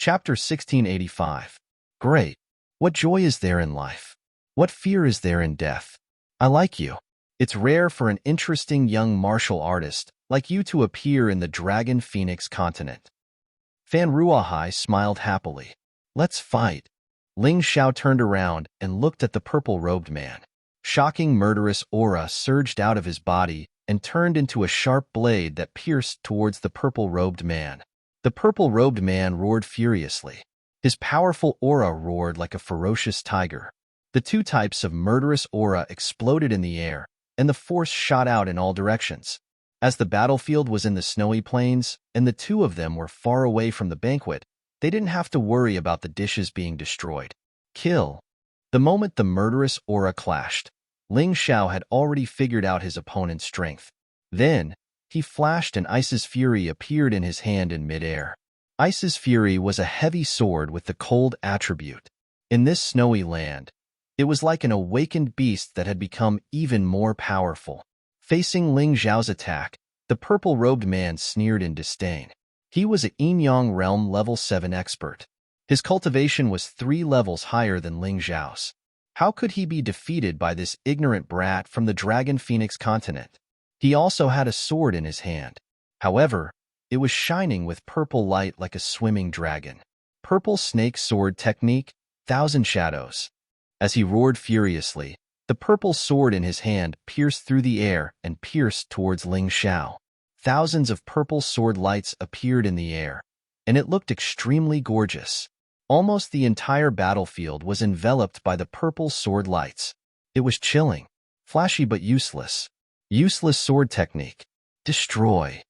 Chapter 1685. Great. What joy is there in life? What fear is there in death? I like you. It's rare for an interesting young martial artist like you to appear in the Dragon Phoenix continent. Fan Ruahai smiled happily. Let's fight. Ling Xiao turned around and looked at the purple-robed man. Shocking murderous aura surged out of his body and turned into a sharp blade that pierced towards the purple-robed man. The purple-robed man roared furiously. His powerful aura roared like a ferocious tiger. The two types of murderous aura exploded in the air, and the force shot out in all directions. As the battlefield was in the snowy plains, and the two of them were far away from the banquet, they didn't have to worry about the dishes being destroyed. Kill. The moment the murderous aura clashed, Ling Xiao had already figured out his opponent's strength. Then, he flashed and Ice's Fury appeared in his hand in midair. Ice's Fury was a heavy sword with the cold attribute. In this snowy land, it was like an awakened beast that had become even more powerful. Facing Ling Xiao's attack, the purple-robed man sneered in disdain. He was a Yin-Yang Realm Level 7 expert. His cultivation was 3 levels higher than Ling Xiao's. How could he be defeated by this ignorant brat from the Dragon Phoenix continent? He also had a sword in his hand. However, it was shining with purple light like a swimming dragon. Purple snake sword technique, Thousand Shadows. As he roared furiously, the purple sword in his hand pierced through the air and pierced towards Ling Xiao. Thousands of purple sword lights appeared in the air, and it looked extremely gorgeous. Almost the entire battlefield was enveloped by the purple sword lights. It was chilling, flashy but useless. Useless sword technique. Destroy.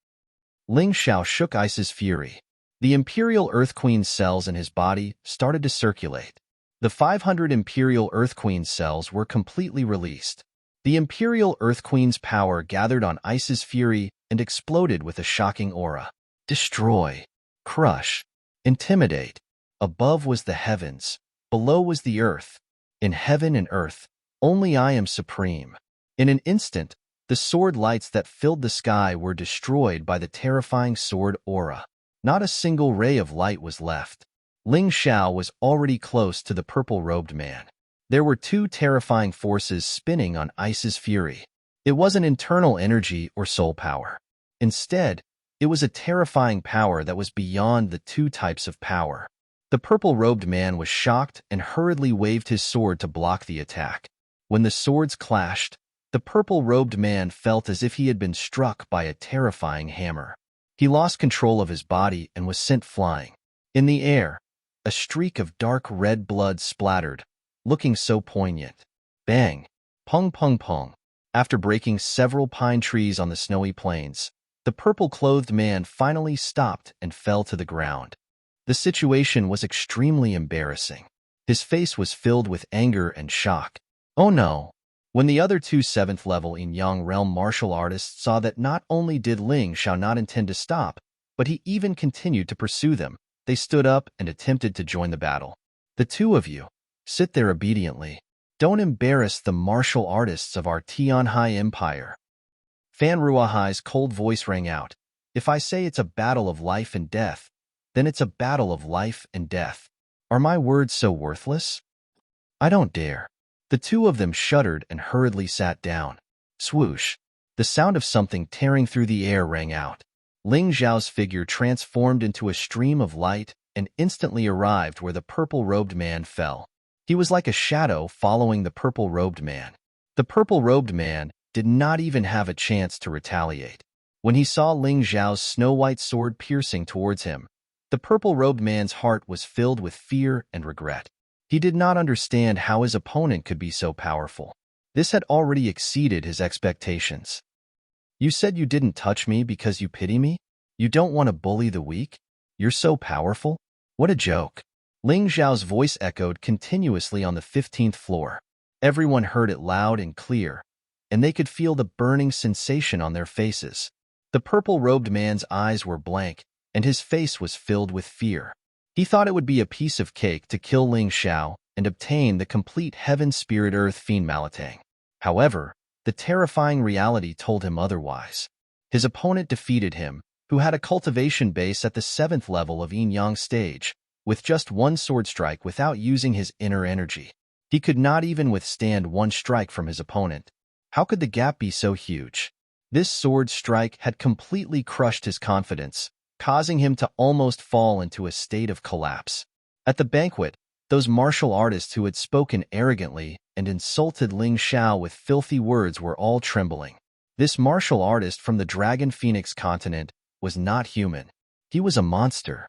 Ling Xiao shook Ice's Fury. The Imperial Earth Queen's cells in his body started to circulate. The 500 Imperial Earth Queen cells were completely released. The Imperial Earth Queen's power gathered on Ice's Fury and exploded with a shocking aura. Destroy. Crush. Intimidate. Above was the heavens. Below was the earth. In heaven and earth, only I am supreme. In an instant, the sword lights that filled the sky were destroyed by the terrifying sword aura. Not a single ray of light was left. Ling Xiao was already close to the purple-robed man. There were two terrifying forces spinning on Ice's Fury. It wasn't internal energy or soul power. Instead, it was a terrifying power that was beyond the two types of power. The purple-robed man was shocked and hurriedly waved his sword to block the attack. When the swords clashed, the purple-robed man felt as if he had been struck by a terrifying hammer. He lost control of his body and was sent flying. In the air, a streak of dark red blood splattered, looking so poignant. Bang! Pung pung pung. After breaking several pine trees on the snowy plains, the purple-clothed man finally stopped and fell to the ground. The situation was extremely embarrassing. His face was filled with anger and shock. Oh no! When the other two 7th-level Yin-Yang Realm martial artists saw that not only did Ling Xiao not intend to stop, but he even continued to pursue them, they stood up and attempted to join the battle. The two of you, sit there obediently. Don't embarrass the martial artists of our Tianhai Empire. Fan Ruahai's cold voice rang out. If I say it's a battle of life and death, then it's a battle of life and death. Are my words so worthless? I don't dare. The two of them shuddered and hurriedly sat down. Swoosh! The sound of something tearing through the air rang out. Ling Xiao's figure transformed into a stream of light and instantly arrived where the purple-robed man fell. He was like a shadow following the purple-robed man. The purple-robed man did not even have a chance to retaliate. When he saw Ling Xiao's snow-white sword piercing towards him, the purple-robed man's heart was filled with fear and regret. He did not understand how his opponent could be so powerful. This had already exceeded his expectations. You said you didn't touch me because you pity me? You don't want to bully the weak? You're so powerful? What a joke. Ling Xiao's voice echoed continuously on the 15th floor. Everyone heard it loud and clear, and they could feel the burning sensation on their faces. The purple-robed man's eyes were blank, and his face was filled with fear. He thought it would be a piece of cake to kill Ling Xiao and obtain the complete Heaven Spirit Earth Fiend Malatang. However, the terrifying reality told him otherwise. His opponent defeated him, who had a cultivation base at the 7th level of Yin-Yang stage, with just one sword strike without using his inner energy. He could not even withstand one strike from his opponent. How could the gap be so huge? This sword strike had completely crushed his confidence, causing him to almost fall into a state of collapse. At the banquet, those martial artists who had spoken arrogantly and insulted Ling Xiao with filthy words were all trembling. This martial artist from the Dragon Phoenix continent was not human. He was a monster.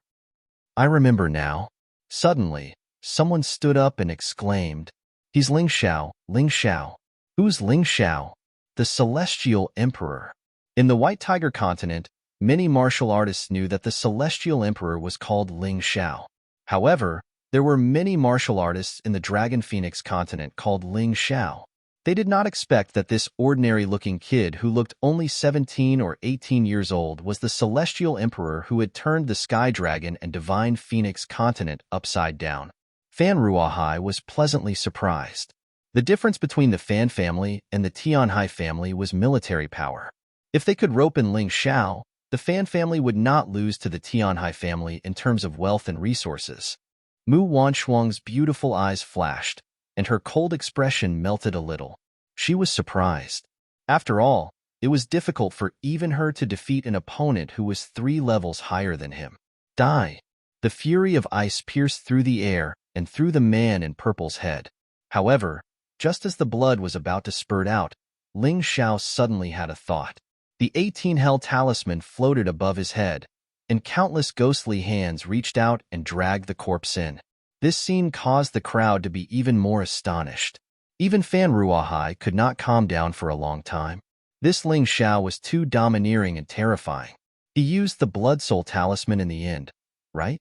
I remember now. Suddenly, someone stood up and exclaimed, "He's Ling Xiao, Ling Xiao." Who's Ling Xiao? The Celestial Emperor. In the White Tiger continent, many martial artists knew that the Celestial Emperor was called Ling Xiao. However, there were many martial artists in the Dragon Phoenix continent called Ling Xiao. They did not expect that this ordinary-looking kid who looked only 17 or 18 years old was the Celestial Emperor who had turned the Sky Dragon and Divine Phoenix continent upside down. Fan Ruahai was pleasantly surprised. The difference between the Fan family and the Tianhai family was military power. If they could rope in Ling Xiao, the Fan family would not lose to the Tianhai family in terms of wealth and resources. Mu Wanshuang's beautiful eyes flashed, and her cold expression melted a little. She was surprised. After all, it was difficult for even her to defeat an opponent who was 3 levels higher than him. Die! The fury of ice pierced through the air and through the man in purple's head. However, just as the blood was about to spurt out, Ling Xiao suddenly had a thought. The 18 Hell Talisman floated above his head, and countless ghostly hands reached out and dragged the corpse in. This scene caused the crowd to be even more astonished. Even Fan Ruahai could not calm down for a long time. This Ling Xiao was too domineering and terrifying. He used the Blood Soul Talisman in the end, right?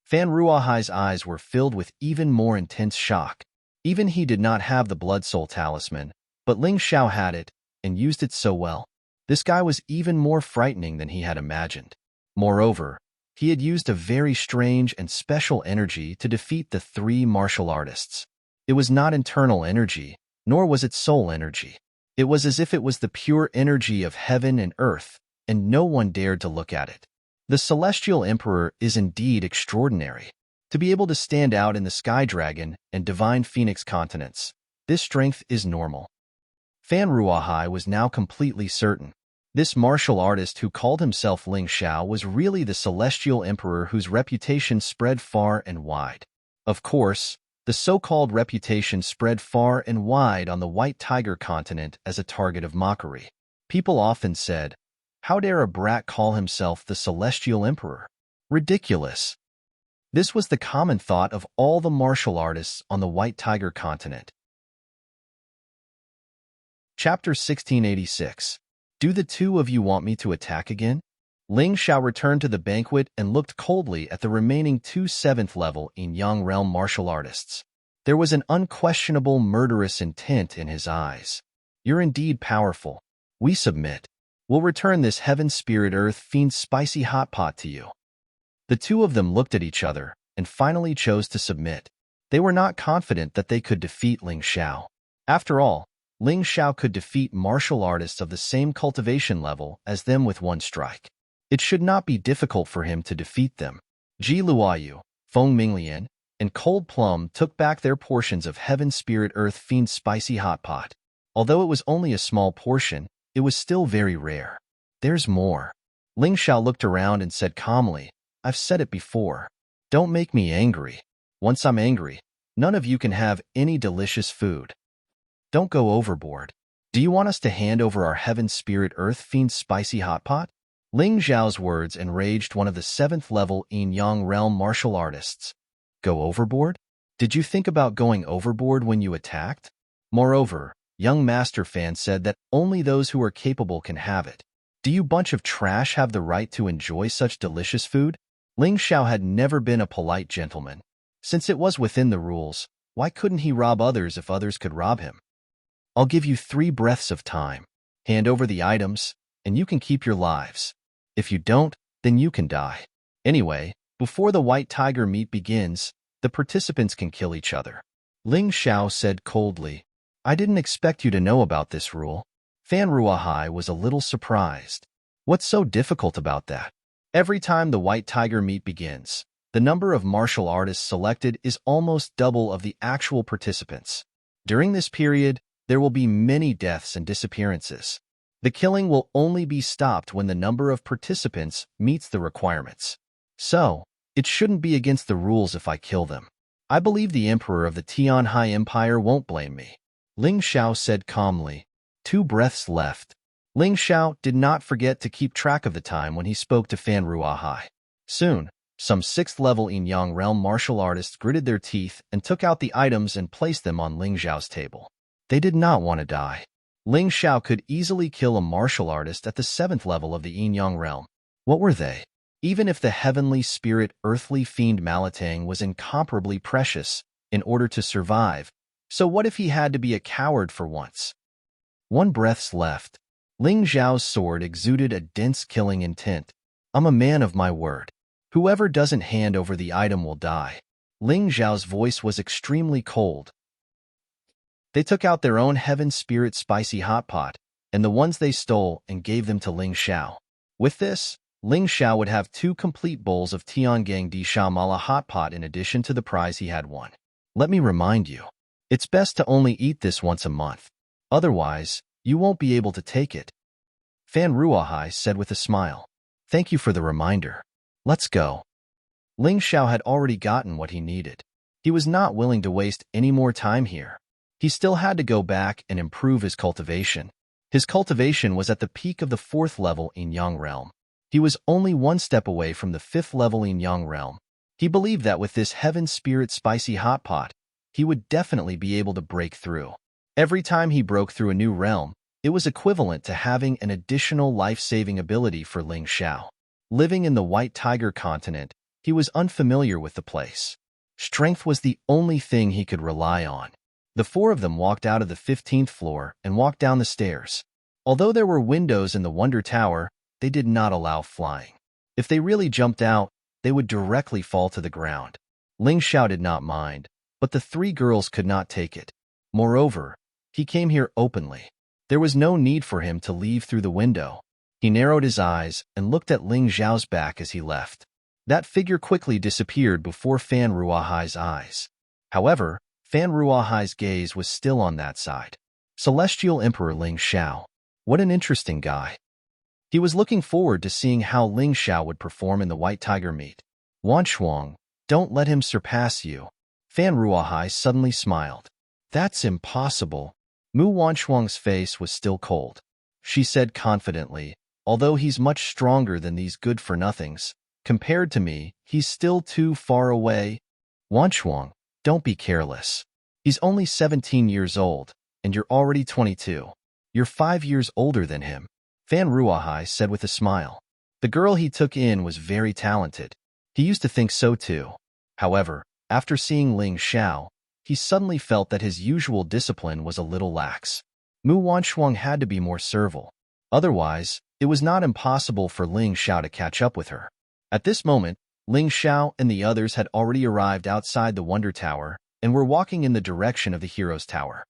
Fan Ruahai's eyes were filled with even more intense shock. Even he did not have the Blood Soul Talisman, but Ling Xiao had it, and used it so well. This guy was even more frightening than he had imagined. Moreover, he had used a very strange and special energy to defeat the 3 martial artists. It was not internal energy, nor was it soul energy. It was as if it was the pure energy of heaven and earth, and no one dared to look at it. The Celestial Emperor is indeed extraordinary. To be able to stand out in the Sky Dragon and Divine Phoenix continents, this strength is normal. Fan Ruahai was now completely certain. This martial artist who called himself Ling Xiao was really the Celestial Emperor whose reputation spread far and wide. Of course, the so-called reputation spread far and wide on the White Tiger continent as a target of mockery. People often said, "How dare a brat call himself the Celestial Emperor? Ridiculous." This was the common thought of all the martial artists on the White Tiger continent. Chapter 1686. Do the 2 of you want me to attack again? Ling Xiao returned to the banquet and looked coldly at the remaining 2 7th-level Yin-Yang realm martial artists. There was an unquestionable murderous intent in his eyes. You're indeed powerful. We submit. We'll return this Heaven Spirit Earth Fiend spicy hot pot to you. The 2 of them looked at each other and finally chose to submit. They were not confident that they could defeat Ling Xiao. After all, Ling Xiao could defeat martial artists of the same cultivation level as them with one strike. It should not be difficult for him to defeat them. Ji Luoyu, Feng Minglian, and Cold Plum took back their portions of Heaven Spirit Earth Fiend spicy hot pot. Although it was only a small portion, it was still very rare. There's more. Ling Xiao looked around and said calmly, "I've said it before. Don't make me angry. Once I'm angry, none of you can have any delicious food. Don't go overboard. Do you want us to hand over our Heaven Spirit Earth Fiend spicy hot pot?" Ling Xiao's words enraged one of the 7th-level Yin-Yang realm martial artists. Go overboard? Did you think about going overboard when you attacked? Moreover, young Master Fan said that only those who are capable can have it. Do you bunch of trash have the right to enjoy such delicious food? Ling Xiao had never been a polite gentleman. Since it was within the rules, why couldn't he rob others if others could rob him? I'll give you 3 breaths of time. Hand over the items, and you can keep your lives. If you don't, then you can die. Anyway, before the White Tiger meet begins, the participants can kill each other. Ling Xiao said coldly, I didn't expect you to know about this rule. Fan Ruahai was a little surprised. What's so difficult about that? Every time the White Tiger meet begins, The number of martial artists selected is almost double of the actual participants. During this period, there will be many deaths and disappearances. The killing will only be stopped when the number of participants meets the requirements. So, it shouldn't be against the rules if I kill them. I believe the emperor of the Tianhai Empire won't blame me. Ling Xiao said calmly. 2 breaths left. Ling Xiao did not forget to keep track of the time when he spoke to Fan Ruahai. Soon, some 6th-level yin-yang realm martial artists gritted their teeth and took out the items and placed them on Ling Xiao's table. They did not want to die. Ling Xiao could easily kill a martial artist at the 7th level of the yin-yang realm. What were they? Even if the heavenly spirit earthly fiend Malatang was incomparably precious in order to survive, so what if he had to be a coward for once? 1 breath's left. Ling Xiao's sword exuded a dense killing intent. I'm a man of my word. Whoever doesn't hand over the item will die. Ling Xiao's voice was extremely cold. They took out their own heaven spirit spicy hot pot, and the ones they stole and gave them to Ling Xiao. With this, Ling Xiao would have 2 complete bowls of Tiangang Di Sha Mala hot pot in addition to the prize he had won. Let me remind you, it's best to only eat this once a month. Otherwise, you won't be able to take it. Fan Ruahai said with a smile. Thank you for the reminder. Let's go. Ling Xiao had already gotten what he needed. He was not willing to waste any more time here. He still had to go back and improve his cultivation. His cultivation was at the peak of the 4th level yin-yang realm. He was only 1 step away from the 5th level yin-yang realm. He believed that with this heaven spirit spicy hot pot, he would definitely be able to break through. Every time he broke through a new realm, it was equivalent to having an additional life-saving ability for Ling Xiao. Living in the White Tiger continent, he was unfamiliar with the place. Strength was the only thing he could rely on. The 4 of them walked out of the 15th floor and walked down the stairs. Although there were windows in the Wonder Tower, they did not allow flying. If they really jumped out, they would directly fall to the ground. Ling Xiao did not mind, but the 3 girls could not take it. Moreover, he came here openly. There was no need for him to leave through the window. He narrowed his eyes and looked at Ling Xiao's back as he left. That figure quickly disappeared before Fan Ruahai's eyes. However, Fan Ruahai's gaze was still on that side. Celestial Emperor Ling Xiao. What an interesting guy. He was looking forward to seeing how Ling Xiao would perform in the White Tiger meet. Wan Shuang, don't let him surpass you. Fan Ruahai suddenly smiled. That's impossible. Mu Wanshuang's face was still cold. She said confidently, although he's much stronger than these good-for-nothings, compared to me, he's still too far away. Wanshuang, don't be careless. He's only 17 years old, and you're already 22. You're 5 years older than him. Fan Ruahai said with a smile. The girl he took in was very talented. He used to think so too. However, after seeing Ling Xiao, he suddenly felt that his usual discipline was a little lax. Mu Wanshuang had to be more servile. Otherwise, it was not impossible for Ling Xiao to catch up with her. At this moment, Ling Xiao and the others had already arrived outside the Wonder Tower and were walking in the direction of the Hero's Tower.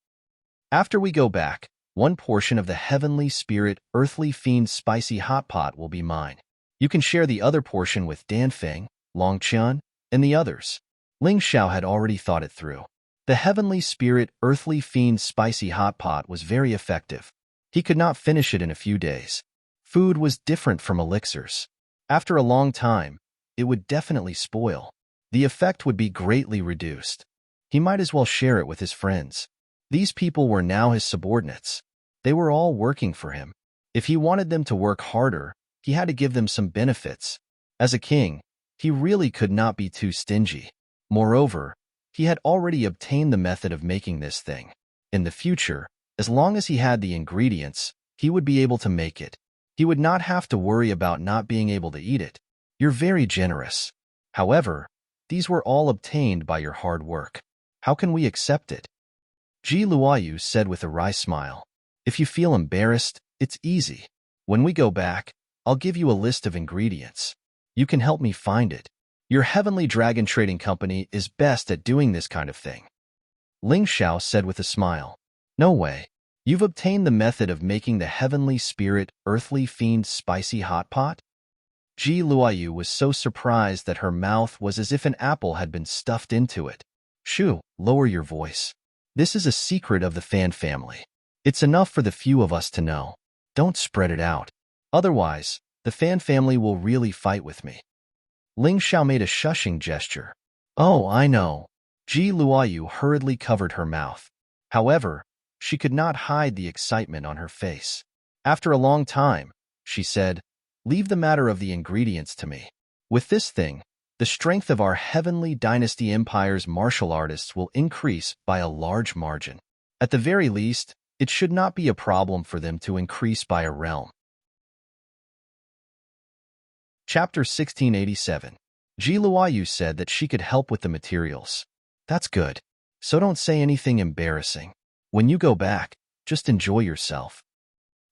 After we go back, 1 portion of the Heavenly Spirit Earthly Fiend Spicy Hot Pot will be mine. You can share the other portion with Dan Feng, Long Qian, and the others. Ling Xiao had already thought it through. The Heavenly Spirit Earthly Fiend Spicy Hot Pot was very effective. He could not finish it in a few days. Food was different from elixirs. After a long time, it would definitely spoil. The effect would be greatly reduced. He might as well share it with his friends. These people were now his subordinates. They were all working for him. If he wanted them to work harder, he had to give them some benefits. As a king, he really could not be too stingy. Moreover, he had already obtained the method of making this thing. In the future, as long as he had the ingredients, he would be able to make it. He would not have to worry about not being able to eat it. You're very generous. However, these were all obtained by your hard work. How can we accept it? Ji Luoyu said with a wry smile. If you feel embarrassed, it's easy. When we go back, I'll give you a list of ingredients. You can help me find it. Your Heavenly Dragon Trading Company is best at doing this kind of thing. Ling Xiao said with a smile. No way. You've obtained the method of making the Heavenly Spirit Earthly Fiend Spicy Hot Pot? Ji Luoyu was so surprised that her mouth was as if an apple had been stuffed into it. Shoo, lower your voice. This is a secret of the Fan family. It's enough for the few of us to know. Don't spread it out. Otherwise, the Fan family will really fight with me. Ling Xiao made a shushing gesture. Oh, I know. Ji Luoyu hurriedly covered her mouth. However, she could not hide the excitement on her face. After a long time, she said, leave the matter of the ingredients to me. With this thing, the strength of our heavenly dynasty empire's martial artists will increase by a large margin. At the very least, it should not be a problem for them to increase by a realm. Chapter 1687. Ji Luoyu said that she could help with the materials. That's good. So don't say anything embarrassing. When you go back, just enjoy yourself.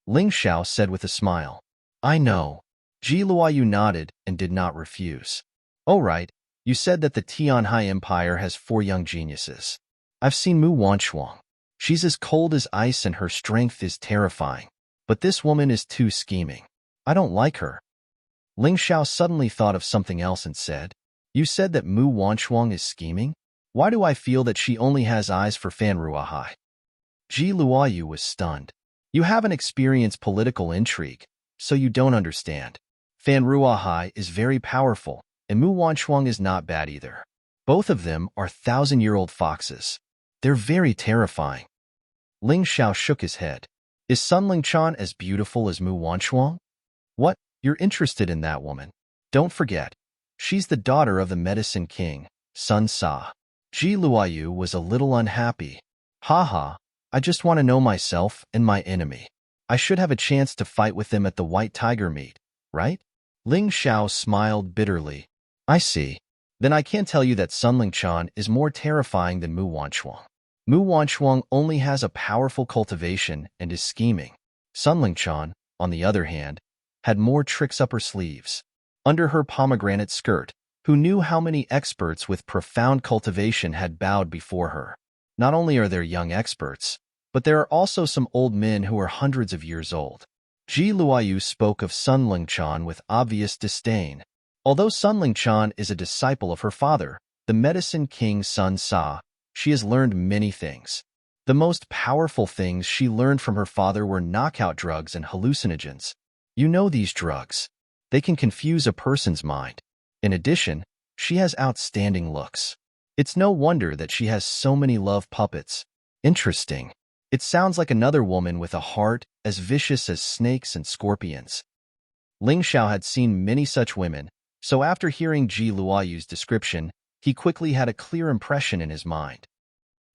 Ling Xiao said with a smile. I know. Ji Luoyu nodded and did not refuse. Oh right, you said that the Tianhai Empire has 4 young geniuses. I've seen Mu Wanchuang. She's as cold as ice and her strength is terrifying. But this woman is too scheming. I don't like her. Ling Xiao suddenly thought of something else and said, you said that Mu Wanchuang is scheming? Why do I feel that she only has eyes for Fan Ruahai? Ji Luoyu was stunned. You haven't experienced political intrigue, so you don't understand. Fan Ruahai is very powerful, and Mu Wanchuang is not bad either. Both of them are 1,000-year-old foxes. They're very terrifying. Ling Xiao shook his head. Is Sun Lingchan as beautiful as Mu Wanchuang? What? You're interested in that woman? Don't forget, she's the daughter of the Medicine King, Sun Sa. Ji Luoyu was a little unhappy. Haha, I just want to know myself and my enemy. I should have a chance to fight with them at the White Tiger meet, right? Ling Xiao smiled bitterly. I see. Then I can tell you that Sun Lingchan is more terrifying than Mu Wanchuang. Mu Wanchuang only has a powerful cultivation and is scheming. Sun Lingchan, on the other hand, had more tricks up her sleeves. Under her pomegranate skirt, who knew how many experts with profound cultivation had bowed before her. Not only are there young experts, but there are also some old men who are hundreds of years old. Ji Luoyu spoke of Sun Lingchan with obvious disdain. Although Sun Lingchan is a disciple of her father, the Medicine King Sun Sa, she has learned many things. The most powerful things she learned from her father were knockout drugs and hallucinogens. You know these drugs. They can confuse a person's mind. In addition, she has outstanding looks. It's no wonder that she has so many love puppets. Interesting. It sounds like another woman with a heart as vicious as snakes and scorpions. Ling Xiao had seen many such women, so after hearing Ji Luoyu's description, he quickly had a clear impression in his mind.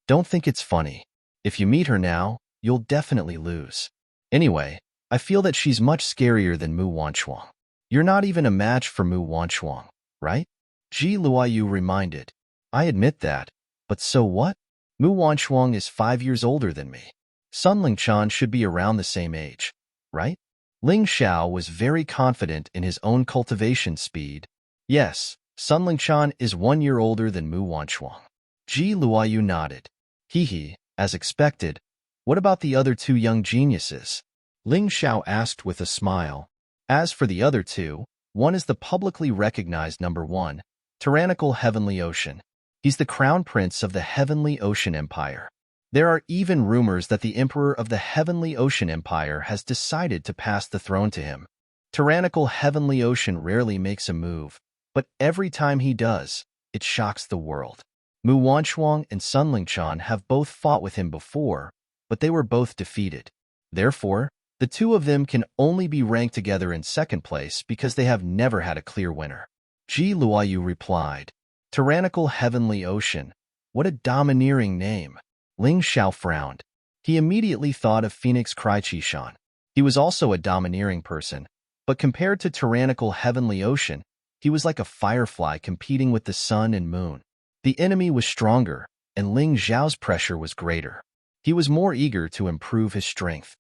Don't think it's funny. If you meet her now, you'll definitely lose. Anyway, I feel that she's much scarier than Mu Wanchuang. You're not even a match for Mu Wanchuang, right? Ji Luoyu reminded. I admit that, but so what? Mu Wanchuang is 5 years older than me. Sun Lingchan should be around the same age, right? Ling Xiao was very confident in his own cultivation speed. Yes, Sun Lingchan is 1 year older than Mu Wanchuang. Ji Luoyu nodded. Hee, as expected. What about the other 2 young geniuses? Ling Xiao asked with a smile. As for the other 2, one is the publicly recognized number 1, tyrannical Heavenly Ocean. He's the crown prince of the Heavenly Ocean Empire. There are even rumors that the emperor of the Heavenly Ocean Empire has decided to pass the throne to him. Tyrannical Heavenly Ocean rarely makes a move, but every time he does, it shocks the world. Mu Wanchuang and Sun Lingchan have both fought with him before, but they were both defeated. Therefore, the 2 of them can only be ranked together in second place because they have never had a clear winner. Ji Luoyu replied, Tyrannical Heavenly Ocean. What a domineering name. Ling Xiao frowned. He immediately thought of Phoenix Crychishan. He was also a domineering person, but compared to Tyrannical Heavenly Ocean, he was like a firefly competing with the sun and moon. The enemy was stronger, and Ling Xiao's pressure was greater. He was more eager to improve his strength.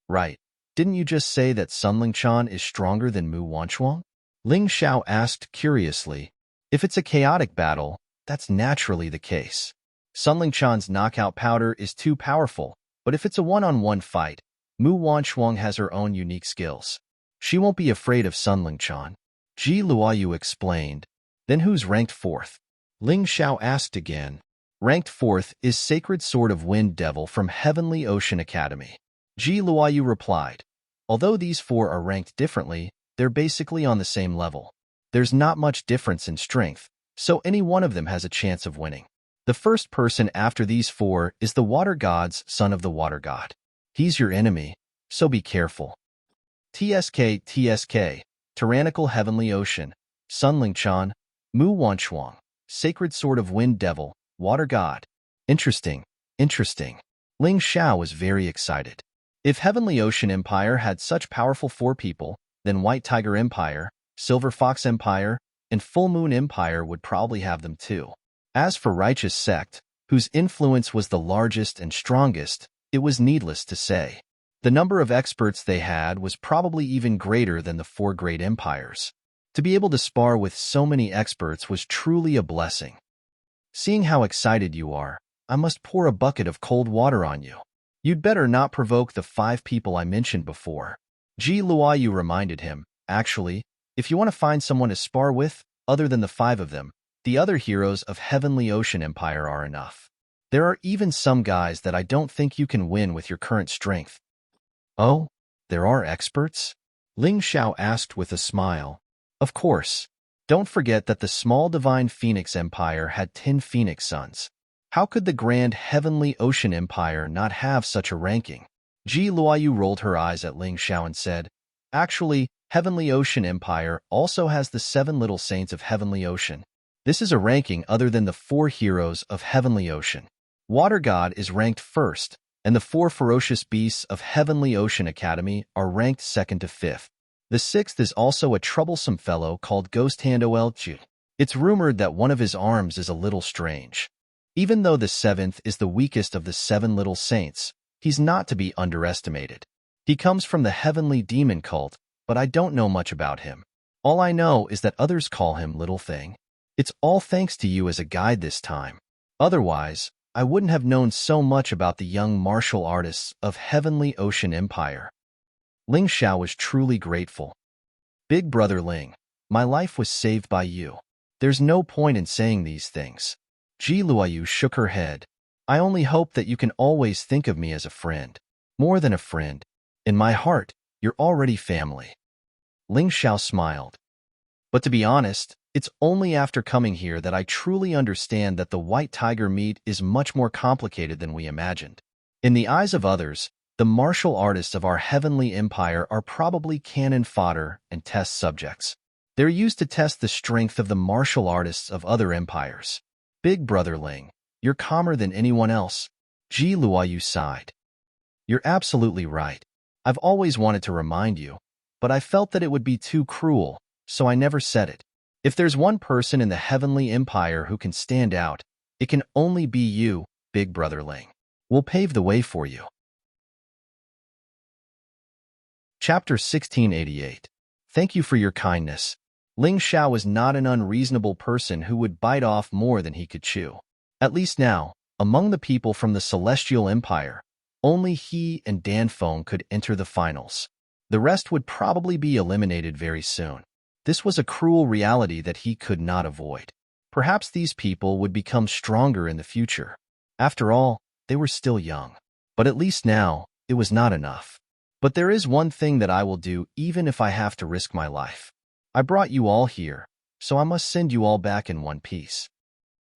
Right. Didn't you just say that Sun Lingchan is stronger than Mu Wanchuang? Ling Xiao asked curiously. If it's a chaotic battle, that's naturally the case. Sun Lingchan's knockout powder is too powerful, but if it's a one-on-one fight, Mu Wanchuang has her own unique skills. She won't be afraid of Sun Lingchan. Ji Luoyu explained. Then who's ranked fourth? Ling Xiao asked again. Ranked fourth is Sacred Sword of Wind Devil from Heavenly Ocean Academy. Ji Luoyu replied. Although these four are ranked differently, they're basically on the same level. There's not much difference in strength, so any one of them has a chance of winning. The first person after these four is the Water God's son of the Water God. He's your enemy, so be careful. TSK, Tyrannical Heavenly Ocean, Sun Lingchan, Mu Wanchuang, Sacred Sword of Wind Devil, Water God. Interesting. Ling Xiao was very excited. If Heavenly Ocean Empire had such powerful four people, then White Tiger Empire, Silver Fox Empire, and Full Moon Empire would probably have them too. As for Righteous Sect, whose influence was the largest and strongest, it was needless to say. The number of experts they had was probably even greater than the four great empires. To be able to spar with so many experts was truly a blessing. Seeing how excited you are, I must pour a bucket of cold water on you. You'd better not provoke the 5 people I mentioned before. Ji Luoyu reminded him. Actually, if you want to find someone to spar with, other than the 5 of them, the other heroes of Heavenly Ocean Empire are enough. There are even some guys that I don't think you can win with your current strength. Oh, there are experts? Ling Xiao asked with a smile. Of course. Don't forget that the small Divine Phoenix Empire had 10 Phoenix Sons. How could the Grand Heavenly Ocean Empire not have such a ranking? Ji Luoyu rolled her eyes at Ling Xiao and said, Actually, Heavenly Ocean Empire also has the 7 Little Saints of Heavenly Ocean. This is a ranking other than the 4 heroes of Heavenly Ocean. Water God is ranked first, and the 4 ferocious beasts of Heavenly Ocean Academy are ranked 2nd to 5th. The 6th is also a troublesome fellow called Ghost Hand Olju. It's rumored that one of his arms is a little strange. Even though the 7th is the weakest of the 7 Little Saints, he's not to be underestimated. He comes from the Heavenly Demon Cult, but I don't know much about him. All I know is that others call him Little Thing. It's all thanks to you as a guide this time. Otherwise, I wouldn't have known so much about the young martial artists of Heavenly Ocean Empire. Ling Xiao was truly grateful. Big Brother Ling, my life was saved by you. There's no point in saying these things. Ji Luoyu shook her head. I only hope that you can always think of me as a friend. More than a friend. In my heart, you're already family. Ling Xiao smiled. But to be honest, it's only after coming here that I truly understand that the White Tiger meat is much more complicated than we imagined. In the eyes of others, the martial artists of our Heavenly Empire are probably cannon fodder and test subjects. They're used to test the strength of the martial artists of other empires. Big Brother Ling, you're calmer than anyone else. Ji Luoyu sighed. You're absolutely right. I've always wanted to remind you, but I felt that it would be too cruel, so I never said it. If there's one person in the Heavenly Empire who can stand out, it can only be you, Big Brother Ling. We'll pave the way for you. Chapter 1688. Thank you for your kindness. Ling Xiao was not an unreasonable person who would bite off more than he could chew. At least now, among the people from the Celestial Empire, only he and Dan Feng could enter the finals. The rest would probably be eliminated very soon. This was a cruel reality that he could not avoid. Perhaps these people would become stronger in the future. After all, they were still young. But at least now, it was not enough. But there is one thing that I will do even if I have to risk my life. I brought you all here, so I must send you all back in one piece.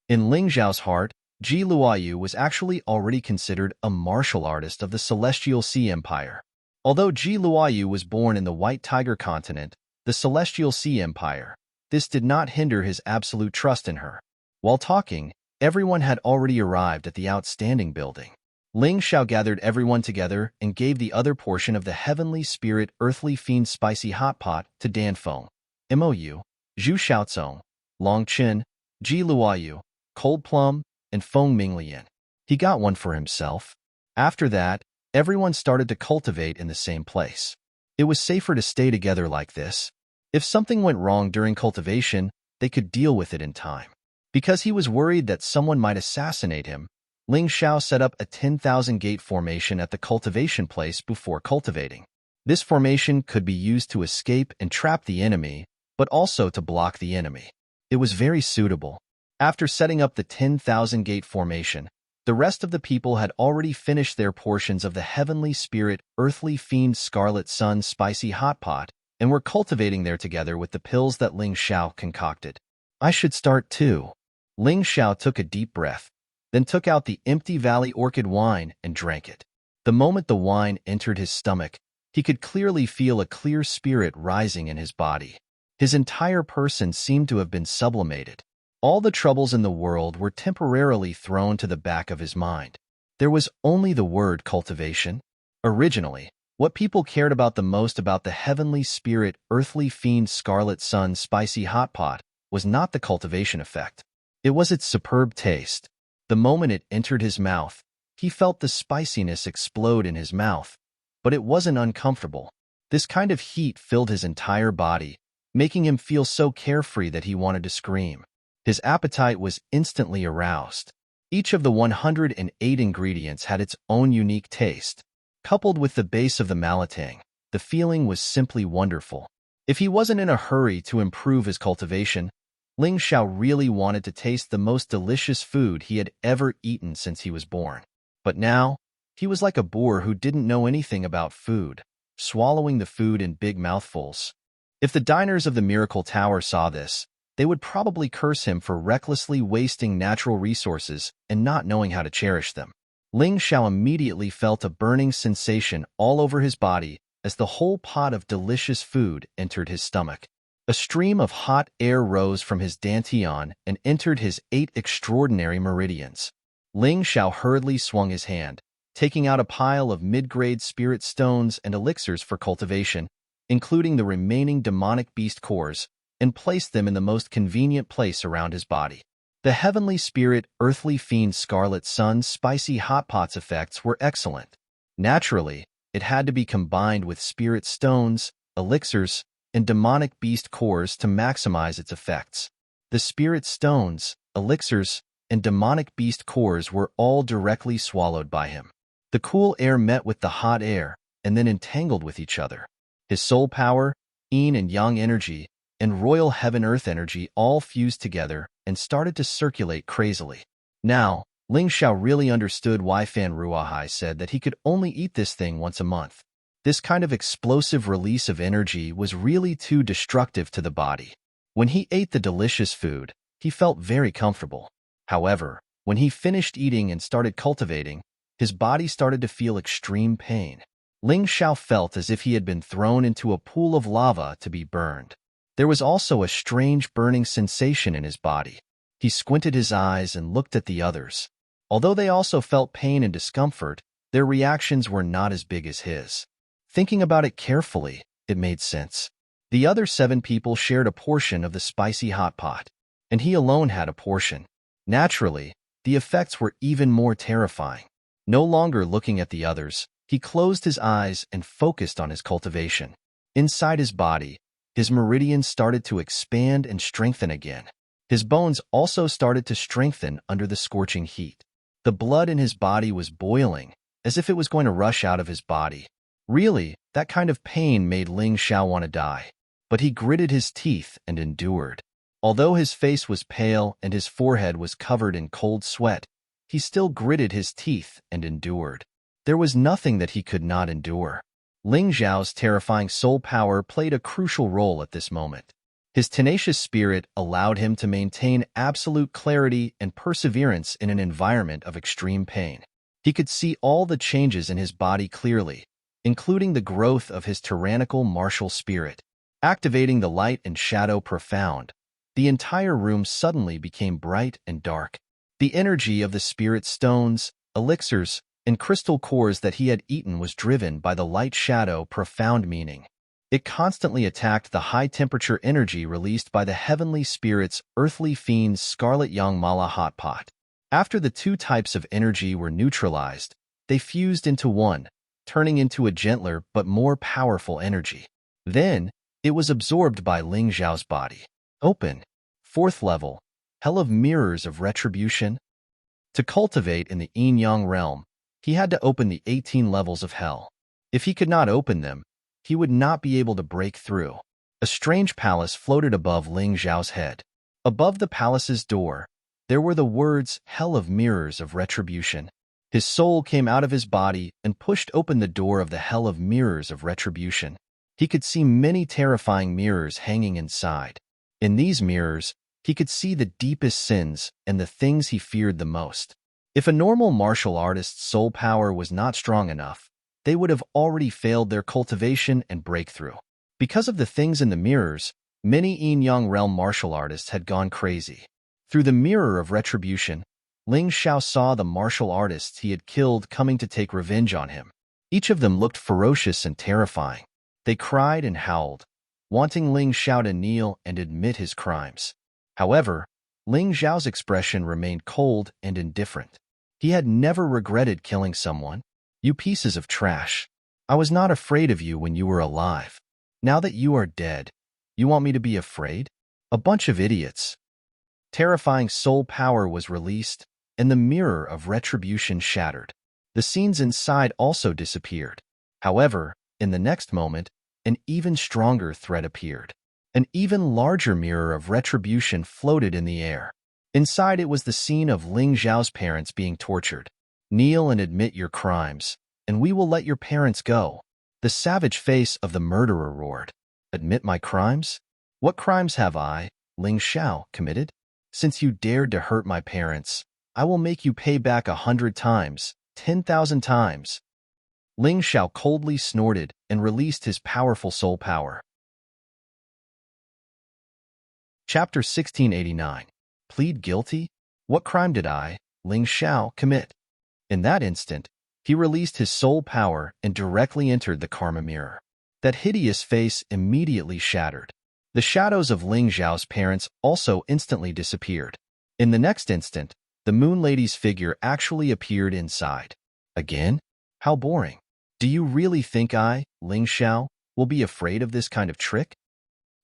In Ling Xiao's heart, Ji Luoyu was actually already considered a martial artist of the Celestial Sea Empire. Although Ji Luoyu was born in the White Tiger continent, the Celestial Sea Empire, this did not hinder his absolute trust in her. While talking, everyone had already arrived at the outstanding building. Ling Xiao gathered everyone together and gave the other portion of the Heavenly Spirit Earthly Fiend Spicy Hot Pot to Dan Feng, Mou, Zhu Xiaocong, Long Chen, Ji Luoyu, Cold Plum, and Feng Minglian. He got one for himself. After that, everyone started to cultivate in the same place. It was safer to stay together like this. If something went wrong during cultivation, they could deal with it in time. Because he was worried that someone might assassinate him, Ling Xiao set up a 10,000 gate formation at the cultivation place before cultivating. This formation could be used to escape and trap the enemy, but also to block the enemy. It was very suitable. After setting up the 10,000 gate formation, the rest of the people had already finished their portions of the heavenly spirit, earthly fiend, scarlet sun, spicy hot pot, and were cultivating there together with the pills that Ling Xiao concocted. I should start too. Ling Xiao took a deep breath, then took out the empty Valley Orchid wine and drank it. The moment the wine entered his stomach, he could clearly feel a clear spirit rising in his body. His entire person seemed to have been sublimated. All the troubles in the world were temporarily thrown to the back of his mind. There was only the word cultivation. Originally, what people cared about the most about the heavenly spirit, earthly fiend, scarlet sun, spicy hot pot was not the cultivation effect. It was its superb taste. The moment it entered his mouth, he felt the spiciness explode in his mouth, but it wasn't uncomfortable. This kind of heat filled his entire body, making him feel so carefree that he wanted to scream. His appetite was instantly aroused. Each of the 108 ingredients had its own unique taste. Coupled with the base of the malatang, the feeling was simply wonderful. If he wasn't in a hurry to improve his cultivation, Ling Xiao really wanted to taste the most delicious food he had ever eaten since he was born. But now, he was like a boar who didn't know anything about food, swallowing the food in big mouthfuls. If the diners of the Miracle Tower saw this, they would probably curse him for recklessly wasting natural resources and not knowing how to cherish them. Ling Xiao immediately felt a burning sensation all over his body as the whole pot of delicious food entered his stomach. A stream of hot air rose from his dantian and entered his 8 extraordinary meridians. Ling Xiao hurriedly swung his hand, taking out a pile of mid-grade spirit stones and elixirs for cultivation, including the remaining demonic beast cores, and placed them in the most convenient place around his body. The heavenly spirit, earthly fiend, scarlet sun, spicy hot pots effects were excellent. Naturally, it had to be combined with spirit stones, elixirs, and demonic beast cores to maximize its effects. The spirit stones, elixirs, and demonic beast cores were all directly swallowed by him. The cool air met with the hot air and then entangled with each other. His soul power, yin and yang energy, and royal heaven-earth energy all fused together and started to circulate crazily. Now, Ling Xiao really understood why Fan Ruahai said that he could only eat this thing once a month. This kind of explosive release of energy was really too destructive to the body. When he ate the delicious food, he felt very comfortable. However, when he finished eating and started cultivating, his body started to feel extreme pain. Ling Xiao felt as if he had been thrown into a pool of lava to be burned. There was also a strange burning sensation in his body. He squinted his eyes and looked at the others. Although they also felt pain and discomfort, their reactions were not as big as his. Thinking about it carefully, it made sense. The other 7 people shared a portion of the spicy hot pot, and he alone had a portion. Naturally, the effects were even more terrifying. No longer looking at the others, he closed his eyes and focused on his cultivation. Inside his body, his meridians started to expand and strengthen again. His bones also started to strengthen under the scorching heat. The blood in his body was boiling, as if it was going to rush out of his body. Really, that kind of pain made Ling Xiao want to die. But he gritted his teeth and endured. Although his face was pale and his forehead was covered in cold sweat, he still gritted his teeth and endured. There was nothing that he could not endure. Ling Xiao's terrifying soul power played a crucial role at this moment. His tenacious spirit allowed him to maintain absolute clarity and perseverance in an environment of extreme pain. He could see all the changes in his body clearly, including the growth of his tyrannical martial spirit. Activating the light and shadow profound, the entire room suddenly became bright and dark. The energy of the spirit stones, elixirs, and crystal cores that he had eaten was driven by the light-shadow profound meaning. It constantly attacked the high-temperature energy released by the heavenly spirits, earthly fiends, scarlet yang mala hot pot. After the 2 types of energy were neutralized, they fused into one, turning into a gentler but more powerful energy. Then, it was absorbed by Ling Xiao's body. Open. 4th level. Hell of Mirrors of Retribution. To cultivate in the yin-yang realm, he had to open the 18 levels of hell. If he could not open them, he would not be able to break through. A strange palace floated above Ling Xiao's head. Above the palace's door, there were the words, "Hell of Mirrors of Retribution." His soul came out of his body and pushed open the door of the Hell of Mirrors of Retribution. He could see many terrifying mirrors hanging inside. In these mirrors, he could see the deepest sins and the things he feared the most. If a normal martial artist's soul power was not strong enough, they would have already failed their cultivation and breakthrough. Because of the things in the mirrors, many yin-yang realm martial artists had gone crazy. Through the mirror of retribution, Ling Xiao saw the martial artists he had killed coming to take revenge on him. Each of them looked ferocious and terrifying. They cried and howled, wanting Ling Xiao to kneel and admit his crimes. However, Ling Xiao's expression remained cold and indifferent. He had never regretted killing someone. "You pieces of trash. I was not afraid of you when you were alive. Now that you are dead, you want me to be afraid? A bunch of idiots." Terrifying soul power was released, and the mirror of retribution shattered. The scenes inside also disappeared. However, in the next moment, an even stronger threat appeared. An even larger mirror of retribution floated in the air. Inside it was the scene of Ling Xiao's parents being tortured. "Kneel and admit your crimes, and we will let your parents go." The savage face of the murderer roared. "Admit my crimes? What crimes have I, Ling Xiao, committed? Since you dared to hurt my parents, I will make you pay back 100 times, 10,000 times." Ling Xiao coldly snorted and released his powerful soul power. Chapter 1689. Plead guilty? What crime did I, Ling Xiao, commit? In that instant, he released his soul power and directly entered the karma mirror. That hideous face immediately shattered. The shadows of Ling Xiao's parents also instantly disappeared. In the next instant, the Moon Lady's figure actually appeared inside. Again? How boring. Do you really think I, Ling Xiao, will be afraid of this kind of trick?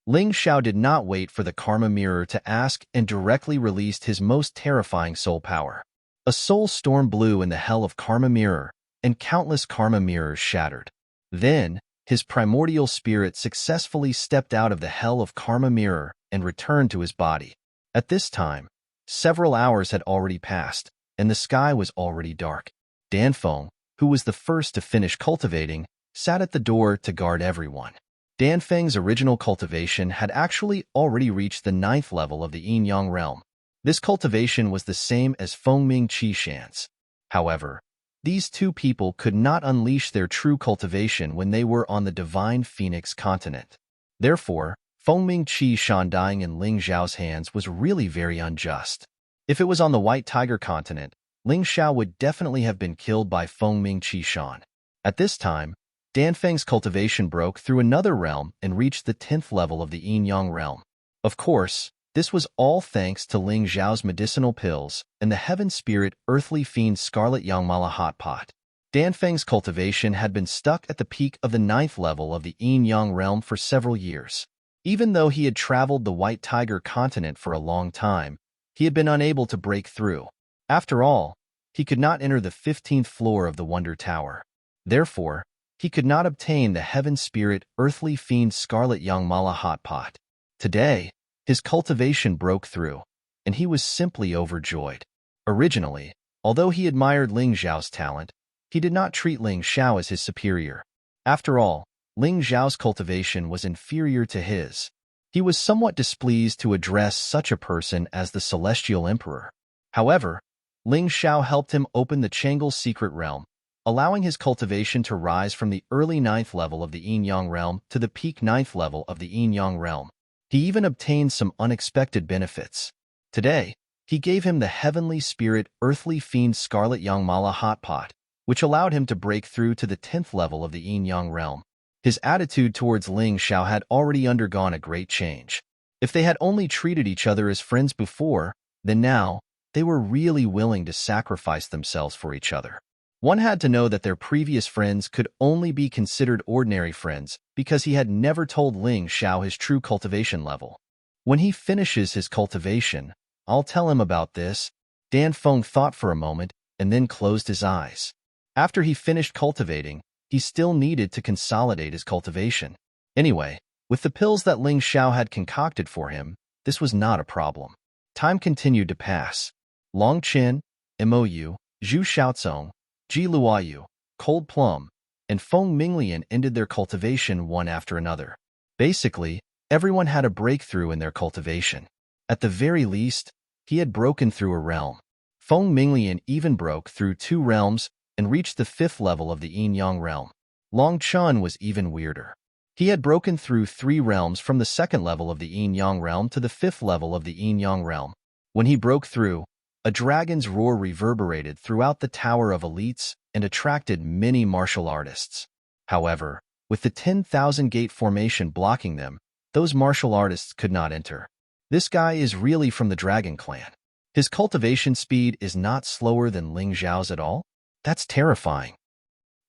Ling Xiao did not wait for the karma mirror to ask and directly released his most terrifying soul power. A soul storm blew in the hell of karma mirror, and countless karma mirrors shattered. Then, his primordial spirit successfully stepped out of the hell of karma mirror and returned to his body. At this time, several hours had already passed, and the sky was already dark. Dan Feng, who was the first to finish cultivating, sat at the door to guard everyone. Dan Feng's original cultivation had actually already reached the 9th level of the yin-yang realm. This cultivation was the same as Fengming Qishan's. However, these two people could not unleash their true cultivation when they were on the Divine Phoenix continent. Therefore, Fengming Qishan dying in Ling Xiao's hands was really very unjust. If it was on the White Tiger continent, Ling Xiao would definitely have been killed by Fengming Qishan. At this time, Dan Feng's cultivation broke through another realm and reached the 10th level of the yin-yang realm. Of course, this was all thanks to Ling Xiao's medicinal pills and the heaven spirit earthly fiend Scarlet Yangmala hot pot. Dan Feng's cultivation had been stuck at the peak of the 9th level of the yin-yang realm for several years. Even though he had traveled the White Tiger continent for a long time, he had been unable to break through. After all, he could not enter the 15th floor of the Wonder Tower. Therefore, he could not obtain the heaven spirit earthly fiend Scarlet Yangmala hot pot. Today, his cultivation broke through, and he was simply overjoyed. Originally, although he admired Ling Xiao's talent, he did not treat Ling Xiao as his superior. After all, Ling Xiao's cultivation was inferior to his. He was somewhat displeased to address such a person as the Celestial Emperor. However, Ling Xiao helped him open the Chang'el's secret realm, allowing his cultivation to rise from the early 9th level of the yin-yang realm to the peak 9th level of the yin-yang realm. He even obtained some unexpected benefits. Today, he gave him the heavenly spirit earthly fiend Scarlet Yangmala hot pot, which allowed him to break through to the 10th level of the yin-yang realm. His attitude towards Ling Xiao had already undergone a great change. If they had only treated each other as friends before, then now, they were really willing to sacrifice themselves for each other. One had to know that their previous friends could only be considered ordinary friends because he had never told Ling Xiao his true cultivation level. When he finishes his cultivation, I'll tell him about this. Dan Feng thought for a moment and then closed his eyes. After he finished cultivating, he still needed to consolidate his cultivation. Anyway, With the pills that Ling Xiao had concocted for him, this was not a problem. Time continued to pass. Long Qin, Mou, Zhu Xiaocong, Ji Luoyu, Cold Plum, and Feng Minglian ended their cultivation one after another. Basically, everyone had a breakthrough in their cultivation. At the very least, he had broken through a realm. Feng Minglian even broke through 2 realms and reached the 5th level of the Yin-Yang realm. Long Chun was even weirder. He had broken through 3 realms from the 2nd level of the Yin-Yang realm to the 5th level of the Yin-Yang realm. When he broke through, a dragon's roar reverberated throughout the Tower of Elites and attracted many martial artists. However, with the 10,000 gate formation blocking them, those martial artists could not enter. This guy is really from the Dragon Clan. His cultivation speed is not slower than Ling Xiao's at all? That's terrifying.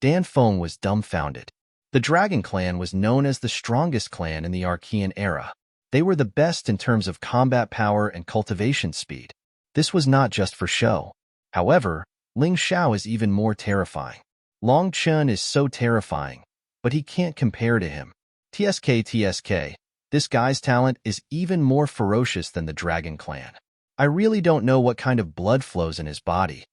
Dan Feng was dumbfounded. The Dragon Clan was known as the strongest clan in the Archean era. They were the best in terms of combat power and cultivation speed. This was not just for show. However, Ling Xiao is even more terrifying. Long Chun is so terrifying, but he can't compare to him. TSK, this guy's talent is even more ferocious than the Dragon Clan. I really don't know what kind of blood flows in his body.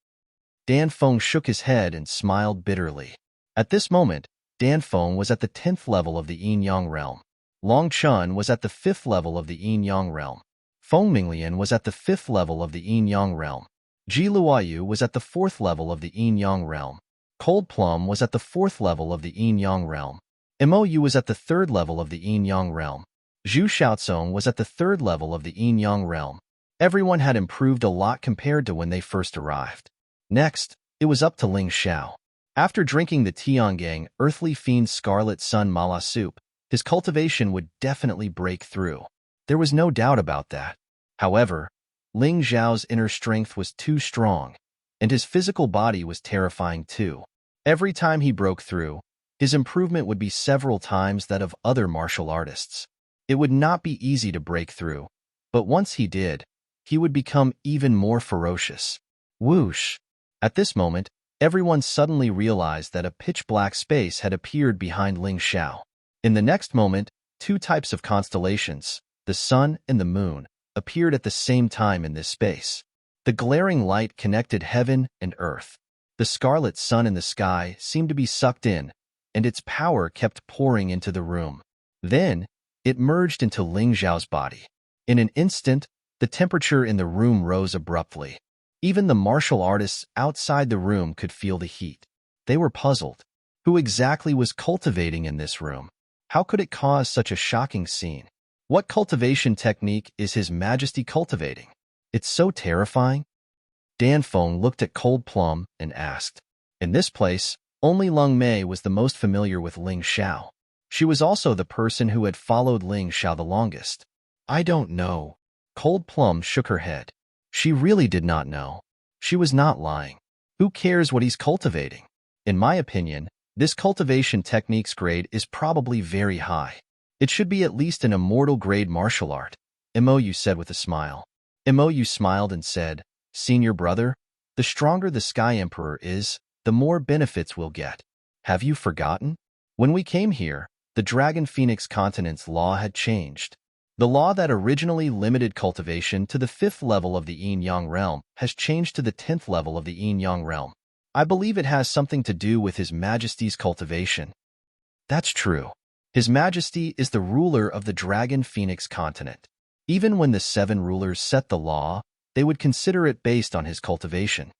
Dan Feng shook his head and smiled bitterly. At this moment, Dan Feng was at the 10th level of the Yin-Yang realm. Long Chun was at the 5th level of the Yin-Yang realm. Feng Minglian was at the 5th level of the Yin-Yang realm. Ji Luoyu was at the 4th level of the Yin-Yang realm. Cold Plum was at the 4th level of the Yin-Yang realm. Mou was at the 3rd level of the Yin-Yang realm. Zhu Xiaocong was at the 3rd level of the Yin-Yang realm. Everyone had improved a lot compared to when they first arrived. Next, it was up to Ling Xiao. After drinking the Tiangang Earthly Fiend Scarlet Sun Mala soup, his cultivation would definitely break through. There was no doubt about that. However, Ling Xiao's inner strength was too strong, and his physical body was terrifying too. Every time he broke through, his improvement would be several times that of other martial artists. It would not be easy to break through, but once he did, he would become even more ferocious. Whoosh! At this moment, everyone suddenly realized that a pitch-black space had appeared behind Ling Xiao. In the next moment, 2 types of constellations, the sun and the moon, appeared at the same time in this space. The glaring light connected heaven and earth. The scarlet sun in the sky seemed to be sucked in, and its power kept pouring into the room. Then, it merged into Ling Xiao's body. In an instant, the temperature in the room rose abruptly. Even the martial artists outside the room could feel the heat. They were puzzled. Who exactly was cultivating in this room? How could it cause such a shocking scene? What cultivation technique is His Majesty cultivating? It's so terrifying. Dan Feng looked at Cold Plum and asked. In this place, only Lung Mei was the most familiar with Ling Xiao. She was also the person who had followed Ling Xiao the longest. I don't know. Cold Plum shook her head. She really did not know. She was not lying. Who cares what he's cultivating? In my opinion, this cultivation technique's grade is probably very high. It should be at least an immortal grade martial art, Mou said with a smile. Mou smiled and said, Senior brother, the stronger the Sky Emperor is, the more benefits we'll get. Have you forgotten? When we came here, the Dragon Phoenix Continent's law had changed. The law that originally limited cultivation to the 5th level of the Yin-Yang realm has changed to the 10th level of the Yin-Yang realm. I believe it has something to do with His Majesty's cultivation. That's true. His Majesty is the ruler of the Dragon Phoenix Continent. Even when the 7 rulers set the law, they would consider it based on his cultivation.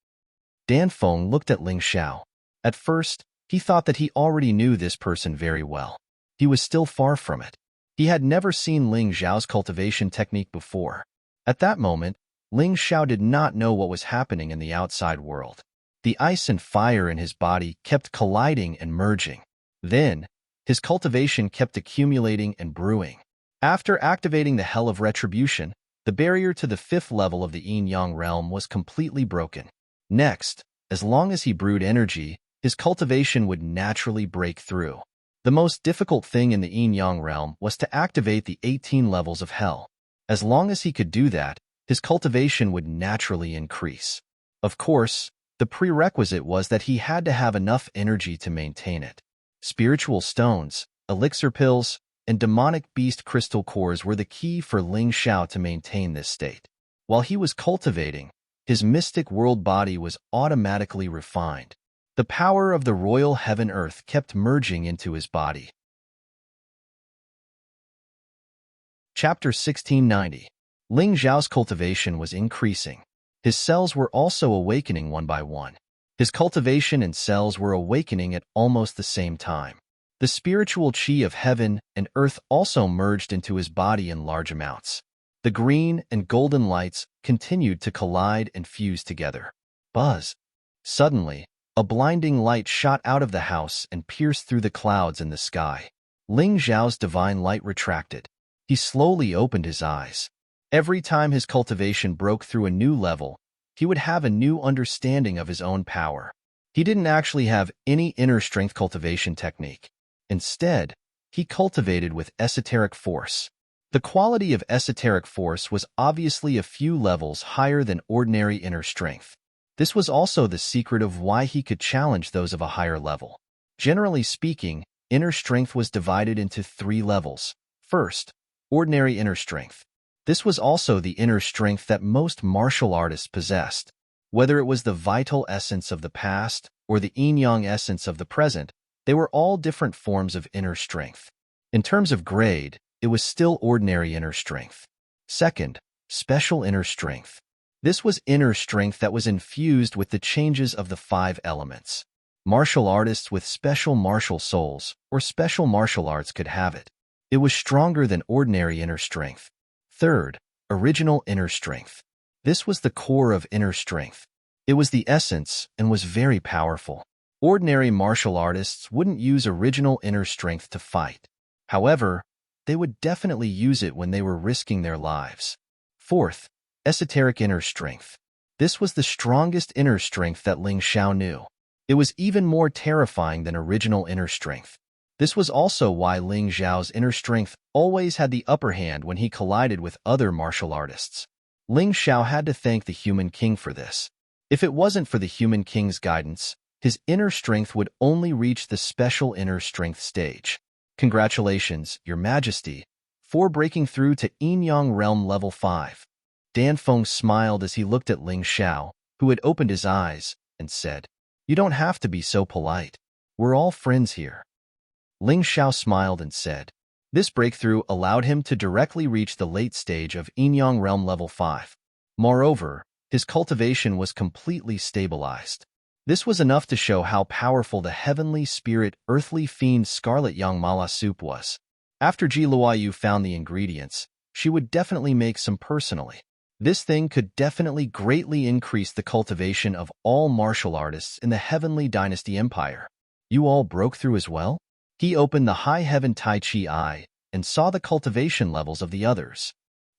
Dan Feng looked at Ling Xiao. At first, he thought that he already knew this person very well. He was still far from it. He had never seen Ling Xiao's cultivation technique before. At that moment, Ling Xiao did not know what was happening in the outside world. The ice and fire in his body kept colliding and merging. Then, his cultivation kept accumulating and brewing. After activating the Hell of Retribution, the barrier to the 5th level of the Yin-Yang realm was completely broken. Next, as long as he brewed energy, his cultivation would naturally break through. The most difficult thing in the Yin-Yang realm was to activate the 18 levels of Hell. As long as he could do that, his cultivation would naturally increase. Of course, the prerequisite was that he had to have enough energy to maintain it. Spiritual stones, elixir pills, and demonic beast crystal cores were the key for Ling Xiao to maintain this state. While he was cultivating, his mystic world body was automatically refined. The power of the royal heaven-earth kept merging into his body. Chapter 1690. Ling Xiao's cultivation was increasing. His cells were also awakening one by one. His cultivation and cells were awakening at almost the same time. The spiritual qi of heaven and earth also merged into his body in large amounts. The green and golden lights continued to collide and fuse together. Buzz! Suddenly, a blinding light shot out of the house and pierced through the clouds in the sky. Ling Xiao's divine light retracted. He slowly opened his eyes. Every time his cultivation broke through a new level, he would have a new understanding of his own power. He didn't actually have any inner strength cultivation technique. Instead, he cultivated with esoteric force. The quality of esoteric force was obviously a few levels higher than ordinary inner strength. This was also the secret of why he could challenge those of a higher level. Generally speaking, inner strength was divided into 3 levels. First, ordinary inner strength. This was also the inner strength that most martial artists possessed. Whether it was the vital essence of the past or the yin-yang essence of the present, they were all different forms of inner strength. In terms of grade, it was still ordinary inner strength. Second, special inner strength. This was inner strength that was infused with the changes of the 5 elements. Martial artists with special martial souls or special martial arts could have it. It was stronger than ordinary inner strength. Third, original inner strength. This was the core of inner strength. It was the essence and was very powerful. Ordinary martial artists wouldn't use original inner strength to fight. However, they would definitely use it when they were risking their lives. Fourth, esoteric inner strength. This was the strongest inner strength that Ling Xiao knew. It was even more terrifying than original inner strength. This was also why Ling Xiao's inner strength always had the upper hand when he collided with other martial artists. Ling Xiao had to thank the Human King for this. If it wasn't for the Human King's guidance, his inner strength would only reach the special inner strength stage. Congratulations, Your Majesty, for breaking through to Yin-Yang Realm Level 5. Dan Feng smiled as he looked at Ling Xiao, who had opened his eyes, and said, "You don't have to be so polite. We're all friends here." Ling Xiao smiled and said, this breakthrough allowed him to directly reach the late stage of Yin-Yang Realm Level 5. Moreover, his cultivation was completely stabilized. This was enough to show how powerful the heavenly spirit earthly fiend Scarlet Yang Mala soup was. After Ji Luoyu found the ingredients, she would definitely make some personally. This thing could definitely greatly increase the cultivation of all martial artists in the Heavenly Dynasty Empire. You all broke through as well? He opened the High Heaven Tai Chi eye and saw the cultivation levels of the others.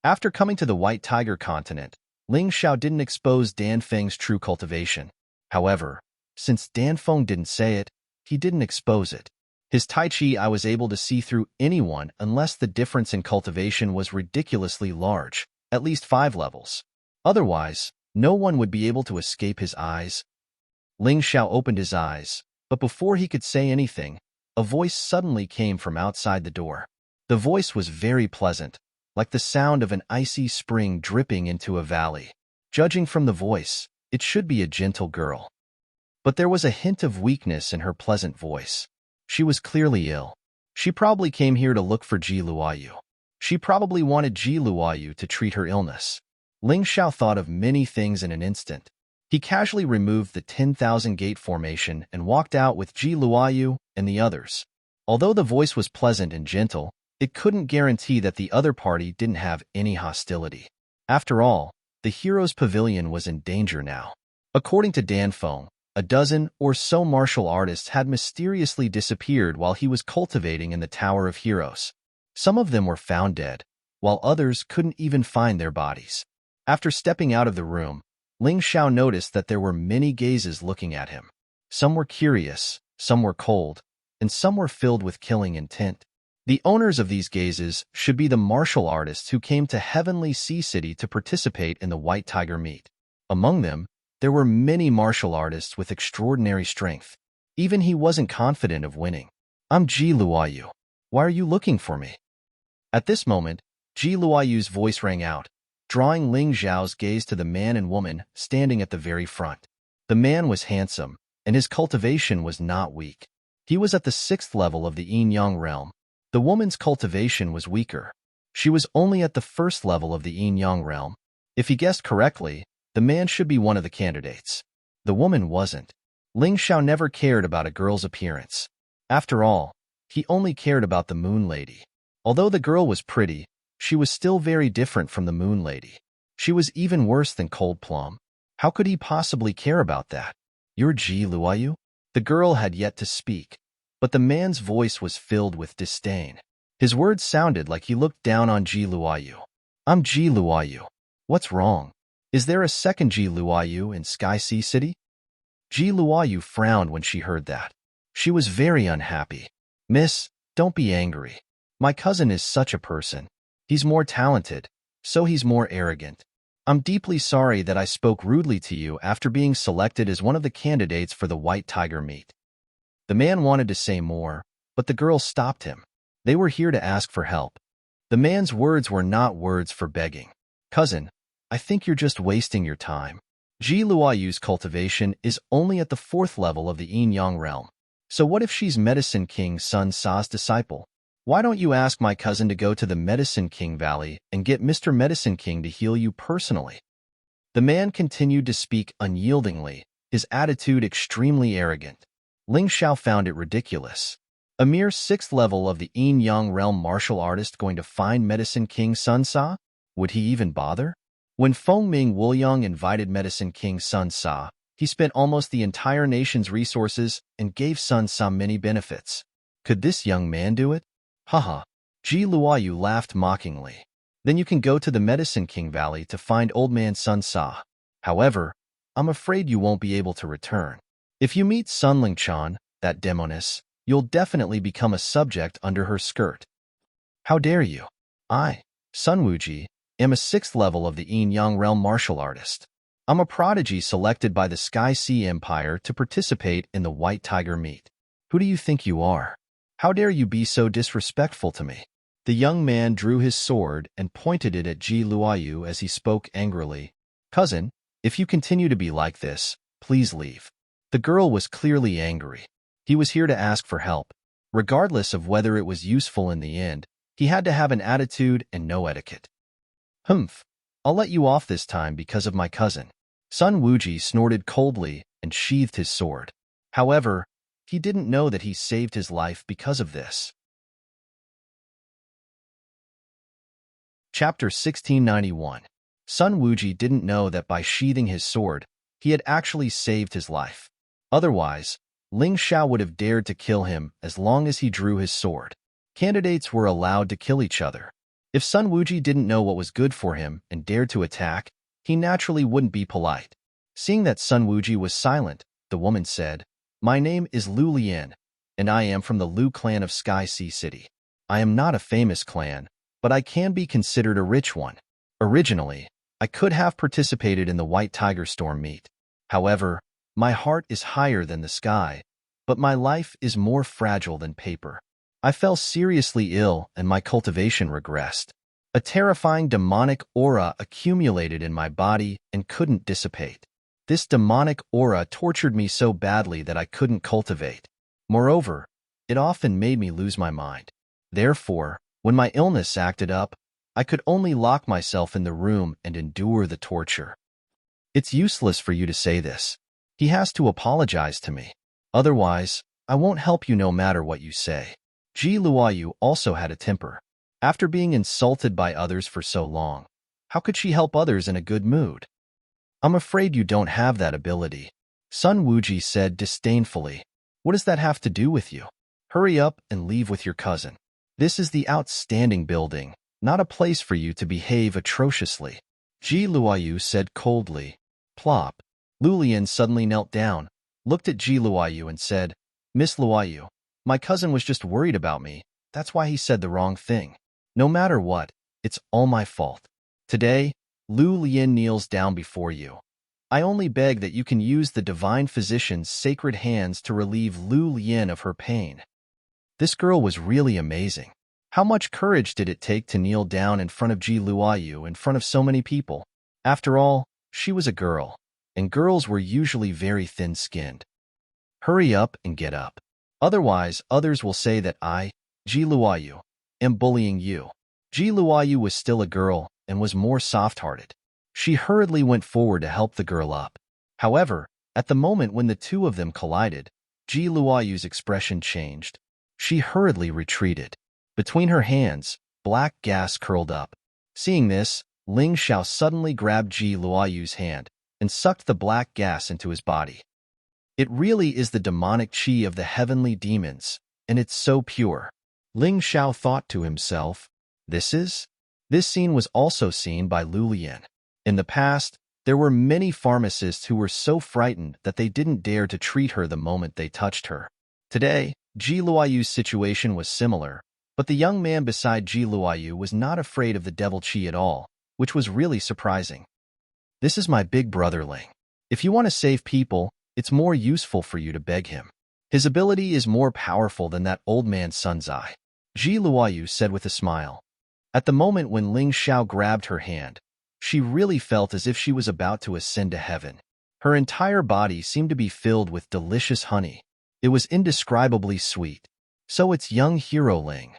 After coming to the White Tiger continent, Ling Xiao didn't expose Dan Feng's true cultivation. However, since Dan Feng didn't say it, he didn't expose it. His Tai Chi eye was able to see through anyone unless the difference in cultivation was ridiculously large, at least 5 levels. Otherwise, no one would be able to escape his eyes. Ling Xiao opened his eyes, but before he could say anything, a voice suddenly came from outside the door. The voice was very pleasant, like the sound of an icy spring dripping into a valley. Judging from the voice, it should be a gentle girl. But there was a hint of weakness in her pleasant voice. She was clearly ill. She probably came here to look for Ji Luoyu. She probably wanted Ji Luoyu to treat her illness. Ling Xiao thought of many things in an instant. He casually removed the 10,000 gate formation and walked out with Ji Luoyu and the others. Although the voice was pleasant and gentle, it couldn't guarantee that the other party didn't have any hostility. After all, the hero's pavilion was in danger now. According to Dan Feng, a dozen or so martial artists had mysteriously disappeared while he was cultivating in the Tower of Heroes. Some of them were found dead, while others couldn't even find their bodies. After stepping out of the room, Ling Xiao noticed that there were many gazes looking at him. Some were curious, some were cold, and some were filled with killing intent. The owners of these gazes should be the martial artists who came to Heavenly Sea City to participate in the White Tiger meet. Among them, there were many martial artists with extraordinary strength. Even he wasn't confident of winning. "I'm Ji Luoyu. Why are you looking for me? At this moment, Ji Luoyu's voice rang out, drawing Ling Zhao's gaze to the man and woman standing at the very front. The man was handsome, and his cultivation was not weak. He was at the 6th level of the yin-yang realm. The woman's cultivation was weaker. She was only at the 1st level of the yin-yang realm. If he guessed correctly, the man should be one of the candidates. The woman wasn't. Ling Zhao never cared about a girl's appearance. After all, he only cared about the Moon Lady. Although the girl was pretty, she was still very different from the Moon Lady. She was even worse than Cold Plum. How could he possibly care about that? You're Ji Luoyu? The girl had yet to speak, but the man's voice was filled with disdain. His words sounded like he looked down on Ji Luoyu. I'm Ji Luoyu. What's wrong? Is there a second Ji Luoyu in Sky Sea City? Ji Luoyu frowned when she heard that. She was very unhappy. Miss, don't be angry. My cousin is such a person. He's more talented, so he's more arrogant. I'm deeply sorry that I spoke rudely to you after being selected as one of the candidates for the White Tiger meet. The man wanted to say more, but the girl stopped him. They were here to ask for help. The man's words were not words for begging. Cousin, I think you're just wasting your time. Ji Luoyu's cultivation is only at the 4th level of the yin-yang realm. So what if she's Medicine King Sun Sa's disciple? Why don't you ask my cousin to go to the Medicine King Valley and get Mr. Medicine King to heal you personally? The man continued to speak unyieldingly, his attitude extremely arrogant. Ling Zhao found it ridiculous. A mere 6th level of the yin-yang realm martial artist going to find Medicine King Sun Sa? Would he even bother? When Fengming Wuliang invited Medicine King Sun Sa, he spent almost the entire nation's resources and gave Sun Sa many benefits. Could this young man do it? Haha. Ji Luoyu laughed mockingly. Then you can go to the Medicine King Valley to find old man Sun Sa. However, I'm afraid you won't be able to return. If you meet Sun Lingchan, that demoness, you'll definitely become a subject under her skirt. How dare you? I, Sun Wuji, am a 6th level of the yin-yang realm martial artist. I'm a prodigy selected by the Sky Sea Empire to participate in the White Tiger meet. Who do you think you are? How dare you be so disrespectful to me? The young man drew his sword and pointed it at Ji Luoyu as he spoke angrily. Cousin, if you continue to be like this, please leave. The girl was clearly angry. He was here to ask for help. Regardless of whether it was useful in the end, he had to have an attitude and no etiquette. Humph. I'll let you off this time because of my cousin. Sun Wuji snorted coldly and sheathed his sword. However, he didn't know that he saved his life because of this. Chapter 1691. Sun Wuji didn't know that by sheathing his sword, he had actually saved his life. Otherwise, Ling Zhao would have dared to kill him as long as he drew his sword. Candidates were allowed to kill each other. If Sun Wuji didn't know what was good for him and dared to attack, he naturally wouldn't be polite. Seeing that Sun Wuji was silent, the woman said, My name is Lu Lian, and I am from the Lu clan of Sky Sea City. I am not a famous clan, but I can be considered a rich one. Originally, I could have participated in the White Tiger Storm meet. However, my heart is higher than the sky, but my life is more fragile than paper. I fell seriously ill and my cultivation regressed. A terrifying demonic aura accumulated in my body and couldn't dissipate. This demonic aura tortured me so badly that I couldn't cultivate. Moreover, it often made me lose my mind. Therefore, when my illness acted up, I could only lock myself in the room and endure the torture. It's useless for you to say this. He has to apologize to me. Otherwise, I won't help you no matter what you say. Ji Luoyu also had a temper. After being insulted by others for so long, how could she help others in a good mood? I'm afraid you don't have that ability. Sun Wuji said disdainfully. What does that have to do with you? Hurry up and leave with your cousin. This is the outstanding building, not a place for you to behave atrociously. Ji Luoyu said coldly. Plop. Lu Lian suddenly knelt down, looked at Ji Luoyu and said, Miss Luoyu, my cousin was just worried about me. That's why he said the wrong thing. No matter what, it's all my fault. Today, Lu Lian kneels down before you. I only beg that you can use the divine physician's sacred hands to relieve Lu Lian of her pain. This girl was really amazing. How much courage did it take to kneel down in front of Ji Luoyu in front of so many people? After all, she was a girl, and girls were usually very thin-skinned. Hurry up and get up. Otherwise, others will say that I, Ji Luoyu, am bullying you. Ji Luoyu was still a girl and was more soft-hearted. She hurriedly went forward to help the girl up. However, at the moment when the two of them collided, Ji Luoyu's expression changed. She hurriedly retreated. Between her hands, black gas curled up. Seeing this, Ling Xiao suddenly grabbed Ji Luoyu's hand and sucked the black gas into his body. It really is the demonic qi of the heavenly demons, and it's so pure. Ling Xiao thought to himself, This scene was also seen by Lu Lian. In the past, there were many pharmacists who were so frightened that they didn't dare to treat her the moment they touched her. Today, Ji Luoyu's situation was similar, but the young man beside Ji Luoyu was not afraid of the devil qi at all, which was really surprising. This is my big brother Ling. If you want to save people, it's more useful for you to beg him. His ability is more powerful than that old man's Sun Zai, Ji Luoyu said with a smile. At the moment when Ling Xiao grabbed her hand, she really felt as if she was about to ascend to heaven. Her entire body seemed to be filled with delicious honey. It was indescribably sweet. So it's young hero Ling.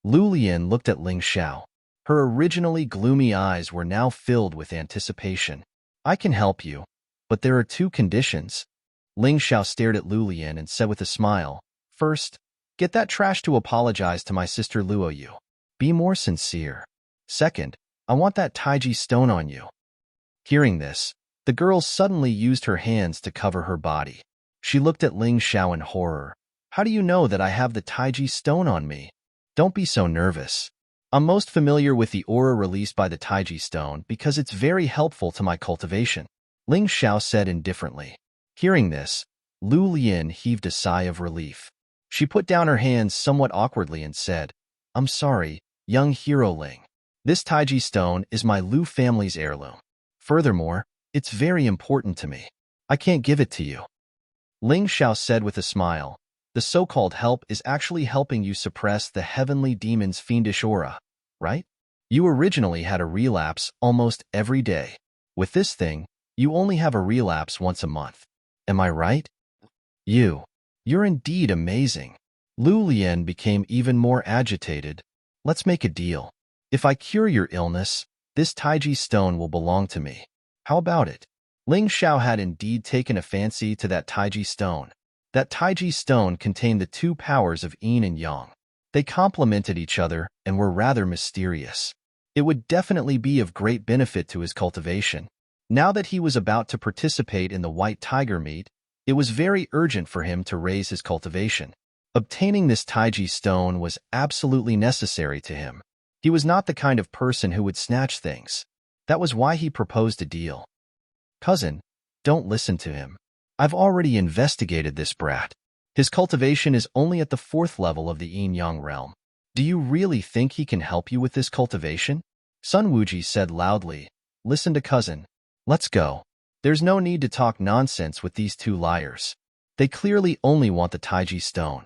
Lu Lian looked at Ling Xiao. Her originally gloomy eyes were now filled with anticipation. I can help you, but there are two conditions. Ling Xiao stared at Lu Lian and said with a smile, First, get that trash to apologize to my sister Luoyu. Be more sincere. Second, I want that Taiji stone on you. Hearing this, the girl suddenly used her hands to cover her body. She looked at Ling Xiao in horror. How do you know that I have the Taiji stone on me? Don't be so nervous. I'm most familiar with the aura released by the Taiji stone because it's very helpful to my cultivation, Ling Xiao said indifferently. Hearing this, Lu Lian heaved a sigh of relief. She put down her hands somewhat awkwardly and said, I'm sorry, young hero Ling. This Taiji stone is my Lu family's heirloom. Furthermore, it's very important to me. I can't give it to you. Ling Xiao said with a smile, the so-called help is actually helping you suppress the heavenly demon's fiendish aura, right? You originally had a relapse almost every day. With this thing, you only have a relapse once a month. Am I right? You're indeed amazing. Lu Lian became even more agitated. Let's make a deal. If I cure your illness, this Taiji stone will belong to me. How about it? Ling Xiao had indeed taken a fancy to that Taiji stone. That Taiji stone contained the two powers of yin and yang. They complemented each other and were rather mysterious. It would definitely be of great benefit to his cultivation. Now that he was about to participate in the white tiger meet, it was very urgent for him to raise his cultivation. Obtaining this Taiji stone was absolutely necessary to him. He was not the kind of person who would snatch things. That was why he proposed a deal. Cousin, don't listen to him. I've already investigated this brat. His cultivation is only at the 4th level of the yin-yang realm. Do you really think he can help you with this cultivation? Sun Wuji said loudly, Listen to cousin. Let's go. There's no need to talk nonsense with these two liars. They clearly only want the Taiji stone.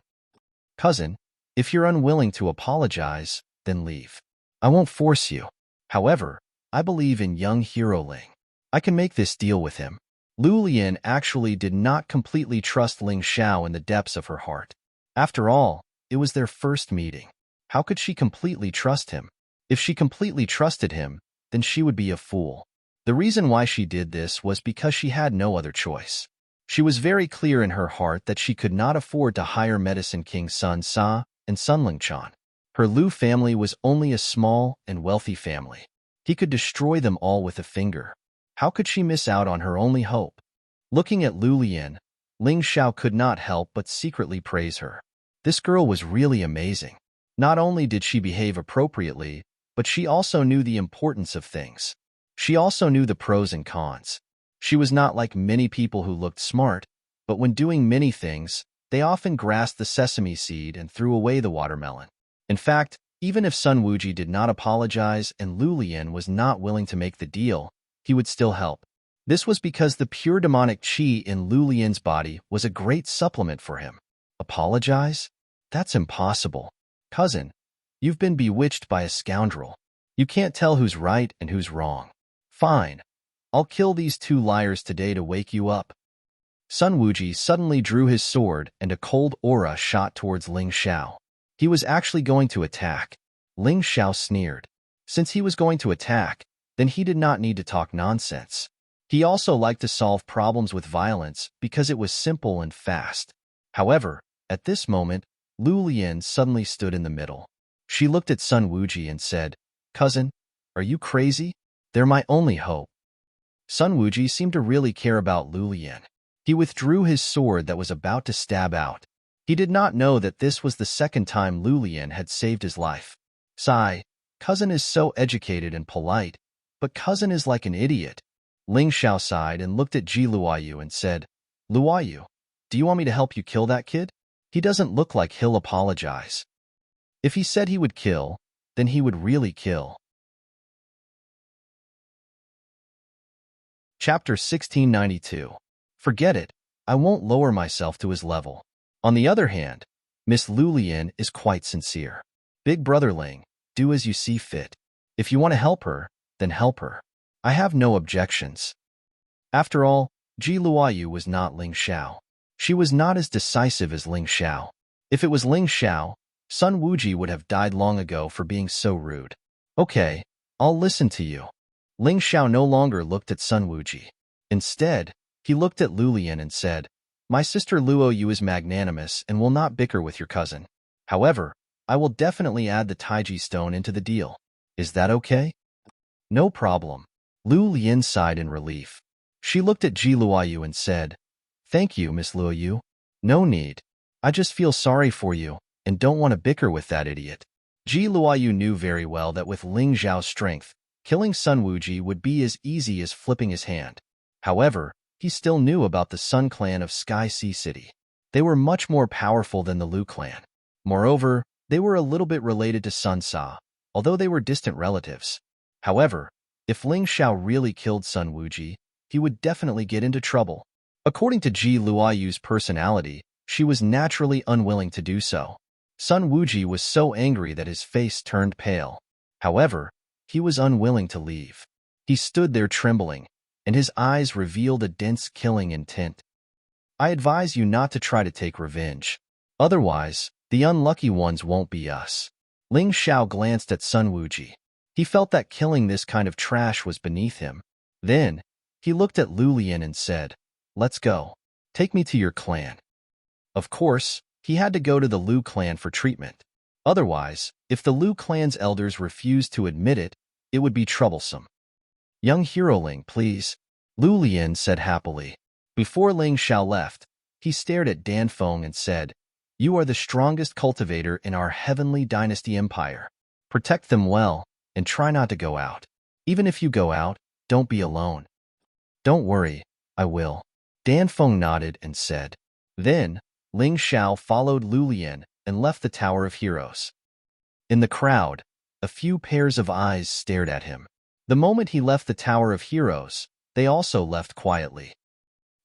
Cousin, if you're unwilling to apologize, then leave. I won't force you. However, I believe in young hero Ling. I can make this deal with him. Lu Lian actually did not completely trust Ling Xiao in the depths of her heart. After all, it was their first meeting. How could she completely trust him? If she completely trusted him, then she would be a fool. The reason why she did this was because she had no other choice. She was very clear in her heart that she could not afford to hire Medicine King Sun Sa and Sun Lingchan. Her Lu family was only a small and wealthy family. He could destroy them all with a finger. How could she miss out on her only hope? Looking at Lu Lian, Ling Xiao could not help but secretly praise her. This girl was really amazing. Not only did she behave appropriately, but she also knew the importance of things. She also knew the pros and cons. She was not like many people who looked smart, but when doing many things, they often grasped the sesame seed and threw away the watermelon. In fact, even if Sun Wuji did not apologize and Lu Lian was not willing to make the deal, he would still help. This was because the pure demonic qi in Lu Lian's body was a great supplement for him. Apologize? That's impossible. Cousin, you've been bewitched by a scoundrel. You can't tell who's right and who's wrong. Fine. I'll kill these two liars today to wake you up. Sun Wuji suddenly drew his sword and a cold aura shot towards Ling Xiao. He was actually going to attack. Ling Xiao sneered. Since he was going to attack, then he did not need to talk nonsense. He also liked to solve problems with violence because it was simple and fast. However, at this moment, Lu Lian suddenly stood in the middle. She looked at Sun Wuji and said, "Cousin, are you crazy? They're my only hope." Sun Wuji seemed to really care about Lu Lian. He withdrew his sword that was about to stab out. He did not know that this was the second time Lu Lian had saved his life. Sigh, cousin is so educated and polite, but cousin is like an idiot. Ling Xiao sighed and looked at Ji Luoyu and said, "Luoyu, do you want me to help you kill that kid? He doesn't look like he'll apologize." If he said he would kill, then he would really kill. Chapter 1692. Forget it. I won't lower myself to his level. On the other hand, Miss Lu Lian is quite sincere. Big brother Ling, do as you see fit. If you want to help her, then help her. I have no objections. After all, Ji Luoyu was not Ling Xiao. She was not as decisive as Ling Xiao. If it was Ling Xiao, Sun Wuji would have died long ago for being so rude. Okay, I'll listen to you. Ling Xiao no longer looked at Sun Wuji. Instead, he looked at Lu Lian and said, "My sister Luoyu is magnanimous and will not bicker with your cousin. However, I will definitely add the Taiji stone into the deal. Is that okay?" "No problem." Lu Lian sighed in relief. She looked at Ji Luoyu and said, "Thank you, Miss Luoyu. No need. I just feel sorry for you and don't want to bicker with that idiot." Ji Luoyu knew very well that with Ling Zhao's strength, killing Sun Wuji would be as easy as flipping his hand. However, he still knew about the Sun clan of Sky Sea City. They were much more powerful than the Lu clan. Moreover, they were a little bit related to Sun Sa, although they were distant relatives. However, if Ling Xiao really killed Sun Wuji, he would definitely get into trouble. According to Ji Luoyu's personality, she was naturally unwilling to do so. Sun Wuji was so angry that his face turned pale. However, he was unwilling to leave. He stood there trembling, and his eyes revealed a dense killing intent. "I advise you not to try to take revenge. Otherwise, the unlucky ones won't be us." Ling Xiao glanced at Sun Wuji. He felt that killing this kind of trash was beneath him. Then, he looked at Lu Lian and said, "Let's go. Take me to your clan." Of course, he had to go to the Lu clan for treatment. Otherwise, if the Lu clan's elders refused to admit it, it would be troublesome. "Young hero Ling, please," Lu Lian said happily. Before Ling Xiao left, he stared at Dan Feng and said, "You are the strongest cultivator in our heavenly dynasty empire. Protect them well, and try not to go out. Even if you go out, don't be alone." "Don't worry, I will." Dan Feng nodded and said. Then, Ling Xiao followed Lu Lian and left the Tower of Heroes. In the crowd, a few pairs of eyes stared at him. The moment he left the Tower of Heroes, they also left quietly.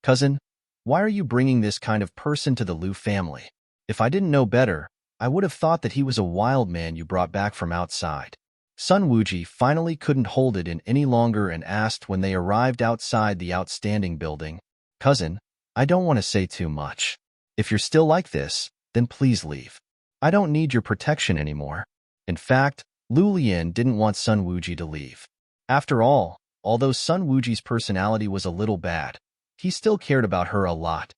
"Cousin, why are you bringing this kind of person to the Lu family? If I didn't know better, I would have thought that he was a wild man you brought back from outside." Sun Wuji finally couldn't hold it in any longer and asked when they arrived outside the outstanding building, "Cousin, I don't want to say too much. If you're still like this, then please leave. I don't need your protection anymore." In fact, Lu Lian didn't want Sun Wuji to leave. After all, although Sun Wuji's personality was a little bad, he still cared about her a lot.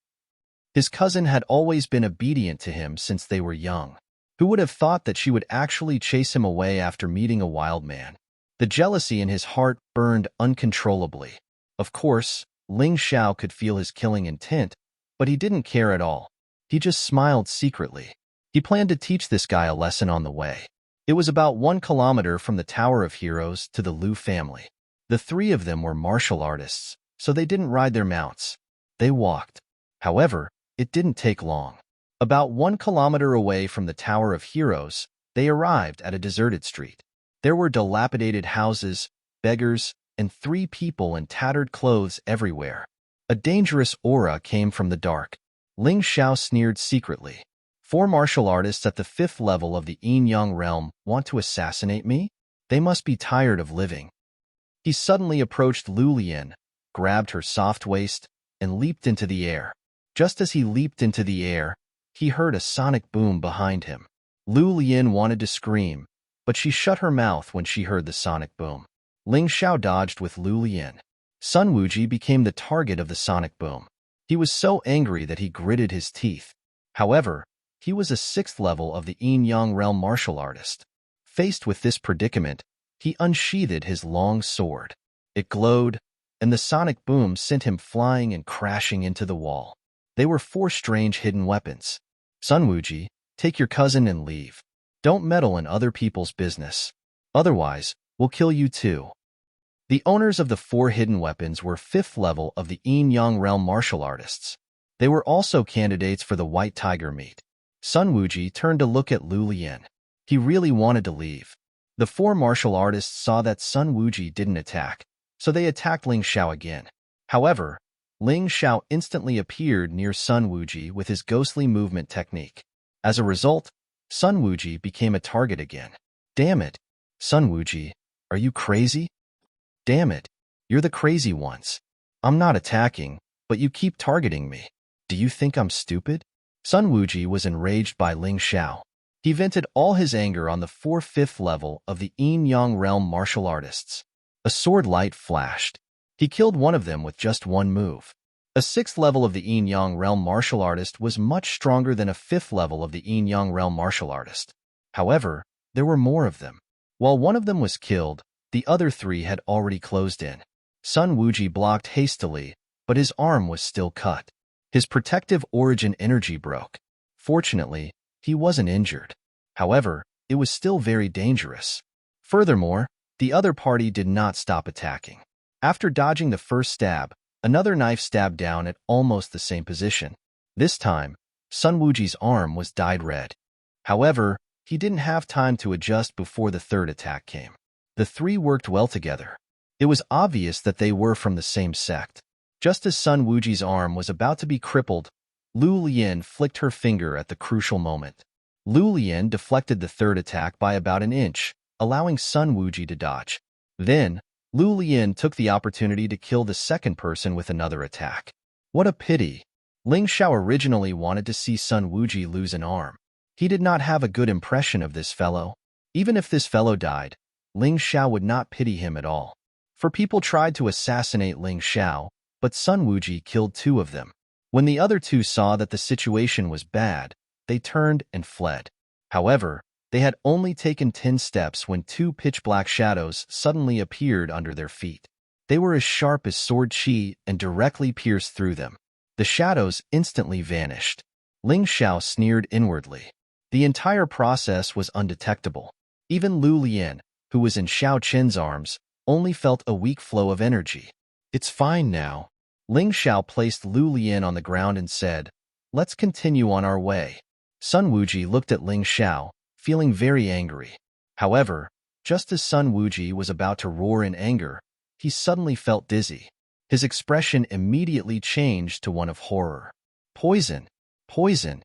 His cousin had always been obedient to him since they were young. Who would have thought that she would actually chase him away after meeting a wild man? The jealousy in his heart burned uncontrollably. Of course, Ling Xiao could feel his killing intent, but he didn't care at all. He just smiled secretly. He planned to teach this guy a lesson on the way. It was about 1 kilometer from the Tower of Heroes to the Lu family. The three of them were martial artists, so they didn't ride their mounts. They walked. However, it didn't take long. About 1 kilometer away from the Tower of Heroes, they arrived at a deserted street. There were dilapidated houses, beggars, and 3 people in tattered clothes everywhere. A dangerous aura came from the dark. Ling Xiao sneered secretly. 4 martial artists at the 5th level of the yin-yang realm want to assassinate me? They must be tired of living. He suddenly approached Lu Lian, grabbed her soft waist, and leaped into the air. Just as he leaped into the air, he heard a sonic boom behind him. Lu Lian wanted to scream, but she shut her mouth when she heard the sonic boom. Ling Xiao dodged with Lu Lian. Sun Wuji became the target of the sonic boom. He was so angry that he gritted his teeth. However, he was a 6th level of the yin-yang realm martial artist. Faced with this predicament, he unsheathed his long sword. It glowed, and the sonic boom sent him flying and crashing into the wall. They were 4 strange hidden weapons. Sun Wuji, take your cousin and leave. Don't meddle in other people's business. Otherwise, we'll kill you too. The owners of the 4 hidden weapons were 5th level of the yin-yang realm martial artists. They were also candidates for the white tiger meat. Sun Wuji turned to look at Lu Lian. He really wanted to leave. The 4 martial artists saw that Sun Wuji didn't attack, so they attacked Ling Xiao again. However, Ling Xiao instantly appeared near Sun Wuji with his ghostly movement technique. As a result, Sun Wuji became a target again. Damn it! Sun Wuji, are you crazy? Damn it! You're the crazy ones. I'm not attacking, but you keep targeting me. Do you think I'm stupid? Sun Wuji was enraged by Ling Xiao. He vented all his anger on the 5th level of the yin-yang realm martial artists. A sword light flashed. He killed one of them with just one move. A 6th level of the yin-yang realm martial artist was much stronger than a 5th level of the yin-yang realm martial artist. However, there were more of them. While one of them was killed, the other 3 had already closed in. Sun Wuji blocked hastily, but his arm was still cut. His protective origin energy broke. Fortunately, he wasn't injured. However, it was still very dangerous. Furthermore, the other party did not stop attacking. After dodging the first stab, another knife stabbed down at almost the same position. This time, Sun Wuji's arm was dyed red. However, he didn't have time to adjust before the 3rd attack came. The 3 worked well together. It was obvious that they were from the same sect. Just as Sun Wuji's arm was about to be crippled, Lu Lian flicked her finger at the crucial moment. Lu Lian deflected the 3rd attack by about an inch, allowing Sun Wuji to dodge. Then, Lu Lian took the opportunity to kill the 2nd person with another attack. What a pity! Ling Xiao originally wanted to see Sun Wuji lose an arm. He did not have a good impression of this fellow. Even if this fellow died, Ling Xiao would not pity him at all. For people tried to assassinate Ling Xiao, but Sun Wuji killed 2 of them. When the other 2 saw that the situation was bad, they turned and fled. However, they had only taken 10 steps when 2 pitch-black shadows suddenly appeared under their feet. They were as sharp as sword chi and directly pierced through them. The shadows instantly vanished. Ling Xiao sneered inwardly. The entire process was undetectable. Even Lu Lian, who was in Xiao Qin's arms, only felt a weak flow of energy. It's fine now. Ling Xiao placed Lu Lian on the ground and said, "Let's continue on our way." Sun Wuji looked at Ling Xiao, feeling very angry. However, just as Sun Wuji was about to roar in anger, he suddenly felt dizzy. His expression immediately changed to one of horror. Poison! Poison!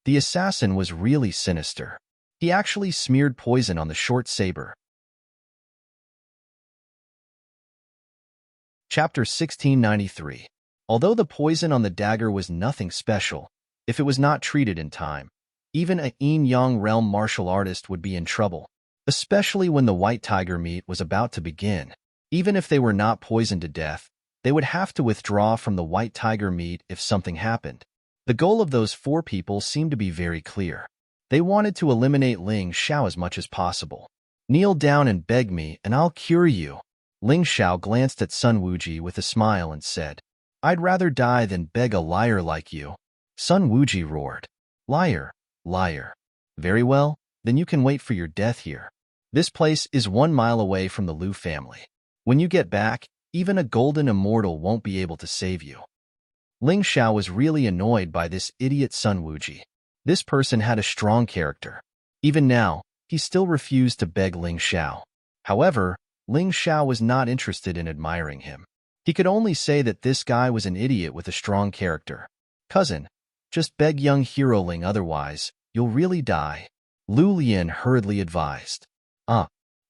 The assassin was really sinister. He actually smeared poison on the short saber. Chapter 1693. Although the poison on the dagger was nothing special, if it was not treated in time, even a yin-yang realm martial artist would be in trouble, especially when the white tiger meet was about to begin. Even if they were not poisoned to death, they would have to withdraw from the white tiger meet if something happened. The goal of those 4 people seemed to be very clear. They wanted to eliminate Ling Xiao as much as possible. Kneel down and beg me, and I'll cure you. Ling Xiao glanced at Sun Wuji with a smile and said, "I'd rather die than beg a liar like you." Sun Wuji roared, "Liar, liar. Very well, then you can wait for your death here. This place is 1 mile away from the Lu family. When you get back, even a golden immortal won't be able to save you." Ling Xiao was really annoyed by this idiot Sun Wuji. This person had a strong character. Even now, he still refused to beg Ling Xiao. However, Ling Xiao was not interested in admiring him. He could only say that this guy was an idiot with a strong character. "Cousin, Just beg young Hero Ling, otherwise, you'll really die, Lu Lian hurriedly advised.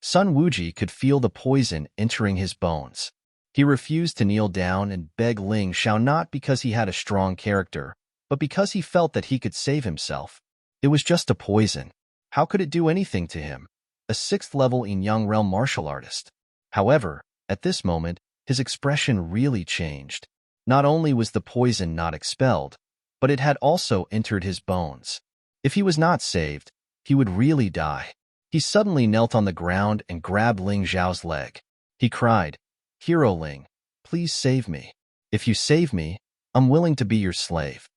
Sun Wuji could feel the poison entering his bones. He refused to kneel down and beg Ling Xiao, not because he had a strong character, but because he felt that he could save himself. It was just a poison. How could it do anything to him? A 6th level Yin-Yang realm martial artist. However, at this moment, his expression really changed. Not only was the poison not expelled, but it had also entered his bones. If he was not saved, he would really die. He suddenly knelt on the ground and grabbed Ling Xiao's leg. He cried, "Hero Ling, please save me. If you save me, I'm willing to be your slave."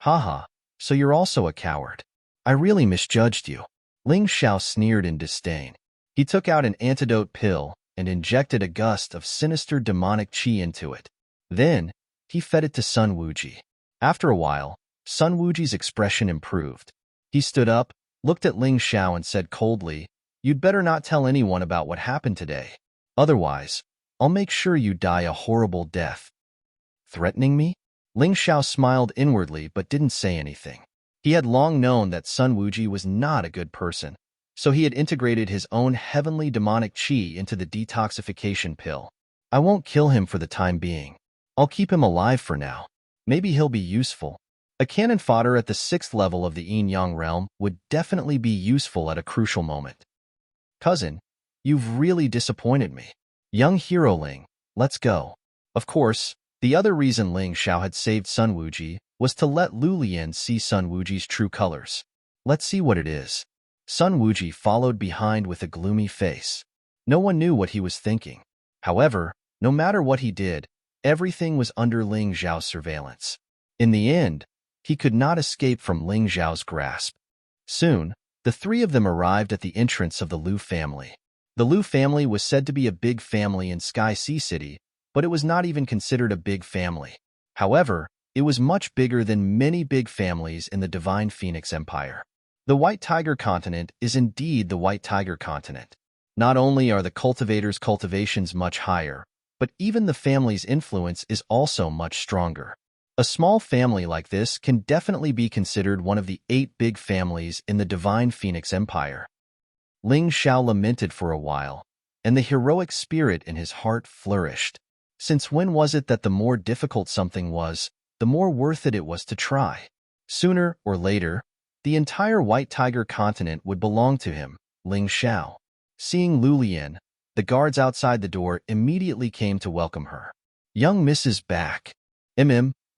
Haha, so you're also a coward. I really misjudged you. Ling Xiao sneered in disdain. He took out an antidote pill and injected a gust of sinister demonic qi into it. Then, he fed it to Sun Wuji. After a while, Sun Wuji's expression improved. He stood up, looked at Ling Xiao and said coldly, "You'd better not tell anyone about what happened today. Otherwise, I'll make sure you die a horrible death." Threatening me? Ling Xiao smiled inwardly but didn't say anything. He had long known that Sun Wuji was not a good person, so he had integrated his own heavenly demonic qi into the detoxification pill. I won't kill him for the time being. I'll keep him alive for now. Maybe he'll be useful. A cannon fodder at the 6th level of the Yin-Yang realm would definitely be useful at a crucial moment. Cousin, you've really disappointed me. Young Hero Ling, let's go. Of course, the other reason Ling Xiao had saved Sun Wuji was to let Lu Lian see Sun Wuji's true colors. Let's see what it is. Sun Wuji followed behind with a gloomy face. No one knew what he was thinking. However, no matter what he did, everything was under Ling Xiao's surveillance. In the end, he could not escape from Ling Xiao's grasp. Soon, the 3 of them arrived at the entrance of the Lu family. The Lu family was said to be a big family in Sky Sea City, but it was not even considered a big family. However, it was much bigger than many big families in the Divine Phoenix Empire. The White Tiger Continent is indeed the White Tiger Continent. Not only are the cultivators' cultivations much higher, but even the family's influence is also much stronger. A small family like this can definitely be considered one of the 8 big families in the Divine Phoenix Empire. Ling Xiao lamented for a while, and the heroic spirit in his heart flourished. Since when was it that the more difficult something was, the more worth it was to try? Sooner or later, the entire White Tiger Continent would belong to him, Ling Xiao. Seeing Lu Lian, the guards outside the door immediately came to welcome her. "Young Mrs. back."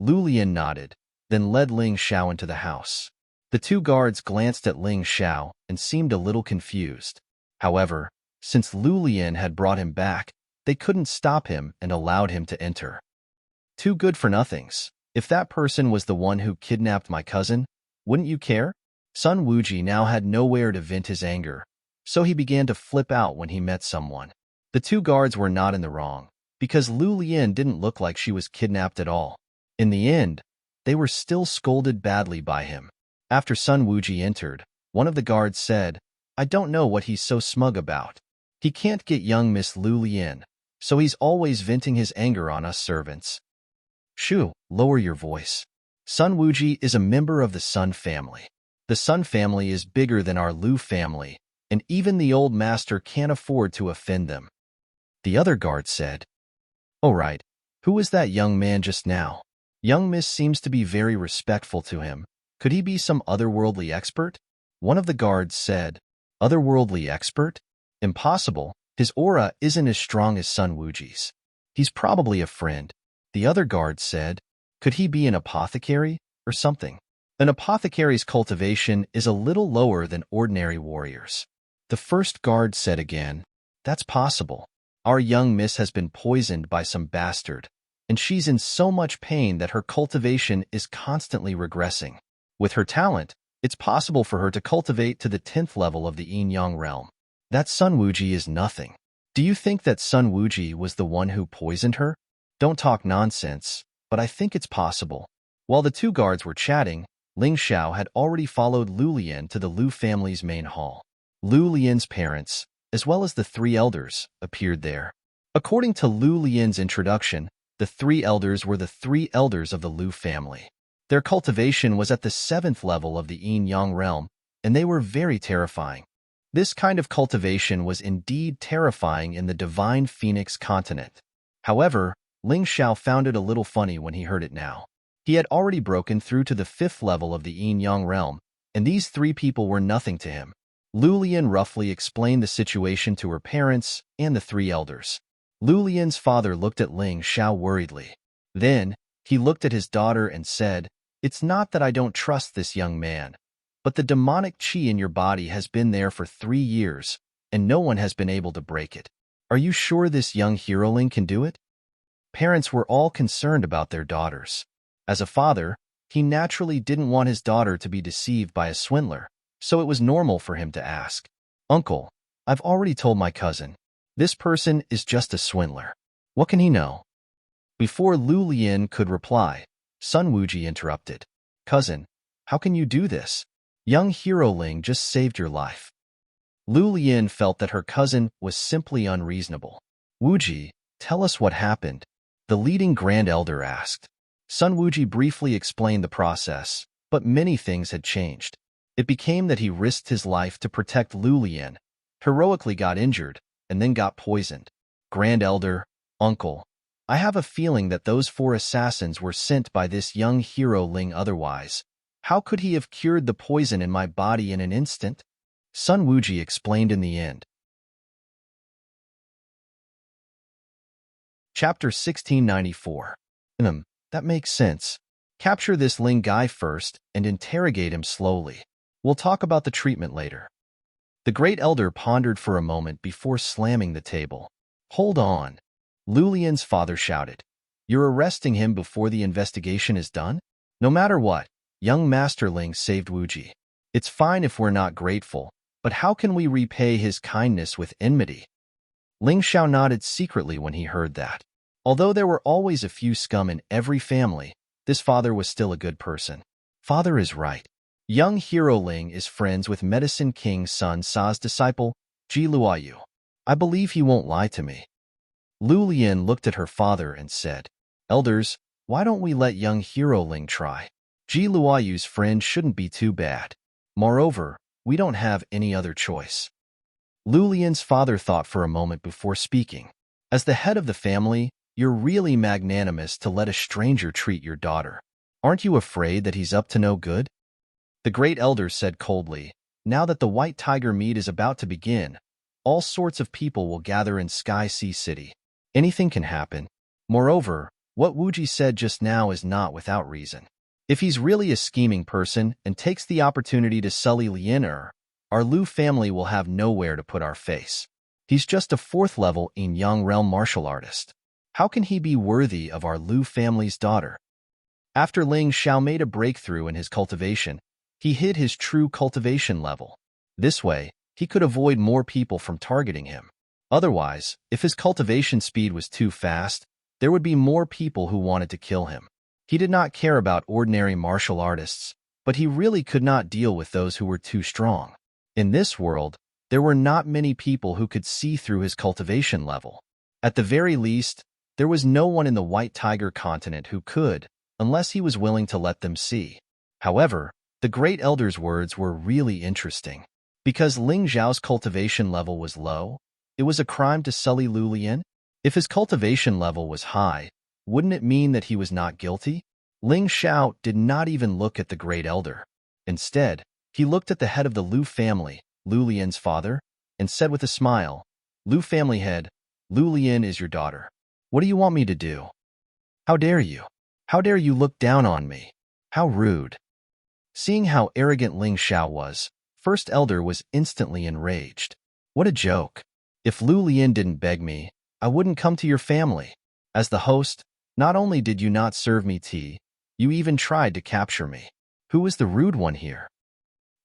Lu Lian nodded, then led Ling Xiao into the house. The 2 guards glanced at Ling Xiao and seemed a little confused. However, since Lu Lian had brought him back, they couldn't stop him and allowed him to enter. "Two good-for-nothings. If that person was the one who kidnapped my cousin, wouldn't you care?" Sun Wuji now had nowhere to vent his anger, so he began to flip out when he met someone. The 2 guards were not in the wrong, because Lu Lian didn't look like she was kidnapped at all. In the end, they were still scolded badly by him. After Sun Wuji entered, one of the guards said, "I don't know what he's so smug about. He can't get young Miss Lu Lian, so he's always venting his anger on us servants." "Shoo, lower your voice. Sun Wuji is a member of the Sun family. The Sun family is bigger than our Lu family, and even the old master can't afford to offend them." The other guard said, "All right, who was that young man just now? Young Miss seems to be very respectful to him. Could he be some otherworldly expert?" One of the guards said, "Otherworldly expert? Impossible. His aura isn't as strong as Sun Wuji's. He's probably a friend." The other guard said, "Could he be an apothecary or something?" An apothecary's cultivation is a little lower than ordinary warriors. The first guard said again, "That's possible. Our young miss has been poisoned by some bastard, and she's in so much pain that her cultivation is constantly regressing. With her talent, it's possible for her to cultivate to the 10th level of the Yin-Yang realm. That Sun Wuji is nothing. Do you think that Sun Wuji was the one who poisoned her? Don't talk nonsense, but I think it's possible." While the 2 guards were chatting, Ling Xiao had already followed Lu Lian to the Lu family's main hall. Lu Lian's parents, as well as the 3 elders, appeared there. According to Lu Lian's introduction, the 3 elders were the 3 elders of the Lu family. Their cultivation was at the 7th level of the yin-yang realm, and they were very terrifying. This kind of cultivation was indeed terrifying in the divine phoenix continent. However, Ling Xiao found it a little funny when he heard it now. He had already broken through to the 5th level of the yin-yang realm, and these 3 people were nothing to him. Lu Lian roughly explained the situation to her parents and the 3 elders. Lu Lian's father looked at Ling Xiao worriedly. Then, he looked at his daughter and said, "It's not that I don't trust this young man, but the demonic qi in your body has been there for 3 years, and no one has been able to break it. Are you sure this young heroling can do it?" Parents were all concerned about their daughters. As a father, he naturally didn't want his daughter to be deceived by a swindler, so it was normal for him to ask, "Uncle, I've already told my cousin. This person is just a swindler. What can he know?" Before Lu Lian could reply, Sun Wuji interrupted. "Cousin, how can you do this? Young Hero Ling just saved your life." Lu Lian felt that her cousin was simply unreasonable. "Wuji, tell us what happened," the leading Grand Elder asked. Sun Wuji briefly explained the process, but many things had changed. It became that he risked his life to protect Lu Lian, heroically got injured, and then got poisoned. "Grand Elder, Uncle, I have a feeling that those 4 assassins were sent by this young hero Ling otherwise. How could he have cured the poison in my body in an instant?" Sun Wuji explained in the end. Chapter 1694. That makes sense. Capture this Ling guy first and interrogate him slowly. We'll talk about the treatment later. The Great Elder pondered for a moment before slamming the table. "Hold on," Lu Lian's father shouted. "You're arresting him before the investigation is done? No matter what, young Master Ling saved Wuji. It's fine if we're not grateful, but how can we repay his kindness with enmity?" Ling Xiao nodded secretly when he heard that. Although there were always a few scum in every family, this father was still a good person. Father is right. Young Hero Ling is friends with Medicine King Sun Sa's disciple, Ji Luoyu. I believe he won't lie to me. Lu Lian looked at her father and said, "Elders, why don't we let young Hero Ling try? Ji Luoyu's friend shouldn't be too bad. Moreover, we don't have any other choice." Lu Lian's father thought for a moment before speaking. "As the head of the family, you're really magnanimous to let a stranger treat your daughter. Aren't you afraid that he's up to no good?" The Great Elder said coldly, "Now that the White Tiger meet is about to begin, all sorts of people will gather in Sky Sea City. Anything can happen. Moreover, what Wuji said just now is not without reason. If he's really a scheming person and takes the opportunity to sully Lian, our Lu family will have nowhere to put our face. He's just a 4th level yin-yang realm martial artist. How can he be worthy of our Lu family's daughter?" After Ling Xiao made a breakthrough in his cultivation, he hid his true cultivation level. This way, he could avoid more people from targeting him. Otherwise, if his cultivation speed was too fast, there would be more people who wanted to kill him. He did not care about ordinary martial artists, but he really could not deal with those who were too strong. In this world, there were not many people who could see through his cultivation level. At the very least, there was no one in the White Tiger continent who could, unless he was willing to let them see. However, the Great Elder's words were really interesting. Because Ling Zhao's cultivation level was low, it was a crime to sully Lu Lian? If his cultivation level was high, wouldn't it mean that he was not guilty? Ling Xiao did not even look at the Great Elder. Instead, he looked at the head of the Lu family, Lu Lian's father, and said with a smile, "Lu family head, Lu Lian is your daughter. What do you want me to do?" "How dare you? How dare you look down on me? How rude." Seeing how arrogant Ling Xiao was, First Elder was instantly enraged. "What a joke. If Lu Lian didn't beg me, I wouldn't come to your family. As the host, not only did you not serve me tea, you even tried to capture me. Who is the rude one here?"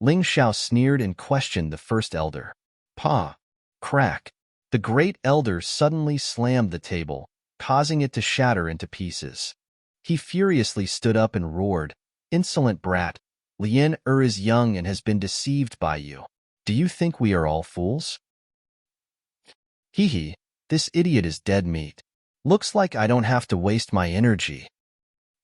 Ling Xiao sneered and questioned the First Elder. Pa! Crack! The Great Elder suddenly slammed the table, causing it to shatter into pieces. He furiously stood up and roared, "Insolent brat! Lian is young and has been deceived by you. Do you think we are all fools? Hee hee, this idiot is dead meat. Looks like I don't have to waste my energy."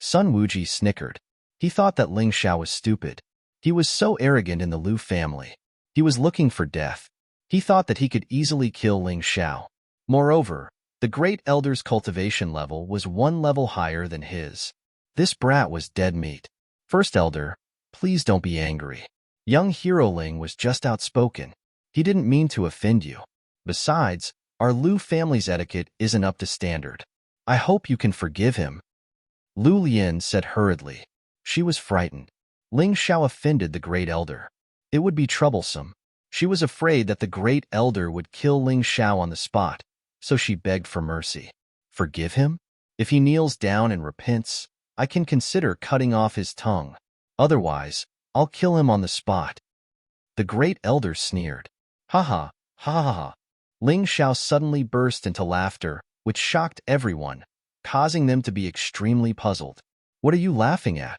Sun Wuji snickered. He thought that Ling Xiao was stupid. He was so arrogant in the Lu family. He was looking for death. He thought that he could easily kill Ling Xiao. Moreover, the great elder's cultivation level was one level higher than his. This brat was dead meat. First elder, please don't be angry. Young hero Ling was just outspoken. He didn't mean to offend you. Besides, our Lu family's etiquette isn't up to standard. I hope you can forgive him. Lu Lian said hurriedly. She was frightened. Ling Xiao offended the great elder. It would be troublesome. She was afraid that the great elder would kill Ling Xiao on the spot, so she begged for mercy. Forgive him? If he kneels down and repents, I can consider cutting off his tongue. Otherwise, I'll kill him on the spot. The great elder sneered. Ha ha, ha ha ha. Ling Xiao suddenly burst into laughter, which shocked everyone, causing them to be extremely puzzled. What are you laughing at?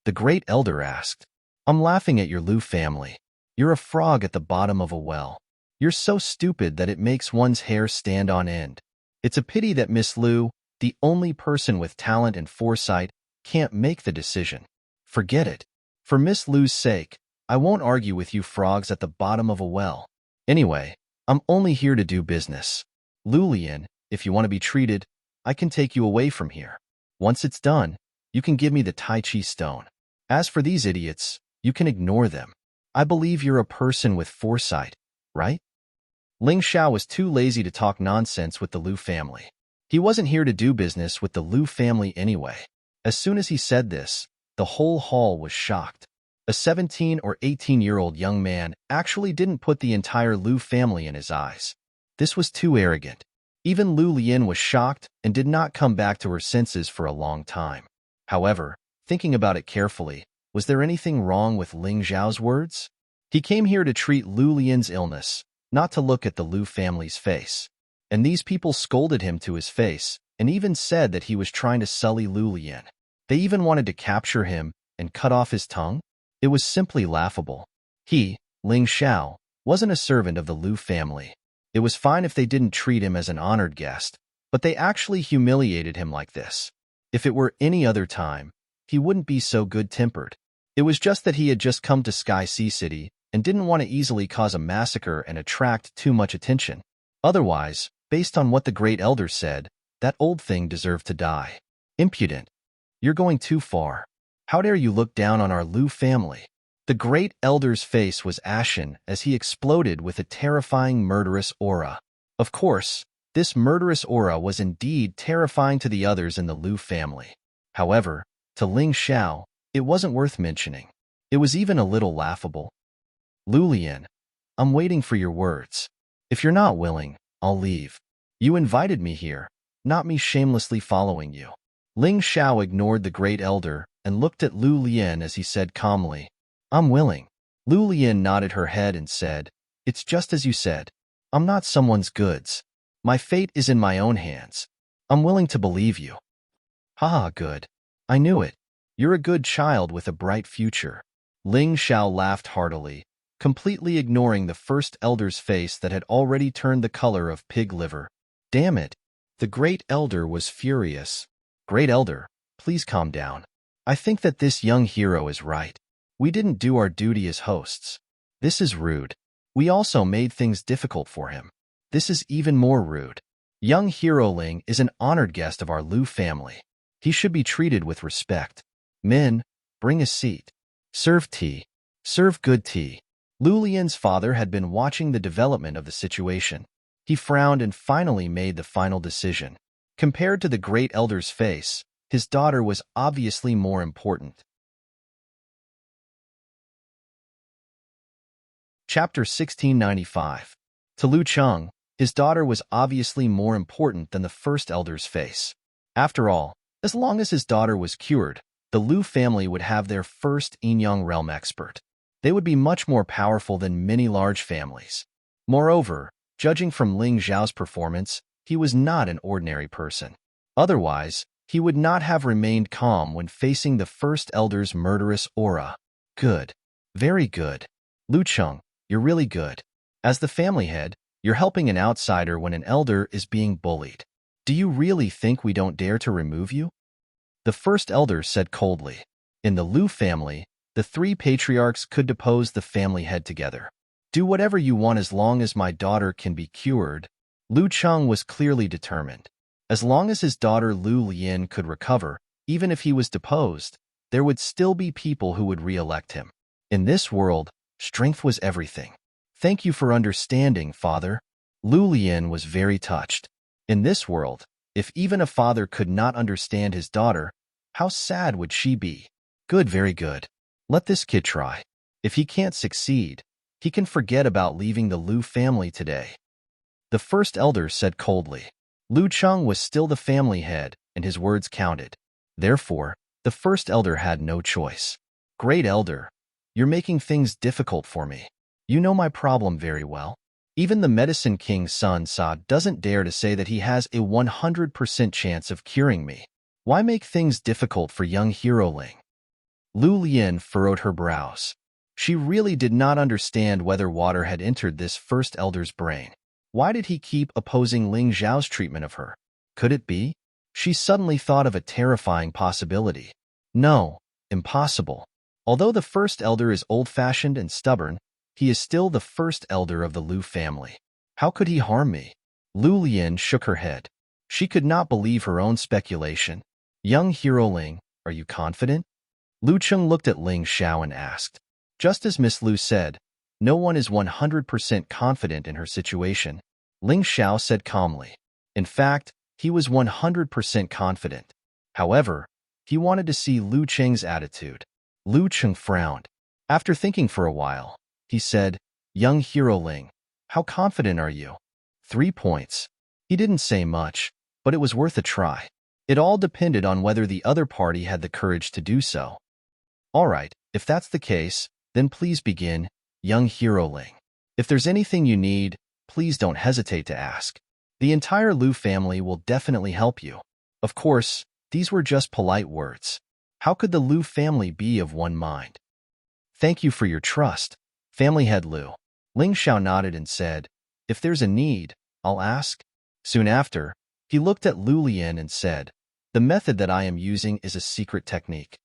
The great elder asked. I'm laughing at your Lu family. You're a frog at the bottom of a well. You're so stupid that it makes one's hair stand on end. It's a pity that Miss Lu, the only person with talent and foresight, can't make the decision. Forget it. For Miss Lu's sake, I won't argue with you frogs at the bottom of a well. Anyway, I'm only here to do business. Lu Lian, if you want to be treated, I can take you away from here. Once it's done, you can give me the Tai Chi stone. As for these idiots, you can ignore them. I believe you're a person with foresight, right? Ling Xiao was too lazy to talk nonsense with the Lu family. He wasn't here to do business with the Lu family anyway. As soon as he said this, the whole hall was shocked. A 17 or 18-year-old young man actually didn't put the entire Lu family in his eyes. This was too arrogant. Even Lu Lian was shocked and did not come back to her senses for a long time. However, thinking about it carefully, was there anything wrong with Ling Xiao's words? He came here to treat Lu Lian's illness, not to look at the Lu family's face. And these people scolded him to his face and even said that he was trying to sully Lu Lian. They even wanted to capture him and cut off his tongue? It was simply laughable. He, Ling Xiao, wasn't a servant of the Lu family. It was fine if they didn't treat him as an honored guest, but they actually humiliated him like this. If it were any other time, he wouldn't be so good-tempered. It was just that he had just come to Sky Sea City and didn't want to easily cause a massacre and attract too much attention. Otherwise, based on what the great elder said, that old thing deserved to die. Impudent. You're going too far. How dare you look down on our Lu family? The great elder's face was ashen as he exploded with a terrifying murderous aura. Of course, this murderous aura was indeed terrifying to the others in the Lu family. However, to Ling Xiao, it wasn't worth mentioning. It was even a little laughable. Lu Lian, I'm waiting for your words. If you're not willing, I'll leave. You invited me here, not me shamelessly following you. Ling Xiao ignored the great elder and looked at Lu Lian as he said calmly, I'm willing. Lu Lian nodded her head and said, It's just as you said. I'm not someone's goods. My fate is in my own hands. I'm willing to believe you. Haha, good. I knew it. You're a good child with a bright future. Ling Xiao laughed heartily, completely ignoring the first elder's face that had already turned the color of pig liver. Damn it. The great elder was furious. Great elder, please calm down. I think that this young hero is right. We didn't do our duty as hosts. This is rude. We also made things difficult for him. This is even more rude. Young hero Ling is an honored guest of our Lu family. He should be treated with respect. Men, bring a seat. Serve tea. Serve good tea. Lu Lian's father had been watching the development of the situation. He frowned and finally made the final decision. Compared to the great elder's face, his daughter was obviously more important. Chapter 1695. To Lu Cheng, his daughter was obviously more important than the first elder's face. After all, as long as his daughter was cured, the Lu family would have their first Yin-Yang realm expert. They would be much more powerful than many large families. Moreover, judging from Ling Xiao's performance, he was not an ordinary person. Otherwise, he would not have remained calm when facing the first elder's murderous aura. Good. Very good. Lu Cheng, you're really good. As the family head, you're helping an outsider when an elder is being bullied. Do you really think we don't dare to remove you? The first elder said coldly. In the Lu family, the three patriarchs could depose the family head together. Do whatever you want as long as my daughter can be cured. Lu Cheng was clearly determined. As long as his daughter Lu Lian could recover, even if he was deposed, there would still be people who would re-elect him. In this world, strength was everything. Thank you for understanding, father. Lu Lian was very touched. In this world, if even a father could not understand his daughter, how sad would she be? Good, very good. Let this kid try. If he can't succeed, he can forget about leaving the Lu family today. The first elder said coldly. Lu Cheng was still the family head, and his words counted. Therefore, the first elder had no choice. Great elder, you're making things difficult for me. You know my problem very well. Even the medicine king's son Sa doesn't dare to say that he has a 100% chance of curing me. Why make things difficult for young Hero Ling? Lu Lian furrowed her brows. She really did not understand whether water had entered this first elder's brain. Why did he keep opposing Ling Zhao's treatment of her? Could it be? She suddenly thought of a terrifying possibility. No, impossible. Although the first elder is old-fashioned and stubborn, he is still the first elder of the Lu family. How could he harm me? Lu Lian shook her head. She could not believe her own speculation. Young Hero Ling, are you confident? Lu Cheng looked at Ling Xiao and asked. Just as Miss Lu said, no one is 100% confident in her situation, Ling Xiao said calmly. In fact, he was 100% confident. However, he wanted to see Lu Cheng's attitude. Lu Cheng frowned. After thinking for a while, he said, Young Hero Ling, how confident are you? 3 points. He didn't say much, but it was worth a try. It all depended on whether the other party had the courage to do so. All right, if that's the case, then please begin, young Hero Ling. If there's anything you need, please don't hesitate to ask. The entire Lu family will definitely help you. Of course, these were just polite words. How could the Lu family be of one mind? Thank you for your trust, family head Lu. Ling Xiao nodded and said, if there's a need, I'll ask. Soon after, he looked at Lu Lian and said, the method that I am using is a secret technique.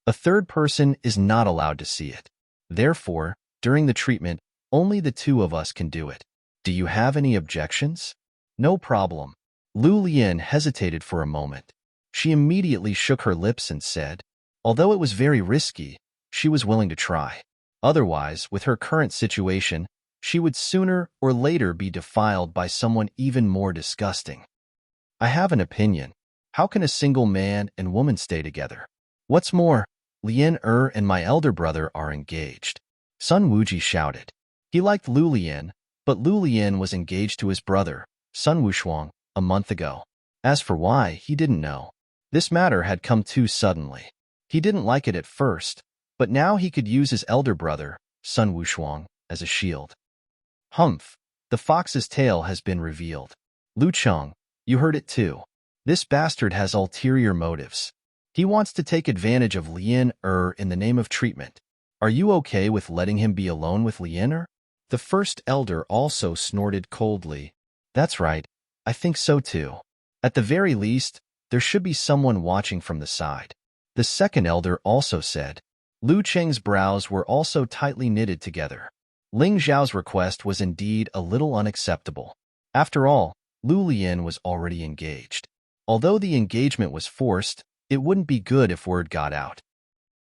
A third person is not allowed to see it. Therefore, during the treatment, only the two of us can do it. Do you have any objections? No problem. Lu Lian hesitated for a moment. She immediately shook her lips and said, although it was very risky, she was willing to try. Otherwise, with her current situation, she would sooner or later be defiled by someone even more disgusting. I have an opinion. How can a single man and woman stay together? What's more, Lian and my elder brother are engaged. Sun Wuji shouted. He liked Lu Lian, but Lu Lian was engaged to his brother, Sun Wushuang, a month ago. As for why, he didn't know. This matter had come too suddenly. He didn't like it at first, but now he could use his elder brother, Sun Wushuang, as a shield. Humph, the fox's tail has been revealed. Lu Cheng, you heard it too. This bastard has ulterior motives. He wants to take advantage of Lian in the name of treatment. Are you okay with letting him be alone with Lian? The first elder also snorted coldly. That's right, I think so too. At the very least, there should be someone watching from the side. The second elder also said. Lu Cheng's brows were also tightly knitted together. Ling Zhao's request was indeed a little unacceptable. After all, Lu Lian was already engaged. Although the engagement was forced, it wouldn't be good if word got out.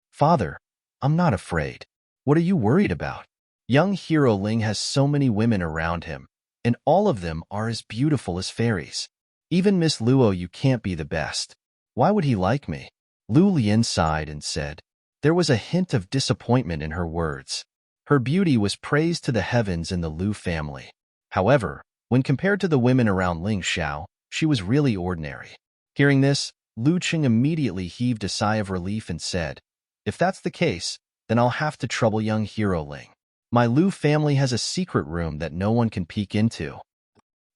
Father, I'm not afraid. What are you worried about? Young Hero Ling has so many women around him, and all of them are as beautiful as fairies. Even Miss Luo, you can't be the best. Why would he like me? Lu Lian sighed and said. There was a hint of disappointment in her words. Her beauty was praised to the heavens in the Lu family. However, when compared to the women around Ling Xiao, she was really ordinary. Hearing this, Lu Cheng immediately heaved a sigh of relief and said, if that's the case, then I'll have to trouble young Hero Ling. My Lu family has a secret room that no one can peek into.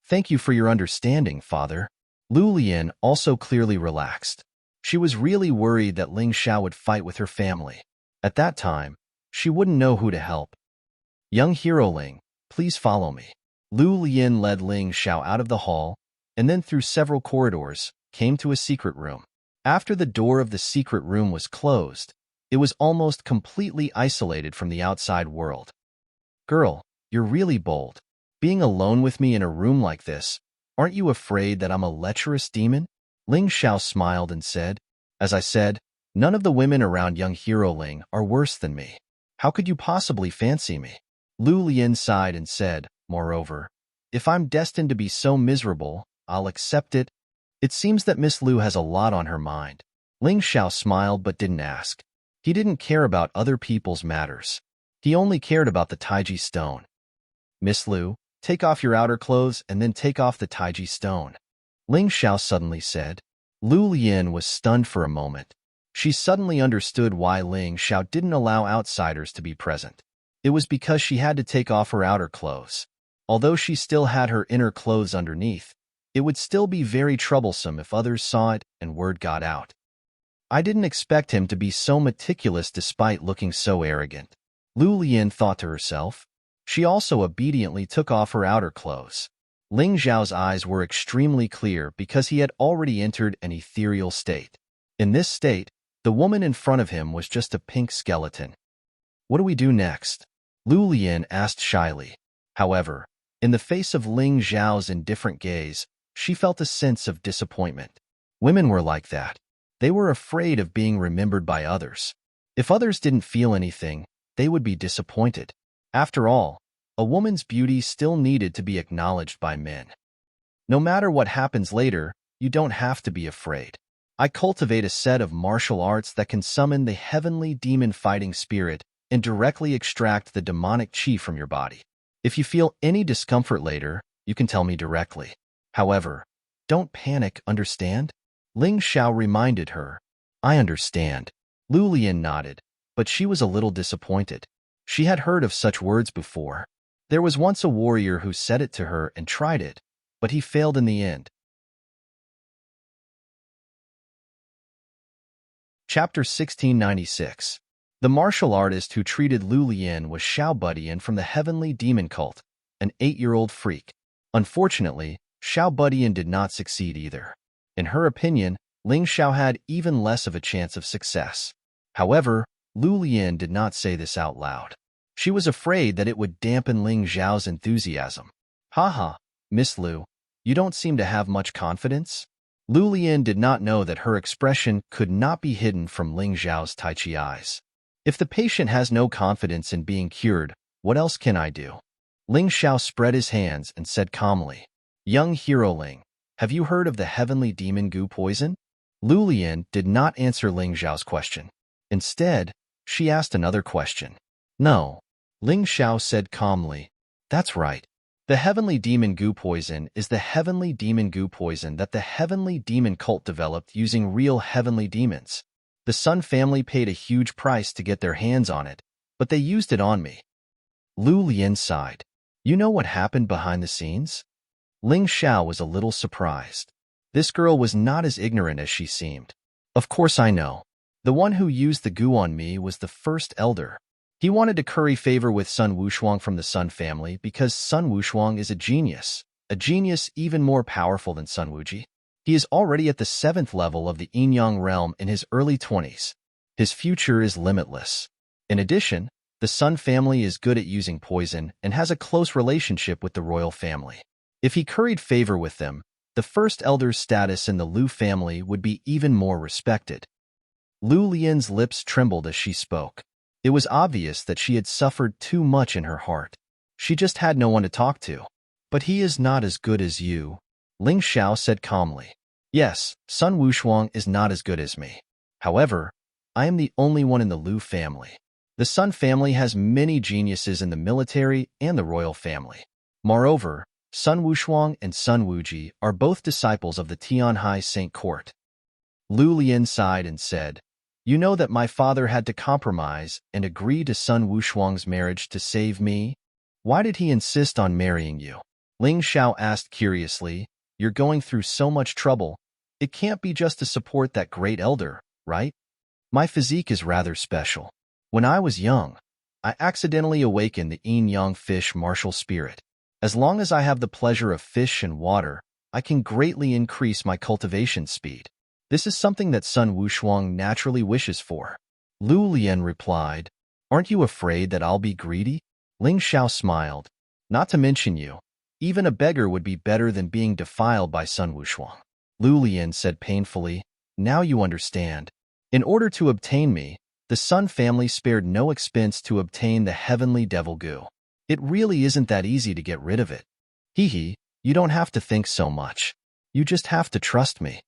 Thank you for your understanding, father. Lu Lian also clearly relaxed. She was really worried that Ling Xiao would fight with her family. At that time, she wouldn't know who to help. Young Hero Ling, please follow me. Lu Lian led Ling Xiao out of the hall, and then through several corridors, came to a secret room. After the door of the secret room was closed, It was almost completely isolated from the outside world. Girl, you're really bold. Being alone with me in a room like this, aren't you afraid that I'm a lecherous demon? Ling Xiao smiled and said, as I said, none of the women around young hero Ling are worse than me. How could you possibly fancy me? Lu Lian sighed and said, moreover, if I'm destined to be so miserable, I'll accept it. It seems that Miss Lu has a lot on her mind. Ling Xiao smiled but didn't ask. He didn't care about other people's matters. He only cared about the Taiji stone. Miss Lu, take off your outer clothes and then take off the Taiji stone. Ling Xiao suddenly said. Lu Lian was stunned for a moment. She suddenly understood why Ling Xiao didn't allow outsiders to be present. It was because she had to take off her outer clothes. Although she still had her inner clothes underneath, it would still be very troublesome if others saw it and word got out. I didn't expect him to be so meticulous despite looking so arrogant. Lu Lian thought to herself. She also obediently took off her outer clothes. Ling Xiao's eyes were extremely clear because he had already entered an ethereal state. In this state, the woman in front of him was just a pink skeleton. What do we do next? Lu Lian asked shyly. However, in the face of Ling Xiao's indifferent gaze, she felt a sense of disappointment. Women were like that. They were afraid of being remembered by others. If others didn't feel anything, they would be disappointed. After all, a woman's beauty still needed to be acknowledged by men. No matter what happens later, you don't have to be afraid. I cultivate a set of martial arts that can summon the heavenly demon fighting spirit and directly extract the demonic chi from your body. If you feel any discomfort later, you can tell me directly. However, don't panic, understand? Ling Xiao reminded her. I understand. Lu Lian nodded, but she was a little disappointed. She had heard of such words before. There was once a warrior who said it to her and tried it, but he failed in the end. Chapter 1696. The martial artist who treated Lu Lian was Xiao Budian from the Heavenly Demon Cult, an 8-year-old freak. Unfortunately, Xiao Budian did not succeed either. In her opinion, Ling Xiao had even less of a chance of success. However, Lu Lian did not say this out loud. She was afraid that it would dampen Ling Xiao's enthusiasm. Haha, Miss Lu, you don't seem to have much confidence? Lu Lian did not know that her expression could not be hidden from Ling Xiao's Tai Chi eyes. If the patient has no confidence in being cured, what else can I do? Ling Xiao spread his hands and said calmly, Young hero Ling, have you heard of the heavenly demon goo poison? Lu Lian did not answer Ling Xiao's question. Instead, she asked another question. No. Ling Xiao said calmly, That's right. The heavenly demon goo poison is the heavenly demon goo poison that the heavenly demon cult developed using real heavenly demons. The Sun family paid a huge price to get their hands on it, but they used it on me. Lu Lian sighed. You know what happened behind the scenes? Ling Xiao was a little surprised. This girl was not as ignorant as she seemed. Of course I know. The one who used the goo on me was the first elder. He wanted to curry favor with Sun Wushuang from the Sun family because Sun Wushuang is a genius even more powerful than Sun Wuji. He is already at the 7th level of the Yin-Yang realm in his early 20s. His future is limitless. In addition, the Sun family is good at using poison and has a close relationship with the royal family. If he curried favor with them, the first elder's status in the Lu family would be even more respected. Lu Lian's lips trembled as she spoke. It was obvious that she had suffered too much in her heart. She just had no one to talk to. But he is not as good as you, Ling Xiao said calmly. Yes, Sun Wushuang is not as good as me. However, I am the only one in the Lu family. The Sun family has many geniuses in the military and the royal family. Moreover, Sun Wushuang and Sun Wuji are both disciples of the Tianhai Saint Court. Lu Lian sighed and said, You know that my father had to compromise and agree to Sun Wushuang's marriage to save me? Why did he insist on marrying you? Ling Xiao asked curiously, You're going through so much trouble. It can't be just to support that great elder, right? My physique is rather special. When I was young, I accidentally awakened the yin-yang fish martial spirit. As long as I have the pleasure of fish and water, I can greatly increase my cultivation speed. This is something that Sun Wushuang naturally wishes for. Lu Lian replied, "Aren't you afraid that I'll be greedy?" Ling Xiao smiled. "Not to mention you. Even a beggar would be better than being defiled by Sun Wushuang." Lu Lian said painfully, "Now you understand. In order to obtain me, the Sun family spared no expense to obtain the heavenly devil goo. It really isn't that easy to get rid of it. Hee hee, you don't have to think so much. You just have to trust me."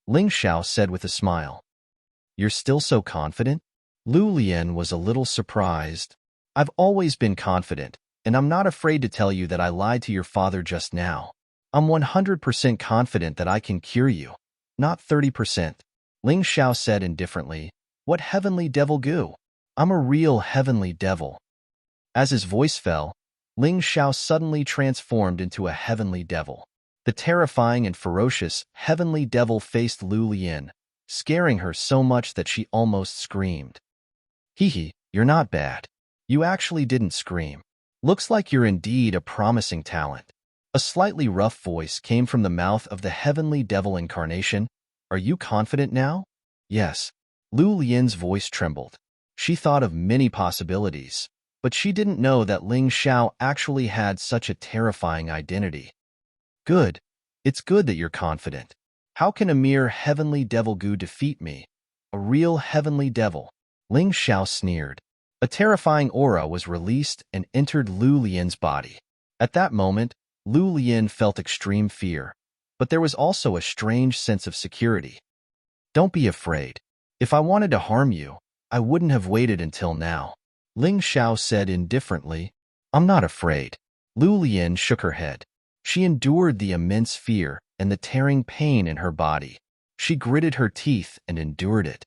Ling Xiao said with a smile. "You're still so confident?" Lu Lian was a little surprised. "I've always been confident, and I'm not afraid to tell you that I lied to your father just now. I'm 100% confident that I can cure you, not 30%. Ling Xiao said indifferently, "What heavenly devil goo? I'm a real heavenly devil." As his voice fell, Ling Xiao suddenly transformed into a heavenly devil. The terrifying and ferocious heavenly devil faced Lu Lian, scaring her so much that she almost screamed. "Hee hee, you're not bad. You actually didn't scream. Looks like you're indeed a promising talent." A slightly rough voice came from the mouth of the heavenly devil incarnation. "Are you confident now?" "Yes." Lu Lian's voice trembled. She thought of many possibilities, but she didn't know that Ling Xiao actually had such a terrifying identity. "Good. It's good that you're confident. How can a mere heavenly devil goo defeat me? A real heavenly devil?" Ling Xiao sneered. A terrifying aura was released and entered Lu Lian's body. At that moment, Lu Lian felt extreme fear, but there was also a strange sense of security. "Don't be afraid. If I wanted to harm you, I wouldn't have waited until now." Ling Xiao said indifferently, "I'm not afraid." Lu Lian shook her head. She endured the immense fear and the tearing pain in her body. She gritted her teeth and endured it.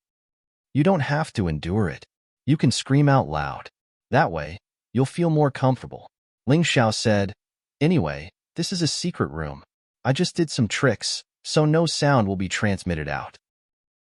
"You don't have to endure it. You can scream out loud. That way, you'll feel more comfortable." Ling Xiao said, "Anyway, this is a secret room. I just did some tricks, so no sound will be transmitted out."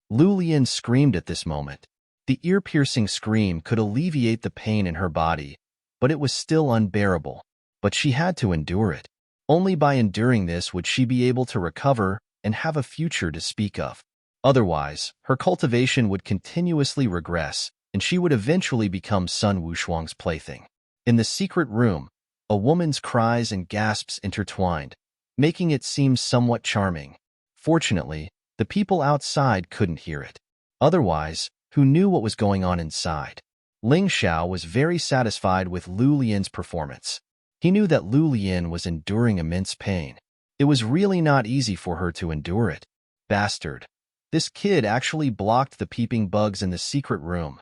Lu Lian screamed at this moment. The ear-piercing scream could alleviate the pain in her body, but it was still unbearable. But she had to endure it. Only by enduring this would she be able to recover and have a future to speak of. Otherwise, her cultivation would continuously regress, and she would eventually become Sun Wushuang's plaything. In the secret room, a woman's cries and gasps intertwined, making it seem somewhat charming. Fortunately, the people outside couldn't hear it. Otherwise, who knew what was going on inside? Ling Xiao was very satisfied with Lu Lian's performance. He knew that Lu Lian was enduring immense pain. It was really not easy for her to endure it. Bastard. This kid actually blocked the peeping bugs in the secret room.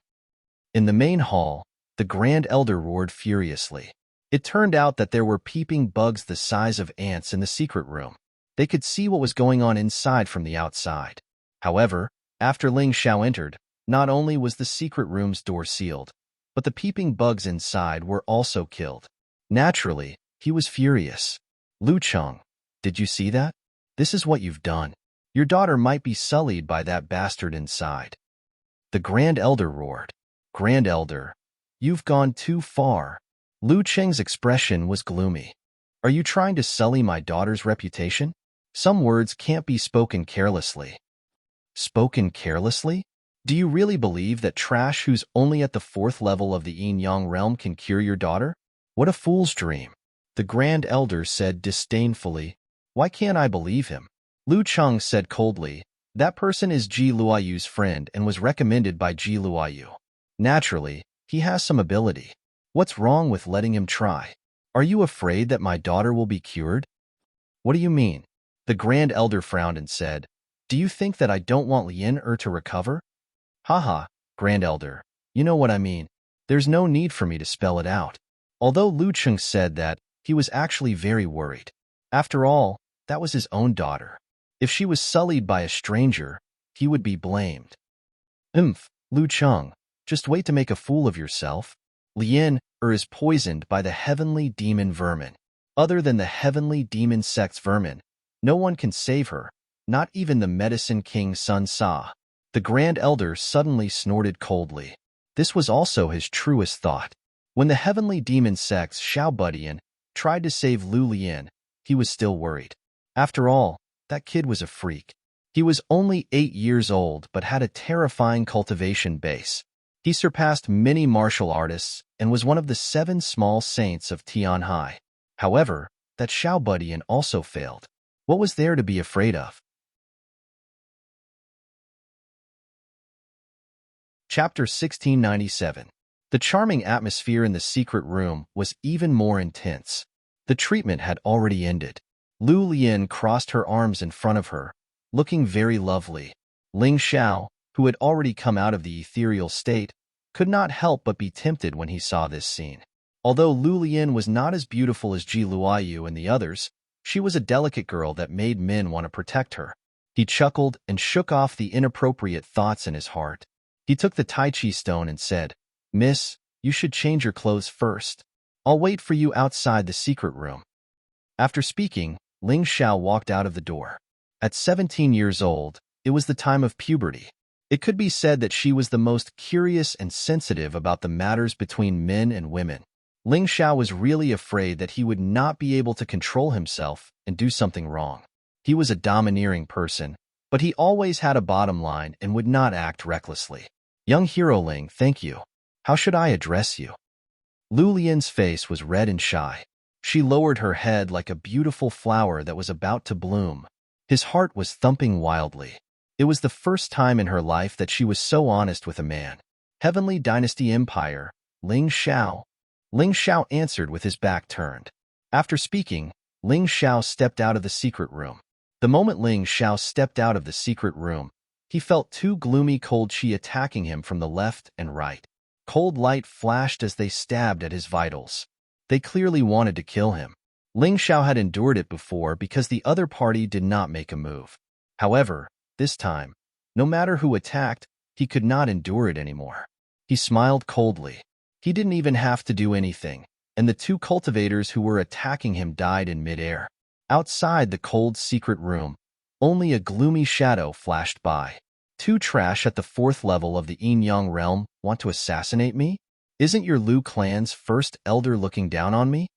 In the main hall, the Grand Elder roared furiously. It turned out that there were peeping bugs the size of ants in the secret room. They could see what was going on inside from the outside. However, after Ling Xiao entered, not only was the secret room's door sealed, but the peeping bugs inside were also killed. Naturally, he was furious. "Lu Cheng, did you see that? This is what you've done. Your daughter might be sullied by that bastard inside." The Grand Elder roared. "Grand Elder, you've gone too far." Lu Cheng's expression was gloomy. "Are you trying to sully my daughter's reputation? Some words can't be spoken carelessly." "Spoken carelessly? Do you really believe that trash who's only at the 4th level of the yin-yang realm can cure your daughter? What a fool's dream." The Grand Elder said disdainfully. "Why can't I believe him?" Lu Cheng said coldly, "That person is Ji Luoyu's friend and was recommended by Ji Luoyu. Naturally, he has some ability. What's wrong with letting him try? Are you afraid that my daughter will be cured?" "What do you mean?" The Grand Elder frowned and said, "Do you think that I don't want Lian to recover?" "Haha, Grand Elder, you know what I mean. There's no need for me to spell it out." Although Lu Cheng said that, he was actually very worried. After all, that was his own daughter. If she was sullied by a stranger, he would be blamed. Lu Cheng, just wait to make a fool of yourself. Lian is poisoned by the heavenly demon vermin. Other than the heavenly demon sect's vermin, no one can save her, not even the medicine king Sun Sa. The Grand Elder suddenly snorted coldly. This was also his truest thought. When the heavenly demon sect's Xiao Budian tried to save Lu Lian, he was still worried. After all, that kid was a freak. He was only 8 years old but had a terrifying cultivation base. He surpassed many martial artists and was one of the 7 small saints of Tianhai. However, that Xiaobudian also failed. What was there to be afraid of? Chapter 1697. The charming atmosphere in the secret room was even more intense. The treatment had already ended. Lu Lian crossed her arms in front of her, looking very lovely. Ling Xiao, who had already come out of the ethereal state, could not help but be tempted when he saw this scene. Although Lu Lian was not as beautiful as Ji Luoyu and the others, she was a delicate girl that made men want to protect her. He chuckled and shook off the inappropriate thoughts in his heart. He took the Tai Chi stone and said, "Miss, you should change your clothes first. I'll wait for you outside the secret room." After speaking, Ling Xiao walked out of the door. At 17 years old, it was the time of puberty. It could be said that she was the most curious and sensitive about the matters between men and women. Ling Xiao was really afraid that he would not be able to control himself and do something wrong. He was a domineering person, but he always had a bottom line and would not act recklessly. "Young hero Ling, thank you. How should I address you?" Lu Lian's face was red and shy. She lowered her head like a beautiful flower that was about to bloom. His heart was thumping wildly. It was the first time in her life that she was so honest with a man. "Heavenly Dynasty Empire, Ling Xiao." Ling Xiao answered with his back turned. After speaking, Ling Xiao stepped out of the secret room. The moment Ling Xiao stepped out of the secret room, he felt 2 gloomy cold chi attacking him from the left and right. Cold light flashed as they stabbed at his vitals. They clearly wanted to kill him. Ling Xiao had endured it before because the other party did not make a move. However, this time, no matter who attacked, he could not endure it anymore. He smiled coldly. He didn't even have to do anything, and the 2 cultivators who were attacking him died in midair. Outside the cold secret room, only a gloomy shadow flashed by. "2 trash at the 4th level of the Yin-Yang realm want to assassinate me? Isn't your Lu clan's first elder looking down on me?"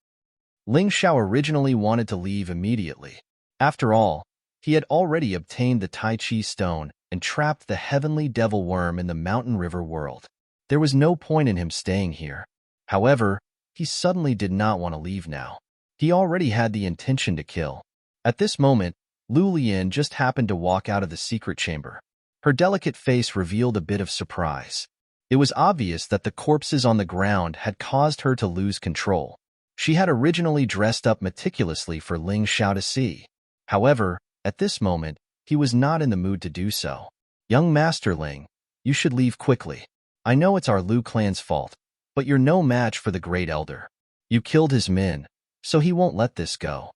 Ling Xiao originally wanted to leave immediately. After all, he had already obtained the Tai Chi stone and trapped the heavenly devil worm in the mountain river world. There was no point in him staying here. However, he suddenly did not want to leave now. He already had the intention to kill. At this moment, Lu Lian just happened to walk out of the secret chamber. Her delicate face revealed a bit of surprise. It was obvious that the corpses on the ground had caused her to lose control. She had originally dressed up meticulously for Ling Xiao to see. However, at this moment, he was not in the mood to do so. "Young Master Ling, you should leave quickly. I know it's our Lu clan's fault, but you're no match for the Great Elder. You killed his men, so he won't let this go."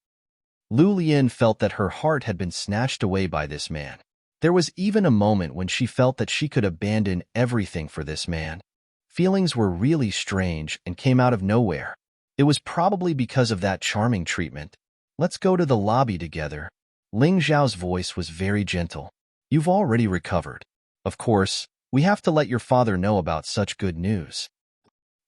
Lu Lian felt that her heart had been snatched away by this man. There was even a moment when she felt that she could abandon everything for this man. Feelings were really strange and came out of nowhere. It was probably because of that charming treatment. "Let's go to the lobby together." Ling Xiao's voice was very gentle. "You've already recovered. Of course, we have to let your father know about such good news."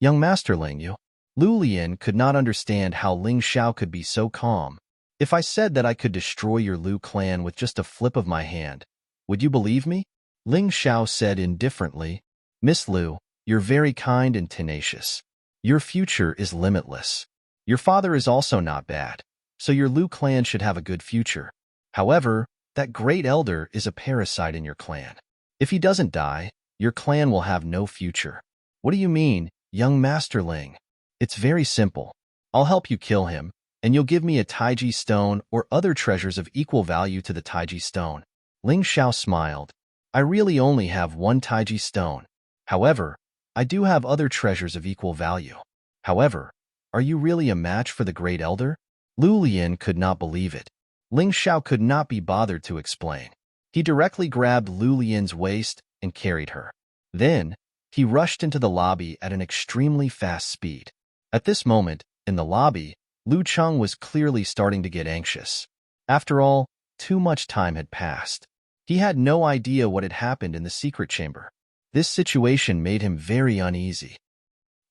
"Young Master Ling, you..." Lu Lian could not understand how Ling Xiao could be so calm. "If I said that I could destroy your Lu clan with just a flip of my hand, would you believe me?" Ling Xiao said indifferently, "Miss Lu, you're very kind and tenacious. Your future is limitless. Your father is also not bad, so your Lu clan should have a good future. However, that great elder is a parasite in your clan. If he doesn't die, your clan will have no future." "What do you mean, young Master Ling?" "It's very simple. I'll help you kill him, and you'll give me a Taiji stone or other treasures of equal value to the Taiji stone." Ling Xiao smiled. "I really only have 1 Taiji stone. However, I do have other treasures of equal value. However, are you really a match for the Great Elder?" Lu Lian could not believe it. Ling Xiao could not be bothered to explain. He directly grabbed Lu Lian's waist and carried her. Then, he rushed into the lobby at an extremely fast speed. At this moment, in the lobby, Lu Cheng was clearly starting to get anxious. After all, too much time had passed. He had no idea what had happened in the secret chamber. This situation made him very uneasy.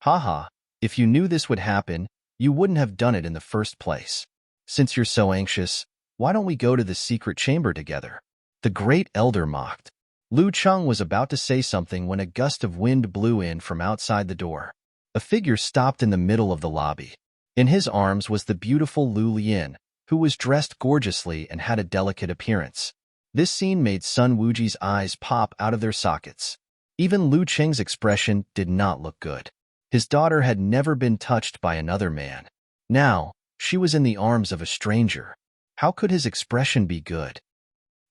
"Haha, if you knew this would happen, you wouldn't have done it in the first place. Since you're so anxious, why don't we go to the secret chamber together?" The Great Elder mocked. Lu Cheng was about to say something when a gust of wind blew in from outside the door. A figure stopped in the middle of the lobby. In his arms was the beautiful Lu Lian, who was dressed gorgeously and had a delicate appearance. This scene made Sun Wuji's eyes pop out of their sockets. Even Lu Cheng's expression did not look good. His daughter had never been touched by another man. Now, she was in the arms of a stranger. How could his expression be good?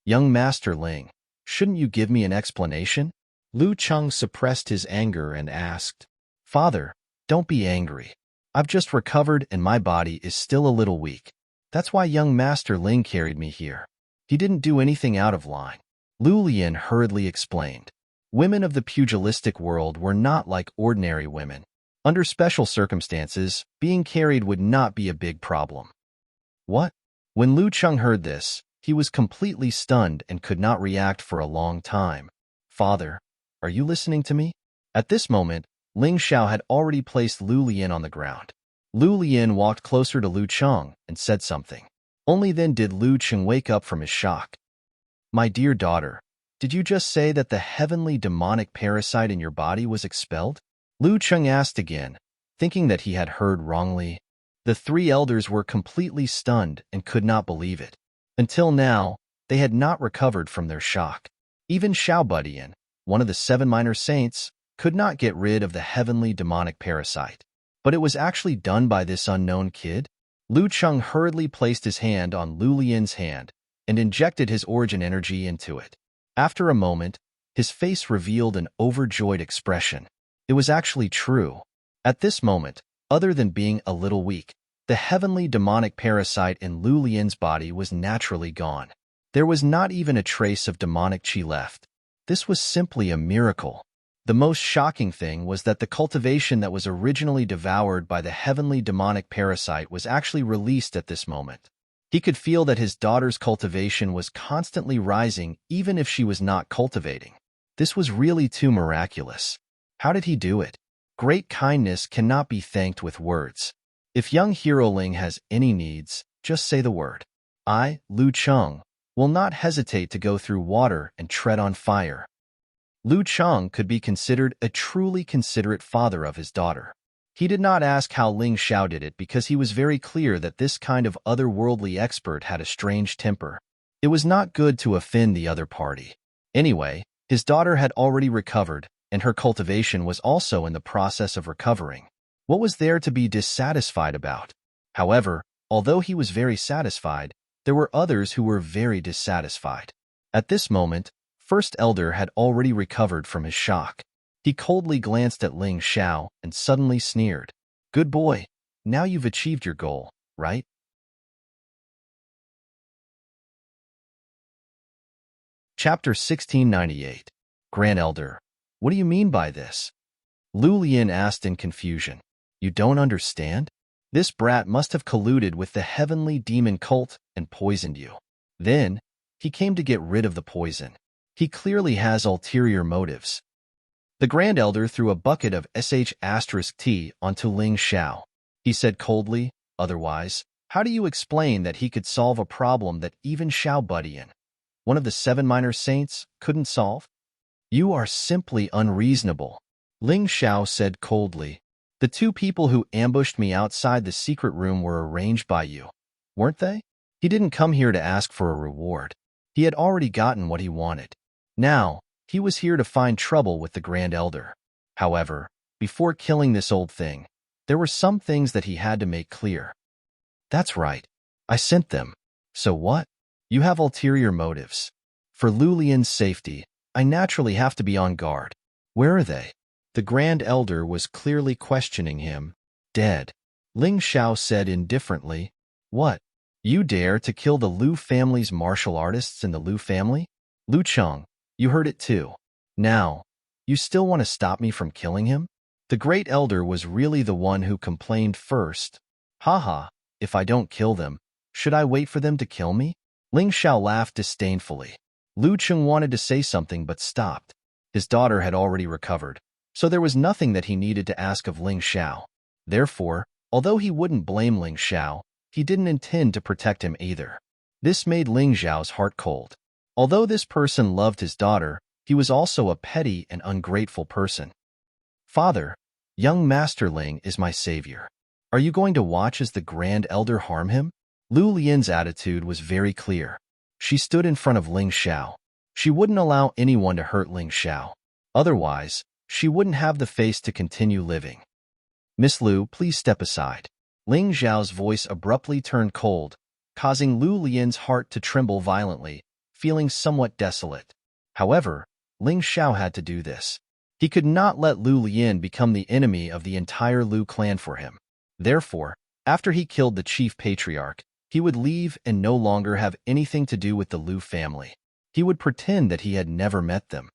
Young Master Ling, shouldn't you give me an explanation? Lu Cheng suppressed his anger and asked, Father, don't be angry. I've just recovered and my body is still a little weak. That's why young Master Ling carried me here. He didn't do anything out of line. Lu Lian hurriedly explained. Women of the pugilistic world were not like ordinary women. Under special circumstances, being carried would not be a big problem. What? When Lu Cheng heard this, he was completely stunned and could not react for a long time. Father, are you listening to me? At this moment, Ling Xiao had already placed Lu Lian on the ground. Lu Lian walked closer to Lu Cheng and said something. Only then did Lu Cheng wake up from his shock. My dear daughter, did you just say that the heavenly demonic parasite in your body was expelled? Lu Cheng asked again, thinking that he had heard wrongly. The three elders were completely stunned and could not believe it. Until now, they had not recovered from their shock. Even Xiao Budian, one of the 7 minor saints, could not get rid of the heavenly demonic parasite. But it was actually done by this unknown kid? Lu Cheng hurriedly placed his hand on Lu Lian's hand and injected his origin energy into it. After a moment, his face revealed an overjoyed expression. It was actually true. At this moment, other than being a little weak, the heavenly demonic parasite in Lu Lian's body was naturally gone. There was not even a trace of demonic qi left. This was simply a miracle. The most shocking thing was that the cultivation that was originally devoured by the heavenly demonic parasite was actually released at this moment. He could feel that his daughter's cultivation was constantly rising even if she was not cultivating. This was really too miraculous. How did he do it? Great kindness cannot be thanked with words. If young Hero Ling has any needs, just say the word. I, Lu Cheng, will not hesitate to go through water and tread on fire. Lu Cheng could be considered a truly considerate father of his daughter. He did not ask how Ling Xiao did it because he was very clear that this kind of otherworldly expert had a strange temper. It was not good to offend the other party. Anyway, his daughter had already recovered, and her cultivation was also in the process of recovering. What was there to be dissatisfied about? However, although he was very satisfied, there were others who were very dissatisfied. At this moment, First Elder had already recovered from his shock. He coldly glanced at Ling Xiao and suddenly sneered. Good boy, now you've achieved your goal, right? Chapter 1698. Grand Elder, what do you mean by this? Lu Lian asked in confusion. You don't understand? This brat must have colluded with the heavenly demon cult and poisoned you. Then, he came to get rid of the poison. He clearly has ulterior motives. The Grand Elder threw a bucket of sh*t onto Ling Xiao. He said coldly, otherwise, how do you explain that he could solve a problem that even Xiao Budian, one of the 7 minor saints, couldn't solve? You are simply unreasonable, Ling Xiao said coldly. The 2 people who ambushed me outside the secret room were arranged by you, weren't they? He didn't come here to ask for a reward. He had already gotten what he wanted. Now, he was here to find trouble with the Grand Elder. However, before killing this old thing, there were some things that he had to make clear. That's right. I sent them. So what? You have ulterior motives. For Lu Lian's safety, I naturally have to be on guard. Where are they? The Grand Elder was clearly questioning him. Dead. Ling Xiao said indifferently. What? You dare to kill the Lu family's martial artists in the Lu family? Lu Cheng, you heard it too. Now, you still want to stop me from killing him? The Great Elder was really the one who complained first. Haha, if I don't kill them, should I wait for them to kill me? Ling Xiao laughed disdainfully. Lu Cheng wanted to say something but stopped. His daughter had already recovered, so there was nothing that he needed to ask of Ling Xiao. Therefore, although he wouldn't blame Ling Xiao, he didn't intend to protect him either. This made Ling Xiao's heart cold. Although this person loved his daughter, he was also a petty and ungrateful person. Father, young Master Ling is my savior. Are you going to watch as the Grand Elder harm him? Lu Lian's attitude was very clear. She stood in front of Ling Xiao. She wouldn't allow anyone to hurt Ling Xiao. Otherwise, she wouldn't have the face to continue living. Miss Lu, please step aside. Ling Xiao's voice abruptly turned cold, causing Lu Lian's heart to tremble violently, feeling somewhat desolate. However, Ling Xiao had to do this. He could not let Lu Lian become the enemy of the entire Lu clan for him. Therefore, after he killed the chief patriarch, he would leave and no longer have anything to do with the Lu family. He would pretend that he had never met them.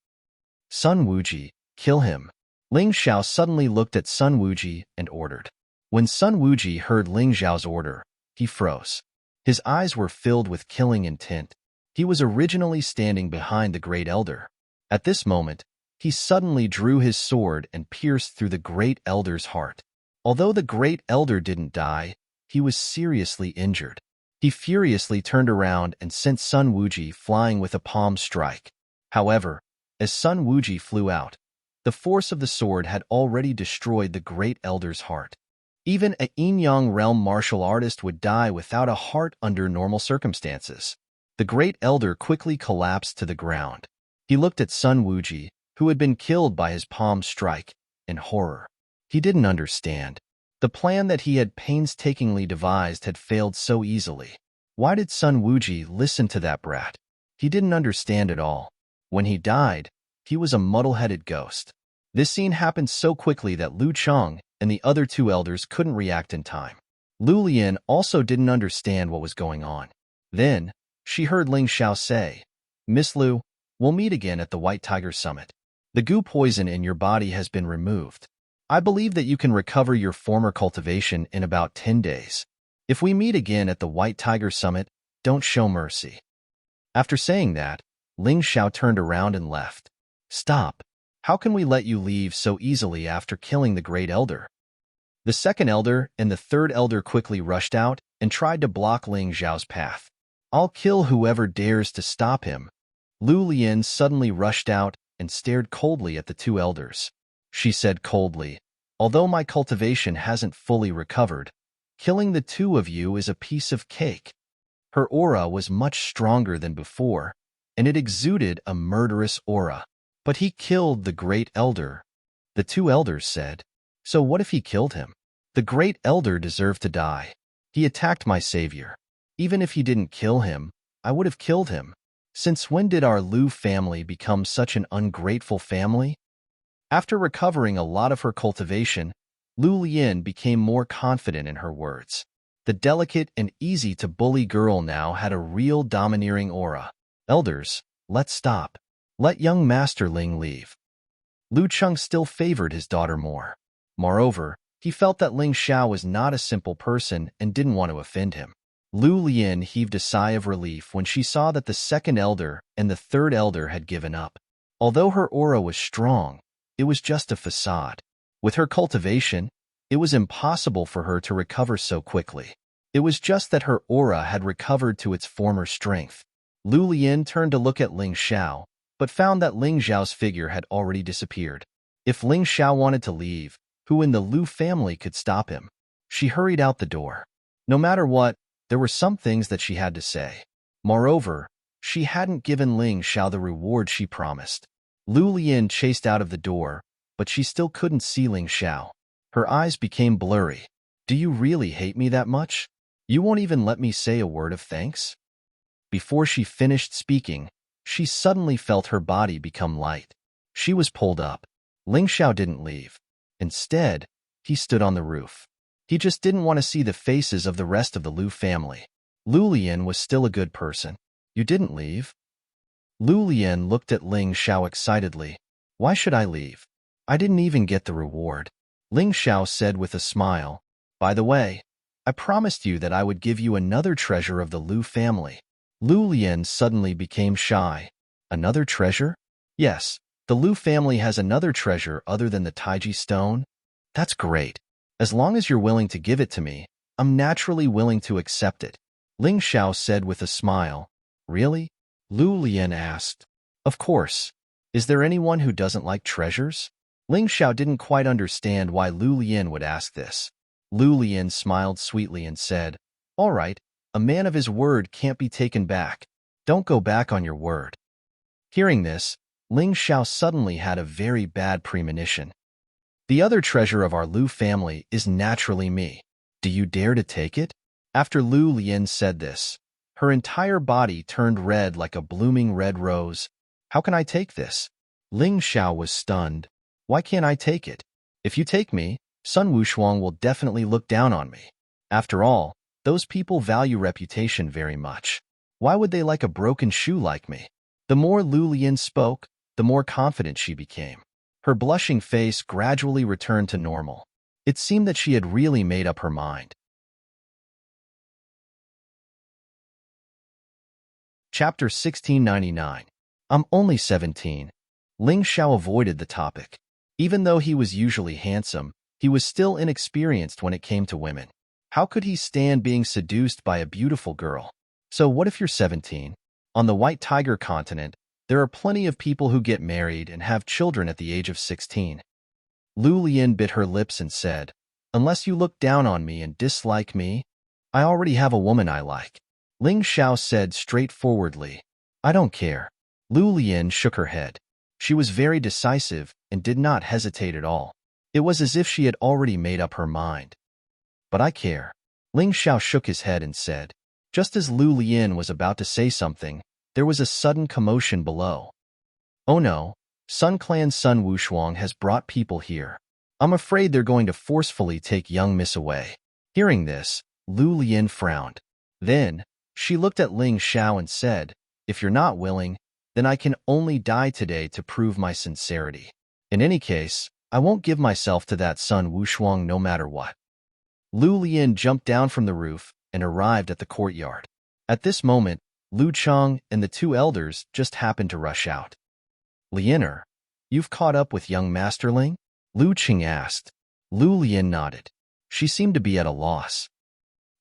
Sun Wuji, kill him. Ling Xiao suddenly looked at Sun Wuji and ordered. When Sun Wuji heard Ling Xiao's order, he froze. His eyes were filled with killing intent. He was originally standing behind the Great Elder. At this moment, he suddenly drew his sword and pierced through the Great Elder's heart. Although the Great Elder didn't die, he was seriously injured. He furiously turned around and sent Sun Wuji flying with a palm strike. However, as Sun Wuji flew out, the force of the sword had already destroyed the Great Elder's heart. Even a yin-yang realm martial artist would die without a heart under normal circumstances. The Great Elder quickly collapsed to the ground. He looked at Sun Wuji, who had been killed by his palm strike, in horror. He didn't understand. The plan that he had painstakingly devised had failed so easily. Why did Sun Wuji listen to that brat? He didn't understand at all. When he died, he was a muddle-headed ghost. This scene happened so quickly that Lu Cheng and the other two elders couldn't react in time. Lu Lian also didn't understand what was going on. Then, she heard Ling Xiao say, Miss Lu, we'll meet again at the White Tiger Summit. The goo poison in your body has been removed. I believe that you can recover your former cultivation in about 10 days. If we meet again at the White Tiger Summit, don't show mercy. After saying that, Ling Xiao turned around and left. Stop. How can we let you leave so easily after killing the Great Elder? The second elder and the third elder quickly rushed out and tried to block Ling Xiao's path. I'll kill whoever dares to stop him. Lu Lian suddenly rushed out and stared coldly at the two elders. She said coldly, although my cultivation hasn't fully recovered, killing the two of you is a piece of cake. Her aura was much stronger than before, and it exuded a murderous aura. But he killed the Great Elder. The two elders said, so what if he killed him? The Great Elder deserved to die. He attacked my savior. Even if he didn't kill him, I would have killed him. Since when did our Lu family become such an ungrateful family? After recovering a lot of her cultivation, Lu Lian became more confident in her words. The delicate and easy-to-bully girl now had a real domineering aura. Elders, let's stop. Let young Master Ling leave. Lu Cheng still favored his daughter more. Moreover, he felt that Ling Xiao was not a simple person and didn't want to offend him. Lu Lian heaved a sigh of relief when she saw that the second elder and the third elder had given up. Although her aura was strong, it was just a facade. With her cultivation, it was impossible for her to recover so quickly. It was just that her aura had recovered to its former strength. Lu Lian turned to look at Ling Xiao, but found that Ling Xiao's figure had already disappeared. If Ling Xiao wanted to leave, who in the Lu family could stop him? She hurried out the door. No matter what, there were some things that she had to say. Moreover, she hadn't given Ling Xiao the reward she promised. Lu Lian chased out of the door, but she still couldn't see Ling Xiao. Her eyes became blurry. Do you really hate me that much? You won't even let me say a word of thanks? Before she finished speaking, she suddenly felt her body become light. She was pulled up. Ling Xiao didn't leave. Instead, he stood on the roof. He just didn't want to see the faces of the rest of the Lu family. Lu Lian was still a good person. You didn't leave? Lu Lian looked at Ling Xiao excitedly. Why should I leave? I didn't even get the reward. Ling Xiao said with a smile. By the way, I promised you that I would give you another treasure of the Lu family. Lu Lian suddenly became shy. Another treasure? Yes, the Lu family has another treasure other than the Taiji stone. That's great. As long as you're willing to give it to me, I'm naturally willing to accept it. Ling Xiao said with a smile. Really? Lu Lian asked. Of course. Is there anyone who doesn't like treasures? Ling Xiao didn't quite understand why Lu Lian would ask this. Lu Lian smiled sweetly and said, "All right, a man of his word can't be taken back. Don't go back on your word." Hearing this, Ling Xiao suddenly had a very bad premonition. The other treasure of our Lu family is naturally me. Do you dare to take it? After Lu Lian said this, her entire body turned red like a blooming red rose. How can I take this? Ling Xiao was stunned. Why can't I take it? If you take me, Sun Wushuang will definitely look down on me. After all, those people value reputation very much. Why would they like a broken shoe like me? The more Lu Lian spoke, the more confident she became. Her blushing face gradually returned to normal. It seemed that she had really made up her mind. Chapter 1699. I'm only 17. Ling Xiao avoided the topic. Even though he was usually handsome, he was still inexperienced when it came to women. How could he stand being seduced by a beautiful girl? So what if you're 17? On the White Tiger continent, there are plenty of people who get married and have children at the age of 16. Lu Lian bit her lips and said, "Unless you look down on me and dislike me, I already have a woman I like." Ling Xiao said straightforwardly, "I don't care." Lu Lian shook her head. She was very decisive and did not hesitate at all. It was as if she had already made up her mind. "But I care." Ling Xiao shook his head and said. Just as Lu Lian was about to say something, there was a sudden commotion below. "Oh no, Sun Clan's Sun Wushuang has brought people here. I'm afraid they're going to forcefully take young Miss away." Hearing this, Lu Lian frowned. Then, she looked at Ling Xiao and said, "If you're not willing, then I can only die today to prove my sincerity. In any case, I won't give myself to that Sun Wushuang no matter what." Lu Lian jumped down from the roof and arrived at the courtyard. At this moment, Lu Chang and the two elders just happened to rush out. "Lianer, you've caught up with young Master Ling?" Lu Chang asked. Lu Lian nodded. She seemed to be at a loss.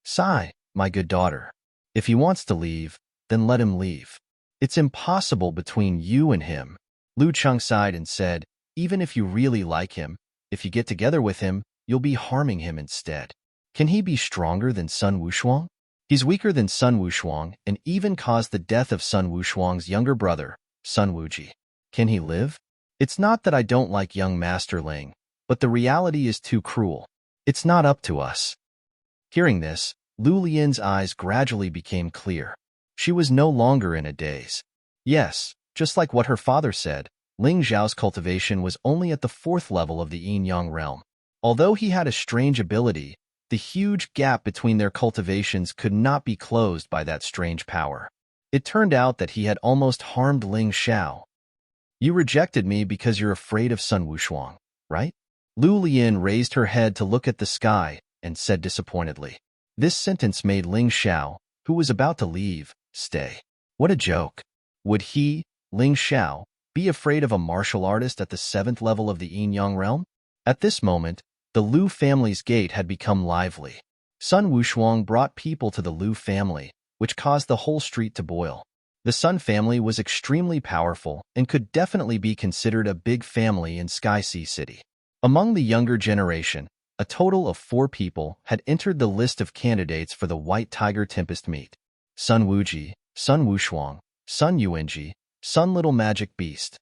"Sai, my good daughter, if he wants to leave, then let him leave. It's impossible between you and him." Lu Chang sighed and said, "Even if you really like him, if you get together with him, you'll be harming him instead. Can he be stronger than Sun Wushuang? He's weaker than Sun Wushuang and even caused the death of Sun Wushuang's younger brother, Sun Wuji. Can he live? It's not that I don't like young Master Ling, but the reality is too cruel. It's not up to us." Hearing this, Lu Lian's eyes gradually became clear. She was no longer in a daze. Yes, just like what her father said, Ling Zhao's cultivation was only at the 4th level of the yin-yang realm. Although he had a strange ability, the huge gap between their cultivations could not be closed by that strange power. It turned out that he had almost harmed Ling Xiao. "You rejected me because you're afraid of Sun Wushuang, right?" Lu Lian raised her head to look at the sky and said disappointedly. This sentence made Ling Xiao, who was about to leave, stay. What a joke. Would he, Ling Xiao, be afraid of a martial artist at the 7th level of the yin-yang realm? At this moment, the Lu family's gate had become lively. Sun Wushuang brought people to the Lu family, which caused the whole street to boil. The Sun family was extremely powerful and could definitely be considered a big family in Sky Sea City. Among the younger generation, a total of 4 people had entered the list of candidates for the White Tiger Tempest meet. Sun Wuji, Sun Wushuang, Sun Yuanji, Sun Little Magic Beast.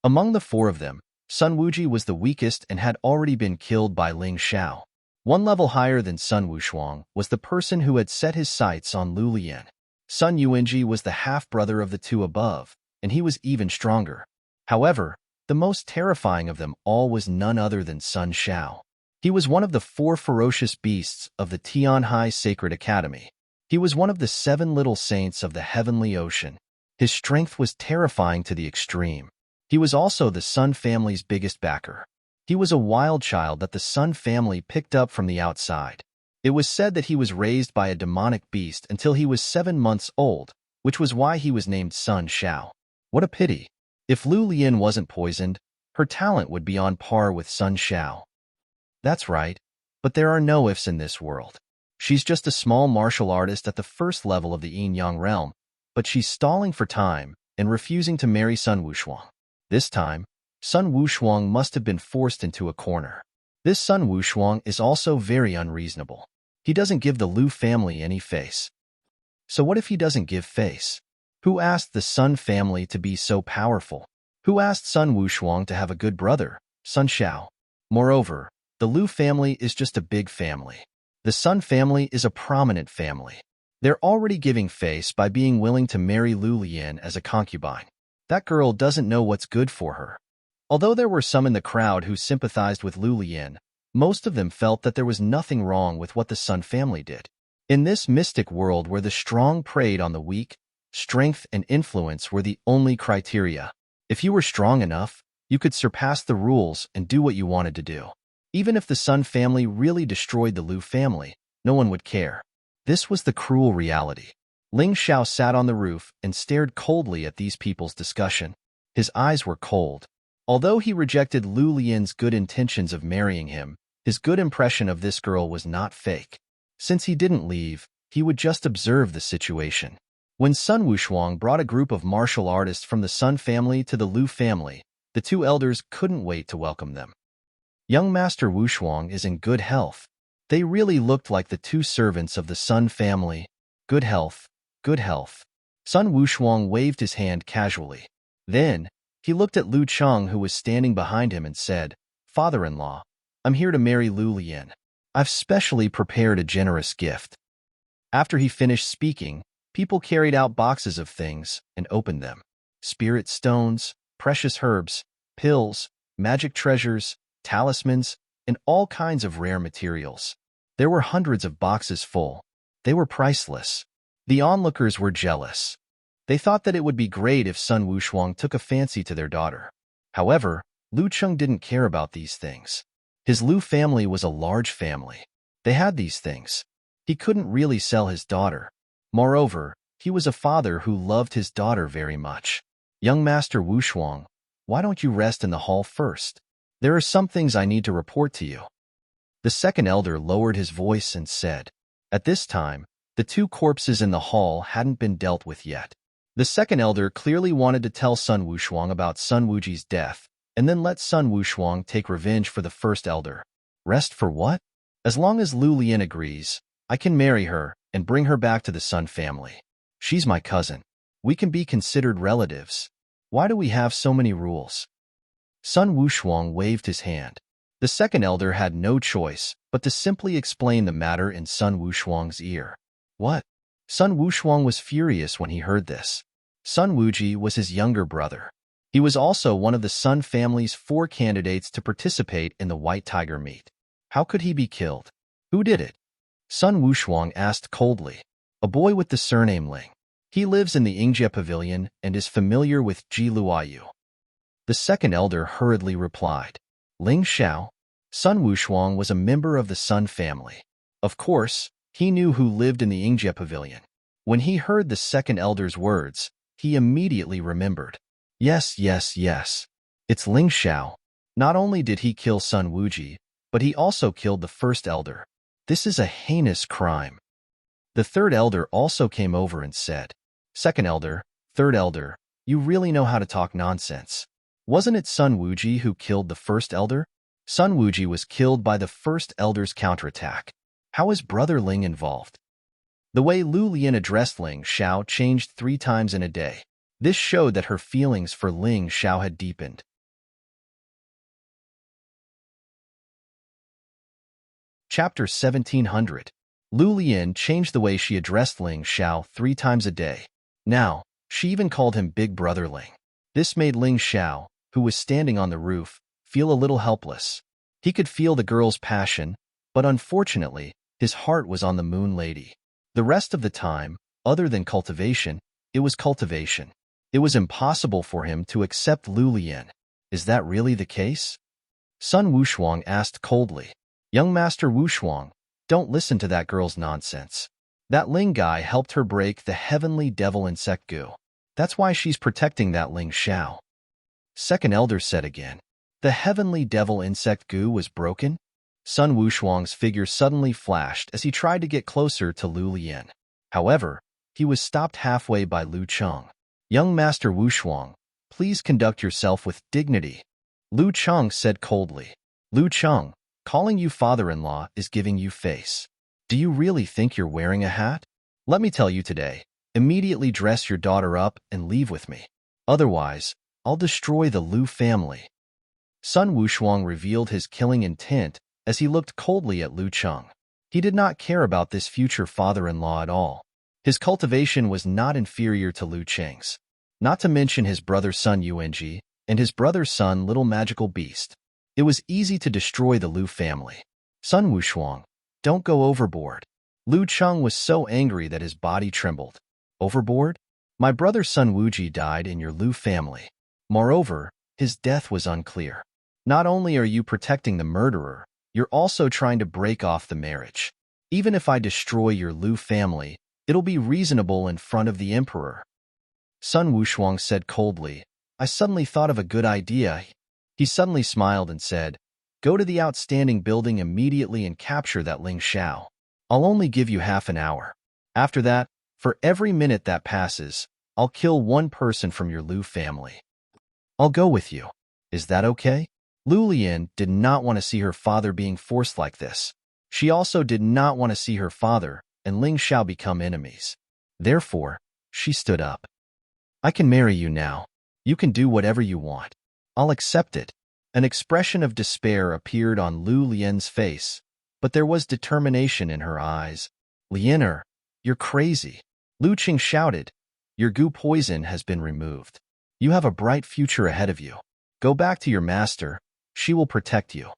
Among the 4 of them, Sun Wuji was the weakest and had already been killed by Ling Xiao. One level higher than Sun Wushuang was the person who had set his sights on Lu Lian. Sun Yuanji was the half-brother of the 2 above, and he was even stronger. However, the most terrifying of them all was none other than Sun Xiao. He was one of the 4 ferocious beasts of the Tianhai Sacred Academy. He was one of the 7 little saints of the heavenly ocean. His strength was terrifying to the extreme. He was also the Sun family's biggest backer. He was a wild child that the Sun family picked up from the outside. It was said that he was raised by a demonic beast until he was 7 months old, which was why he was named Sun Xiao. What a pity. If Lu Lian wasn't poisoned, her talent would be on par with Sun Xiao. That's right, but there are no ifs in this world. She's just a small martial artist at the 1st level of the yin-yang realm, but she's stalling for time and refusing to marry Sun Wushuang. This time, Sun Wushuang must have been forced into a corner. This Sun Wushuang is also very unreasonable. He doesn't give the Lu family any face. So what if he doesn't give face? Who asked the Sun family to be so powerful? Who asked Sun Wushuang to have a good brother, Sun Xiao? Moreover, the Lu family is just a big family. The Sun family is a prominent family. They're already giving face by being willing to marry Lu Lian as a concubine. That girl doesn't know what's good for her. Although there were some in the crowd who sympathized with Lu Lian, most of them felt that there was nothing wrong with what the Sun family did. In this mystic world where the strong preyed on the weak, strength and influence were the only criteria. If you were strong enough, you could surpass the rules and do what you wanted to do. Even if the Sun family really destroyed the Lu family, no one would care. This was the cruel reality. Ling Xiao sat on the roof and stared coldly at these people's discussion. His eyes were cold. Although he rejected Lu Lian's good intentions of marrying him, his good impression of this girl was not fake. Since he didn't leave, he would just observe the situation. When Sun Wushuang brought a group of martial artists from the Sun family to the Lu family, the two elders couldn't wait to welcome them. Young Master Wushuang is in good health. They really looked like the two servants of the Sun family. Good health, good health. Sun Wushuang waved his hand casually. Then, he looked at Lu Cheng, who was standing behind him, and said, "Father-in-law, I'm here to marry Lu Lian. I've specially prepared a generous gift." After he finished speaking, people carried out boxes of things and opened them. Spirit stones, precious herbs, pills, magic treasures, talismans, and all kinds of rare materials. There were hundreds of boxes full. They were priceless. The onlookers were jealous. They thought that it would be great if Sun Wushuang took a fancy to their daughter. However, Lu Cheng didn't care about these things. His Lu family was a large family. They had these things. He couldn't really sell his daughter. Moreover, he was a father who loved his daughter very much. "Young Master Wushuang, why don't you rest in the hall first? There are some things I need to report to you." The second elder lowered his voice and said. At this time, the two corpses in the hall hadn't been dealt with yet. The second elder clearly wanted to tell Sun Wushuang about Sun Wuji's death, and then let Sun Wushuang take revenge for the first elder. Rest for what? As long as Lu Lian agrees, I can marry her and bring her back to the Sun family. She's my cousin. We can be considered relatives. Why do we have so many rules? Sun Wushuang waved his hand. The second elder had no choice but to simply explain the matter in Sun Wushuang's ear. What? Sun Wushuang was furious when he heard this. Sun Wuji was his younger brother. He was also one of the Sun family's 4 candidates to participate in the White Tiger meet. How could he be killed? Who did it? Sun Wushuang asked coldly. A boy with the surname Ling. He lives in the Yingjie Pavilion and is familiar with Ji Luoyu. The second elder hurriedly replied. Ling Xiao. Sun Wushuang was a member of the Sun family. Of course, he knew who lived in the Yingjie Pavilion. When he heard the second elder's words, he immediately remembered. Yes. It's Ling Xiao. Not only did he kill Sun Wuji, but he also killed the first elder. This is a heinous crime. The third elder also came over and said, Second elder, third elder, you really know how to talk nonsense. Wasn't it Sun Wuji who killed the first elder? Sun Wuji was killed by the first elder's counterattack. How is brother Ling involved? The way Lu Lian addressed Ling Xiao changed 3 times in a day. This showed that her feelings for Ling Xiao had deepened. Chapter 1700. Lu Lian changed the way she addressed Ling Xiao 3 times a day. Now, she even called him Big Brother Ling. This made Ling Xiao, who was standing on the roof, feel a little helpless. He could feel the girl's passion, but unfortunately, his heart was on the Moon Lady. The rest of the time, other than cultivation, it was cultivation. It was impossible for him to accept Lu Lian. Is that really the case? Sun Wushuang asked coldly. Young Master Wushuang, don't listen to that girl's nonsense. That Ling guy helped her break the heavenly devil insect goo. That's why she's protecting that Ling Xiao. Second elder said again. The heavenly devil insect goo was broken? Sun Wushuang's figure suddenly flashed as he tried to get closer to Lu Lian. However, he was stopped halfway by Lu Cheng. Young Master Wushuang, Please conduct yourself with dignity. Lu Cheng said coldly. Lu Cheng, calling you father-in-law is giving you face. Do you really think you're wearing a hat? Let me tell you today, immediately dress your daughter up and leave with me. Otherwise, I'll destroy the Lu family. Sun Wushuang revealed his killing intent as he looked coldly at Lu Cheng. He did not care about this future father-in-law at all. His cultivation was not inferior to Lu Cheng's. Not to mention his brother's son Yuanji and his brother's son Little Magical Beast. It was easy to destroy the Lu family. Sun Wushuang, don't go overboard. Lu Cheng was so angry that his body trembled. Overboard? My brother Sun Wuji died in your Lu family. Moreover, his death was unclear. Not only are you protecting the murderer, you're also trying to break off the marriage. Even if I destroy your Lu family, it'll be reasonable in front of the emperor. Sun Wushuang said coldly, I suddenly thought of a good idea. He suddenly smiled and said, Go to the outstanding building immediately and capture that Ling Xiao. I'll only give you half an hour. After that, for every minute that passes, I'll kill one person from your Lu family. I'll go with you. Is that okay? Lu Lian did not want to see her father being forced like this. She also did not want to see her father and Ling Xiao become enemies. Therefore, she stood up. I can marry you now. You can do whatever you want. I'll accept it. An expression of despair appeared on Lu Lian's face, but there was determination in her eyes. Lianer, you're crazy. Lu Qing shouted. Your goo poison has been removed. You have a bright future ahead of you. Go back to your master. She will protect you.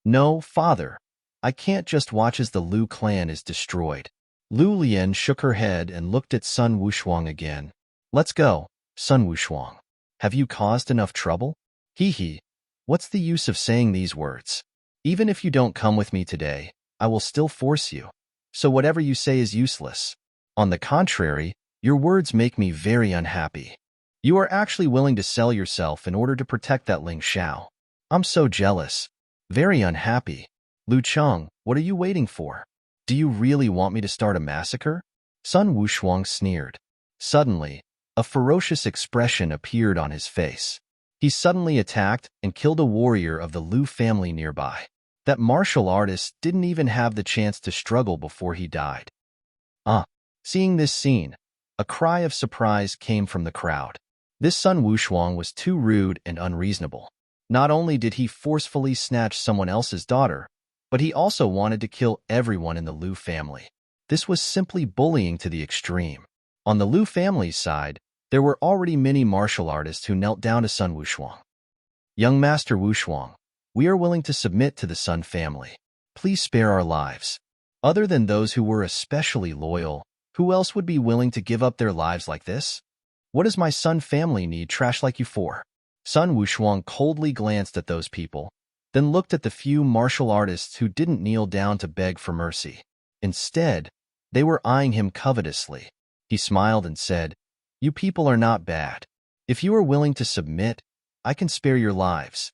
No, father. I can't just watch as the Lu clan is destroyed. Lu Lian shook her head and looked at Sun Wushuang again. Let's go, Sun Wushuang. Have you caused enough trouble? Hee. What's the use of saying these words? Even if you don't come with me today, I will still force you. So whatever you say is useless. On the contrary, your words make me very unhappy. You are actually willing to sell yourself in order to protect that Ling Xiao. I'm so jealous. Very unhappy. Lu Cheng, what are you waiting for? Do you really want me to start a massacre? Sun Wushuang sneered. Suddenly, a ferocious expression appeared on his face. He suddenly attacked and killed a warrior of the Lu family nearby. That martial artist didn't even have the chance to struggle before he died. Seeing this scene, a cry of surprise came from the crowd. This Sun Wushuang was too rude and unreasonable. Not only did he forcefully snatch someone else's daughter, but he also wanted to kill everyone in the Lu family. This was simply bullying to the extreme. On the Lu family's side, there were already many martial artists who knelt down to Sun Wushuang. Young Master Wushuang, we are willing to submit to the Sun family. Please spare our lives. Other than those who were especially loyal, who else would be willing to give up their lives like this? What does my Sun family need trash like you for? Sun Wushuang coldly glanced at those people, then looked at the few martial artists who didn't kneel down to beg for mercy. Instead, they were eyeing him covetously. He smiled and said, You people are not bad. If you are willing to submit, I can spare your lives.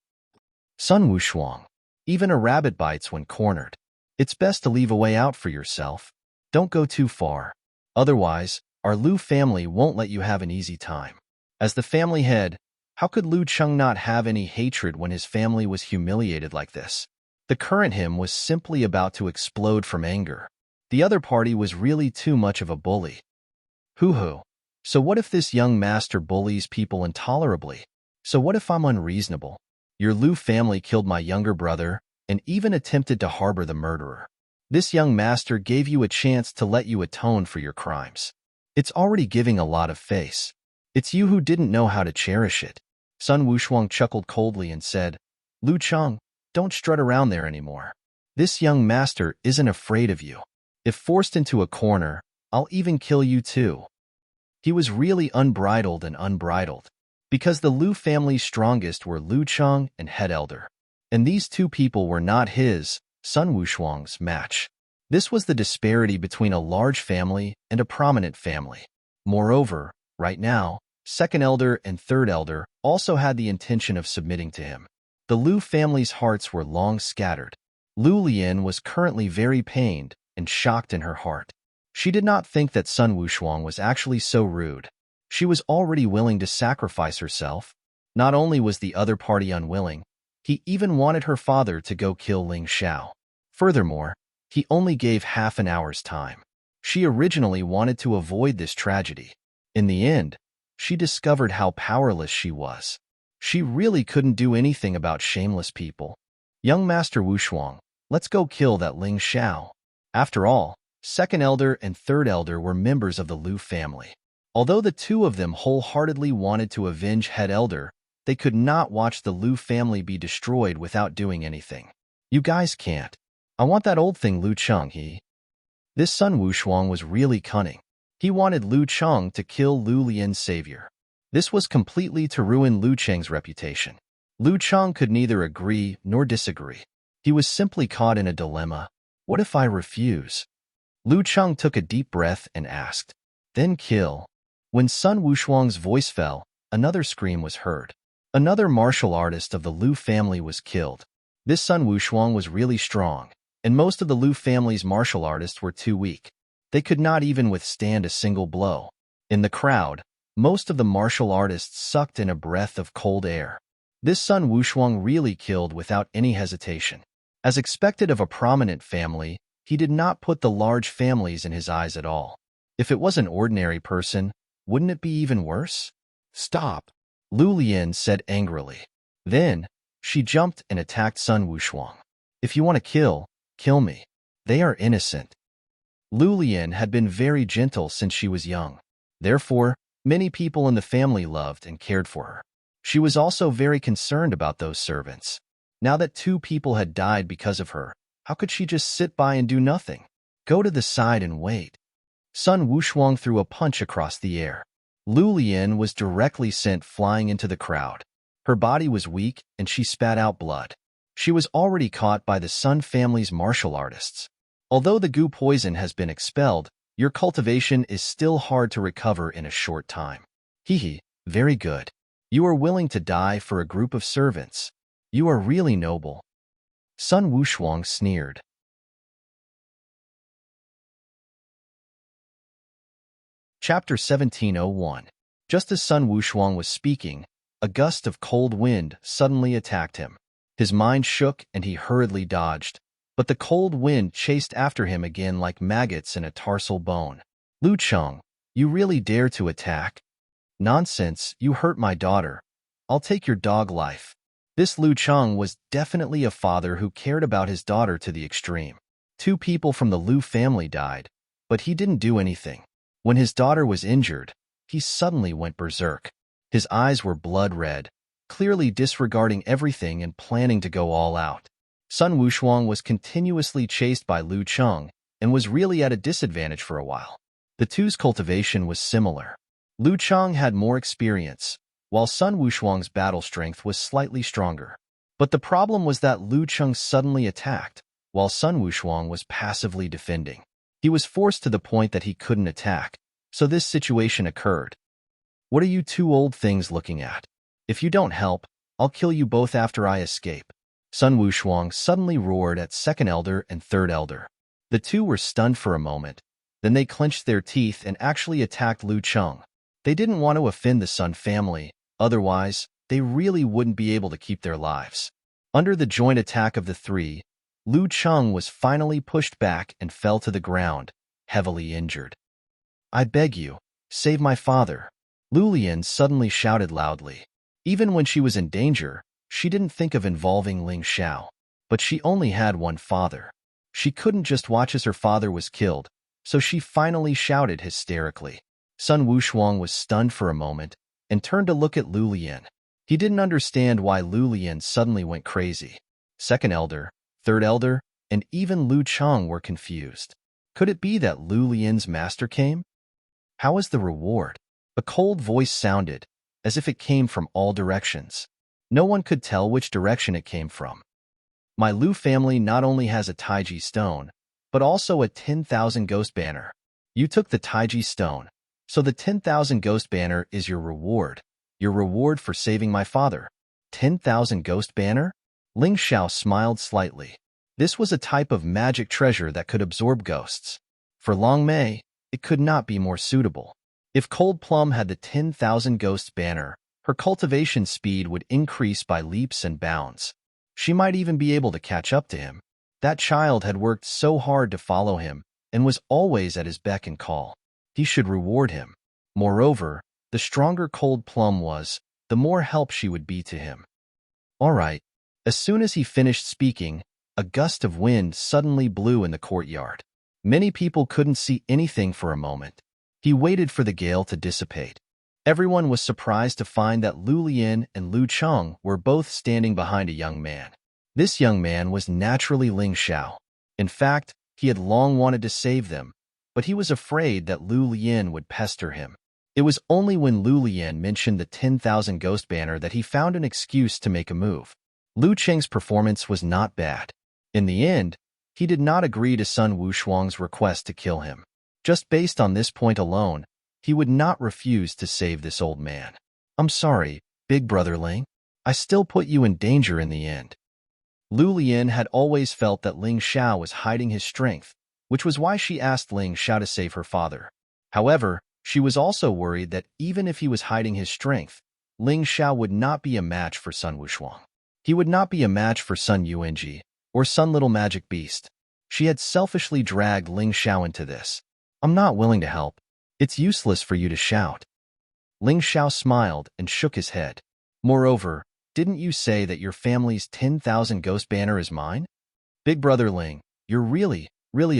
Sun Wushuang, even a rabbit bites when cornered. It's best to leave a way out for yourself. Don't go too far. Otherwise, our Lu family won't let you have an easy time. As the family head, how could Lu Cheng not have any hatred when his family was humiliated like this? The current him was simply about to explode from anger. The other party was really too much of a bully. Hoo-hoo. So what if this young master bullies people intolerably? So what if I'm unreasonable? Your Lu family killed my younger brother and even attempted to harbor the murderer. This young master gave you a chance to let you atone for your crimes. It's already giving a lot of face. It's you who didn't know how to cherish it. Sun Wushuang chuckled coldly and said, Lu Cheng, don't strut around there anymore. This young master isn't afraid of you. If forced into a corner, I'll even kill you too. He was really unbridled and unbridled, because the Lu family's strongest were Lu Cheng and Head Elder, and these two people were not his, Sun Wushuang's, match. This was the disparity between a large family and a prominent family. Moreover, right now, Second Elder and Third Elder also had the intention of submitting to him. The Lu family's hearts were long scattered. Lu Lian was currently very pained and shocked in her heart. She did not think that Sun Wushuang was actually so rude. She was already willing to sacrifice herself. Not only was the other party unwilling, he even wanted her father to go kill Ling Xiao. Furthermore, he only gave half an hour's time. She originally wanted to avoid this tragedy. In the end, she discovered how powerless she was. She really couldn't do anything about shameless people. Young Master Wushuang, let's go kill that Ling Xiao. After all, second elder and third elder were members of the Lu family. Although the two of them wholeheartedly wanted to avenge head elder, they could not watch the Lu family be destroyed without doing anything. You guys can't. I want that old thing Lu Cheng. This son Wushuang was really cunning. He wanted Lu Cheng to kill Lu Lian's savior. This was completely to ruin Lu Cheng's reputation. Lu Cheng could neither agree nor disagree. He was simply caught in a dilemma. What if I refuse? Lu Cheng took a deep breath and asked, "Then kill." When Sun Wushuang's voice fell, another scream was heard. Another martial artist of the Lu family was killed. This Sun Wushuang was really strong, and most of the Lu family's martial artists were too weak. They could not even withstand a single blow. In the crowd, most of the martial artists sucked in a breath of cold air. This Sun Wushuang really killed without any hesitation. As expected of a prominent family, he did not put the large families in his eyes at all. If it was an ordinary person, wouldn't it be even worse? Stop, Lu Lian said angrily. Then, she jumped and attacked Sun Wushuang. If you want to kill me. They are innocent. Lu Lian had been very gentle since she was young. Therefore, many people in the family loved and cared for her. She was also very concerned about those servants. Now that 2 people had died because of her, how could she just sit by and do nothing? Go to the side and wait. Sun Wushuang threw a punch across the air. Lu Lian was directly sent flying into the crowd. Her body was weak and she spat out blood. She was already caught by the Sun family's martial artists. Although the goo poison has been expelled, your cultivation is still hard to recover in a short time. Very good. You are willing to die for a group of servants. You are really noble. Sun Wushuang sneered. Chapter 1701. Just as Sun Wushuang was speaking, a gust of cold wind suddenly attacked him. His mind shook and he hurriedly dodged, but the cold wind chased after him again like maggots in a tarsal bone. Lu Cheng, you really dare to attack? Nonsense, you hurt my daughter. I'll take your dog life. This Lu Cheng was definitely a father who cared about his daughter to the extreme. 2 people from the Lu family died, but he didn't do anything. When his daughter was injured, he suddenly went berserk. His eyes were blood red, clearly disregarding everything and planning to go all out. Sun Wushuang was continuously chased by Lu Cheng and was really at a disadvantage for a while. The two's cultivation was similar. Lu Cheng had more experience, while Sun Wushuang's battle strength was slightly stronger. But the problem was that Lu Cheng suddenly attacked, while Sun Wushuang was passively defending. He was forced to the point that he couldn't attack, so this situation occurred. What are you 2 old things looking at? If you don't help, I'll kill you both after I escape. Sun Wushuang suddenly roared at second elder and third elder. The 2 were stunned for a moment, then they clenched their teeth and actually attacked Lu Cheng. They didn't want to offend the Sun family, otherwise, they really wouldn't be able to keep their lives. Under the joint attack of the 3, Lu Cheng was finally pushed back and fell to the ground, heavily injured. I beg you, save my father. Lu Lian suddenly shouted loudly. Even when she was in danger, she didn't think of involving Ling Xiao. But she only had one father. She couldn't just watch as her father was killed, so she finally shouted hysterically. Sun Wushuang was stunned for a moment and turned to look at Lu Lian. He didn't understand why Lu Lian suddenly went crazy. Second elder, third elder, and even Lu Cheng were confused. Could it be that Lu Lian's master came? How is the reward? A cold voice sounded, as if it came from all directions. No one could tell which direction it came from. My Lu family not only has a Taiji stone, but also a 10,000 ghost banner. You took the Taiji stone, so the 10,000 ghost banner is your reward for saving my father. 10,000 ghost banner? Ling Xiao smiled slightly. This was a type of magic treasure that could absorb ghosts. For Long Mei, it could not be more suitable. If Cold Plum had the 10,000 Ghosts banner, her cultivation speed would increase by leaps and bounds. She might even be able to catch up to him. That child had worked so hard to follow him and was always at his beck and call. He should reward him. Moreover, the stronger Cold Plum was, the more help she would be to him. All right. As soon as he finished speaking, a gust of wind suddenly blew in the courtyard. Many people couldn't see anything for a moment. He waited for the gale to dissipate. Everyone was surprised to find that Lu Lian and Lu Cheng were both standing behind a young man. This young man was naturally Ling Xiao. In fact, he had long wanted to save them, but he was afraid that Lu Lian would pester him. It was only when Lu Lian mentioned the 10,000 Ghost banner that he found an excuse to make a move. Lu Cheng's performance was not bad. In the end, he did not agree to Sun Wushuang's request to kill him. Just based on this point alone, he would not refuse to save this old man. I'm sorry, Big Brother Ling. I still put you in danger in the end. Lu Lian had always felt that Ling Xiao was hiding his strength, which was why she asked Ling Xiao to save her father. However, she was also worried that even if he was hiding his strength, Ling Xiao would not be a match for Sun Wushuang. He would not be a match for Sun Yuanji or Sun Little Magic Beast. She had selfishly dragged Ling Xiao into this. I'm not willing to help. It's useless for you to shout. Ling Xiao smiled and shook his head. Moreover, didn't you say that your family's 10,000 Ghost banner is mine? Big Brother Ling, you're really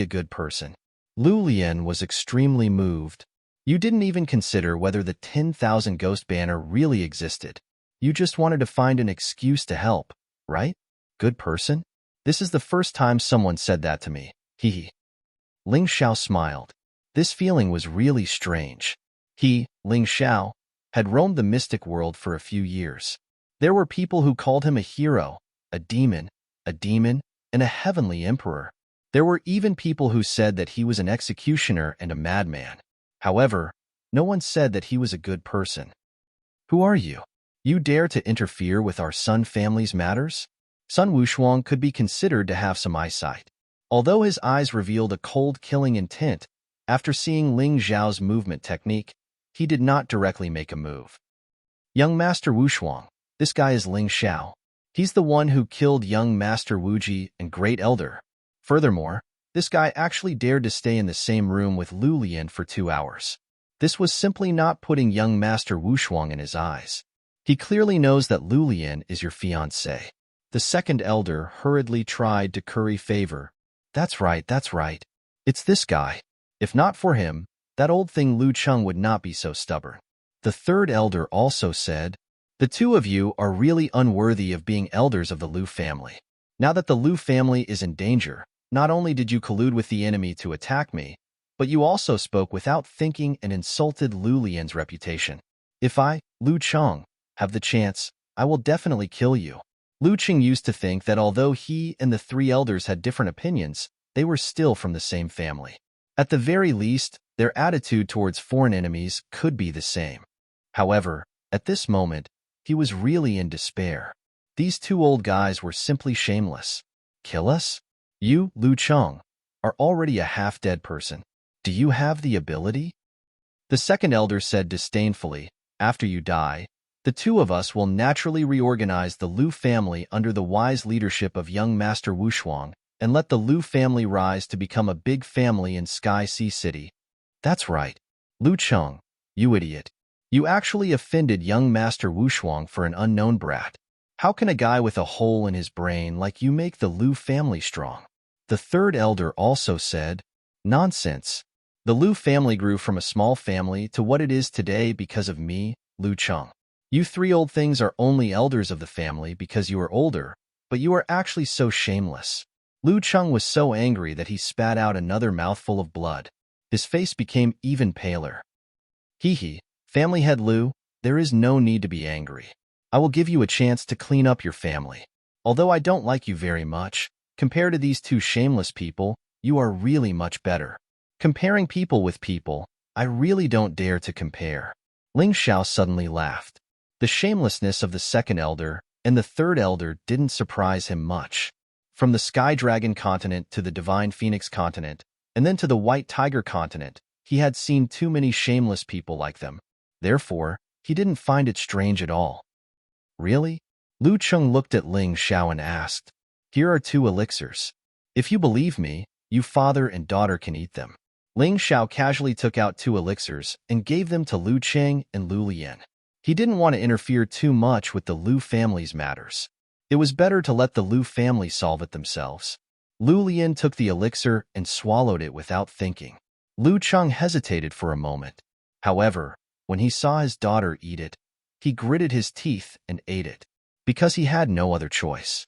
a good person. Lu Lian was extremely moved. You didn't even consider whether the 10,000 Ghost banner really existed. You just wanted to find an excuse to help, right? Good person? This is the first time someone said that to me. Hee. Ling Xiao smiled. This feeling was really strange. He, Ling Xiao, had roamed the mystic world for a few years. There were people who called him a hero, a demon, and a heavenly emperor. There were even people who said that he was an executioner and a madman. However, no one said that he was a good person. Who are you? You dare to interfere with our Sun family's matters? Sun Wushuang could be considered to have some eyesight. Although his eyes revealed a cold killing intent, after seeing Ling Xiao's movement technique, he did not directly make a move. Young Master Wushuang, this guy is Ling Xiao. He's the one who killed young Master Wuji and Great Elder. Furthermore, this guy actually dared to stay in the same room with Lu Lian for 2 hours. This was simply not putting young Master Wushuang in his eyes. He clearly knows that Lu Lian is your fiancé. The second elder hurriedly tried to curry favor. That's right. It's this guy. If not for him, that old thing Lu Cheng would not be so stubborn. The third elder also said, the two of you are really unworthy of being elders of the Lu family. Now that the Lu family is in danger, not only did you collude with the enemy to attack me, but you also spoke without thinking and insulted Lu Lian's reputation. If I, Lu Cheng, have the chance, I will definitely kill you. Lu Cheng used to think that although he and the 3 elders had different opinions, they were still from the same family. At the very least, their attitude towards foreign enemies could be the same. However, at this moment, he was really in despair. These 2 old guys were simply shameless. Kill us? You, Lu Cheng, are already a half-dead person. Do you have the ability? The second elder said disdainfully, after you die, the 2 of us will naturally reorganize the Lu family under the wise leadership of young Master Wushuang and let the Lu family rise to become a big family in Sky Sea City. That's right. Lu Cheng, you idiot. You actually offended young Master Wushuang for an unknown brat. How can a guy with a hole in his brain like you make the Lu family strong? The third elder also said, nonsense. The Lu family grew from a small family to what it is today because of me, Lu Cheng. You 3 old things are only elders of the family because you are older, but you are actually so shameless. Lu Cheng was so angry that he spat out another mouthful of blood. His face became even paler. Hee, family head Lu, there is no need to be angry. I will give you a chance to clean up your family. Although I don't like you very much, compared to these 2 shameless people, you are really much better. Comparing people with people, I really don't dare to compare. Ling Xiao suddenly laughed. The shamelessness of the second elder and the third elder didn't surprise him much. From the Sky Dragon continent to the Divine Phoenix continent, and then to the White Tiger continent, He had seen too many shameless people like them. Therefore, he didn't find it strange at all. Really? Lu Cheng looked at Ling Xiao and asked, "Here are 2 elixirs. If you believe me, you father and daughter can eat them." Ling Xiao casually took out 2 elixirs and gave them to Lu Cheng and Lu Lian. He didn't want to interfere too much with the Lu family's matters. It was better to let the Lu family solve it themselves. Lu Lian took the elixir and swallowed it without thinking. Lu Cheng hesitated for a moment. However, when he saw his daughter eat it, he gritted his teeth and ate it, because he had no other choice.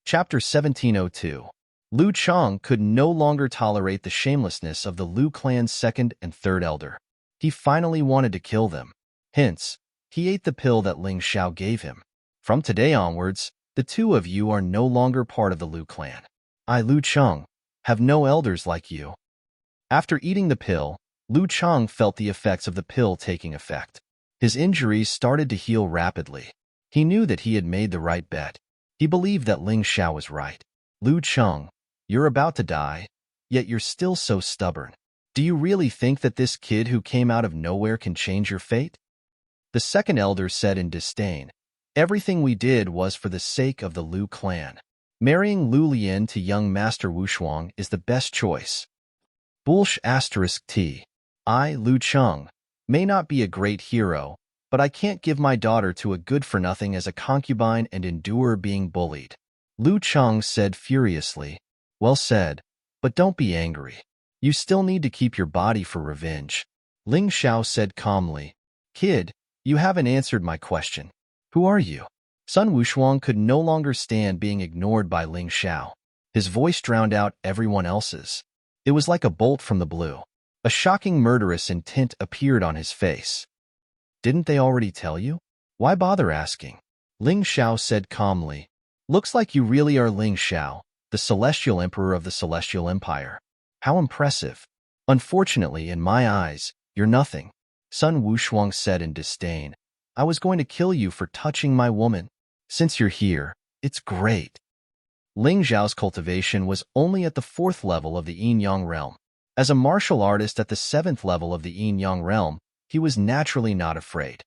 Chapter 1702. Lu Cheng could no longer tolerate the shamelessness of the Lu clan's 2nd and 3rd elder. He finally wanted to kill them. Hence, he ate the pill that Ling Xiao gave him. From today onwards, the 2 of you are no longer part of the Lu clan. I, Lu Cheng, have no elders like you. After eating the pill, Lu Cheng felt the effects of the pill taking effect. His injuries started to heal rapidly. He knew that he had made the right bet. He believed that Ling Xiao was right. Lu Cheng, you're about to die, yet you're still so stubborn. Do you really think that this kid who came out of nowhere can change your fate? The 2nd elder said in disdain, "Everything we did was for the sake of the Lu clan. Marrying Lu Lian to young Master Wushuang is the best choice." *T. I, Lu Cheng, may not be a great hero, but I can't give my daughter to a good-for-nothing as a concubine and endure being bullied. Lu Cheng said furiously, "Well said, but don't be angry. You still need to keep your body for revenge." Ling Xiao said calmly, "Kid, you haven't answered my question. Who are you?" Sun Wushuang could no longer stand being ignored by Ling Xiao. His voice drowned out everyone else's. It was like a bolt from the blue. A shocking murderous intent appeared on his face. "Didn't they already tell you? Why bother asking?" Ling Xiao said calmly, "Looks like you really are Ling Xiao, the Celestial Emperor of the Celestial Empire. How impressive. Unfortunately, in my eyes, you're nothing." Sun Wushuang said in disdain, "I was going to kill you for touching my woman. Since you're here, it's great." Ling Xiao's cultivation was only at the 4th level of the yin-yang realm. As a martial artist at the 7th level of the yin-yang realm, he was naturally not afraid.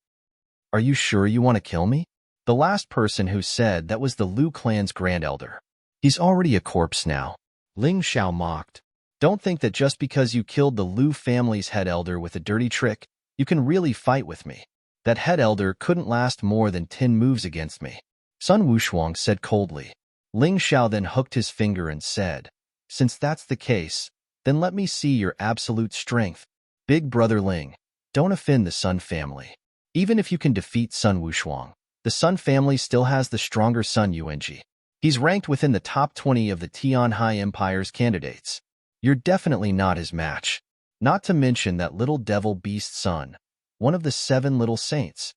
"Are you sure you want to kill me?" The last person who said that was the Lu clan's grand elder. "He's already a corpse now." Ling Xiao mocked. "Don't think that just because you killed the Lu family's head elder with a dirty trick, you can really fight with me. That head elder couldn't last more than 10 moves against me." Sun Wushuang said coldly. Ling Xiao then hooked his finger and said, "Since that's the case, then let me see your absolute strength. Big brother Ling, don't offend the Sun family. Even if you can defeat Sun Wushuang, the Sun family still has the stronger Sun Yuanji. He's ranked within the top 20 of the Tianhai Empire's candidates. You're definitely not his match. Not to mention that little devil beast Sun, one of the 7 little saints."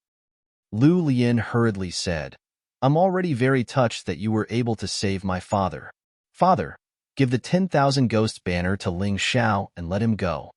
Lu Lian hurriedly said, "I'm already very touched that you were able to save my father. Father, give the 10,000 ghost banner to Ling Xiao and let him go."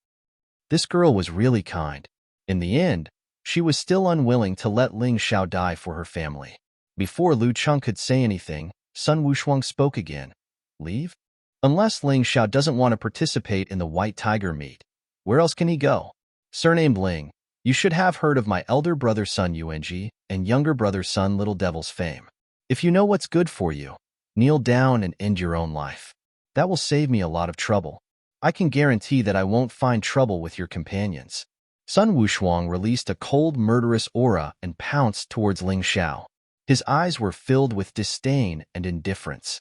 This girl was really kind. In the end, she was still unwilling to let Ling Xiao die for her family. Before Lu Cheng could say anything, Sun Wushuang spoke again. "Leave? Unless Ling Xiao doesn't want to participate in the White Tiger meet, where else can he go? Surnamed Ling, you should have heard of my elder brother Sun Yuanji and younger brother Sun Little Devil's fame. If you know what's good for you, kneel down and end your own life. That will save me a lot of trouble. I can guarantee that I won't find trouble with your companions." Sun Wushuang released a cold, murderous aura and pounced towards Ling Xiao. His eyes were filled with disdain and indifference.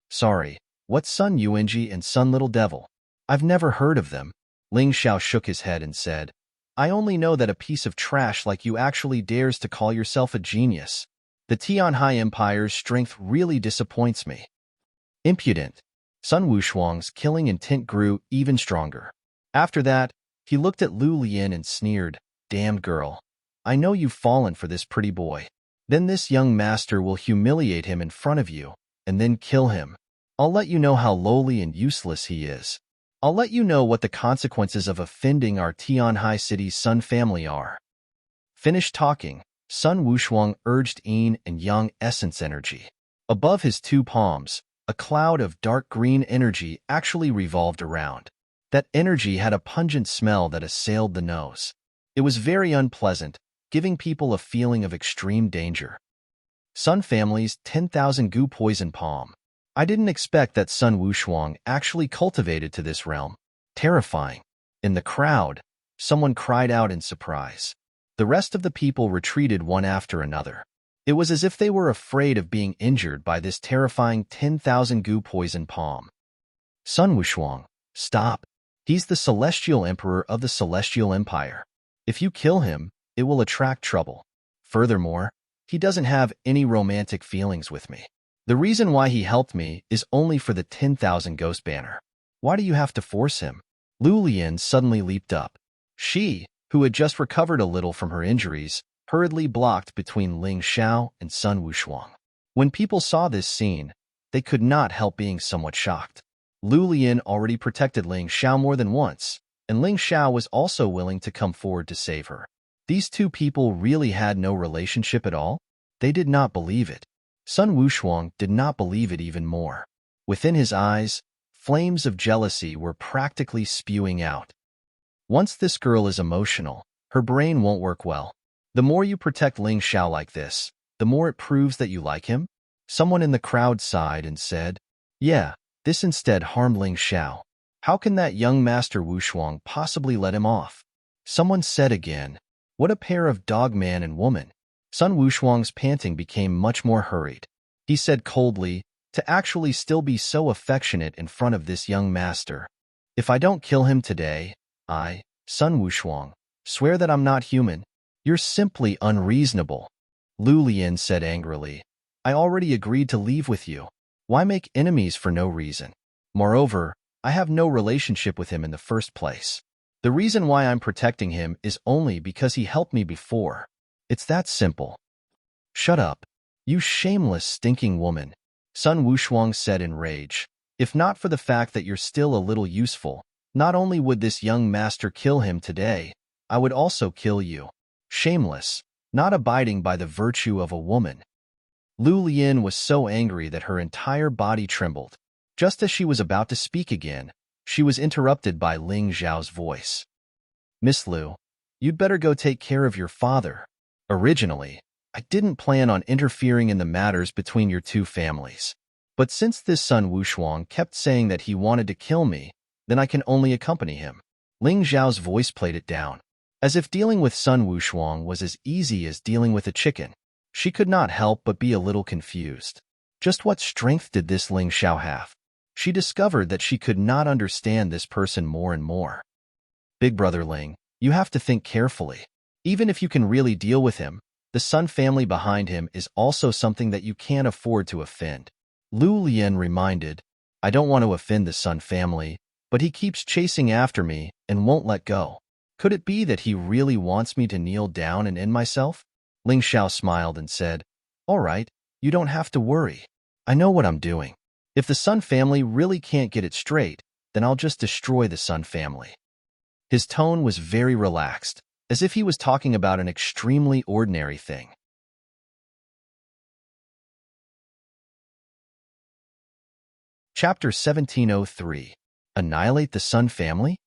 "Sorry, what's Sun Yuanji and Sun Little Devil? I've never heard of them." Ling Xiao shook his head and said, "I only know that a piece of trash like you actually dares to call yourself a genius. The Tianhai Empire's strength really disappoints me." Impudent. Sun Wushuang's killing intent grew even stronger. After that, he looked at Lu Lian and sneered, "Damned girl. I know you've fallen for this pretty boy. Then this young master will humiliate him in front of you, and then kill him. I'll let you know how lowly and useless he is. I'll let you know what the consequences of offending our Tianhai City's Sun family are." Finished talking, Sun Wushuang urged yin and yang essence energy. Above his 2 palms, A cloud of dark green energy actually revolved around. That energy had a pungent smell that assailed the nose. It was very unpleasant, giving people a feeling of extreme danger. Sun Family's 10,000 Gu Poison Palm. I didn't expect that Sun Wushuang actually cultivated to this realm. Terrifying. In the crowd, someone cried out in surprise. The rest of the people retreated one after another. It was as if they were afraid of being injured by this terrifying 10,000 Gu Poison Palm. Sun Wushuang, stop. He's the Celestial Emperor of the Celestial Empire. If you kill him, it will attract trouble. Furthermore, he doesn't have any romantic feelings with me. The reason why he helped me is only for the 10,000 Ghost Banner. Why do you have to force him? Lu Lian suddenly leaped up. She, who had just recovered a little from her injuries, hurriedly blocked between Ling Xiao and Sun Wushuang. When people saw this scene, they could not help being somewhat shocked. Lu Lian already protected Ling Xiao more than once, and Ling Xiao was also willing to come forward to save her. These two people really had no relationship at all? They did not believe it. Sun Wushuang did not believe it even more. Within his eyes, flames of jealousy were practically spewing out. Once this girl is emotional, her brain won't work well. The more you protect Ling Xiao like this, the more it proves that you like him. Someone in the crowd sighed and said, yeah, this instead harmed Ling Xiao. How can that young Master Wushuang possibly let him off? Someone said again, what a pair of dog man and woman. Sun Wushuang's panting became much more hurried. He said coldly, to actually still be so affectionate in front of this young master. If I don't kill him today, I, Sun Wushuang, swear that I'm not human. You're simply unreasonable. Lu Lian said angrily, I already agreed to leave with you. Why make enemies for no reason? Moreover, I have no relationship with him in the first place. The reason why I'm protecting him is only because he helped me before. It's that simple. Shut up, you shameless, stinking woman, Sun Wushuang said in rage. If not for the fact that you're still a little useful, not only would this young master kill him today, I would also kill you. Shameless, not abiding by the virtue of a woman. Lu Lian was so angry that her entire body trembled. Just as she was about to speak again, she was interrupted by Ling Xiao's voice. Miss Lu, you'd better go take care of your father. Originally, I didn't plan on interfering in the matters between your two families. But since this Sun Wushuang kept saying that he wanted to kill me, then I can only accompany him. Ling Xiao's voice played it down. As if dealing with Sun Wushuang was as easy as dealing with a chicken. She could not help but be a little confused. Just what strength did this Ling Xiao have? She discovered that she could not understand this person more and more. Big Brother Ling, you have to think carefully. Even if you can really deal with him, the Sun family behind him is also something that you can't afford to offend. Lu Lian reminded, I don't want to offend the Sun family, but he keeps chasing after me and won't let go. Could it be that he really wants me to kneel down and end myself? Ling Xiao smiled and said, all right, you don't have to worry. I know what I'm doing. If the Sun family really can't get it straight, then I'll just destroy the Sun family. His tone was very relaxed, as if he was talking about an extremely ordinary thing. Chapter 1703. Annihilate the Sun family?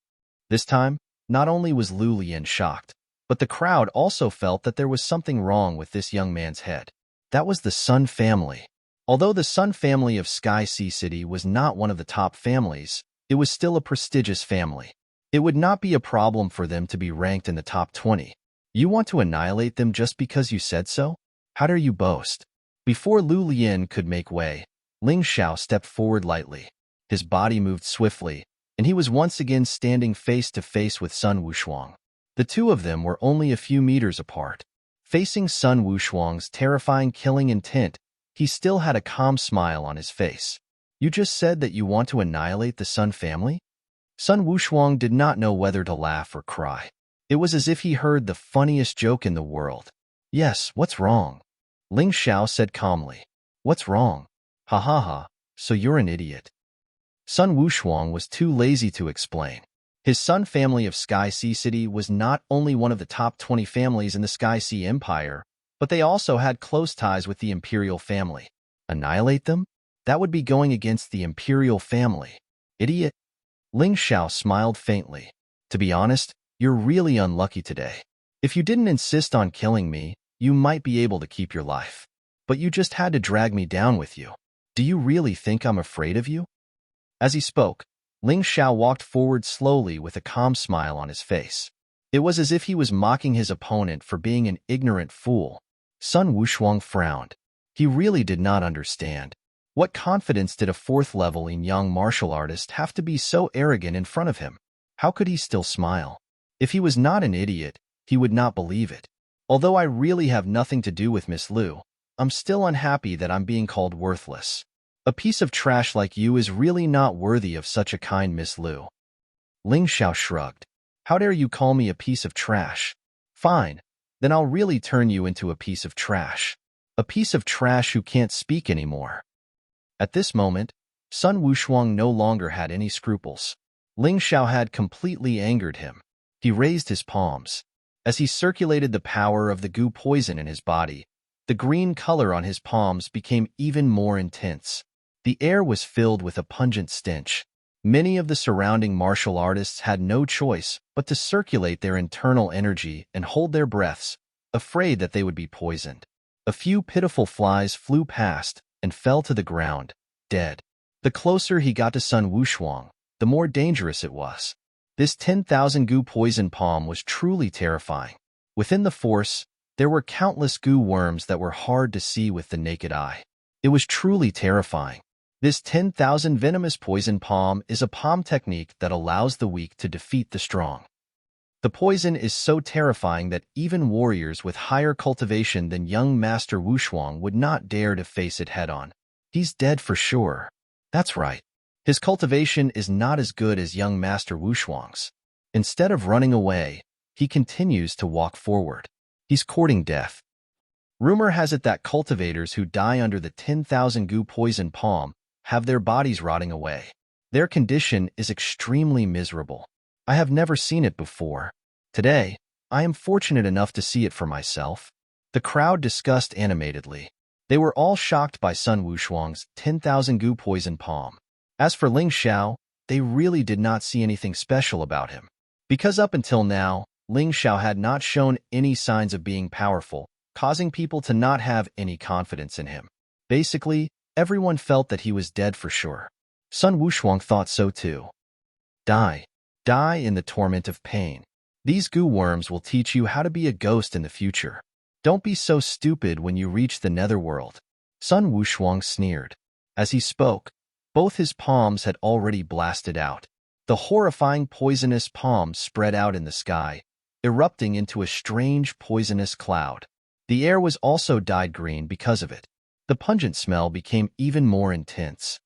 This time, not only was Lu Lian shocked, but the crowd also felt that there was something wrong with this young man's head. That was the Sun family. Although the Sun family of Sky Sea City was not one of the top families, it was still a prestigious family. It would not be a problem for them to be ranked in the top 20. You want to annihilate them just because you said so? How dare you boast? Before Lu Lian could make way, Ling Xiao stepped forward lightly. His body moved swiftly, and he was once again standing face to face with Sun Wushuang. The two of them were only a few meters apart. Facing Sun Wushuang's terrifying killing intent, he still had a calm smile on his face. You just said that you want to annihilate the Sun family? Sun Wushuang did not know whether to laugh or cry. It was as if he heard the funniest joke in the world. Yes, what's wrong? Ling Xiao said calmly. What's wrong? Ha ha ha, so you're an idiot. Sun Wushuang was too lazy to explain. His Sun family of Sky Sea City was not only one of the top 20 families in the Sky Sea Empire, but they also had close ties with the imperial family. Annihilate them? That would be going against the imperial family. Idiot. Ling Xiao smiled faintly. To be honest, you're really unlucky today. If you didn't insist on killing me, you might be able to keep your life. But you just had to drag me down with you. Do you really think I'm afraid of you? As he spoke, Ling Xiao walked forward slowly with a calm smile on his face. It was as if he was mocking his opponent for being an ignorant fool. Sun Wushuang frowned. He really did not understand. What confidence did a fourth-leveling young martial artist have to be so arrogant in front of him? How could he still smile? If he was not an idiot, he would not believe it. Although I really have nothing to do with Miss Liu, I'm still unhappy that I'm being called worthless. A piece of trash like you is really not worthy of such a kind Miss Liu. Ling Xiao shrugged. How dare you call me a piece of trash? Fine, then I'll really turn you into a piece of trash. A piece of trash who can't speak anymore. At this moment, Sun Wushuang no longer had any scruples. Ling Xiao had completely angered him. He raised his palms. As he circulated the power of the goo poison in his body, the green color on his palms became even more intense. The air was filled with a pungent stench. Many of the surrounding martial artists had no choice but to circulate their internal energy and hold their breaths, afraid that they would be poisoned. A few pitiful flies flew past and fell to the ground, dead. The closer he got to Sun Wushuang, the more dangerous it was. This 10,000 goo poison palm was truly terrifying. Within the force, there were countless goo worms that were hard to see with the naked eye. It was truly terrifying. This 10,000 venomous poison palm is a palm technique that allows the weak to defeat the strong. The poison is so terrifying that even warriors with higher cultivation than young Master Wushuang would not dare to face it head-on. He's dead for sure. That's right. His cultivation is not as good as young Master Wushuang's. Instead of running away, he continues to walk forward. He's courting death. Rumor has it that cultivators who die under the 10,000 goo poison palm have their bodies rotting away. Their condition is extremely miserable. I have never seen it before. Today, I am fortunate enough to see it for myself. The crowd discussed animatedly. They were all shocked by Sun Wushuang's 10,000 goo poison palm. As for Ling Xiao, they really did not see anything special about him. Because up until now, Ling Xiao had not shown any signs of being powerful, causing people to not have any confidence in him. Basically, everyone felt that he was dead for sure. Sun Wushuang thought so too. Die. Die in the torment of pain. These goo worms will teach you how to be a ghost in the future. Don't be so stupid when you reach the netherworld. Sun Wushuang sneered. As he spoke, both his palms had already blasted out. The horrifying poisonous palms spread out in the sky, erupting into a strange poisonous cloud. The air was also dyed green because of it. The pungent smell became even more intense.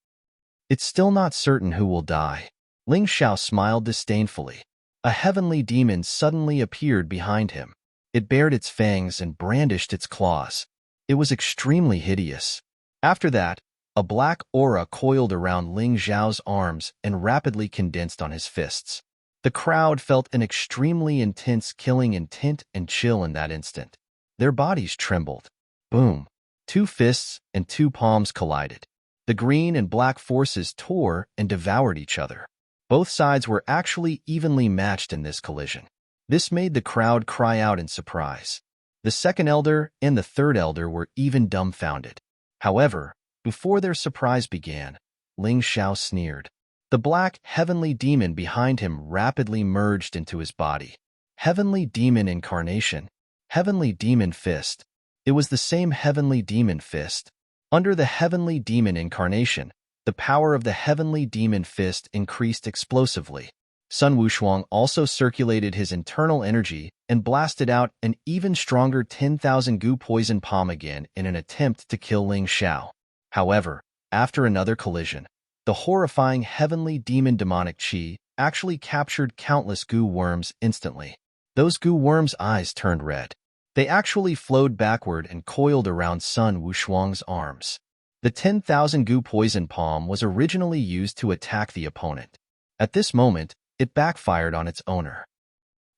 It's still not certain who will die. Ling Xiao smiled disdainfully. A heavenly demon suddenly appeared behind him. It bared its fangs and brandished its claws. It was extremely hideous. After that, a black aura coiled around Ling Xiao's arms and rapidly condensed on his fists. The crowd felt an extremely intense killing intent and chill in that instant. Their bodies trembled. Boom. 2 fists and 2 palms collided. The green and black forces tore and devoured each other. Both sides were actually evenly matched in this collision. This made the crowd cry out in surprise. The second elder and the third elder were even dumbfounded. However, before their surprise began, Ling Xiao sneered. The black, heavenly demon behind him rapidly merged into his body. Heavenly demon incarnation. Heavenly demon fist. It was the same heavenly demon fist. Under the heavenly demon incarnation, the power of the heavenly demon fist increased explosively. Sun Wushuang also circulated his internal energy and blasted out an even stronger 10,000 goo poison palm again in an attempt to kill Ling Xiao. However, after another collision, the horrifying heavenly demon demonic chi actually captured countless goo worms instantly. Those goo worms' eyes turned red. They actually flowed backward and coiled around Sun Wushuang's arms. The 10,000 goo poison palm was originally used to attack the opponent. At this moment, it backfired on its owner.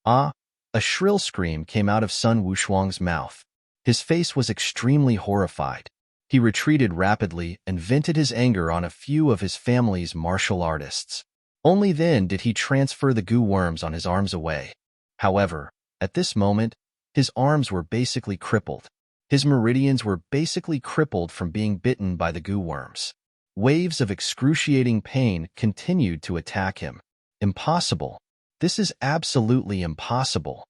Ah! A shrill scream came out of Sun Wushuang's mouth. His face was extremely horrified. He retreated rapidly and vented his anger on a few of his family's martial artists. Only then did he transfer the goo worms on his arms away. However, at this moment, his arms were basically crippled. His meridians were basically crippled from being bitten by the goo worms. Waves of excruciating pain continued to attack him. Impossible. This is absolutely impossible.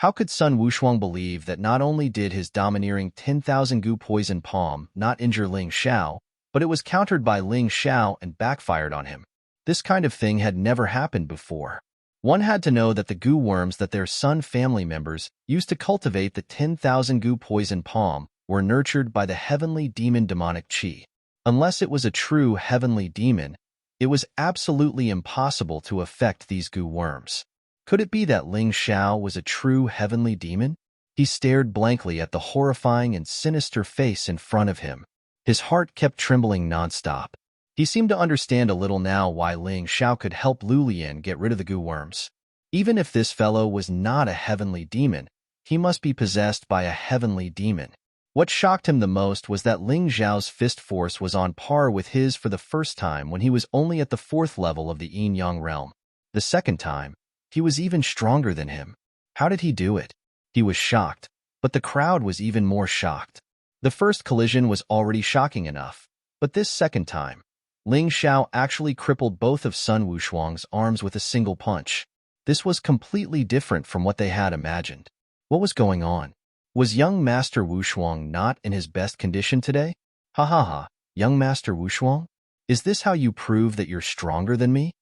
How could Sun Wushuang believe that not only did his domineering 10,000 goo poison palm not injure Ling Xiao, but it was countered by Ling Xiao and backfired on him? This kind of thing had never happened before. One had to know that the goo worms that their Sun family members used to cultivate the 10,000 goo poison palm were nurtured by the heavenly demon demonic qi. Unless it was a true heavenly demon, it was absolutely impossible to affect these goo worms. Could it be that Ling Xiao was a true heavenly demon? He stared blankly at the horrifying and sinister face in front of him. His heart kept trembling nonstop. He seemed to understand a little now why Ling Xiao could help Lu Lian get rid of the goo worms. Even if this fellow was not a heavenly demon, he must be possessed by a heavenly demon. What shocked him the most was that Ling Xiao's fist force was on par with his for the first time when he was only at the 4th level of the yin-yang realm. The second time, he was even stronger than him. How did he do it? He was shocked, but the crowd was even more shocked. The first collision was already shocking enough, but this second time, Ling Xiao actually crippled both of Sun Wushuang's arms with a single punch. This was completely different from what they had imagined. What was going on? Was young Master Wushuang not in his best condition today? Ha ha ha, young Master Wushuang? Is this how you prove that you're stronger than me?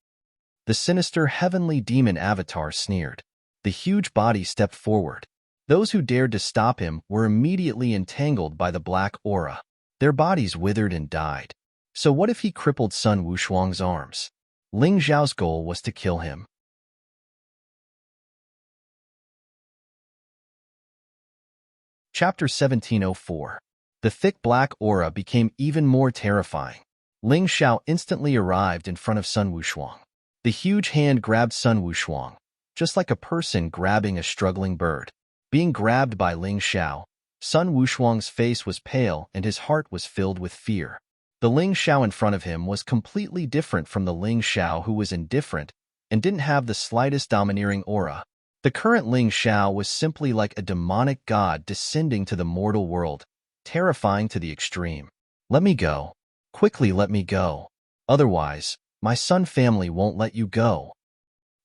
The sinister heavenly demon avatar sneered. The huge body stepped forward. Those who dared to stop him were immediately entangled by the black aura. Their bodies withered and died. So what if he crippled Sun Wushuang's arms? Ling Xiao's goal was to kill him. Chapter 1704. The thick black aura became even more terrifying. Ling Xiao instantly arrived in front of Sun Wushuang. The huge hand grabbed Sun Wushuang, just like a person grabbing a struggling bird. Being grabbed by Ling Xiao, Sun Wushuang's face was pale and his heart was filled with fear. The Ling Xiao in front of him was completely different from the Ling Xiao who was indifferent and didn't have the slightest domineering aura. The current Ling Xiao was simply like a demonic god descending to the mortal world, terrifying to the extreme. Let me go. Quickly let me go. Otherwise, my Sun family won't let you go.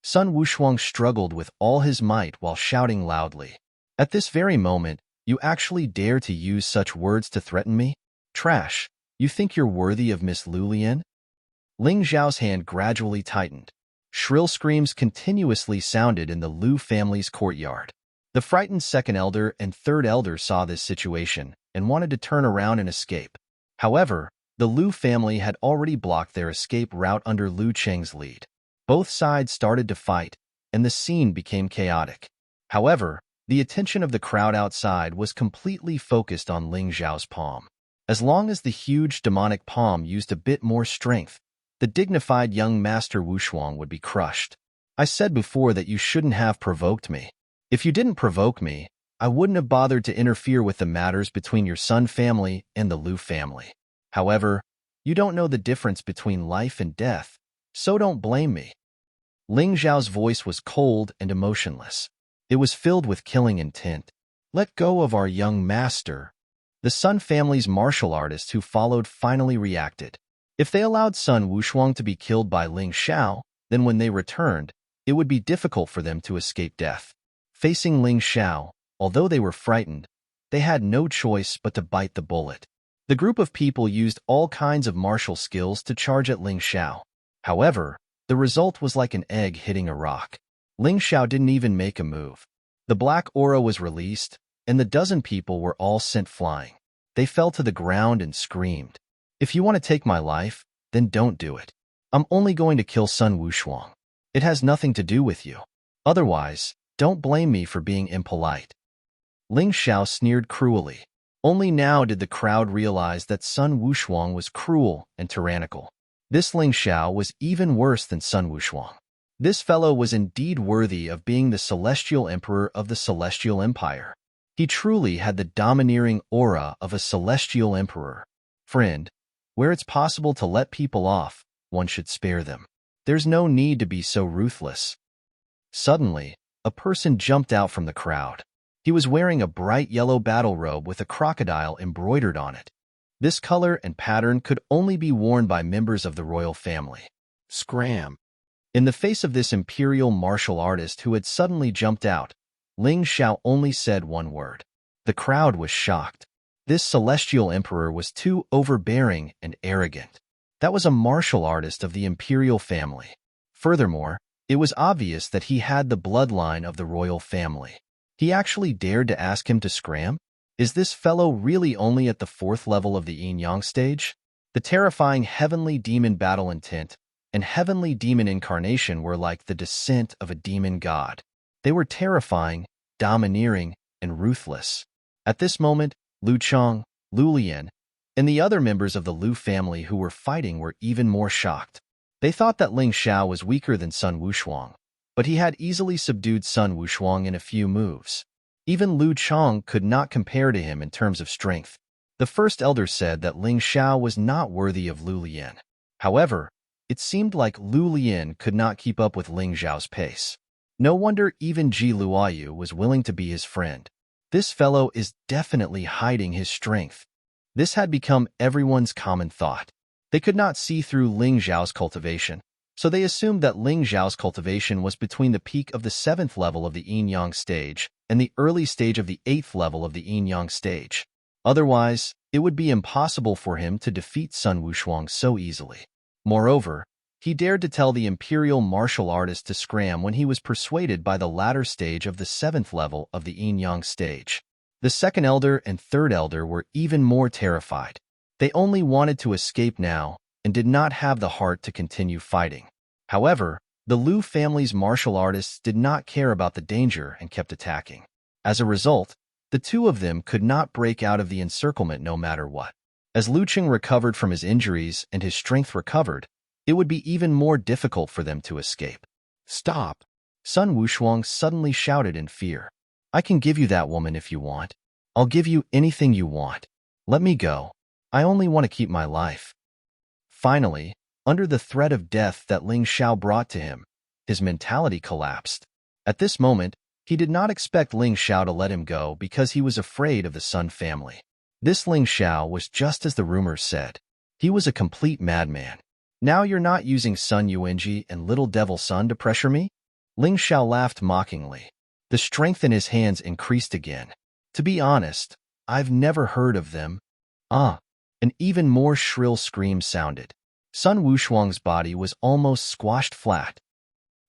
Sun Wushuang struggled with all his might while shouting loudly. At this very moment, you actually dare to use such words to threaten me? Trash. You think you're worthy of Miss Lu Lian? Ling Xiao's hand gradually tightened. Shrill screams continuously sounded in the Lu family's courtyard. The frightened second elder and third elder saw this situation and wanted to turn around and escape. However, the Lu family had already blocked their escape route under Lu Cheng's lead. Both sides started to fight, and the scene became chaotic. However, the attention of the crowd outside was completely focused on Ling Xiao's palm. As long as the huge demonic palm used a bit more strength, the dignified young Master Wushuang would be crushed. I said before that you shouldn't have provoked me. If you didn't provoke me, I wouldn't have bothered to interfere with the matters between your Sun family and the Lu family. However, you don't know the difference between life and death, so don't blame me. Ling Xiao's voice was cold and emotionless. It was filled with killing intent. Let go of our young master. The Sun family's martial artists who followed finally reacted. If they allowed Sun Wushuang to be killed by Ling Xiao, then when they returned, it would be difficult for them to escape death. Facing Ling Xiao, although they were frightened, they had no choice but to bite the bullet. The group of people used all kinds of martial skills to charge at Ling Xiao. However, the result was like an egg hitting a rock. Ling Xiao didn't even make a move. The black aura was released, and the dozen people were all sent flying. They fell to the ground and screamed. If you want to take my life, then don't do it. I'm only going to kill Sun Wushuang. It has nothing to do with you. Otherwise, don't blame me for being impolite. Ling Xiao sneered cruelly. Only now did the crowd realize that Sun Wushuang was cruel and tyrannical. This Ling Xiao was even worse than Sun Wushuang. This fellow was indeed worthy of being the celestial emperor of the celestial empire. He truly had the domineering aura of a celestial emperor. Friend, where it's possible to let people off, one should spare them. There's no need to be so ruthless. Suddenly, a person jumped out from the crowd. He was wearing a bright yellow battle robe with a crocodile embroidered on it. This color and pattern could only be worn by members of the royal family. Scram! In the face of this imperial martial artist who had suddenly jumped out, Ling Xiao only said one word. The crowd was shocked. This celestial emperor was too overbearing and arrogant. That was a martial artist of the imperial family. Furthermore, it was obvious that he had the bloodline of the royal family. He actually dared to ask him to scram? Is this fellow really only at the 4th level of the yin-yang stage? The terrifying heavenly demon battle intent and heavenly demon incarnation were like the descent of a demon god. They were terrifying, domineering, and ruthless. At this moment, Lu Chang, Lu Lian, and the other members of the Lu family who were fighting were even more shocked. They thought that Ling Xiao was weaker than Sun Wushuang, but he had easily subdued Sun Wushuang in a few moves. Even Lu Chang could not compare to him in terms of strength. The first elder said that Ling Xiao was not worthy of Lu Lian. However, it seemed like Lu Lian could not keep up with Ling Xiao's pace. No wonder even Ji Luoyu was willing to be his friend. This fellow is definitely hiding his strength. This had become everyone's common thought. They could not see through Ling Xiao's cultivation, so they assumed that Ling Xiao's cultivation was between the peak of the 7th level of the yin-yang stage and the early stage of the 8th level of the yin-yang stage. Otherwise, it would be impossible for him to defeat Sun Wushuang so easily. Moreover, he dared to tell the imperial martial artist to scram when he was persuaded by the latter stage of the 7th level of the yin-yang stage. The second elder and third elder were even more terrified. They only wanted to escape now and did not have the heart to continue fighting. However, the Lu family's martial artists did not care about the danger and kept attacking. As a result, the two of them could not break out of the encirclement no matter what. As Lu Cheng recovered from his injuries and his strength recovered, it would be even more difficult for them to escape. Stop! Sun Wushuang suddenly shouted in fear. I can give you that woman if you want. I'll give you anything you want. Let me go. I only want to keep my life. Finally, under the threat of death that Ling Xiao brought to him, his mentality collapsed. At this moment, he did not expect Ling Xiao to let him go because he was afraid of the Sun family. This Ling Xiao was just as the rumors said. He was a complete madman. Now you're not using Sun Yuanji and Little Devil Sun to pressure me? Ling Xiao laughed mockingly. The strength in his hands increased again. To be honest, I've never heard of them. An even more shrill scream sounded. Sun Wushuang's body was almost squashed flat.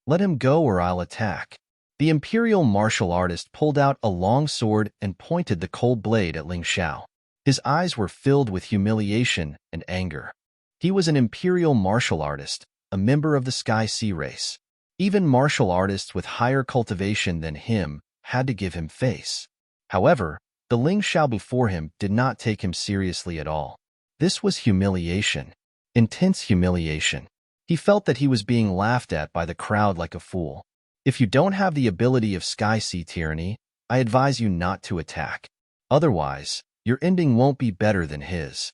Let him go or I'll attack. The imperial martial artist pulled out a long sword and pointed the cold blade at Ling Xiao. His eyes were filled with humiliation and anger. He was an imperial martial artist, a member of the Sky Sea race. Even martial artists with higher cultivation than him had to give him face. However, the Ling Xiao before him did not take him seriously at all. This was humiliation. Intense humiliation. He felt that he was being laughed at by the crowd like a fool. If you don't have the ability of Sky Sea tyranny, I advise you not to attack. Otherwise, your ending won't be better than his.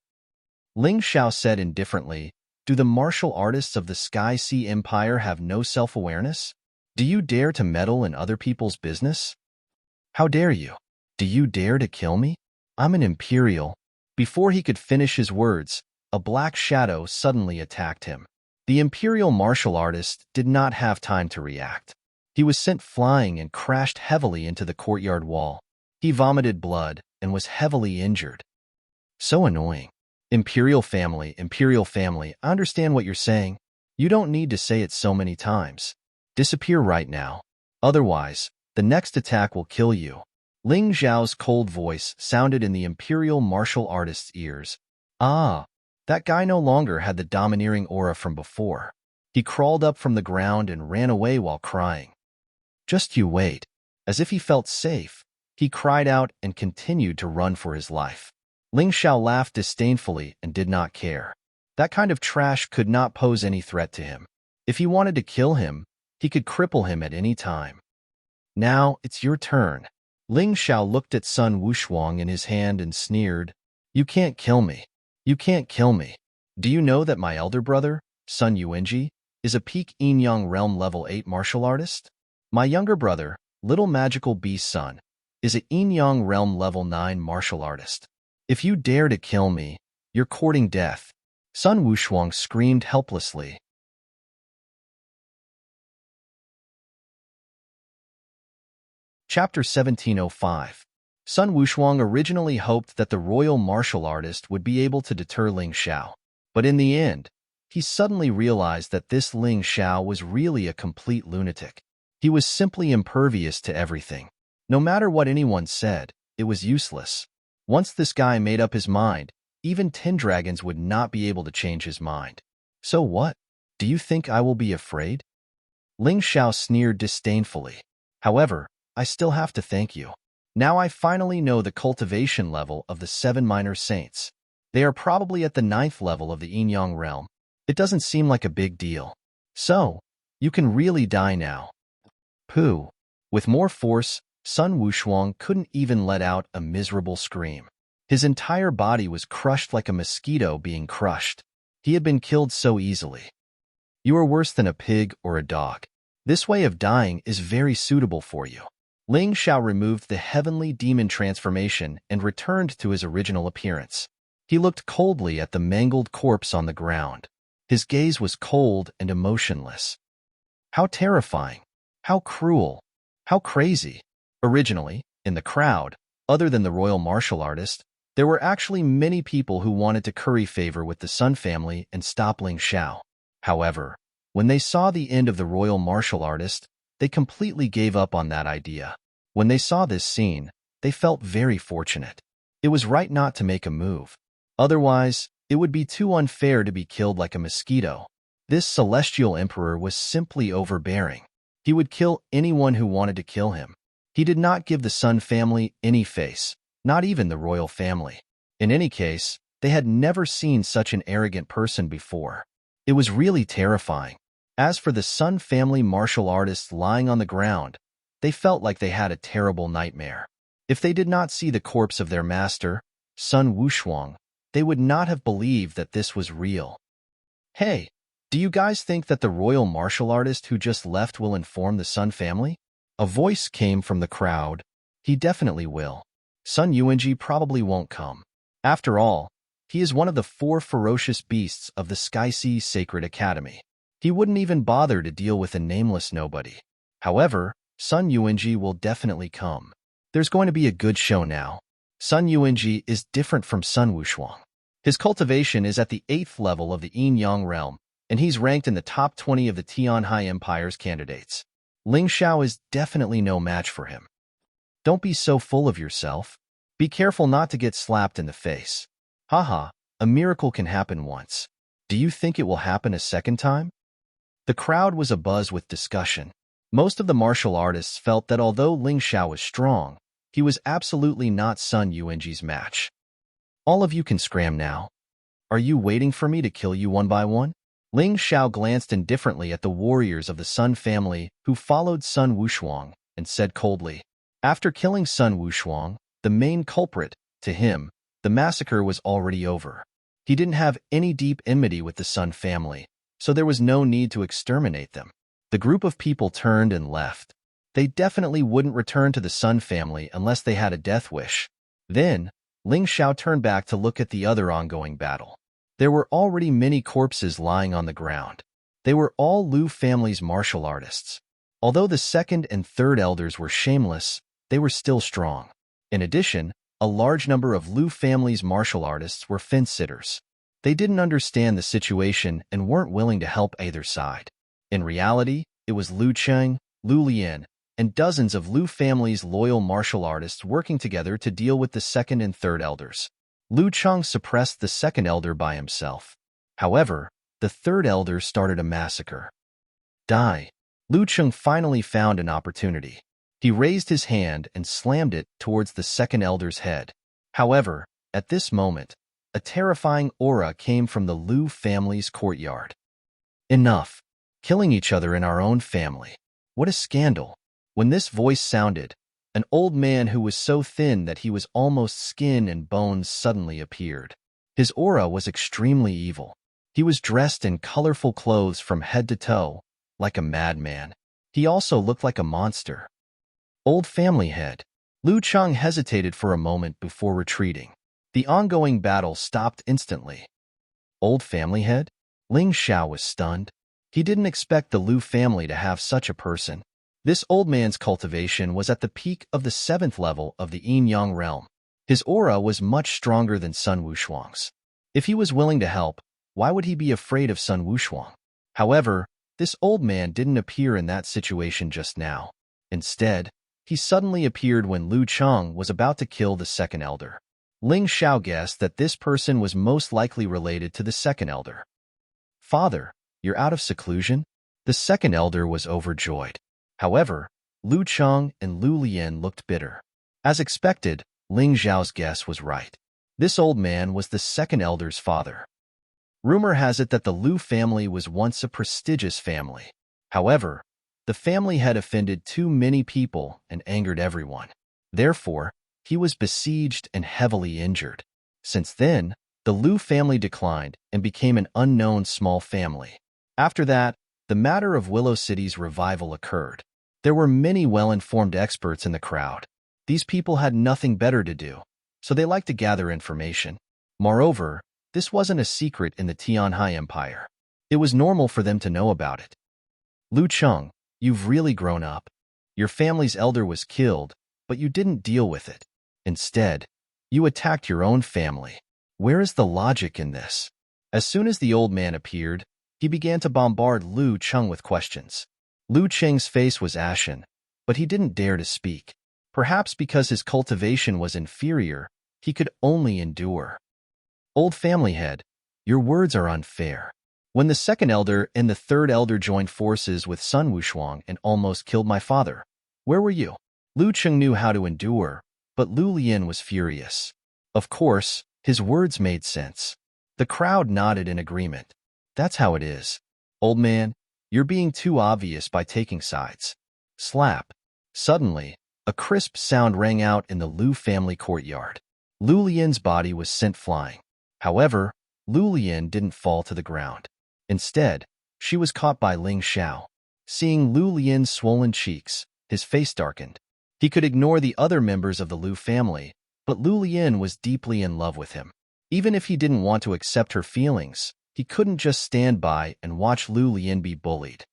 Ling Xiao said indifferently, do the martial artists of the Sky Sea Empire have no self-awareness? Do you dare to meddle in other people's business? How dare you? Do you dare to kill me? I'm an imperial. Before he could finish his words, a black shadow suddenly attacked him. The imperial martial artist did not have time to react. He was sent flying and crashed heavily into the courtyard wall. He vomited blood and was heavily injured. So annoying. Imperial family, I understand what you're saying. You don't need to say it so many times. Disappear right now. Otherwise, the next attack will kill you. Ling Xiao's cold voice sounded in the imperial martial artist's ears. That guy no longer had the domineering aura from before. He crawled up from the ground and ran away while crying. Just you wait. As if he felt safe, he cried out and continued to run for his life. Ling Xiao laughed disdainfully and did not care. That kind of trash could not pose any threat to him. If he wanted to kill him, he could cripple him at any time. Now it's your turn. Ling Xiao looked at Sun Wushuang in his hand and sneered, "You can't kill me. You can't kill me. Do you know that my elder brother, Sun Yuanji, is a peak Yin-Yang Realm Level 8 martial artist? My younger brother, Little Magical Beast Sun, is a Yin-Yang Realm Level 9 martial artist. If you dare to kill me, you're courting death." Sun Wushuang screamed helplessly. Chapter 1705. Sun Wushuang originally hoped that the royal martial artist would be able to deter Ling Xiao. But in the end, he suddenly realized that this Ling Xiao was really a complete lunatic. He was simply impervious to everything. No matter what anyone said, it was useless. Once this guy made up his mind, even 10 dragons would not be able to change his mind. So what? Do you think I will be afraid? Ling Xiao sneered disdainfully. However, I still have to thank you. Now I finally know the cultivation level of the 7 minor saints. They are probably at the 9th level of the Yin-Yang realm. It doesn't seem like a big deal. So, you can really die now. Pooh. With more force, Sun Wushuang couldn't even let out a miserable scream. His entire body was crushed like a mosquito being crushed. He had been killed so easily. You are worse than a pig or a dog. This way of dying is very suitable for you. Ling Xiao removed the heavenly demon transformation and returned to his original appearance. He looked coldly at the mangled corpse on the ground. His gaze was cold and emotionless. How terrifying. How cruel. How crazy. Originally, in the crowd, other than the royal martial artist, there were actually many people who wanted to curry favor with the Sun family and stop Ling Xiao. However, when they saw the end of the royal martial artist, they completely gave up on that idea. When they saw this scene, they felt very fortunate. It was right not to make a move. Otherwise, it would be too unfair to be killed like a mosquito. This celestial emperor was simply overbearing. He would kill anyone who wanted to kill him. He did not give the Sun family any face, not even the royal family. In any case, they had never seen such an arrogant person before. It was really terrifying. As for the Sun family martial artists lying on the ground, they felt like they had a terrible nightmare. If they did not see the corpse of their master, Sun Wushuang, they would not have believed that this was real. Hey, do you guys think that the royal martial artist who just left will inform the Sun family? A voice came from the crowd. He definitely will. Sun Yuanji probably won't come. After all, he is one of the 4 ferocious beasts of the Sky Sea Sacred Academy. He wouldn't even bother to deal with a nameless nobody. However, Sun Yuanji will definitely come. There's going to be a good show now. Sun Yuanji is different from Sun Wushuang. His cultivation is at the 8th level of the Yin-Yang realm, and he's ranked in the top 20 of the Tianhai Empire's candidates. Ling Xiao is definitely no match for him. Don't be so full of yourself. Be careful not to get slapped in the face. Haha, a miracle can happen once. Do you think it will happen a second time? The crowd was abuzz with discussion. Most of the martial artists felt that although Ling Xiao was strong, he was absolutely not Sun Yuanji's match. All of you can scram now. Are you waiting for me to kill you one by one? Ling Xiao glanced indifferently at the warriors of the Sun family who followed Sun Wushuang and said coldly, after killing Sun Wushuang, the main culprit, to him, the massacre was already over. He didn't have any deep enmity with the Sun family, so there was no need to exterminate them. The group of people turned and left. They definitely wouldn't return to the Sun family unless they had a death wish. Then, Ling Xiao turned back to look at the other ongoing battle. There were already many corpses lying on the ground. They were all Lu family's martial artists. Although the 2nd and 3rd elders were shameless, they were still strong. In addition, a large number of Lu family's martial artists were fence-sitters. They didn't understand the situation and weren't willing to help either side. In reality, it was Lu Cheng, Lu Lian, and dozens of Lu family's loyal martial artists working together to deal with the 2nd and 3rd elders. Lu Cheng suppressed the 2nd elder by himself. However, the 3rd elder started a massacre. Die. Lu Cheng finally found an opportunity. He raised his hand and slammed it towards the 2nd elder's head. However, at this moment, a terrifying aura came from the Lu family's courtyard. Enough. Killing each other in our own family. What a scandal. When this voice sounded, An old man who was so thin that he was almost skin and bones suddenly appeared. His aura was extremely evil. He was dressed in colorful clothes from head to toe, like a madman. He also looked like a monster. Old family head. Lu Cheng hesitated for a moment before retreating. The ongoing battle stopped instantly. Old family head? Ling Xiao was stunned. He didn't expect the Lu family to have such a person. This old man's cultivation was at the peak of the 7th level of the yin-yang realm. His aura was much stronger than Sun Wushuang's. If he was willing to help, why would he be afraid of Sun Wushuang? However, this old man didn't appear in that situation just now. Instead, he suddenly appeared when Lu Cheng was about to kill the second elder. Ling Xiao guessed that this person was most likely related to the second elder. Father, you're out of seclusion? The second elder was overjoyed. However, Lu Cheng and Lu Lian looked bitter. As expected, Ling Xiao's guess was right. This old man was the second elder's father. Rumor has it that the Lu family was once a prestigious family. However, the family had offended too many people and angered everyone. Therefore, he was besieged and heavily injured. Since then, the Lu family declined and became an unknown small family. After that, the matter of Willow City's revival occurred. There were many well-informed experts in the crowd. These people had nothing better to do, so they liked to gather information. Moreover, this wasn't a secret in the Tianhai Empire. It was normal for them to know about it. Lu Cheng, you've really grown up. Your family's elder was killed, but you didn't deal with it. Instead, you attacked your own family. Where is the logic in this? As soon as the old man appeared, he began to bombard Lu Cheng with questions. Lu Cheng's face was ashen, but he didn't dare to speak. Perhaps because his cultivation was inferior, he could only endure. Old family head, your words are unfair. When the second elder and the third elder joined forces with Sun Wushuang and almost killed my father, where were you? Lu Cheng knew how to endure, but Lu Lian was furious. Of course, his words made sense. The crowd nodded in agreement. That's how it is. Old man, you're being too obvious by taking sides. Slap. Suddenly, a crisp sound rang out in the Lu family courtyard. Lu Lian's body was sent flying. However, Lu Lian didn't fall to the ground. Instead, she was caught by Ling Xiao. Seeing Lu Lian's swollen cheeks, his face darkened. He could ignore the other members of the Lu family, but Lu Lian was deeply in love with him. Even if he didn't want to accept her feelings, he couldn't just stand by and watch Lu Lian be bullied.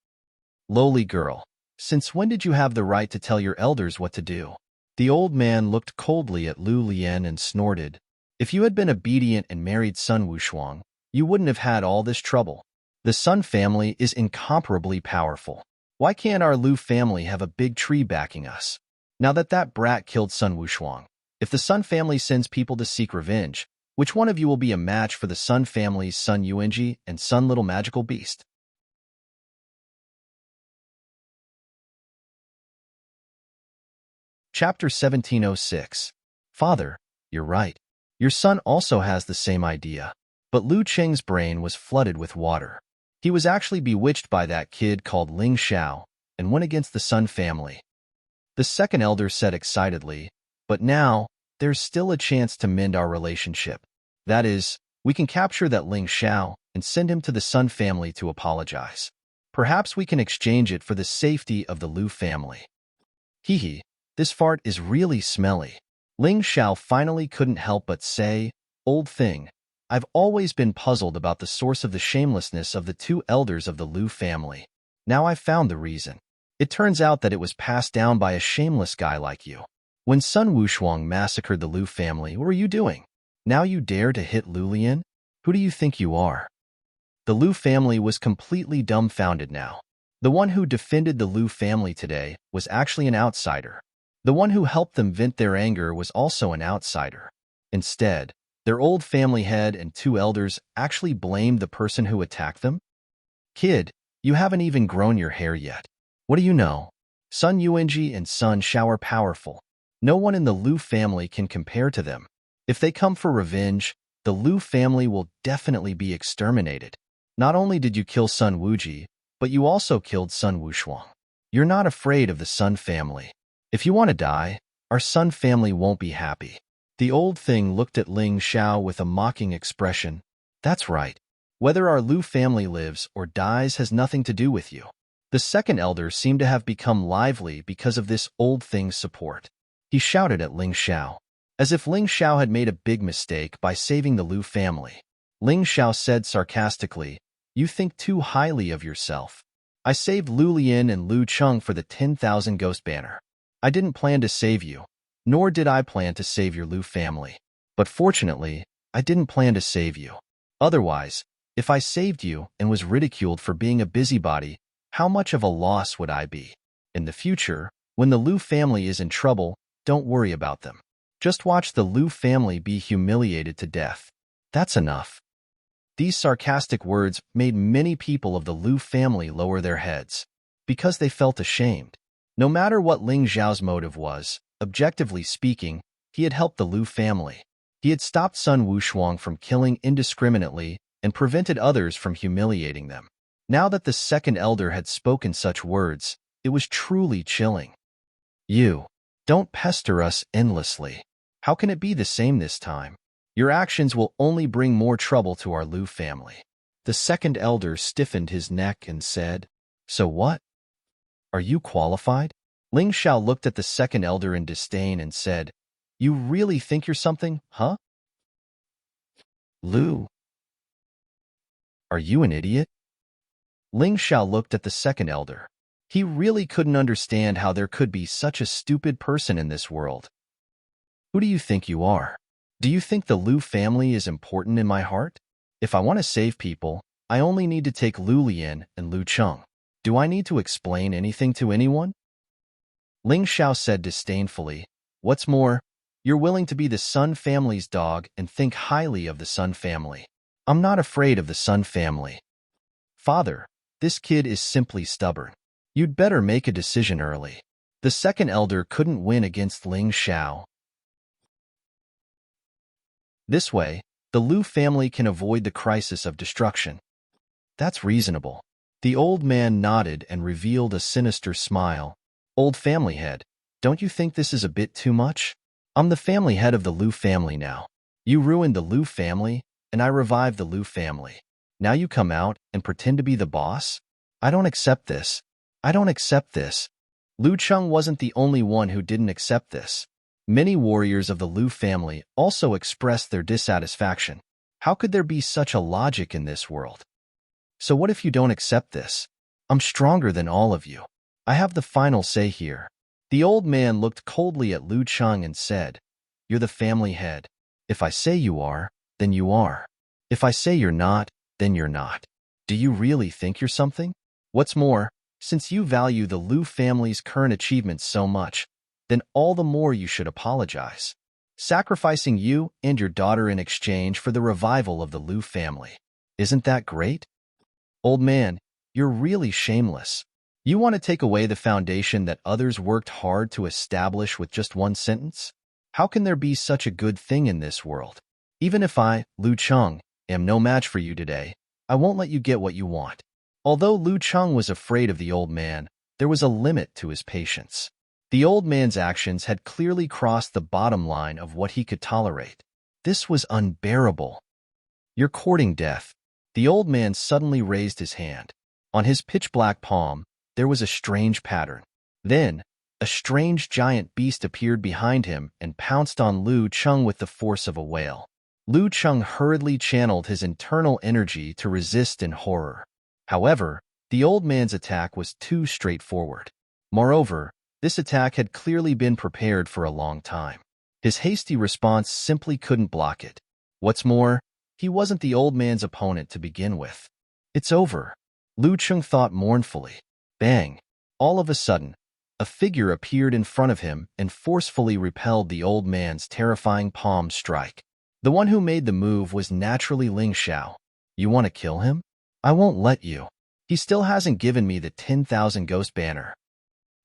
Lowly girl, since when did you have the right to tell your elders what to do? The old man looked coldly at Lu Lian and snorted. If you had been obedient and married Sun Wushuang, you wouldn't have had all this trouble. The Sun family is incomparably powerful. Why can't our Lu family have a big tree backing us? Now that brat killed Sun Wushuang, if the Sun family sends people to seek revenge, which one of you will be a match for the Sun family's Sun Yuanji and Sun Little Magical Beast? Chapter 1706. Father, you're right. Your son also has the same idea. But Lu Cheng's brain was flooded with water. He was actually bewitched by that kid called Ling Xiao and went against the Sun family. The second elder said excitedly, but now, there's still a chance to mend our relationship. That is, we can capture that Ling Xiao and send him to the Sun family to apologize. Perhaps we can exchange it for the safety of the Lu family. Hee, this fart is really smelly. Ling Xiao finally couldn't help but say, old thing, I've always been puzzled about the source of the shamelessness of the two elders of the Lu family. Now I've found the reason. It turns out that it was passed down by a shameless guy like you. When Sun Wushuang massacred the Lu family, what were you doing? Now you dare to hit Lu Lian? Who do you think you are? The Lu family was completely dumbfounded now. The one who defended the Lu family today was actually an outsider. The one who helped them vent their anger was also an outsider. Instead, their old family head and two elders actually blamed the person who attacked them? Kid, you haven't even grown your hair yet. What do you know? Sun Yuanji and Sun Xiao are powerful. No one in the Lu family can compare to them. If they come for revenge, the Lu family will definitely be exterminated. Not only did you kill Sun Wuji, but you also killed Sun Wushuang. You're not afraid of the Sun family. If you want to die, Our Sun family won't be happy. The old thing looked at Ling Xiao with a mocking expression. That's right. Whether our Lu family lives or dies has nothing to do with you. The second elder seemed to have become lively because of this old thing's support. He shouted at Ling Xiao, as if Ling Xiao had made a big mistake by saving the Lu family. Ling Xiao said sarcastically, "You think too highly of yourself. I saved Lu Lian and Lu Cheng for the 10,000 ghost banner. I didn't plan to save you, nor did I plan to save your Lu family. But fortunately, I didn't plan to save you. Otherwise, if I saved you and was ridiculed for being a busybody, how much of a loss would I be? In the future, when the Lu family is in trouble, don't worry about them. Just watch the Lu family be humiliated to death. That's enough." These sarcastic words made many people of the Lu family lower their heads, because they felt ashamed. No matter what Ling Xiao's motive was, objectively speaking, he had helped the Lu family. He had stopped Sun Wushuang from killing indiscriminately and prevented others from humiliating them. Now that the second elder had spoken such words, it was truly chilling. "You, don't pester us endlessly. How can it be the same this time? Your actions will only bring more trouble to our Lu family." The second elder stiffened his neck and said, "So what? Are you qualified?" Ling Xiao looked at the second elder in disdain and said, "You really think you're something, huh? Lu, are you an idiot?" Ling Xiao looked at the second elder. He really couldn't understand how there could be such a stupid person in this world. "Who do you think you are? Do you think the Lu family is important in my heart? If I want to save people, I only need to take Lu Lian and Lu Cheng. Do I need to explain anything to anyone?" Ling Xiao said disdainfully, "What's more, you're willing to be the Sun family's dog and think highly of the Sun family. I'm not afraid of the Sun family. Father, this kid is simply stubborn. You'd better make a decision early." The second elder couldn't win against Ling Xiao. This way, the Lu family can avoid the crisis of destruction. "That's reasonable." The old man nodded and revealed a sinister smile. "Old family head, don't you think this is a bit too much? I'm the family head of the Lu family now. You ruined the Lu family, and I revived the Lu family. Now you come out and pretend to be the boss? I don't accept this. I don't accept this." Lu Cheng wasn't the only one who didn't accept this. Many warriors of the Lu family also expressed their dissatisfaction. How could there be such a logic in this world? "So what if you don't accept this? I'm stronger than all of you. I have the final say here." The old man looked coldly at Lu Cheng and said, "You're the family head. If I say you are, then you are. If I say you're not, then you're not. Do you really think you're something? What's more, since you value the Lu family's current achievements so much, then all the more you should apologize. Sacrificing you and your daughter in exchange for the revival of the Lu family. Isn't that great? Old man, you're really shameless. You want to take away the foundation that others worked hard to establish with just one sentence? How can there be such a good thing in this world? Even if I, Lu Cheng, am no match for you today, I won't let you get what you want." Although Lu Cheng was afraid of the old man, there was a limit to his patience. The old man's actions had clearly crossed the bottom line of what he could tolerate. This was unbearable. "You're courting death." The old man suddenly raised his hand. On his pitch-black palm, there was a strange pattern. Then, a strange giant beast appeared behind him and pounced on Lu Cheng with the force of a whale. Lu Cheng hurriedly channeled his internal energy to resist in horror. However, the old man's attack was too straightforward. Moreover, this attack had clearly been prepared for a long time. His hasty response simply couldn't block it. What's more, he wasn't the old man's opponent to begin with. "It's over," Lu Cheng thought mournfully. Bang! All of a sudden, a figure appeared in front of him and forcefully repelled the old man's terrifying palm strike. The one who made the move was naturally Ling Xiao. "You want to kill him? I won't let you. He still hasn't given me the 10,000 ghost banner."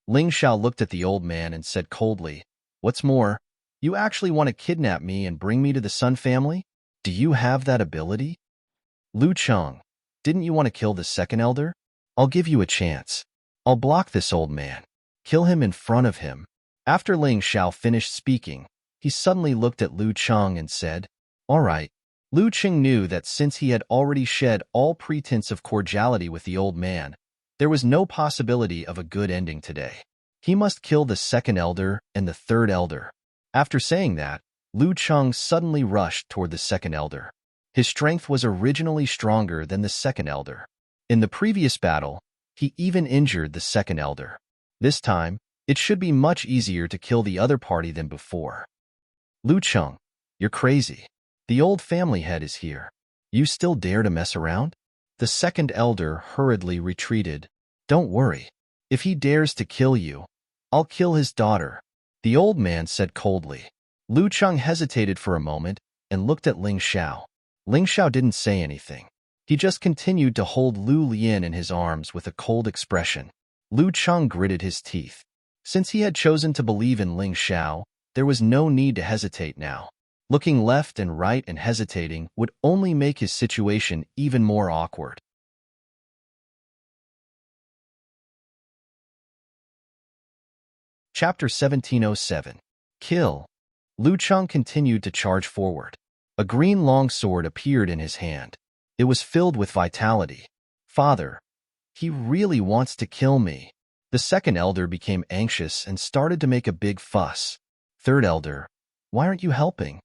Ling Xiao looked at the old man and said coldly, "What's more, you actually want to kidnap me and bring me to the Sun family? Do you have that ability?" "Lu Cheng, didn't you want to kill the second elder? I'll give you a chance. I'll block this old man. Kill him in front of him." After Ling Xiao finished speaking, he suddenly looked at Lu Cheng and said, "All right." Lu Cheng knew that since he had already shed all pretense of cordiality with the old man, there was no possibility of a good ending today. He must kill the second elder and the third elder. After saying that, Lu Cheng suddenly rushed toward the second elder. His strength was originally stronger than the second elder. In the previous battle, he even injured the second elder. This time, it should be much easier to kill the other party than before. "Lu Cheng, you're crazy. The old family head is here. You still dare to mess around?" The second elder hurriedly retreated. "Don't worry. If he dares to kill you, I'll kill his daughter," the old man said coldly. Lu Cheng hesitated for a moment and looked at Ling Xiao. Ling Xiao didn't say anything. He just continued to hold Lu Lian in his arms with a cold expression. Lu Cheng gritted his teeth. Since he had chosen to believe in Ling Xiao, there was no need to hesitate now. Looking left and right and hesitating would only make his situation even more awkward. Chapter 1707. Kill. Lu Cheng continued to charge forward. A green longsword appeared in his hand. It was filled with vitality. "Father, he really wants to kill me." The second elder became anxious and started to make a big fuss. "Third elder, why aren't you helping?"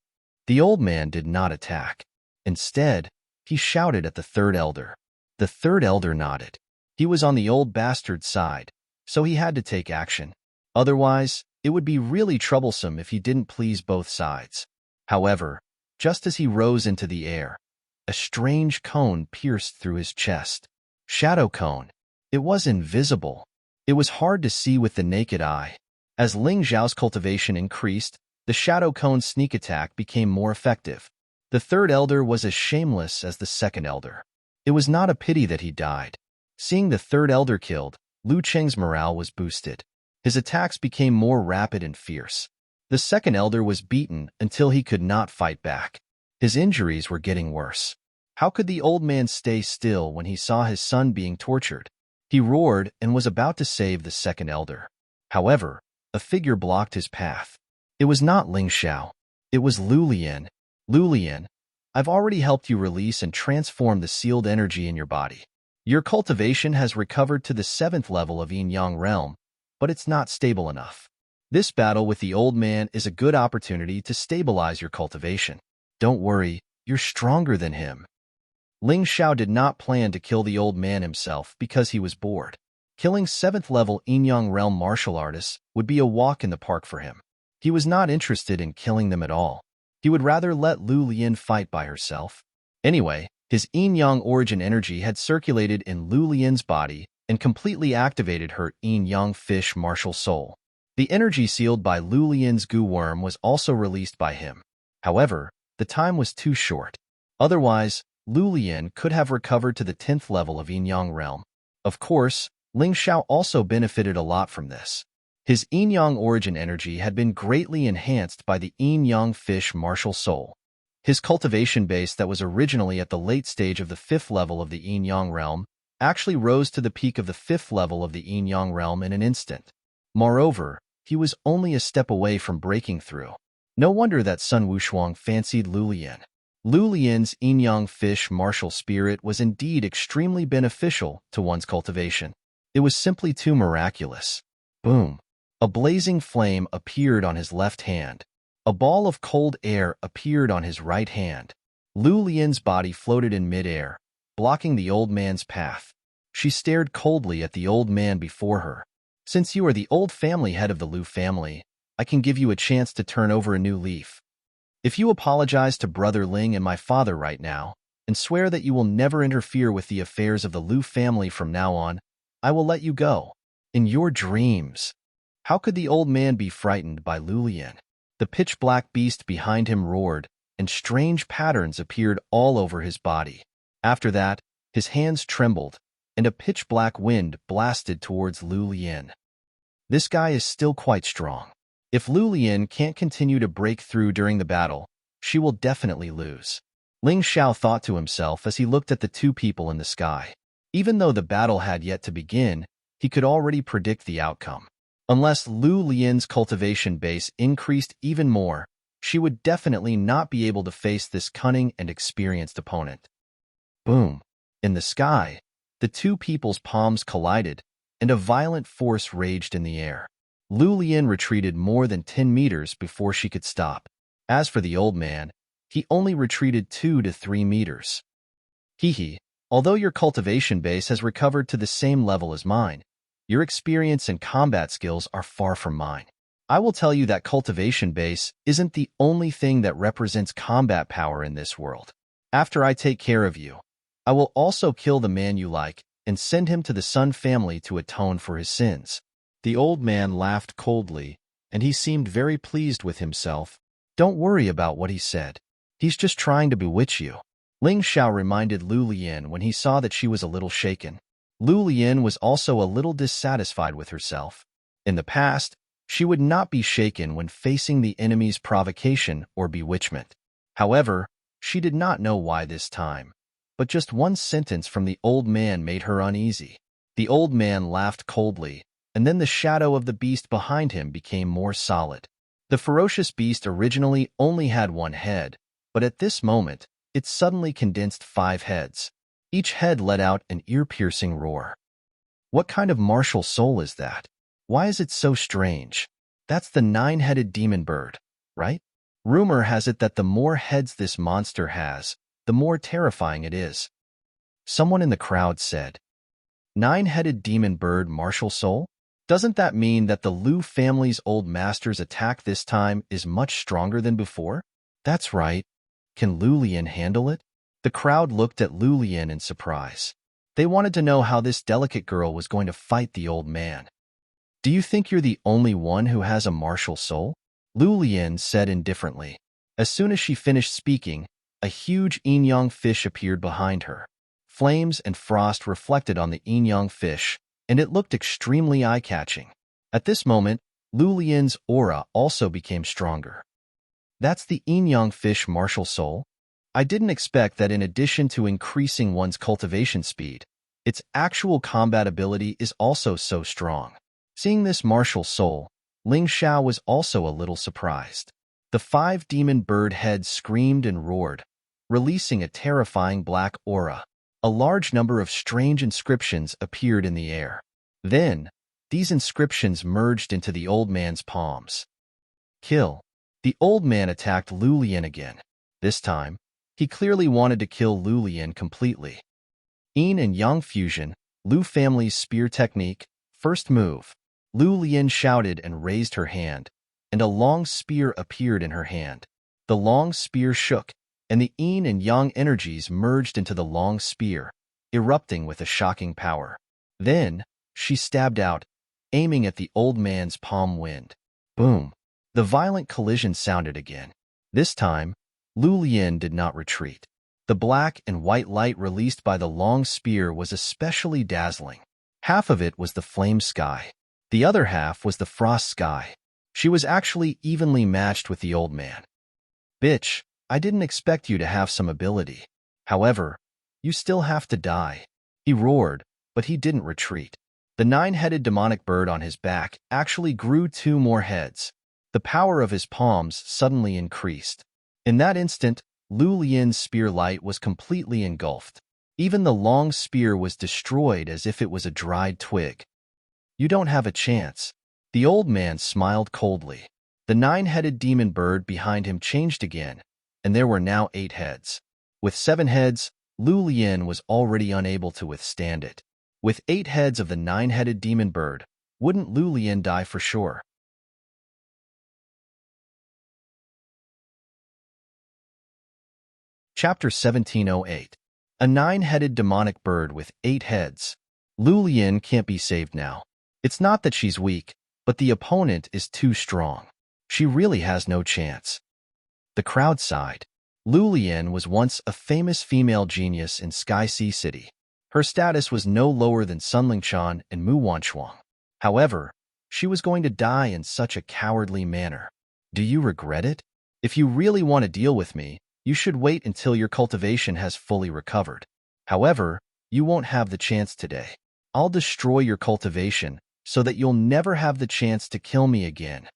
The old man did not attack. Instead, he shouted at the third elder. The third elder nodded. He was on the old bastard's side, so he had to take action. Otherwise, it would be really troublesome if he didn't please both sides. However, just as he rose into the air, a strange cone pierced through his chest. Shadow cone. It was invisible. It was hard to see with the naked eye. As Ling Xiao's cultivation increased, the shadow cone's sneak attack became more effective. The third elder was as shameless as the second elder. It was not a pity that he died. Seeing the third elder killed, Lu Cheng's morale was boosted. His attacks became more rapid and fierce. The second elder was beaten until he could not fight back. His injuries were getting worse. How could the old man stay still when he saw his son being tortured? He roared and was about to save the second elder. However, a figure blocked his path. It was not Ling Xiao. It was Lu Lian. "Lu Lian, I've already helped you release and transform the sealed energy in your body. Your cultivation has recovered to the 7th level of Yin-Yang realm, but it's not stable enough. This battle with the old man is a good opportunity to stabilize your cultivation. Don't worry, you're stronger than him." Ling Xiao did not plan to kill the old man himself because he was bored. Killing 7th level Yin-Yang realm martial artists would be a walk in the park for him. He was not interested in killing them at all. He would rather let Lu Lian fight by herself. Anyway, his Yin-Yang origin energy had circulated in Lu Lian's body and completely activated her Yin-Yang fish martial soul. The energy sealed by Lu Lian's goo worm was also released by him. However, the time was too short. Otherwise, Lu Lian could have recovered to the 10th level of Yin-Yang realm. Of course, Ling Xiao also benefited a lot from this. His Yin-Yang origin energy had been greatly enhanced by the Yin-Yang fish martial soul. His cultivation base that was originally at the late stage of the 5th level of the Yin-Yang realm actually rose to the peak of the 5th level of the Yin-Yang realm in an instant. Moreover, he was only a step away from breaking through. No wonder that Sun Wushuang fancied Lu Lian. Lu Lian's Yin-Yang fish martial spirit was indeed extremely beneficial to one's cultivation. It was simply too miraculous. Boom! A blazing flame appeared on his left hand. A ball of cold air appeared on his right hand. Lu Lian's body floated in midair, blocking the old man's path. She stared coldly at the old man before her. "Since you are the old family head of the Lu family, I can give you a chance to turn over a new leaf. If you apologize to Brother Ling and my father right now, and swear that you will never interfere with the affairs of the Lu family from now on, I will let you go. In your dreams." How could the old man be frightened by Lu Lian? The pitch-black beast behind him roared, and strange patterns appeared all over his body. After that, his hands trembled, and a pitch-black wind blasted towards Lu Lian. This guy is still quite strong. If Lu Lian can't continue to break through during the battle, she will definitely lose. Ling Xiao thought to himself as he looked at the two people in the sky. Even though the battle had yet to begin, he could already predict the outcome. Unless Lu Lian's cultivation base increased even more, she would definitely not be able to face this cunning and experienced opponent. Boom! In the sky, the two people's palms collided, and a violent force raged in the air. Lu Lian retreated more than 10 meters before she could stop. As for the old man, he only retreated 2 to 3 meters. Hee. Although your cultivation base has recovered to the same level as mine, your experience and combat skills are far from mine. I will tell you that cultivation base isn't the only thing that represents combat power in this world. After I take care of you, I will also kill the man you like and send him to the Sun family to atone for his sins. The old man laughed coldly, and he seemed very pleased with himself. Don't worry about what he said. He's just trying to bewitch you. Ling Xiao reminded Lu Lian when he saw that she was a little shaken. Lu Lian was also a little dissatisfied with herself. In the past, she would not be shaken when facing the enemy's provocation or bewitchment. However, she did not know why this time, but just one sentence from the old man made her uneasy. The old man laughed coldly, and then the shadow of the beast behind him became more solid. The ferocious beast originally only had one head, but at this moment, it suddenly condensed 5 heads. Each head let out an ear-piercing roar. What kind of martial soul is that? Why is it so strange? That's the 9-headed demon bird, right? Rumor has it that the more heads this monster has, the more terrifying it is. Someone in the crowd said, 9-headed demon bird martial soul? Doesn't that mean that the Lu family's old master's attack this time is much stronger than before? That's right. Can Lu Lian handle it? The crowd looked at Lu Lian in surprise. They wanted to know how this delicate girl was going to fight the old man. Do you think you're the only one who has a martial soul? Lu Lian said indifferently. As soon as she finished speaking, a huge yin-yang fish appeared behind her. Flames and frost reflected on the yin-yang fish, and it looked extremely eye-catching. At this moment, Lu Lian's aura also became stronger. That's the yin-yang fish martial soul? I didn't expect that in addition to increasing one's cultivation speed, its actual combat ability is also so strong. Seeing this martial soul, Ling Xiao was also a little surprised. The 5 demon bird heads screamed and roared, releasing a terrifying black aura. A large number of strange inscriptions appeared in the air. Then, these inscriptions merged into the old man's palms. Kill. The old man attacked Lu Lian again. This time, he clearly wanted to kill Lu Lian completely. Yin and Yang fusion, Lu family's spear technique, first move. Lu Lian shouted and raised her hand, and a long spear appeared in her hand. The long spear shook, and the yin and yang energies merged into the long spear, erupting with a shocking power. Then, she stabbed out, aiming at the old man's palm wind. Boom! The violent collision sounded again. This time, Lu Lian did not retreat. The black and white light released by the long spear was especially dazzling. Half of it was the flame sky. The other half was the frost sky. She was actually evenly matched with the old man. Bitch, I didn't expect you to have some ability. However, you still have to die. He roared, but he didn't retreat. The 9-headed demonic bird on his back actually grew 2 more heads. The power of his palms suddenly increased. In that instant, Lu Lian's spear light was completely engulfed. Even the long spear was destroyed as if it was a dried twig. You don't have a chance. The old man smiled coldly. The 9-headed demon bird behind him changed again, and there were now 8 heads. With 7 heads, Lu Lian was already unable to withstand it. With 8 heads of the 9-headed demon bird, wouldn't Lu Lian die for sure? Chapter 1708. A 9-headed demonic bird with 8 heads. Lu Lian can't be saved now. It's not that she's weak, but the opponent is too strong. She really has no chance. The crowd sighed. Lu Lian was once a famous female genius in Sky Sea City. Her status was no lower than Sun Lingchan and Mu Wanchuang. However, she was going to die in such a cowardly manner. Do you regret it? If you really want to deal with me, you should wait until your cultivation has fully recovered. However, you won't have the chance today. I'll destroy your cultivation, so that you'll never have the chance to kill me again."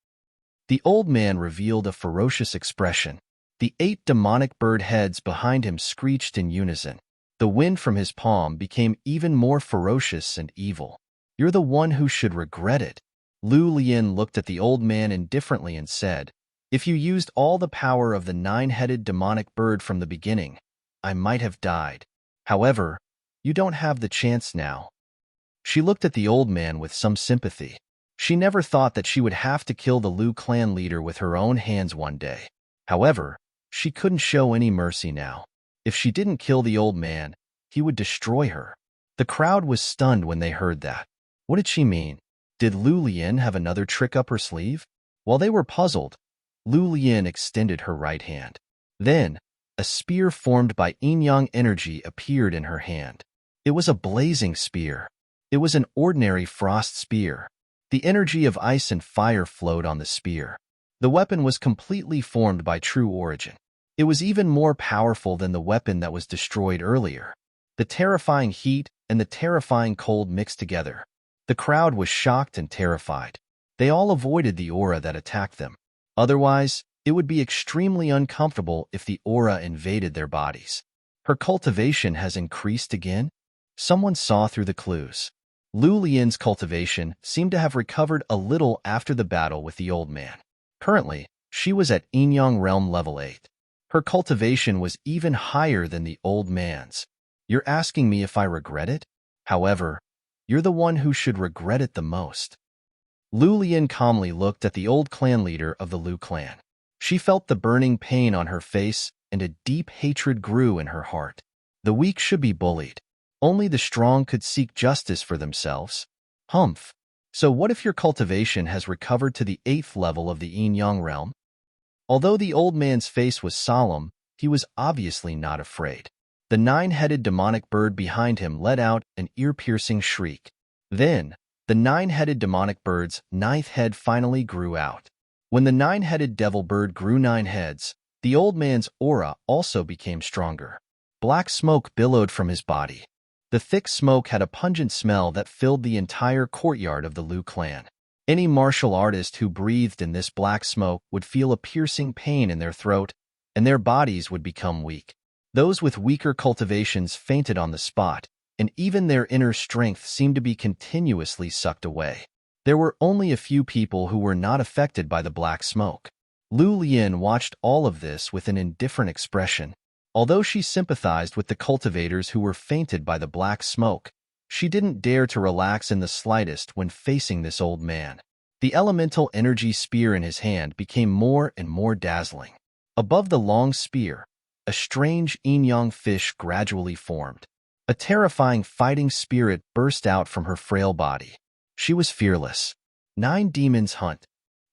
The old man revealed a ferocious expression. The 8 demonic bird heads behind him screeched in unison. The wind from his palm became even more ferocious and evil. "You're the one who should regret it." Lu Lian looked at the old man indifferently and said, "If you used all the power of the 9-headed demonic bird from the beginning, I might have died. However, you don't have the chance now." She looked at the old man with some sympathy. She never thought that she would have to kill the Lu clan leader with her own hands one day. However, she couldn't show any mercy now. If she didn't kill the old man, he would destroy her. The crowd was stunned when they heard that. What did she mean? Did Lu Lian have another trick up her sleeve? While they were puzzled, Lu Lian extended her right hand. Then, a spear formed by yin-yang energy appeared in her hand. It was a blazing spear. It was an ordinary frost spear. The energy of ice and fire flowed on the spear. The weapon was completely formed by true origin. It was even more powerful than the weapon that was destroyed earlier. The terrifying heat and the terrifying cold mixed together. The crowd was shocked and terrified. They all avoided the aura that attacked them. Otherwise, it would be extremely uncomfortable if the aura invaded their bodies. Her cultivation has increased again? Someone saw through the clues. Lu Lian's cultivation seemed to have recovered a little after the battle with the old man. Currently, she was at yin-yang realm level 8. Her cultivation was even higher than the old man's. "You're asking me if I regret it? However, you're the one who should regret it the most." Lu Lian calmly looked at the old clan leader of the Lu clan. She felt the burning pain on her face, and a deep hatred grew in her heart. The weak should be bullied. Only the strong could seek justice for themselves. Humph. So what if your cultivation has recovered to the 8th level of the yin-yang realm? Although the old man's face was solemn, he was obviously not afraid. The 9-headed demonic bird behind him let out an ear-piercing shriek. Then, the 9-headed demonic bird's 9th head finally grew out. When the 9-headed devil bird grew 9 heads, the old man's aura also became stronger. Black smoke billowed from his body. The thick smoke had a pungent smell that filled the entire courtyard of the Lu clan. Any martial artist who breathed in this black smoke would feel a piercing pain in their throat, and their bodies would become weak. Those with weaker cultivations fainted on the spot, and even their inner strength seemed to be continuously sucked away. There were only a few people who were not affected by the black smoke. Lu Lian watched all of this with an indifferent expression. Although she sympathized with the cultivators who were fainted by the black smoke, she didn't dare to relax in the slightest when facing this old man. The elemental energy spear in his hand became more and more dazzling. Above the long spear, a strange yin-yang fish gradually formed. A terrifying fighting spirit burst out from her frail body. She was fearless. 9 demons hunt.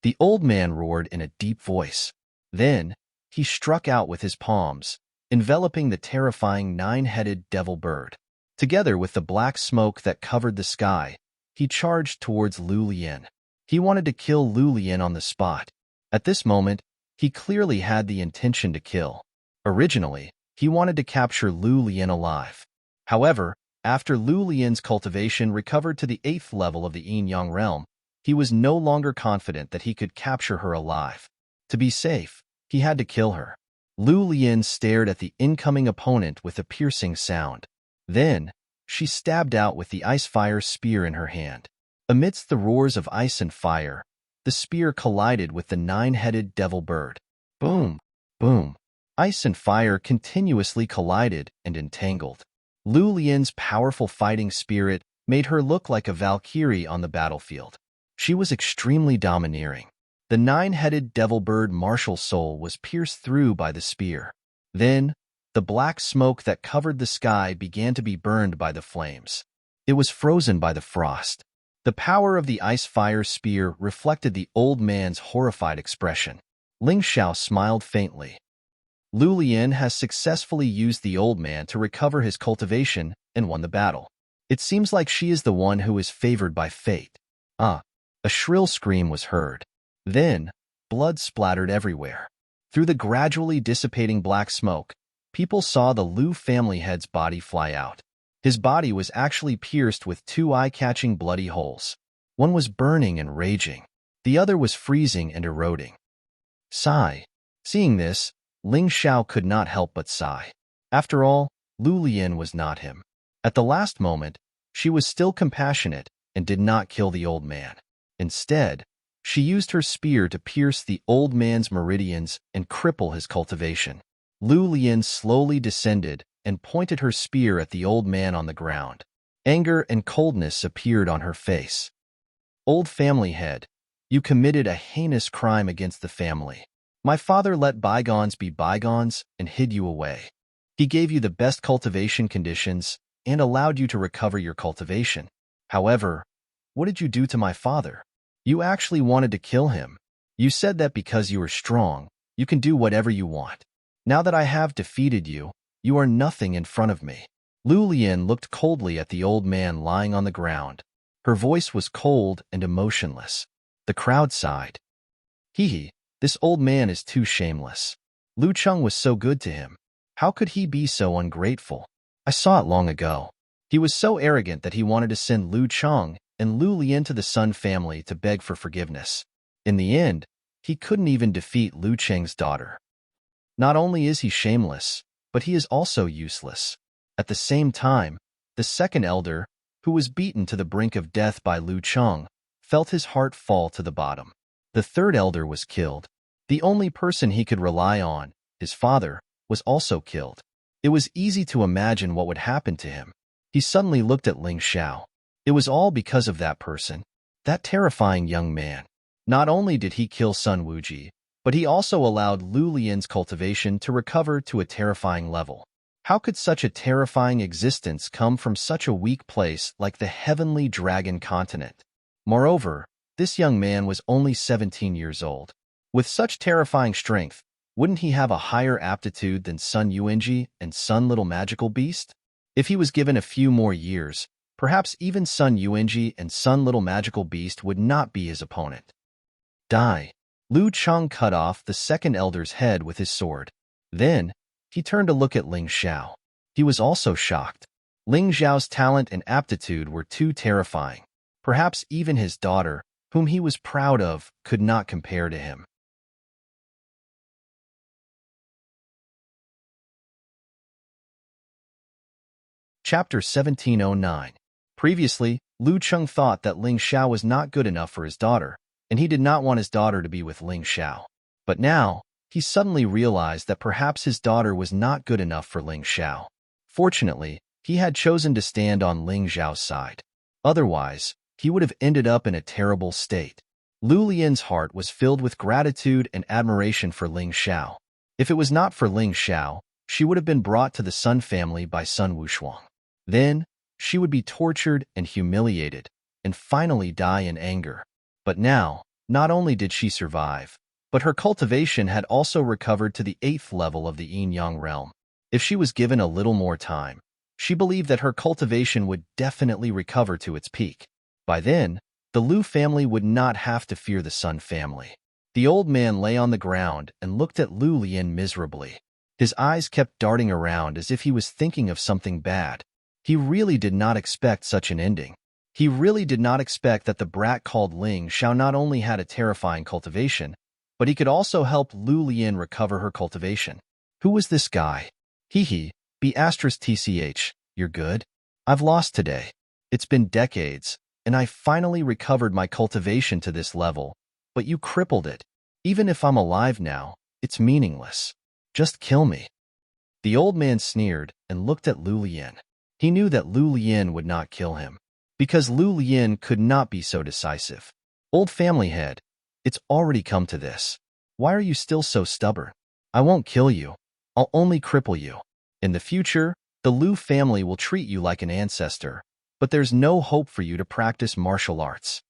The old man roared in a deep voice. Then, he struck out with his palms, enveloping the terrifying 9-headed devil bird. Together with the black smoke that covered the sky, he charged towards Lu Lian. He wanted to kill Lu Lian on the spot. At this moment, he clearly had the intention to kill. Originally, he wanted to capture Lu Lian alive. However, after Lu Lian's cultivation recovered to the 8th level of the yin-yang realm, he was no longer confident that he could capture her alive. To be safe, he had to kill her. Lu Lian stared at the incoming opponent with a piercing sound. Then, she stabbed out with the ice-fire spear in her hand. Amidst the roars of ice and fire, the spear collided with the 9-headed devil bird. Boom! Boom! Ice and fire continuously collided and entangled. Lu Lian's powerful fighting spirit made her look like a valkyrie on the battlefield. She was extremely domineering. The 9-headed devil bird martial soul was pierced through by the spear. Then, the black smoke that covered the sky began to be burned by the flames. It was frozen by the frost. The power of the ice-fire spear reflected the old man's horrified expression. Ling Xiao smiled faintly. Lu Lian has successfully used the old man to recover his cultivation and won the battle. It seems like she is the one who is favored by fate. Ah! A shrill scream was heard. Then, blood splattered everywhere. Through the gradually dissipating black smoke, people saw the Lu family head's body fly out. His body was actually pierced with 2 eye-catching bloody holes. One was burning and raging. The other was freezing and eroding. Sigh. Seeing this, Ling Xiao could not help but sigh. After all, Lu Lian was not him. At the last moment, she was still compassionate and did not kill the old man. Instead, she used her spear to pierce the old man's meridians and cripple his cultivation. Lu Lian slowly descended and pointed her spear at the old man on the ground. Anger and coldness appeared on her face. Old family head, you committed a heinous crime against the family. My father let bygones be bygones and hid you away. He gave you the best cultivation conditions and allowed you to recover your cultivation. However, what did you do to my father? You actually wanted to kill him. You said that because you are strong, you can do whatever you want. Now that I have defeated you, you are nothing in front of me. Lu Lian looked coldly at the old man lying on the ground. Her voice was cold and emotionless. The crowd sighed. Hee, this old man is too shameless. Lu Cheng was so good to him. How could he be so ungrateful? I saw it long ago. He was so arrogant that he wanted to send Lu Cheng and Lu Lian to the Sun family to beg for forgiveness. In the end, he couldn't even defeat Lu Cheng's daughter. Not only is he shameless, but he is also useless. At the same time, the second elder, who was beaten to the brink of death by Lu Cheng, felt his heart fall to the bottom. The third elder was killed. The only person he could rely on, his father, was also killed. It was easy to imagine what would happen to him. He suddenly looked at Ling Xiao. It was all because of that person, that terrifying young man. Not only did he kill Sun Wuji, but he also allowed Lu Lian's cultivation to recover to a terrifying level. How could such a terrifying existence come from such a weak place like the heavenly dragon continent? Moreover, this young man was only 17 years old. With such terrifying strength, wouldn't he have a higher aptitude than Sun Yuanji and Sun Little Magical Beast? If he was given a few more years, perhaps even Sun Yuanji and Sun Little Magical Beast would not be his opponent. Die. Lu Cheng cut off the second elder's head with his sword. Then, he turned to look at Ling Xiao. He was also shocked. Ling Xiao's talent and aptitude were too terrifying. Perhaps even his daughter, whom he was proud of, could not compare to him. Chapter 1709. Previously, Lu Cheng thought that Ling Xiao was not good enough for his daughter, and he did not want his daughter to be with Ling Xiao. But now, he suddenly realized that perhaps his daughter was not good enough for Ling Xiao. Fortunately, he had chosen to stand on Ling Xiao's side. Otherwise, he would have ended up in a terrible state. Lu Lian's heart was filled with gratitude and admiration for Ling Xiao. If it was not for Ling Xiao, she would have been brought to the Sun family by Sun Wushuang. Then, she would be tortured and humiliated, and finally die in anger. But now, not only did she survive, but her cultivation had also recovered to the 8th level of the yin-yang realm. If she was given a little more time, she believed that her cultivation would definitely recover to its peak. By then, the Lu family would not have to fear the Sun family. The old man lay on the ground and looked at Lu Lian miserably. His eyes kept darting around as if he was thinking of something bad. He really did not expect such an ending. He really did not expect that the brat called Ling Xiao not only had a terrifying cultivation, but he could also help Lu Lian recover her cultivation. Who was this guy? Hee, B*TCH, you're good? I've lost today. It's been decades, and I finally recovered my cultivation to this level, but you crippled it. Even if I'm alive now, it's meaningless. Just kill me. The old man sneered and looked at Lu Lian. He knew that Lu Lian would not kill him, because Lu Lian could not be so decisive. Old family head, it's already come to this. Why are you still so stubborn? I won't kill you. I'll only cripple you. In the future, the Lu family will treat you like an ancestor, but there's no hope for you to practice martial arts.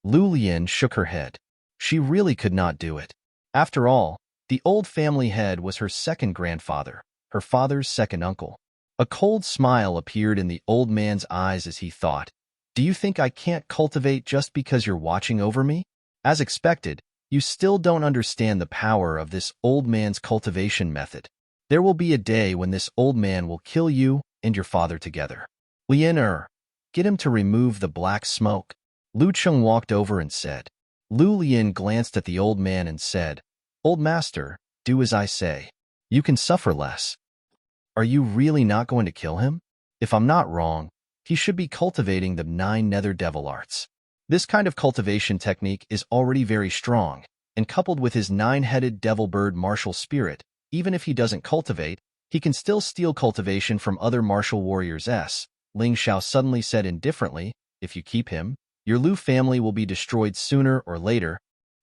Lu Lian shook her head. She really could not do it. After all, the old family head was her second grandfather, her father's second uncle. A cold smile appeared in the old man's eyes as he thought, "Do you think I can't cultivate just because you're watching over me?" As expected, you still don't understand the power of this old man's cultivation method. There will be a day when this old man will kill you and your father together. Lian, get him to remove the black smoke. Lu Cheng walked over and said. Lu Lian glanced at the old man and said, Old master, do as I say. You can suffer less. Are you really not going to kill him? If I'm not wrong, he should be cultivating the 9 nether devil arts. This kind of cultivation technique is already very strong, and coupled with his 9-headed devil bird martial spirit, even if he doesn't cultivate, he can still steal cultivation from other martial warriors. Ling Xiao suddenly said indifferently, if you keep him, your Lu family will be destroyed sooner or later.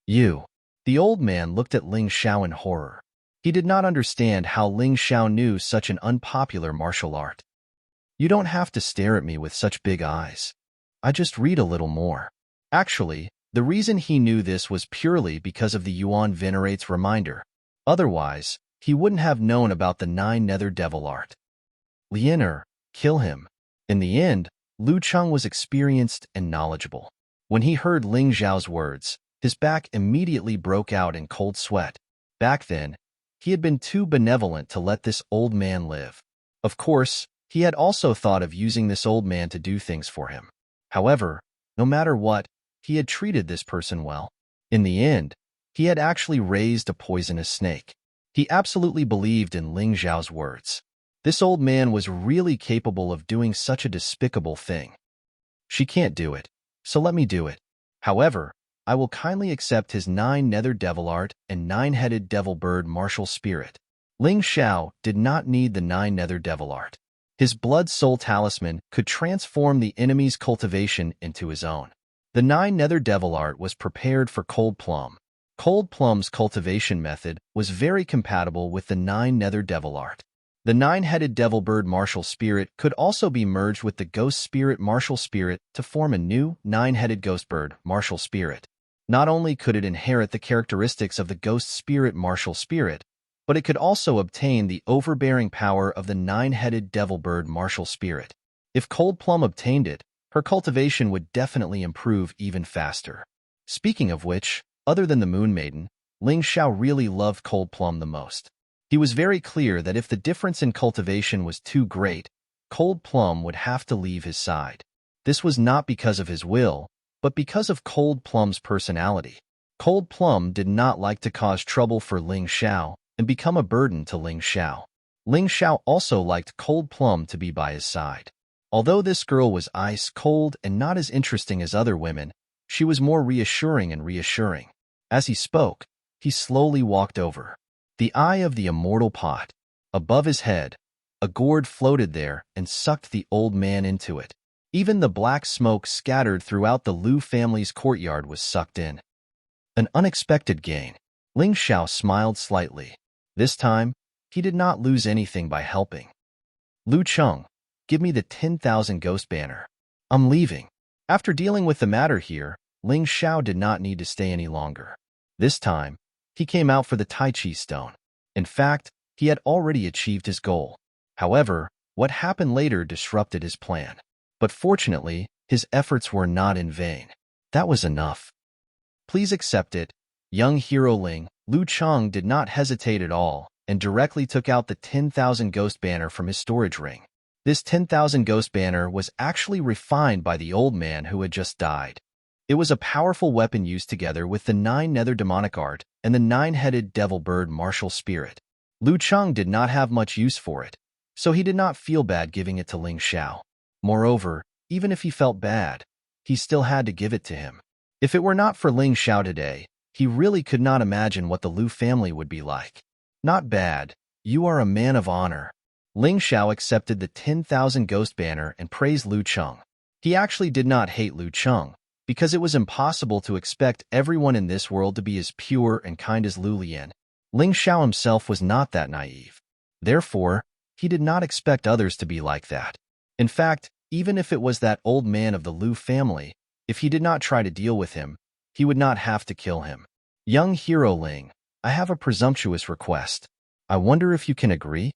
You. The old man looked at Ling Xiao in horror. He did not understand how Ling Xiao knew such an unpopular martial art. You don't have to stare at me with such big eyes. I just read a little more. Actually, the reason he knew this was purely because of the Yuan Venerate's reminder. Otherwise, he wouldn't have known about the 9 nether devil art. Lianer, kill him. In the end, Lu Cheng was experienced and knowledgeable. When he heard Ling Xiao's words, his back immediately broke out in cold sweat. Back then, he had been too benevolent to let this old man live. Of course, he had also thought of using this old man to do things for him. However, no matter what, he had treated this person well. In the end, he had actually raised a poisonous snake. He absolutely believed in Ling Xiao's words. This old man was really capable of doing such a despicable thing. She can't do it, so let me do it. However, I will kindly accept his 9 nether devil art and 9-headed devil bird martial spirit. Ling Xiao did not need the 9 nether devil art. His blood soul talisman could transform the enemy's cultivation into his own. The 9 nether devil art was prepared for Cold Plum. Cold Plum's cultivation method was very compatible with the 9 nether devil art. The 9-headed devil bird martial spirit could also be merged with the ghost spirit martial spirit to form a new 9-headed ghost bird martial spirit. Not only could it inherit the characteristics of the ghost spirit martial spirit, but it could also obtain the overbearing power of the 9-headed devil bird martial spirit. If Cold Plum obtained it, her cultivation would definitely improve even faster. Speaking of which, other than the Moon Maiden, Ling Xiao really loved Cold Plum the most. He was very clear that if the difference in cultivation was too great, Cold Plum would have to leave his side. This was not because of his will, but because of Cold Plum's personality. Cold Plum did not like to cause trouble for Ling Xiao and become a burden to Ling Xiao. Ling Xiao also liked Cold Plum to be by his side. Although this girl was ice cold and not as interesting as other women, she was more reassuring and reassuring. As he spoke, he slowly walked over. The eye of the immortal pot. Above his head, a gourd floated there and sucked the old man into it. Even the black smoke scattered throughout the Lu family's courtyard was sucked in. An unexpected gain. Ling Xiao smiled slightly. This time, he did not lose anything by helping. Lu Cheng, give me the 10,000 ghost banner. I'm leaving. After dealing with the matter here, Ling Xiao did not need to stay any longer. This time, he came out for the Tai Chi stone. In fact, he had already achieved his goal. However, what happened later disrupted his plan. But fortunately, his efforts were not in vain. That was enough. Please accept it. Young hero Ling, Lu Cheng did not hesitate at all and directly took out the 10,000 ghost banner from his storage ring. This 10,000 ghost banner was actually refined by the old man who had just died. It was a powerful weapon used together with the 9 nether demonic art and the 9-headed devil bird martial spirit. Lu Cheng did not have much use for it, so he did not feel bad giving it to Ling Xiao. Moreover, even if he felt bad, he still had to give it to him. If it were not for Ling Xiao today, he really could not imagine what the Lu family would be like. Not bad. You are a man of honor. Ling Xiao accepted the 10,000 ghost banner and praised Lu Cheng. He actually did not hate Lu Cheng, because it was impossible to expect everyone in this world to be as pure and kind as Lu Lian. Ling Xiao himself was not that naive. Therefore, he did not expect others to be like that. In fact, even if it was that old man of the Lu family, if he did not try to deal with him, he would not have to kill him. Young hero Ling, I have a presumptuous request. I wonder if you can agree?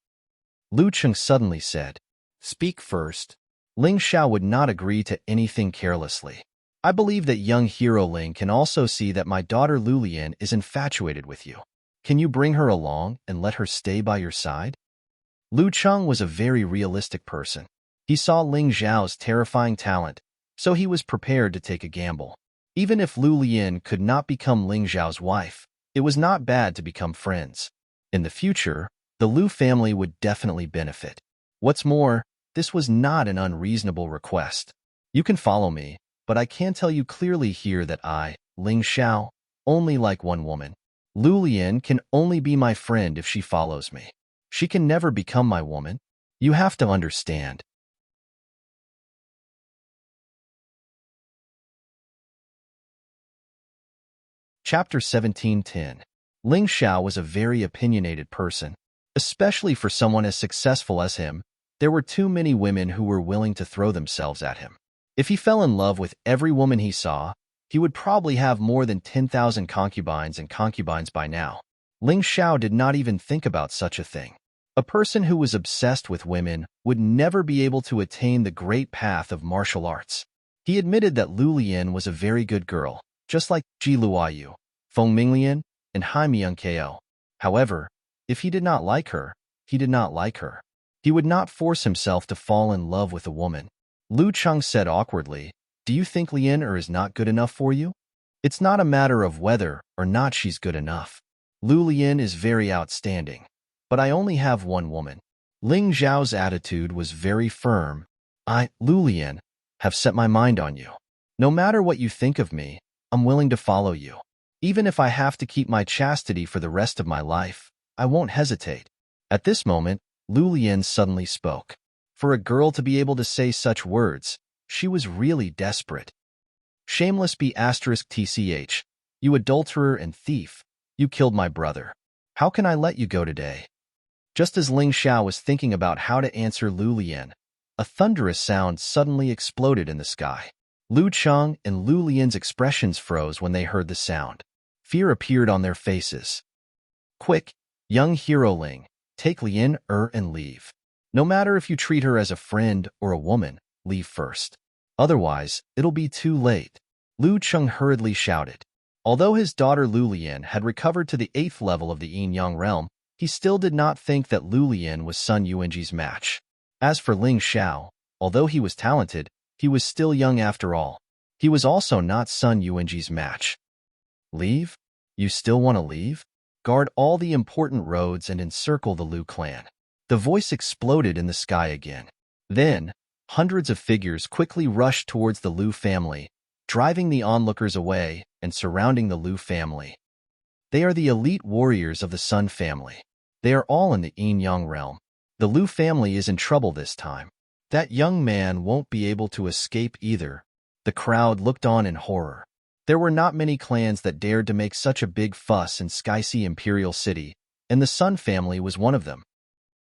Lu Cheng suddenly said. Speak first. Ling Xiao would not agree to anything carelessly. I believe that young hero Ling can also see that my daughter Lu Lian is infatuated with you. Can you bring her along and let her stay by your side? Lu Cheng was a very realistic person. He saw Ling Xiao's terrifying talent so he was prepared to take a gamble. Even if Lu Lian could not become Ling Zhao's wife, it was not bad to become friends. In the future, the Lu family would definitely benefit. What's more, this was not an unreasonable request. You can follow me, but I can tell you clearly here that I, Ling Xiao, only like one woman. Lu Lian can only be my friend if she follows me. She can never become my woman. You have to understand. Chapter 17:10. Ling Xiao was a very opinionated person. Especially for someone as successful as him, there were too many women who were willing to throw themselves at him. If he fell in love with every woman he saw, he would probably have more than 10,000 concubines and concubines by now. Ling Xiao did not even think about such a thing. A person who was obsessed with women would never be able to attain the great path of martial arts. He admitted that Lu Lian was a very good girl, just like Ji Luoyu, Feng Minglian, and Hai Myung-ko. However, if he did not like her, he did not like her. He would not force himself to fall in love with a woman. Lu Cheng said awkwardly, "Do you think Lian is not good enough for you?" "It's not a matter of whether or not she's good enough. Lu Lian is very outstanding, but I only have one woman." Ling Zhao's attitude was very firm. "I, Lu Lian, have set my mind on you. No matter what you think of me, I'm willing to follow you. Even if I have to keep my chastity for the rest of my life, I won't hesitate." At this moment, Lu Lian suddenly spoke. For a girl to be able to say such words, she was really desperate. "Shameless B***tch, you adulterer and thief, you killed my brother. How can I let you go today?" Just as Ling Xiao was thinking about how to answer Lu Lian, a thunderous sound suddenly exploded in the sky. Lu Cheng and Lu Lian's expressions froze when they heard the sound. Fear appeared on their faces. "Quick, young hero Ling, take Lian and leave. No matter if you treat her as a friend or a woman, leave first. Otherwise, it'll be too late." Lu Cheng hurriedly shouted. Although his daughter Lu Lian had recovered to the 8th level of the Yin-Yang realm, he still did not think that Lu Lian was Sun Yuanji's match. As for Ling Xiao, although he was talented, he was still young after all. He was also not Sun Yuanji's match. "Leave? You still want to leave? Guard all the important roads and encircle the Lu clan." The voice exploded in the sky again. Then, hundreds of figures quickly rushed towards the Lu family, driving the onlookers away and surrounding the Lu family. They are the elite warriors of the Sun family. They are all in the Yin-Yang realm. The Lu family is in trouble this time. That young man won't be able to escape either. The crowd looked on in horror. There were not many clans that dared to make such a big fuss in Skysea Imperial City, and the Sun family was one of them.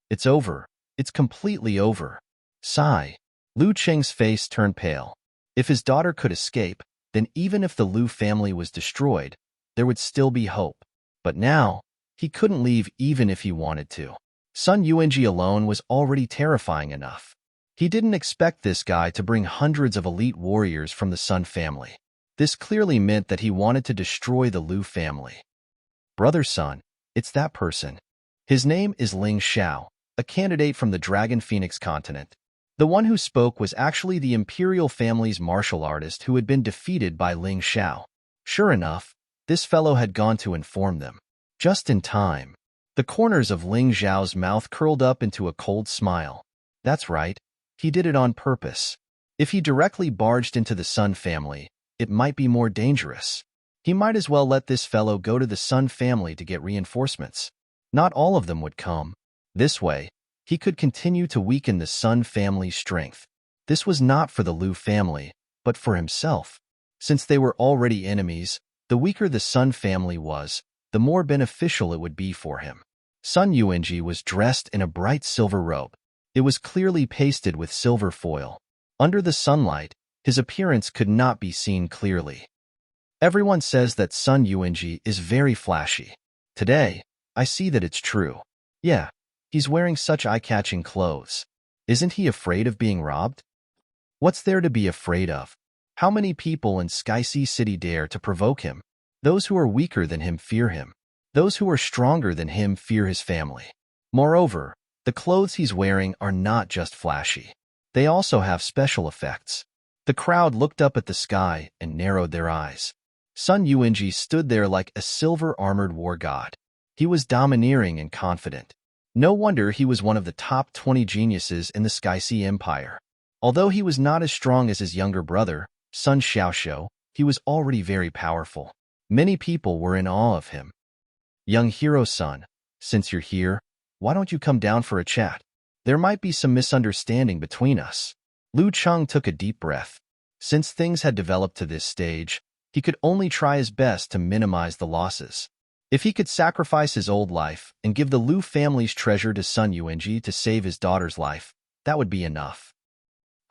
"It's over. It's completely over." Sigh. Lu Cheng's face turned pale. If his daughter could escape, then even if the Lu family was destroyed, there would still be hope. But now, he couldn't leave even if he wanted to. Sun Yuanji alone was already terrifying enough. He didn't expect this guy to bring hundreds of elite warriors from the Sun family. This clearly meant that he wanted to destroy the Lu family. "Brother Sun, it's that person. His name is Ling Xiao, a candidate from the Dragon Phoenix continent." The one who spoke was actually the Imperial family's martial artist who had been defeated by Ling Xiao. Sure enough, this fellow had gone to inform them. Just in time. The corners of Ling Xiao's mouth curled up into a cold smile. That's right, he did it on purpose. If he directly barged into the Sun family, it might be more dangerous. He might as well let this fellow go to the Sun family to get reinforcements. Not all of them would come. This way, he could continue to weaken the Sun family's strength. This was not for the Lu family, but for himself. Since they were already enemies, the weaker the Sun family was, the more beneficial it would be for him. Sun Yuanji was dressed in a bright silver robe. It was clearly pasted with silver foil. Under the sunlight, his appearance could not be seen clearly. Everyone says that Sun Yuanji is very flashy. Today, I see that it's true. Yeah, he's wearing such eye-catching clothes. Isn't he afraid of being robbed? What's there to be afraid of? How many people in Skysea City dare to provoke him? Those who are weaker than him fear him. Those who are stronger than him fear his family. Moreover, the clothes he's wearing are not just flashy. They also have special effects. The crowd looked up at the sky and narrowed their eyes. Sun Yuanji stood there like a silver-armored war god. He was domineering and confident. No wonder he was one of the top 20 geniuses in the Sky Sea Empire. Although he was not as strong as his younger brother, Sun Xiaoxiu, he was already very powerful. Many people were in awe of him. Young hero Sun, since you're here, why don't you come down for a chat? There might be some misunderstanding between us. Lu Cheng took a deep breath. Since things had developed to this stage, he could only try his best to minimize the losses. If he could sacrifice his old life and give the Lu family's treasure to Sun Yuanji to save his daughter's life, that would be enough.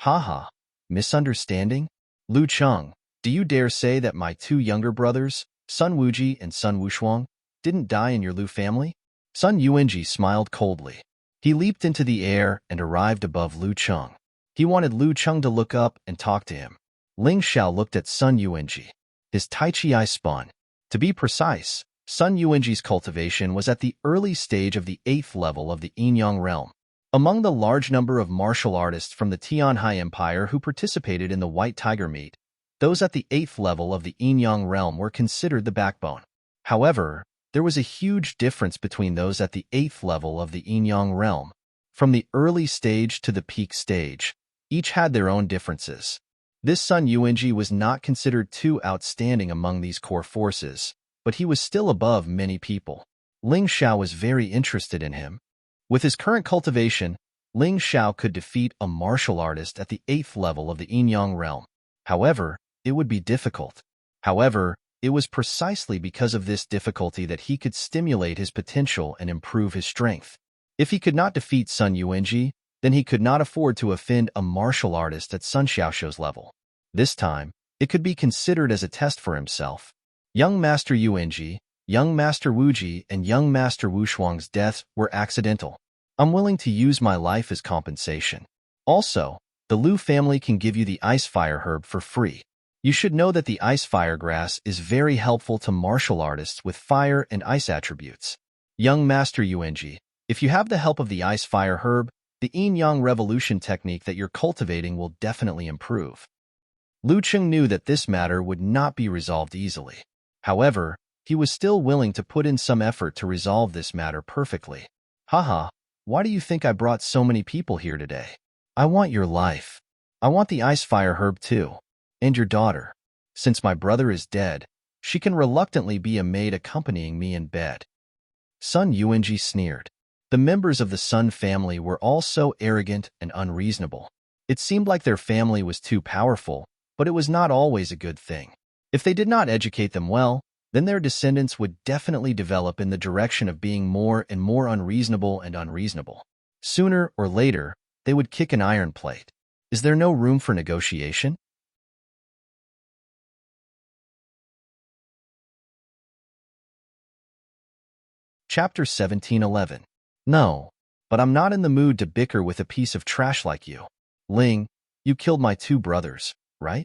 Haha, misunderstanding? Lu Cheng, do you dare say that my two younger brothers, Sun Wuji and Sun Wushuang, didn't die in your Lu family? Sun Yuanji smiled coldly. He leaped into the air and arrived above Lu Cheng. He wanted Lu Cheng to look up and talk to him. Ling Xiao looked at Sun Yuanji. His Tai Chi eye spun. To be precise, Sun Yuanji's cultivation was at the early stage of the 8th level of the Yin-Yang realm. Among the large number of martial artists from the Tianhai Empire who participated in the White Tiger meet, those at the 8th level of the Yin-Yang realm were considered the backbone. However, there was a huge difference between those at the 8th level of the Yin-Yang realm. From the early stage to the peak stage, each had their own differences. This Sun Yuanji was not considered too outstanding among these core forces, but he was still above many people. Ling Xiao was very interested in him. With his current cultivation, Ling Xiao could defeat a martial artist at the 8th level of the Yin-Yang realm. However, it would be difficult. However, it was precisely because of this difficulty that he could stimulate his potential and improve his strength. If he could not defeat Sun Yuanji, then he could not afford to offend a martial artist at Sun Xiaoxiu's level. This time, it could be considered as a test for himself. Young Master Yuanji, Young Master Wuji, and Young Master Wushuang's deaths were accidental. I'm willing to use my life as compensation. Also, the Lu family can give you the ice fire herb for free. You should know that the ice fire grass is very helpful to martial artists with fire and ice attributes. Young Master Yuanji, if you have the help of the ice fire herb, the yin-yang revolution technique that you're cultivating will definitely improve. Lu Cheng knew that this matter would not be resolved easily. However, he was still willing to put in some effort to resolve this matter perfectly. Haha, why do you think I brought so many people here today? I want your life. I want the ice fire herb too. And your daughter. Since my brother is dead, she can reluctantly be a maid accompanying me in bed. Sun Yuanji sneered. The members of the Sun family were all so arrogant and unreasonable. It seemed like their family was too powerful, but it was not always a good thing. If they did not educate them well, then their descendants would definitely develop in the direction of being more and more unreasonable and unreasonable. Sooner or later, they would kick an iron plate. Is there no room for negotiation? Chapter 17:11. No, but I'm not in the mood to bicker with a piece of trash like you. Ling, you killed my two brothers, right?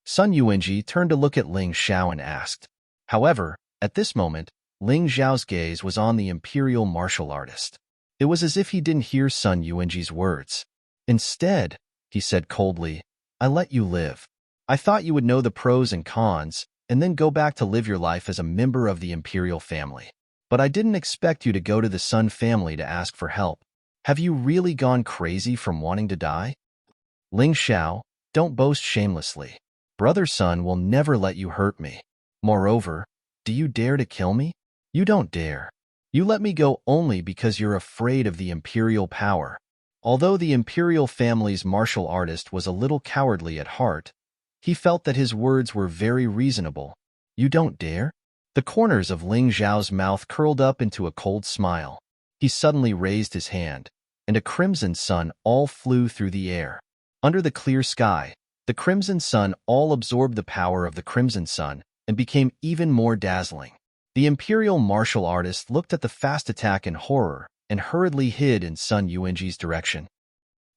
Sun Yuanji turned to look at Ling Xiao and asked. However, at this moment, Ling Xiao's gaze was on the imperial martial artist. It was as if he didn't hear Sun Yuanji's words. Instead, he said coldly, I let you live. I thought you would know the pros and cons, and then go back to live your life as a member of the imperial family. But I didn't expect you to go to the Sun family to ask for help. Have you really gone crazy from wanting to die? Ling Xiao, don't boast shamelessly. Brother Sun will never let you hurt me. Moreover, do you dare to kill me? You don't dare. You let me go only because you're afraid of the imperial power. Although the imperial family's martial artist was a little cowardly at heart, he felt that his words were very reasonable. You don't dare? The corners of Ling Xiao's mouth curled up into a cold smile. He suddenly raised his hand, and a crimson sun all flew through the air. Under the clear sky, the crimson sun all absorbed the power of the crimson sun and became even more dazzling. The imperial martial artist looked at the fast attack in horror and hurriedly hid in Sun Yuanji's direction.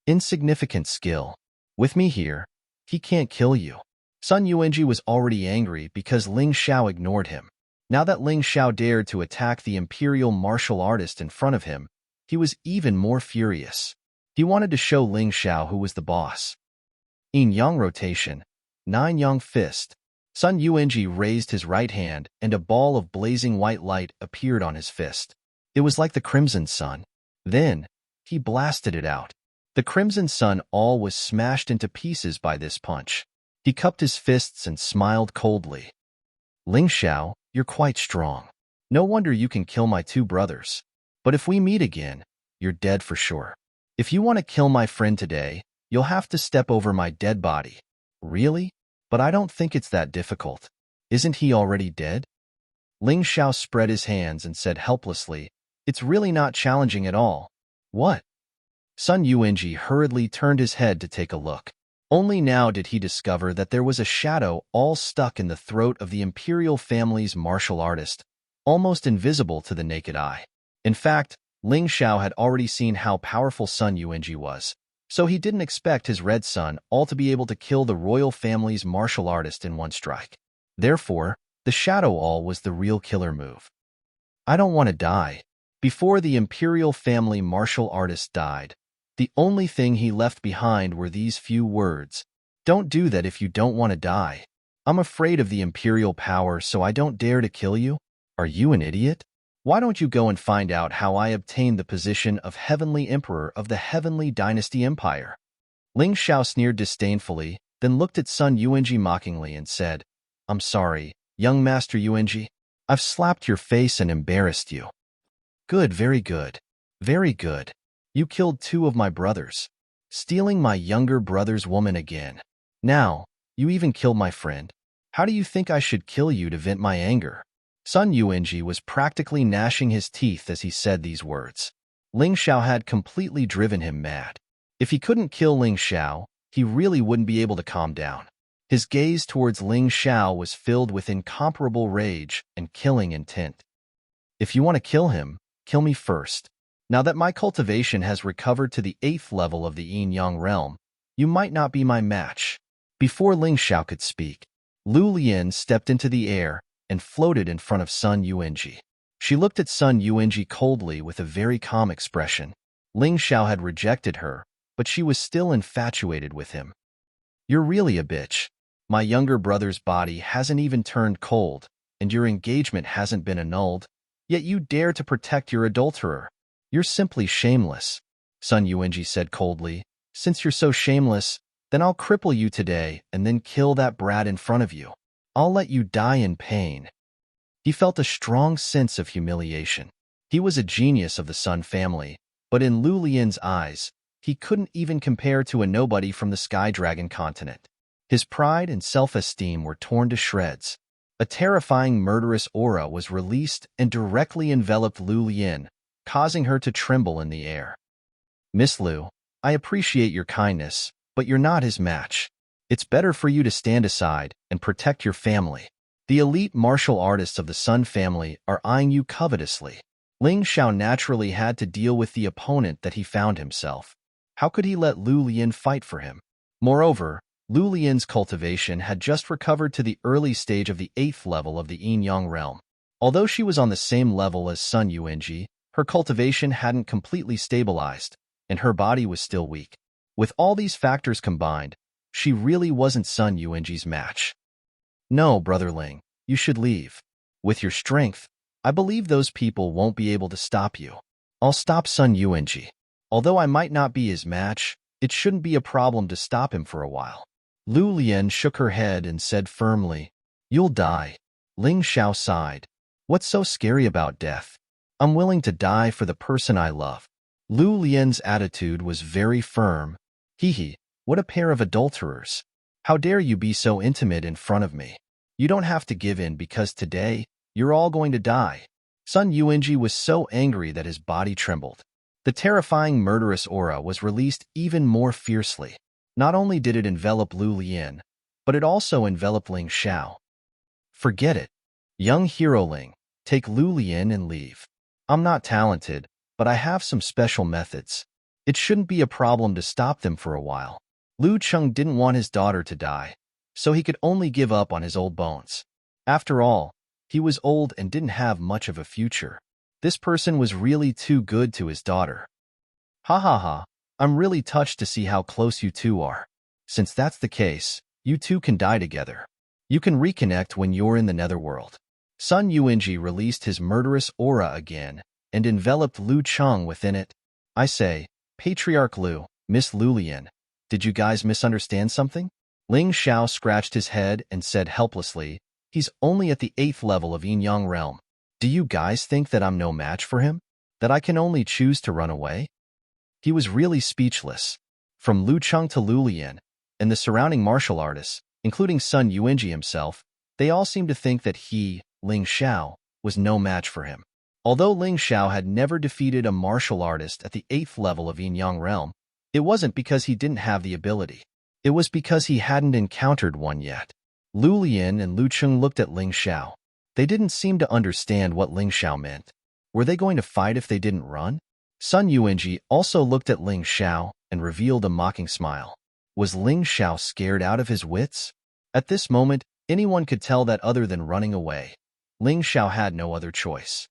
Insignificant skill. With me here, he can't kill you. Sun Yuanji was already angry because Ling Xiao ignored him. Now that Ling Xiao dared to attack the imperial martial artist in front of him, he was even more furious. He wanted to show Ling Xiao who was the boss. Yin-yang rotation. 9 yang fist. Sun Yuanji raised his right hand, and a ball of blazing white light appeared on his fist. It was like the crimson sun. Then, he blasted it out. The crimson sun all was smashed into pieces by this punch. He cupped his fists and smiled coldly. Ling Xiao, you're quite strong. No wonder you can kill my 2 brothers. But if we meet again, you're dead for sure. If you want to kill my friend today, you'll have to step over my dead body. Really? But I don't think it's that difficult. Isn't he already dead? Ling Xiao spread his hands and said helplessly, it's really not challenging at all. What? Sun Yuanji hurriedly turned his head to take a look. Only now did he discover that there was a shadow all stuck in the throat of the imperial family's martial artist, almost invisible to the naked eye. In fact, Ling Xiao had already seen how powerful Sun Yuanji was, so he didn't expect his red son all to be able to kill the royal family's martial artist in one strike. Therefore, the shadow all was the real killer move. I don't want to die. Before the imperial family martial artist died, the only thing he left behind were these few words. Don't do that if you don't want to die. I'm afraid of the imperial power, so I don't dare to kill you. Are you an idiot? Why don't you go and find out how I obtained the position of Heavenly Emperor of the Heavenly Dynasty Empire? Ling Xiao sneered disdainfully, then looked at Sun Yuanji mockingly and said, I'm sorry, young Master Yuanji. I've slapped your face and embarrassed you. Good, very good. Very good. You killed 2 of my brothers, stealing my younger brother's woman again. Now, you even killed my friend. How do you think I should kill you to vent my anger? Sun Yuanji was practically gnashing his teeth as he said these words. Ling Xiao had completely driven him mad. If he couldn't kill Ling Xiao, he really wouldn't be able to calm down. His gaze towards Ling Xiao was filled with incomparable rage and killing intent. If you want to kill him, kill me first. Now that my cultivation has recovered to the 8th level of the yin-yang realm, you might not be my match. Before Ling Xiao could speak, Lu Lian stepped into the air and floated in front of Sun Yuanji. She looked at Sun Yuanji coldly with a very calm expression. Ling Xiao had rejected her, but she was still infatuated with him. You're really a bitch. My younger brother's body hasn't even turned cold, and your engagement hasn't been annulled, yet you dare to protect your adulterer. You're simply shameless, Sun Yuanji said coldly. Since you're so shameless, then I'll cripple you today and then kill that brat in front of you. I'll let you die in pain. He felt a strong sense of humiliation. He was a genius of the Sun family, but in Lu Lian's eyes, he couldn't even compare to a nobody from the Sky Dragon continent. His pride and self-esteem were torn to shreds. A terrifying murderous aura was released and directly enveloped Lu Lian, causing her to tremble in the air. Miss Lu, I appreciate your kindness, but you're not his match. It's better for you to stand aside and protect your family. The elite martial artists of the Sun family are eyeing you covetously. Ling Xiao naturally had to deal with the opponent that he found himself. How could he let Lu Lian fight for him? Moreover, Lu Lian's cultivation had just recovered to the early stage of the 8th level of the yin-yang realm. Although she was on the same level as Sun Yuanji, her cultivation hadn't completely stabilized, and her body was still weak. With all these factors combined, she really wasn't Sun Yuanji's match. No, Brother Ling, you should leave. With your strength, I believe those people won't be able to stop you. I'll stop Sun Yuanji. Although I might not be his match, it shouldn't be a problem to stop him for a while. Lu Lian shook her head and said firmly, You'll die. Ling Xiao sighed. What's so scary about death? I'm willing to die for the person I love. Lu Lian's attitude was very firm. Hee, what a pair of adulterers. How dare you be so intimate in front of me? You don't have to give in because today, you're all going to die. Sun Yuanji was so angry that his body trembled. The terrifying murderous aura was released even more fiercely. Not only did it envelop Lu Lian, but it also enveloped Ling Xiao. Forget it. Young hero Ling, take Lu Lian and leave. I'm not talented, but I have some special methods. It shouldn't be a problem to stop them for a while. Lu Cheng didn't want his daughter to die, so he could only give up on his old bones. After all, he was old and didn't have much of a future. This person was really too good to his daughter. Ha ha ha, I'm really touched to see how close you two are. Since that's the case, you two can die together. You can reconnect when you're in the netherworld. Sun Yuanji released his murderous aura again and enveloped Lu Cheng within it. I say, Patriarch Lu, Miss Lulian, did you guys misunderstand something? Ling Xiao scratched his head and said helplessly, he's only at the 8th level of Yin-Yang realm. Do you guys think that I'm no match for him? That I can only choose to run away? He was really speechless. From Lu Cheng to Lulian, and the surrounding martial artists, including Sun Yuanji himself, they all seemed to think that he, Ling Xiao, was no match for him. Although Ling Xiao had never defeated a martial artist at the 8th level of Yin-Yang realm, it wasn't because he didn't have the ability. It was because he hadn't encountered one yet. Lulian and Lu Cheng looked at Ling Xiao. They didn't seem to understand what Ling Xiao meant. Were they going to fight if they didn't run? Sun Yuanji also looked at Ling Xiao and revealed a mocking smile. Was Ling Xiao scared out of his wits? At this moment, anyone could tell that other than running away, Ling Xiao had no other choice.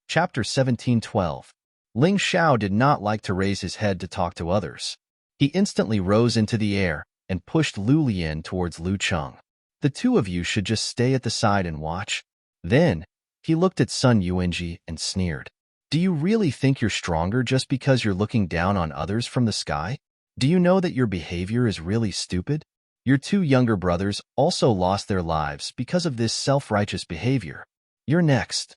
Chapter 17:12. Ling Xiao did not like to raise his head to talk to others. He instantly rose into the air and pushed Lulian towards Lu Cheng. The two of you should just stay at the side and watch. Then, he looked at Sun Yuanji and sneered. Do you really think you're stronger just because you're looking down on others from the sky? Do you know that your behavior is really stupid? Your two younger brothers also lost their lives because of this self-righteous behavior. You're next.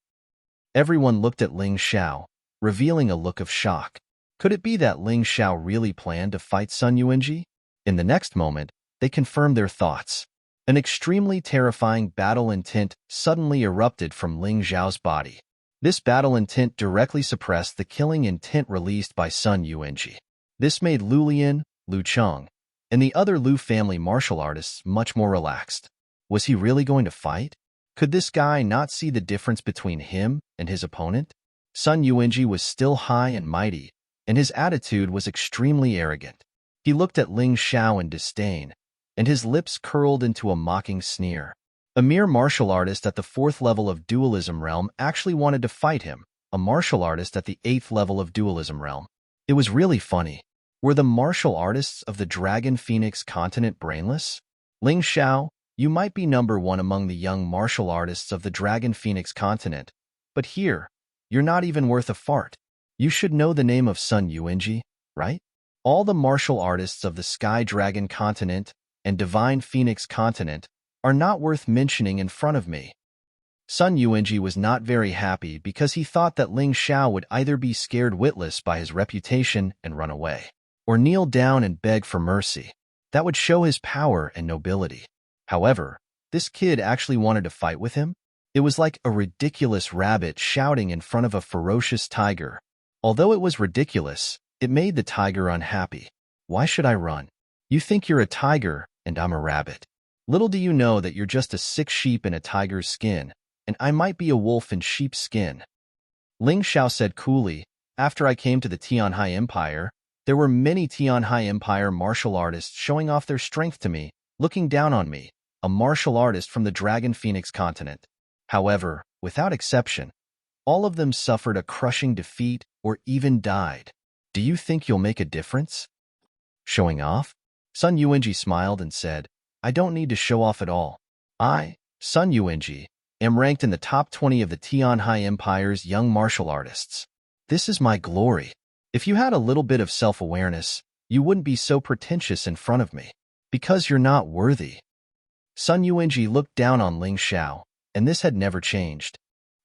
Everyone looked at Ling Xiao, revealing a look of shock. Could it be that Ling Xiao really planned to fight Sun Yuanji? In the next moment, they confirmed their thoughts. An extremely terrifying battle intent suddenly erupted from Ling Xiao's body. This battle intent directly suppressed the killing intent released by Sun Yuanji. This made Lulian, Lu Cheng, and the other Lu family martial artists much more relaxed. Was he really going to fight? Could this guy not see the difference between him and his opponent? Sun Yuanji was still high and mighty, and his attitude was extremely arrogant. He looked at Ling Xiao in disdain, and his lips curled into a mocking sneer. A mere martial artist at the 4th level of Dualism realm actually wanted to fight him, a martial artist at the 8th level of Dualism realm. It was really funny. Were the martial artists of the Dragon Phoenix continent brainless? Ling Xiao, you might be number 1 among the young martial artists of the Dragon Phoenix continent, but here, you're not even worth a fart. You should know the name of Sun Yuanji, right? All the martial artists of the Sky Dragon continent and Divine Phoenix continent are not worth mentioning in front of me. Sun Yuanji was not very happy because he thought that Ling Xiao would either be scared witless by his reputation and run away, or kneel down and beg for mercy. That would show his power and nobility. However, this kid actually wanted to fight with him. It was like a ridiculous rabbit shouting in front of a ferocious tiger. Although it was ridiculous, it made the tiger unhappy. Why should I run? You think you're a tiger, and I'm a rabbit. Little do you know that you're just a sick sheep in a tiger's skin, and I might be a wolf in sheep's skin. Ling Xiao said coolly, after I came to the Tianhai Empire, there were many Tianhai Empire martial artists showing off their strength to me, looking down on me, a martial artist from the Dragon Phoenix continent. However, without exception, all of them suffered a crushing defeat or even died. Do you think you'll make a difference? Showing off? Sun Yuanji smiled and said, I don't need to show off at all. I, Sun Yuanji, am ranked in the top 20 of the Tianhai Empire's young martial artists. This is my glory. If you had a little bit of self-awareness, you wouldn't be so pretentious in front of me. Because you're not worthy. Sun Yuanji looked down on Ling Xiao, and this had never changed.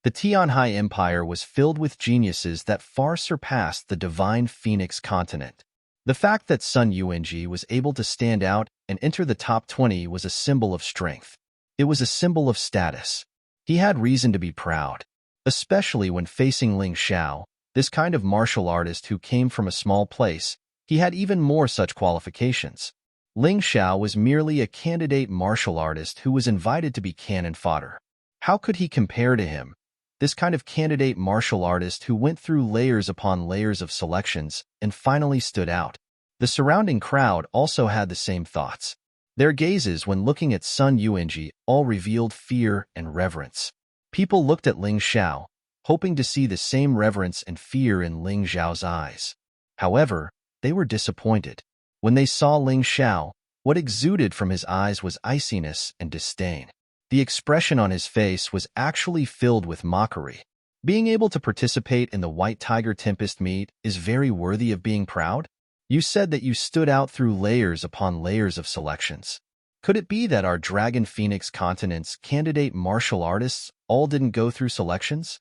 The Tianhai Empire was filled with geniuses that far surpassed the Divine Phoenix continent. The fact that Sun Yuanji was able to stand out and enter the top 20 was a symbol of strength. It was a symbol of status. He had reason to be proud, especially when facing Ling Xiao, this kind of martial artist who came from a small place. He had even more such qualifications. Ling Xiao was merely a candidate martial artist who was invited to be cannon fodder. How could he compare to him? This kind of candidate martial artist who went through layers upon layers of selections and finally stood out. The surrounding crowd also had the same thoughts. Their gazes when looking at Sun Yuanji all revealed fear and reverence. People looked at Ling Xiao, hoping to see the same reverence and fear in Ling Xiao's eyes. However, they were disappointed. When they saw Ling Xiao, what exuded from his eyes was iciness and disdain. The expression on his face was actually filled with mockery. Being able to participate in the White Tiger Tempest meet is very worthy of being proud? You said that you stood out through layers upon layers of selections. Could it be that our Dragon Phoenix Continent's candidate martial artists all didn't go through selections?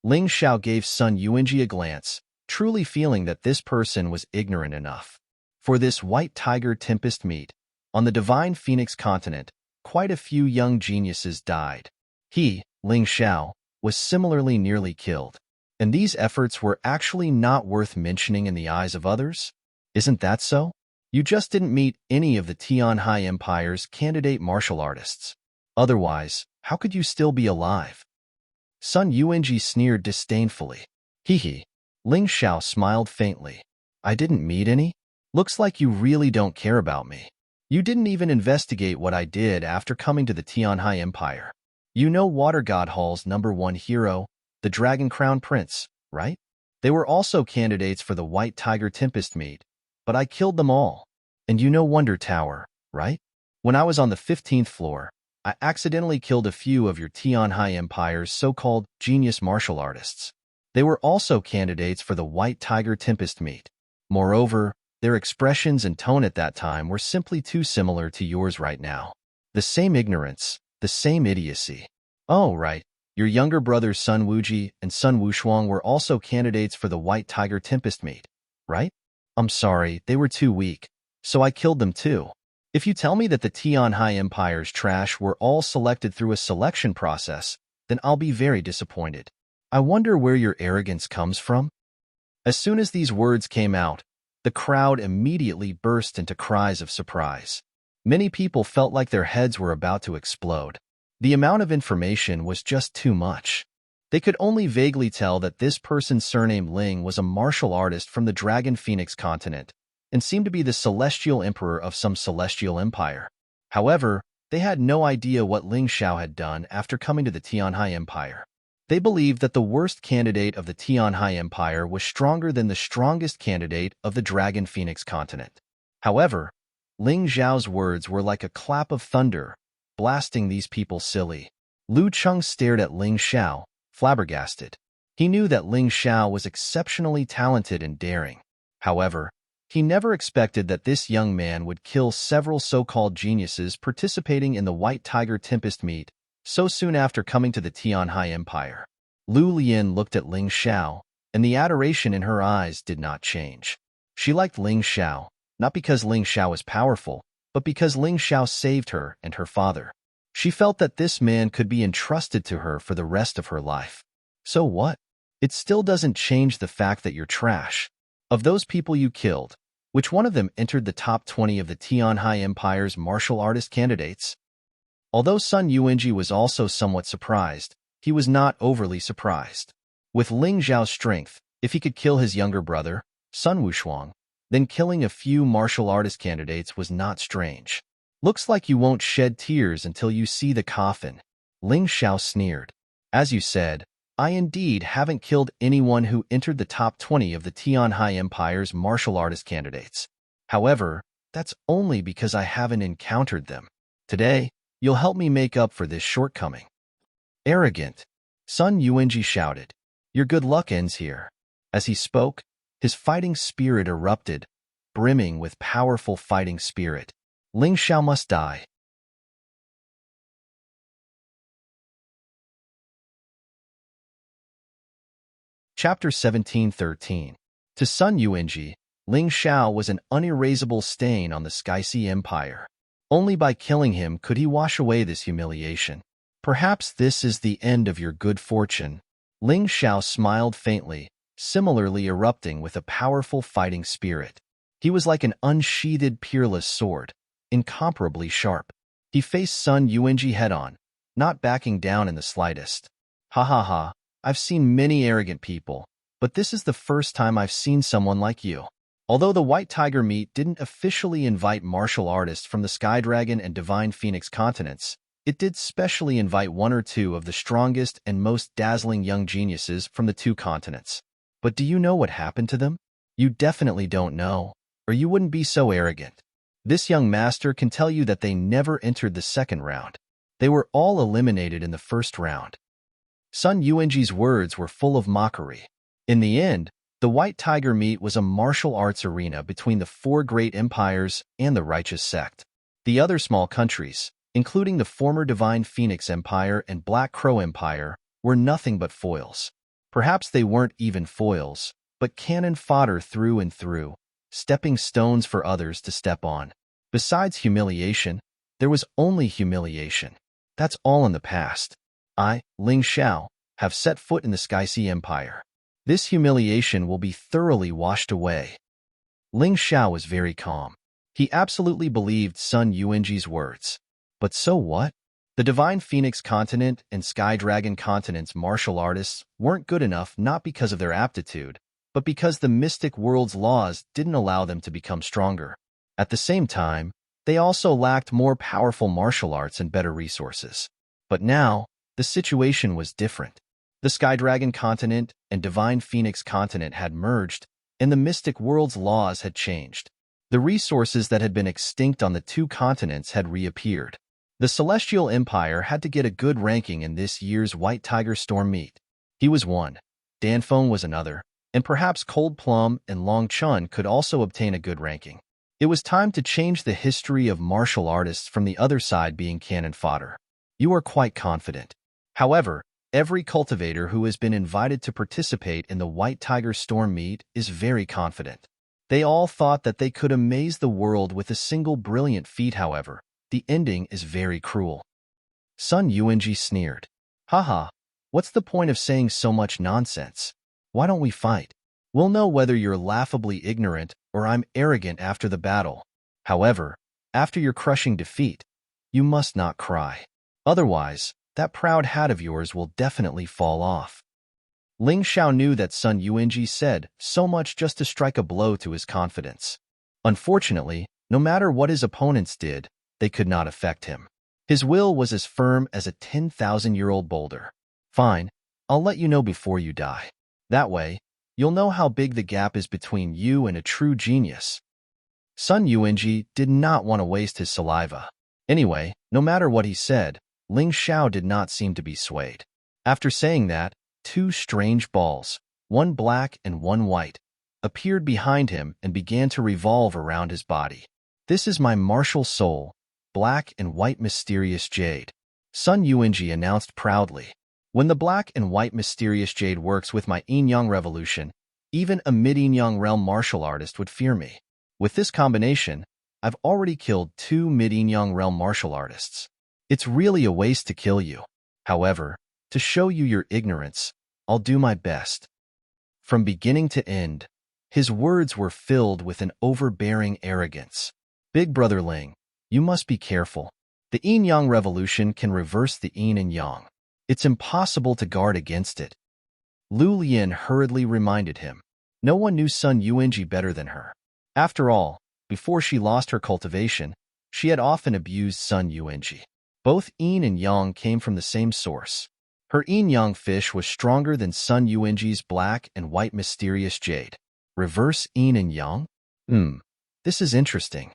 Ling Xiao gave Sun Yuanji a glance, truly feeling that this person was ignorant enough. For this White Tiger Tempest meet, on the Divine Phoenix Continent, quite a few young geniuses died. He, Ling Xiao, was similarly nearly killed. And these efforts were actually not worth mentioning in the eyes of others? Isn't that so? You just didn't meet any of the Tianhai Empire's candidate martial artists. Otherwise, how could you still be alive? Sun Yuanji sneered disdainfully. Hee. Ling Xiao smiled faintly. I didn't meet any? Looks like you really don't care about me. You didn't even investigate what I did after coming to the Tianhai Empire. You know Water God Hall's #1 hero, the Dragon Crown Prince, right? They were also candidates for the White Tiger Tempest meet, but I killed them all. And you know Wonder Tower, right? When I was on the 15th floor, I accidentally killed a few of your Tianhai Empire's so-called genius martial artists. They were also candidates for the White Tiger Tempest meet. Moreover, their expressions and tone at that time were simply too similar to yours right now. The same ignorance, the same idiocy. Oh, right. Your younger brothers Sun Wuji and Sun Wushuang were also candidates for the White Tiger Tempest meet, right? I'm sorry, they were too weak, so I killed them too. If you tell me that the Tianhai Empire's trash were all selected through a selection process, then I'll be very disappointed. I wonder where your arrogance comes from? As soon as these words came out, the crowd immediately burst into cries of surprise. Many people felt like their heads were about to explode. The amount of information was just too much. They could only vaguely tell that this person's surname Ling was a martial artist from the Dragon Phoenix Continent and seemed to be the celestial emperor of some celestial empire. However, they had no idea what Ling Xiao had done after coming to the Tianhai Empire. They believed that the worst candidate of the Tianhai Empire was stronger than the strongest candidate of the Dragon Phoenix Continent. However, Ling Xiao's words were like a clap of thunder, blasting these people silly. Lu Cheng stared at Ling Xiao, flabbergasted. He knew that Ling Xiao was exceptionally talented and daring. However, he never expected that this young man would kill several so-called geniuses participating in the White Tiger Tempest meet so soon after coming to the Tianhai Empire. Lu Lian looked at Ling Xiao, and the adoration in her eyes did not change. She liked Ling Xiao, not because Ling Xiao was powerful, but because Ling Xiao saved her and her father. She felt that this man could be entrusted to her for the rest of her life. So what? It still doesn't change the fact that you're trash. Of those people you killed, which one of them entered the top 20 of the Tianhai Empire's martial artist candidates? Although Sun Yuanji was also somewhat surprised, he was not overly surprised. With Ling Xiao's strength, if he could kill his younger brother, Sun Wushuang, then killing a few martial artist candidates was not strange. Looks like you won't shed tears until you see the coffin. Ling Xiao sneered. As you said, I indeed haven't killed anyone who entered the top 20 of the Tianhai Empire's martial artist candidates. However, that's only because I haven't encountered them. Today, you'll help me make up for this shortcoming. Arrogant. Sun Yuanji shouted. Your good luck ends here. As he spoke, his fighting spirit erupted, brimming with powerful fighting spirit. Ling Xiao must die. Chapter 17:13. To Sun Yuanji, Ling Xiao was an unerasable stain on the Sky-Sea Empire. Only by killing him could he wash away this humiliation. Perhaps this is the end of your good fortune. Ling Xiao smiled faintly, similarly erupting with a powerful fighting spirit. He was like an unsheathed peerless sword, incomparably sharp. He faced Sun Yuanji head-on, not backing down in the slightest. Ha ha ha, I've seen many arrogant people, but this is the first time I've seen someone like you. Although the White Tiger meet didn't officially invite martial artists from the Sky Dragon and Divine Phoenix continents, It did specially invite one or two of the strongest and most dazzling young geniuses from the two continents. But do you know what happened to them? You definitely don't know, or you wouldn't be so arrogant. This young master can tell you that they never entered the second round. They were all eliminated in the first round. Sun Yuanji's words were full of mockery. In the end, the White Tiger meet was a martial arts arena between the four great empires and the righteous sect. The other small countries, including the former Divine Phoenix Empire and Black Crow Empire, were nothing but foils. Perhaps they weren't even foils, but cannon fodder through and through, stepping stones for others to step on. Besides humiliation, there was only humiliation. That's all in the past. I, Ling Xiao, have set foot in the Sky Sea Empire. This humiliation will be thoroughly washed away. Ling Xiao was very calm. He absolutely believed Sun Yuanji's words. But so what? The Divine Phoenix Continent and Sky Dragon Continent's martial artists weren't good enough not because of their aptitude, but because the mystic world's laws didn't allow them to become stronger. At the same time, they also lacked more powerful martial arts and better resources. But now, the situation was different. The Sky Dragon Continent and Divine Phoenix Continent had merged, and the mystic world's laws had changed. The resources that had been extinct on the two continents had reappeared. The Celestial Empire had to get a good ranking in this year's White Tiger Storm meet. He was one, Danfeng was another, and perhaps Cold Plum and Long Chun could also obtain a good ranking. It was time to change the history of martial artists from the other side being cannon fodder. You are quite confident. However, every cultivator who has been invited to participate in the White Tiger Storm meet is very confident. They all thought that they could amaze the world with a single brilliant feat. However, the ending is very cruel. Sun Yuanji sneered. Haha, what's the point of saying so much nonsense? Why don't we fight? We'll know whether you're laughably ignorant or I'm arrogant after the battle. However, after your crushing defeat, you must not cry. Otherwise, that proud hat of yours will definitely fall off. Ling Xiao knew that Sun Yuanji said so much just to strike a blow to his confidence. Unfortunately, no matter what his opponents did, they could not affect him. His will was as firm as a 10,000-year-old boulder. Fine, I'll let you know before you die. That way, you'll know how big the gap is between you and a true genius. Sun Yuanji did not want to waste his saliva. Anyway, no matter what he said, Ling Xiao did not seem to be swayed. After saying that, two strange balls, one black and one white, appeared behind him and began to revolve around his body. This is my martial soul, black and white mysterious jade, Sun Yuanji announced proudly. When the black and white mysterious jade works with my yin-yang revolution, even a mid-yin-yang realm martial artist would fear me. With this combination, I've already killed two mid-yin-yang realm martial artists. It's really a waste to kill you. However, to show you your ignorance, I'll do my best. From beginning to end, his words were filled with an overbearing arrogance. Big Brother Ling, you must be careful. The yin-yang revolution can reverse the yin and yang. It's impossible to guard against it. Lu Lian hurriedly reminded him. No one knew Sun Yuanji better than her. After all, before she lost her cultivation, she had often abused Sun Yuanji. Both yin and yang came from the same source. Her yin-yang fish was stronger than Sun Yuanji's black and white mysterious jade. Reverse yin and yang? This is interesting.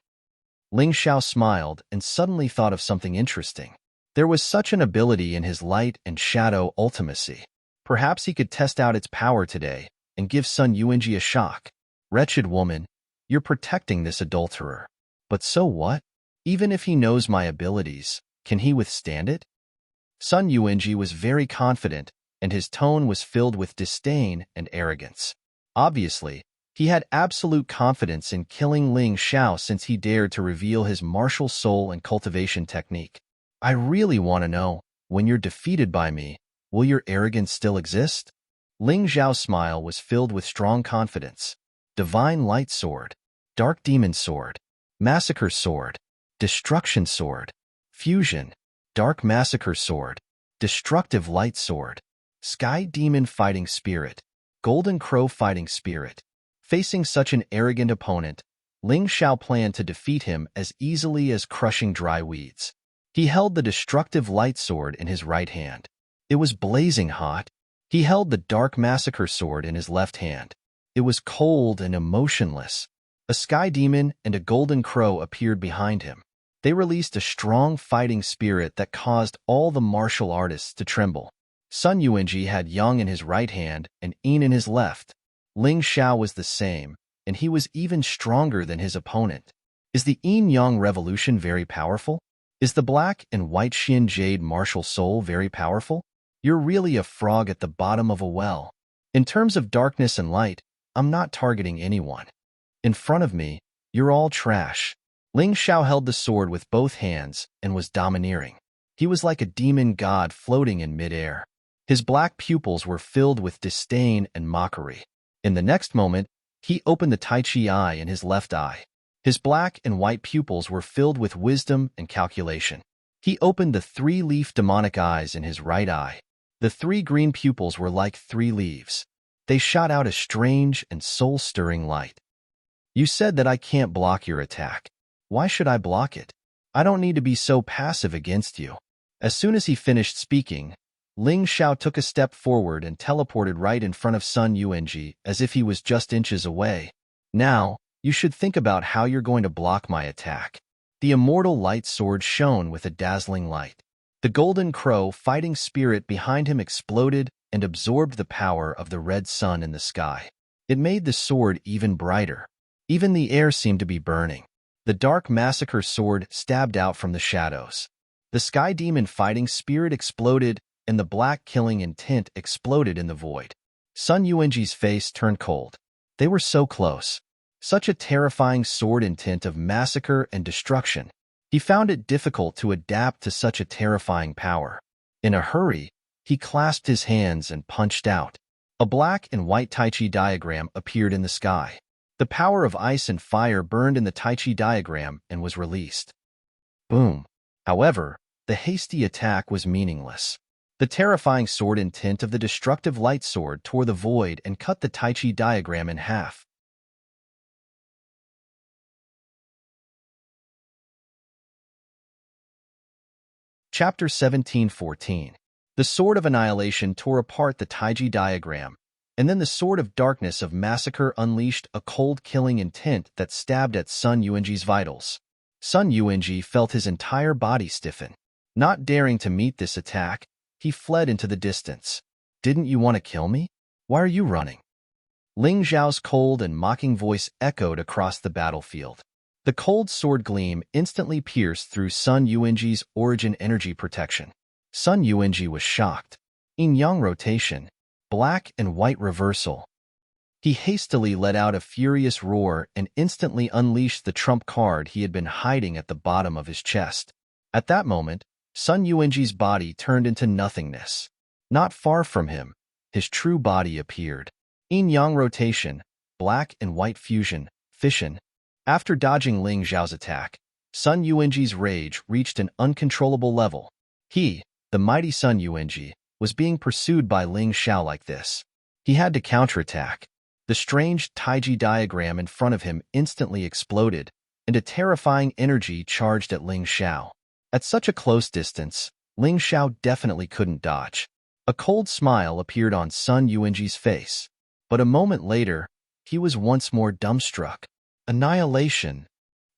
Ling Xiao smiled and suddenly thought of something interesting. There was such an ability in his light and shadow ultimacy. Perhaps he could test out its power today and give Sun Yuanji a shock. Wretched woman, you're protecting this adulterer. But so what? Even if he knows my abilities, can he withstand it? Sun Yuanji was very confident, and his tone was filled with disdain and arrogance. Obviously, he had absolute confidence in killing Ling Xiao since he dared to reveal his martial soul and cultivation technique. I really want to know, when you're defeated by me, will your arrogance still exist? Ling Xiao's smile was filled with strong confidence. Divine Light Sword, Dark Demon Sword, Massacre Sword, Destruction Sword, Fusion, Dark Massacre Sword, Destructive Light Sword, Sky Demon Fighting Spirit, Golden Crow Fighting Spirit. Facing such an arrogant opponent, Ling Xiao planned to defeat him as easily as crushing dry weeds. He held the destructive light sword in his right hand. It was blazing hot. He held the dark massacre sword in his left hand. It was cold and emotionless. A sky demon and a golden crow appeared behind him. They released a strong fighting spirit that caused all the martial artists to tremble. Sun Yuanji had Yang in his right hand and Yin in his left. Ling Xiao was the same, and he was even stronger than his opponent. Is the Yin-Yang revolution very powerful? Is the black and white Xian Jade martial soul very powerful? You're really a frog at the bottom of a well. In terms of darkness and light, I'm not targeting anyone. In front of me, you're all trash. Ling Xiao held the sword with both hands and was domineering. He was like a demon god floating in midair. His black pupils were filled with disdain and mockery. In the next moment, he opened the Tai Chi eye in his left eye. His black and white pupils were filled with wisdom and calculation. He opened the 3-leaf demonic eyes in his right eye. The 3 green pupils were like 3 leaves. They shot out a strange and soul-stirring light. You said that I can't block your attack. Why should I block it? I don't need to be so passive against you. As soon as he finished speaking, Ling Xiao took a step forward and teleported right in front of Sun Yuanji as if he was just inches away. Now, you should think about how you're going to block my attack. The immortal light sword shone with a dazzling light. The golden crow fighting spirit behind him exploded and absorbed the power of the red sun in the sky. It made the sword even brighter. Even the air seemed to be burning. The dark massacre sword stabbed out from the shadows. The sky demon fighting spirit exploded, and the black killing intent exploded in the void. Sun Yuanji's face turned cold. They were so close. Such a terrifying sword intent of massacre and destruction. He found it difficult to adapt to such a terrifying power. In a hurry, he clasped his hands and punched out. A black and white Tai Chi diagram appeared in the sky. The power of ice and fire burned in the Tai Chi diagram and was released. Boom. However, the hasty attack was meaningless. The terrifying sword intent of the destructive light sword tore the void and cut the Tai Chi diagram in half. Chapter 17:14. The Sword of Annihilation tore apart the Taiji diagram, and then the Sword of Darkness of Massacre unleashed a cold killing intent that stabbed at Sun Yuanji's vitals. Sun Yuanji felt his entire body stiffen. Not daring to meet this attack, he fled into the distance. Didn't you want to kill me? Why are you running? Ling Zhao's cold and mocking voice echoed across the battlefield. The cold sword gleam instantly pierced through Sun Yuanji's origin energy protection. Sun Yuanji was shocked. Yin-yang rotation, black and white reversal. He hastily let out a furious roar and instantly unleashed the trump card he had been hiding at the bottom of his chest. At that moment, Sun Yuanji's body turned into nothingness. Not far from him, his true body appeared. Yin-yang rotation, black and white fusion, fission. After dodging Ling Zhao's attack, Sun Yuanji's rage reached an uncontrollable level. He, the mighty Sun Yuanji, was being pursued by Ling Xiao like this. He had to counterattack. The strange Taiji diagram in front of him instantly exploded, and a terrifying energy charged at Ling Xiao. At such a close distance, Ling Xiao definitely couldn't dodge. A cold smile appeared on Sun Yuanji's face, but a moment later, he was once more dumbstruck. Annihilation.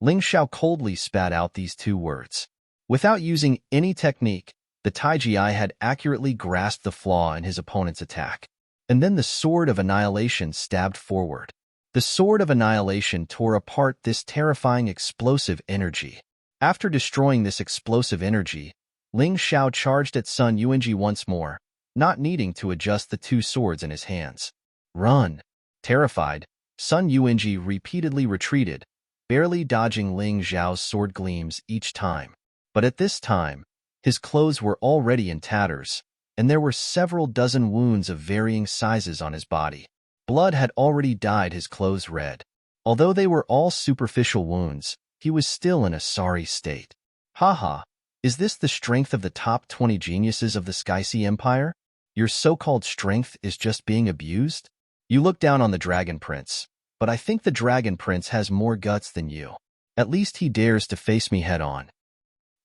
Ling Xiao coldly spat out these 2 words. Without using any technique, the Taiji had accurately grasped the flaw in his opponent's attack. And then the Sword of Annihilation stabbed forward. The Sword of Annihilation tore apart this terrifying explosive energy. After destroying this explosive energy, Ling Xiao charged at Sun Yuanji once more, not needing to adjust the 2 swords in his hands. Run! Terrified, Sun Yuanji repeatedly retreated, barely dodging Ling Zhao's sword gleams each time. But at this time, his clothes were already in tatters, and there were several dozen wounds of varying sizes on his body. Blood had already dyed his clothes red. Although they were all superficial wounds, he was still in a sorry state. Haha, is this the strength of the top 20 geniuses of the Skysea Empire? Your so-called strength is just being abused? You look down on the Dragon Prince, but I think the Dragon Prince has more guts than you. At least he dares to face me head-on.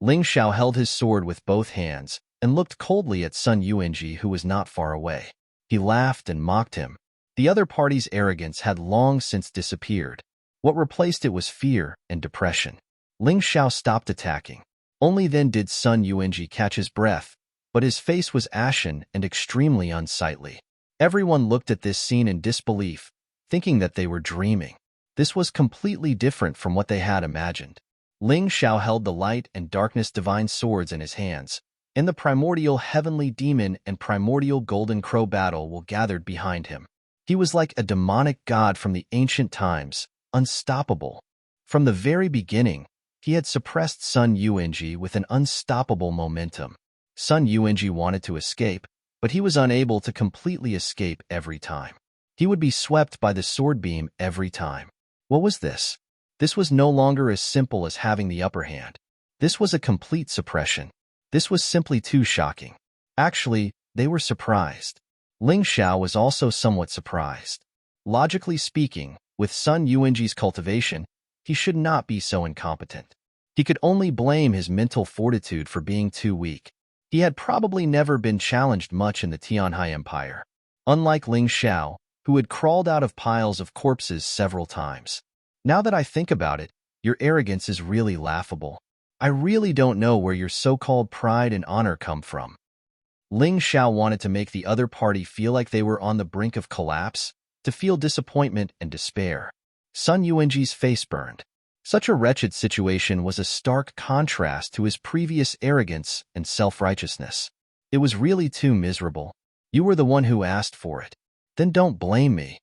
Ling Xiao held his sword with both hands and looked coldly at Sun Yuanji, who was not far away. He laughed and mocked him. The other party's arrogance had long since disappeared. What replaced it was fear and depression. Ling Xiao stopped attacking. Only then did Sun Yuanji catch his breath, but his face was ashen and extremely unsightly. Everyone looked at this scene in disbelief, thinking that they were dreaming. This was completely different from what they had imagined. Ling Xiao held the light and darkness divine swords in his hands, and the primordial heavenly demon and primordial golden crow battle were gathered behind him. He was like a demonic god from the ancient times, unstoppable. From the very beginning, he had suppressed Sun Yuanji with an unstoppable momentum. Sun Yuanji wanted to escape, but he was unable to completely escape every time. He would be swept by the sword beam every time. What was this? This was no longer as simple as having the upper hand. This was a complete suppression. This was simply too shocking. Actually, they were surprised. Ling Xiao was also somewhat surprised. Logically speaking, with Sun Yuanji's cultivation, he should not be so incompetent. He could only blame his mental fortitude for being too weak. He had probably never been challenged much in the Tianhai Empire. Unlike Ling Xiao, who had crawled out of piles of corpses several times. Now that I think about it, your arrogance is really laughable. I really don't know where your so-called pride and honor come from. Ling Xiao wanted to make the other party feel like they were on the brink of collapse, to feel disappointment and despair. Sun Yuanji's face burned. Such a wretched situation was a stark contrast to his previous arrogance and self-righteousness. It was really too miserable. You were the one who asked for it. Then don't blame me.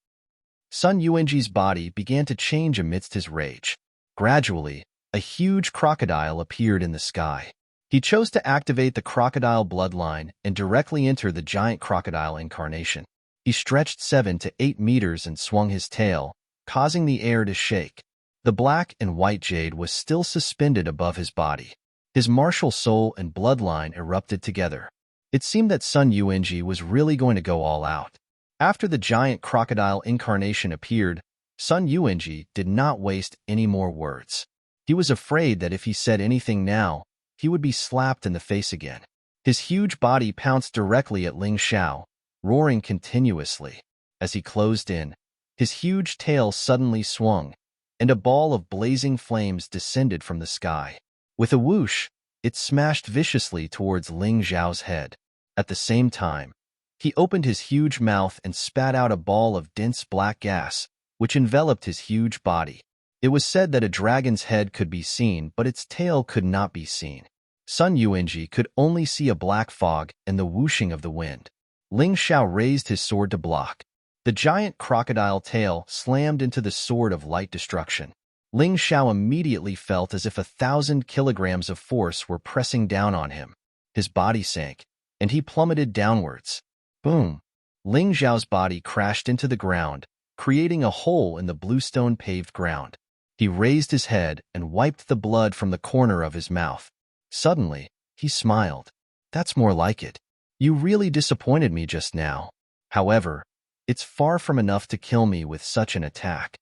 Sun Yuanji's body began to change amidst his rage. Gradually, a huge crocodile appeared in the sky. He chose to activate the crocodile bloodline and directly enter the giant crocodile incarnation. He stretched 7 to 8 meters and swung his tail, causing the air to shake. The black and white jade was still suspended above his body. His martial soul and bloodline erupted together. It seemed that Sun Yuanji was really going to go all out. After the giant crocodile incarnation appeared, Sun Yuanji did not waste any more words. He was afraid that if he said anything now, he would be slapped in the face again. His huge body pounced directly at Ling Xiao, roaring continuously. As he closed in, his huge tail suddenly swung, and a ball of blazing flames descended from the sky. With a whoosh, it smashed viciously towards Ling Xiao's head. At the same time, he opened his huge mouth and spat out a ball of dense black gas, which enveloped his huge body. It was said that a dragon's head could be seen, but its tail could not be seen. Sun Yuanji could only see a black fog and the whooshing of the wind. Ling Xiao raised his sword to block. The giant crocodile tail slammed into the sword of light destruction. Ling Xiao immediately felt as if 1,000 kilograms of force were pressing down on him. His body sank, and he plummeted downwards. Boom! Ling Xiao's body crashed into the ground, creating a hole in the bluestone-paved ground. He raised his head and wiped the blood from the corner of his mouth. Suddenly, he smiled. That's more like it. You really disappointed me just now. However, it's far from enough to kill me with such an attack.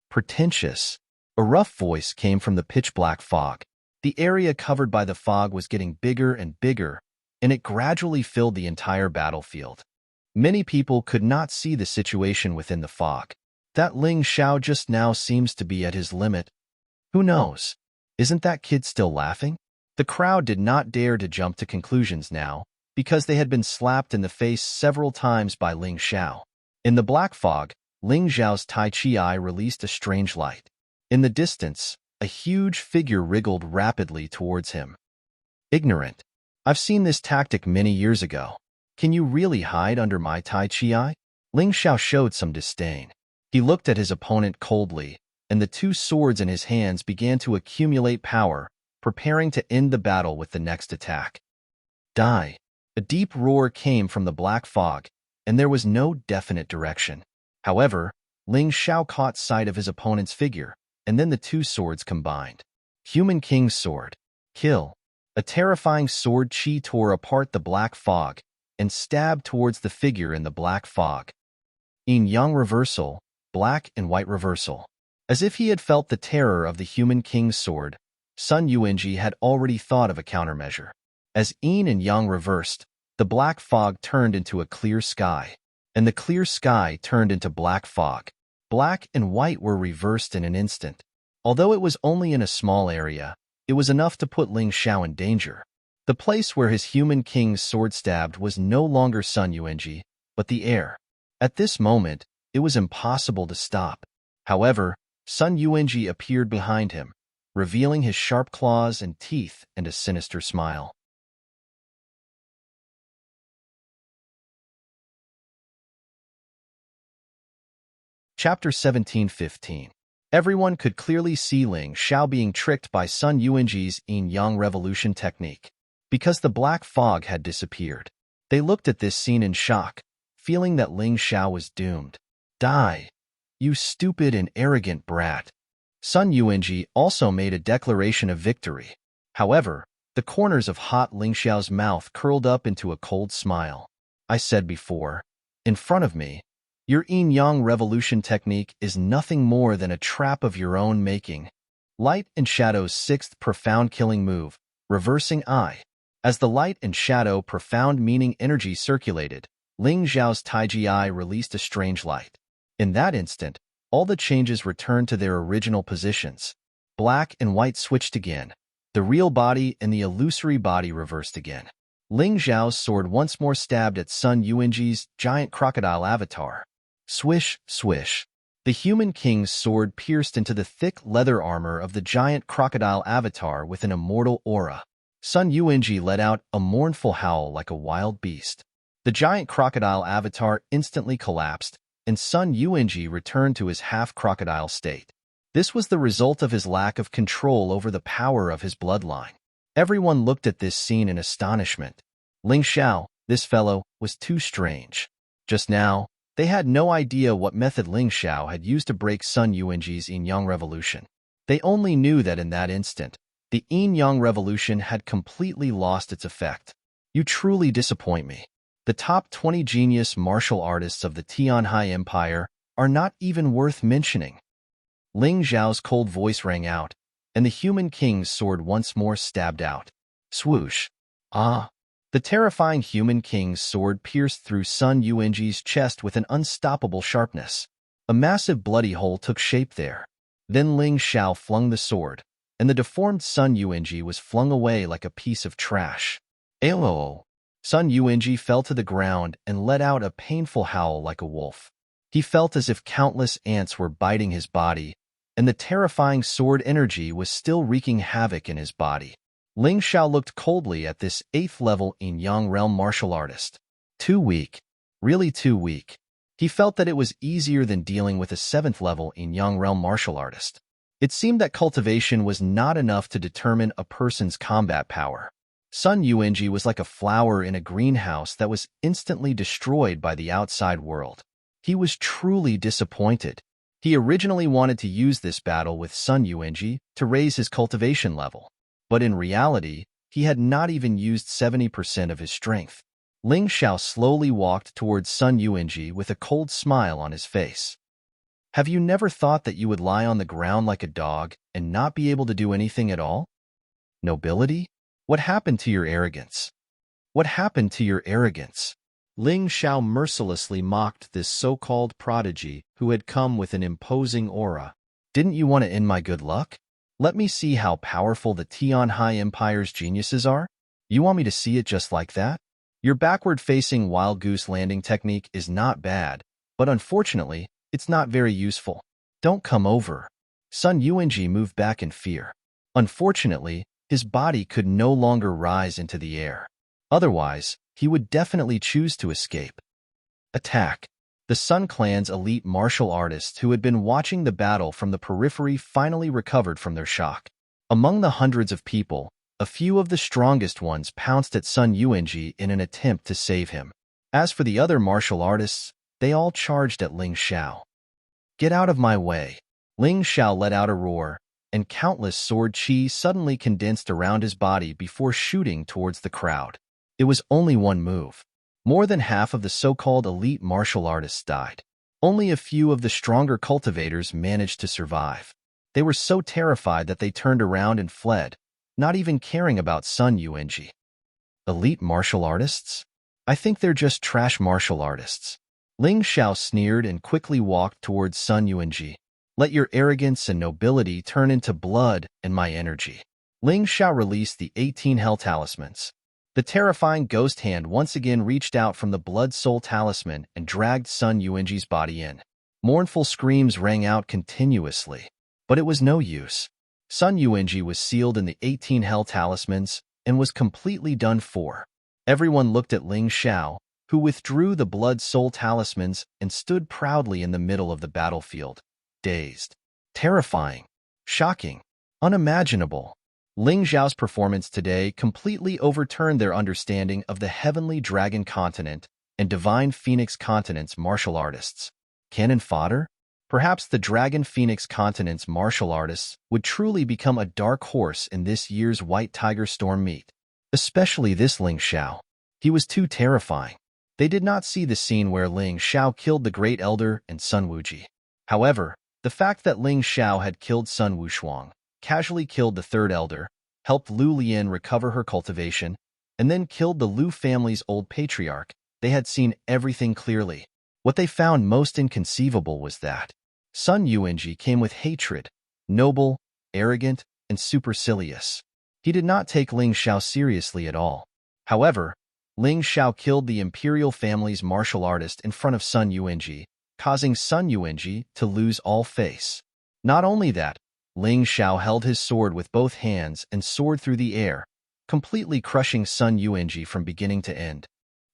Pretentious. A rough voice came from the pitch-black fog. The area covered by the fog was getting bigger and bigger, and it gradually filled the entire battlefield. Many people could not see the situation within the fog. That Ling Xiao just now seems to be at his limit. Who knows? Isn't that kid still laughing? The crowd did not dare to jump to conclusions now, because they had been slapped in the face several times by Ling Xiao. In the black fog, Ling Xiao's Tai Chi eye released a strange light. In the distance, a huge figure wriggled rapidly towards him. Ignorant. I've seen this tactic many years ago. Can you really hide under my Tai Chi eye? Ling Xiao showed some disdain. He looked at his opponent coldly, and the two swords in his hands began to accumulate power, preparing to end the battle with the next attack. Die! A deep roar came from the black fog, and there was no definite direction. However, Ling Xiao caught sight of his opponent's figure, and then the two swords combined. Human King's Sword. Kill. A terrifying sword chi tore apart the black fog and stabbed towards the figure in the black fog. Yin-yang reversal, black and white reversal. As if he had felt the terror of the Human King's Sword, Sun Yuanji had already thought of a countermeasure. As yin and yang reversed, the black fog turned into a clear sky, and the clear sky turned into black fog. Black and white were reversed in an instant. Although it was only in a small area, it was enough to put Ling Xiao in danger. The place where his human king's sword stabbed was no longer Sun Yuanji, but the air. At this moment, it was impossible to stop. However, Sun Yuanji appeared behind him, revealing his sharp claws and teeth and a sinister smile. Chapter 17:15. Everyone could clearly see Ling Xiao being tricked by Sun Yuanji's yin-yang revolution technique. Because the black fog had disappeared, they looked at this scene in shock, feeling that Ling Xiao was doomed. Die, you stupid and arrogant brat. Sun Yuanji also made a declaration of victory. However, the corners of hot Ling Xiao's mouth curled up into a cold smile. I said before, in front of me, your yin-yang revolution technique is nothing more than a trap of your own making. Light and Shadow's sixth profound killing move, reversing eye. As the light and shadow profound meaning energy circulated, Ling Xiao's Taiji eye released a strange light. In that instant, all the changes returned to their original positions. Black and white switched again. The real body and the illusory body reversed again. Ling Xiao's sword once more stabbed at Sun Yuanji's giant crocodile avatar. Swish, swish. The human king's sword pierced into the thick leather armor of the giant crocodile avatar with an immortal aura. Sun Yuanji let out a mournful howl like a wild beast. The giant crocodile avatar instantly collapsed, and Sun Yuanji returned to his half-crocodile state. This was the result of his lack of control over the power of his bloodline. Everyone looked at this scene in astonishment. Ling Xiao, this fellow, was too strange. Just now, they had no idea what method Ling Xiao had used to break Sun Yuanji's yin-yang revolution. They only knew that in that instant, the yin-yang revolution had completely lost its effect. You truly disappoint me. The top 20 genius martial artists of the Tianhai Empire are not even worth mentioning. Ling Xiao's cold voice rang out, and the human king's sword once more stabbed out. Swoosh. Ah! The terrifying human king's sword pierced through Sun Yuanji's chest with an unstoppable sharpness. A massive bloody hole took shape there. Then Ling Xiao flung the sword, and the deformed Sun Yuanji was flung away like a piece of trash. Ayo! Sun Yuanji fell to the ground and let out a painful howl like a wolf. He felt as if countless ants were biting his body, and the terrifying sword energy was still wreaking havoc in his body. Ling Xiao looked coldly at this 8th-level yin-yang realm martial artist. Too weak. Really too weak. He felt that it was easier than dealing with a 7th-level yin-yang realm martial artist. It seemed that cultivation was not enough to determine a person's combat power. Sun Yuanji was like a flower in a greenhouse that was instantly destroyed by the outside world. He was truly disappointed. He originally wanted to use this battle with Sun Yuanji to raise his cultivation level. But in reality, he had not even used 70% of his strength. Ling Xiao slowly walked towards Sun Yuanji with a cold smile on his face. Have you never thought that you would lie on the ground like a dog and not be able to do anything at all? Nobility? What happened to your arrogance? What happened to your arrogance? Ling Xiao mercilessly mocked this so-called prodigy who had come with an imposing aura. Didn't you want to end my good luck? Let me see how powerful the Tianhai Empire's geniuses are? You want me to see it just like that? Your backward-facing wild goose landing technique is not bad, but unfortunately, it's not very useful. Don't come over. Sun Yuanji moved back in fear. Unfortunately, his body could no longer rise into the air. Otherwise, he would definitely choose to escape. Attack. The Sun Clan's elite martial artists who had been watching the battle from the periphery finally recovered from their shock. Among the hundreds of people, a few of the strongest ones pounced at Sun Yuanji in an attempt to save him. As for the other martial artists, they all charged at Ling Xiao. Get out of my way. Ling Xiao let out a roar, and countless sword chi suddenly condensed around his body before shooting towards the crowd. It was only one move. More than half of the so-called elite martial artists died. Only a few of the stronger cultivators managed to survive. They were so terrified that they turned around and fled, not even caring about Sun Yuanji. Elite martial artists? I think they're just trash martial artists. Ling Xiao sneered and quickly walked towards Sun Yuanji. Let your arrogance and nobility turn into blood and my energy. Ling Xiao released the 18 Hell Talismans. The terrifying ghost hand once again reached out from the Blood Soul Talisman and dragged Sun Yuanji's body in. Mournful screams rang out continuously, but it was no use. Sun Yuanji was sealed in the 18 Hell Talismans and was completely done for. Everyone looked at Ling Xiao, who withdrew the Blood Soul Talismans and stood proudly in the middle of the battlefield, dazed. Terrifying, shocking, unimaginable. Ling Xiao's performance today completely overturned their understanding of the Heavenly Dragon Continent and Divine Phoenix Continent's martial artists. Cannon fodder? Perhaps the Dragon Phoenix Continent's martial artists would truly become a dark horse in this year's White Tiger Storm meet. Especially this Ling Xiao. He was too terrifying. They did not see the scene where Ling Xiao killed the Great Elder and Sun Wuji. However, the fact that Ling Xiao had killed Sun Wushuang, casually killed the Third Elder, helped Lu Lian recover her cultivation, and then killed the Lu family's old patriarch, they had seen everything clearly. What they found most inconceivable was that Sun Yuanji came with hatred, noble, arrogant, and supercilious. He did not take Ling Xiao seriously at all. However, Ling Xiao killed the imperial family's martial artist in front of Sun Yuanji, causing Sun Yuanji to lose all face. Not only that, Ling Xiao held his sword with both hands and soared through the air, completely crushing Sun Yuanji from beginning to end.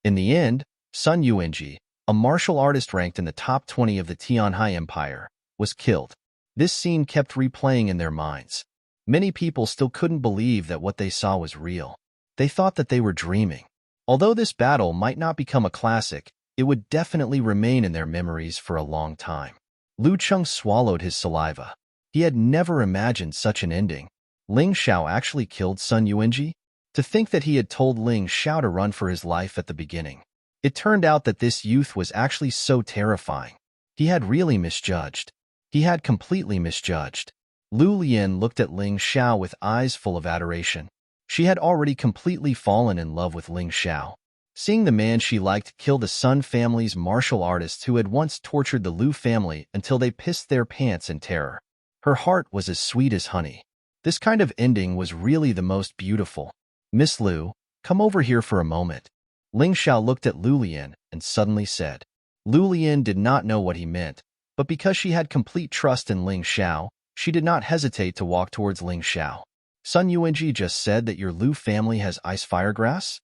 In the end, Sun Yuanji, a martial artist ranked in the top 20 of the Tianhai Empire, was killed. This scene kept replaying in their minds. Many people still couldn't believe that what they saw was real. They thought that they were dreaming. Although this battle might not become a classic, it would definitely remain in their memories for a long time. Lu Cheng swallowed his saliva. He had never imagined such an ending. Ling Xiao actually killed Sun Yuanji? To think that he had told Ling Xiao to run for his life at the beginning. It turned out that this youth was actually so terrifying. He had really misjudged. He had completely misjudged. Lu Lian looked at Ling Xiao with eyes full of adoration. She had already completely fallen in love with Ling Xiao. Seeing the man she liked kill the Sun family's martial artists who had once tortured the Lu family until they pissed their pants in terror. Her heart was as sweet as honey. This kind of ending was really the most beautiful. Miss Lu, come over here for a moment. Ling Xiao looked at Lu Lian and suddenly said. Lu Lian did not know what he meant, but because she had complete trust in Ling Xiao, she did not hesitate to walk towards Ling Xiao. Sun Yuanji just said that your Lu family has ice fire grass?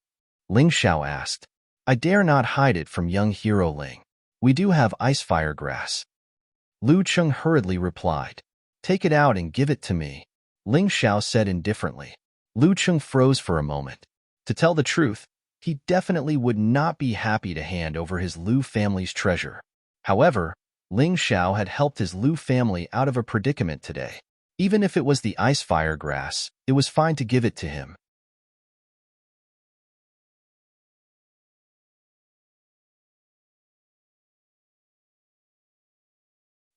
Ling Xiao asked. I dare not hide it from young hero Ling. We do have ice fire grass. Lu Cheng hurriedly replied. Take it out and give it to me. Ling Xiao said indifferently. Lu Cheng froze for a moment. To tell the truth, he definitely would not be happy to hand over his Lu family's treasure. However, Ling Xiao had helped his Lu family out of a predicament today. Even if it was the ice fire grass, it was fine to give it to him.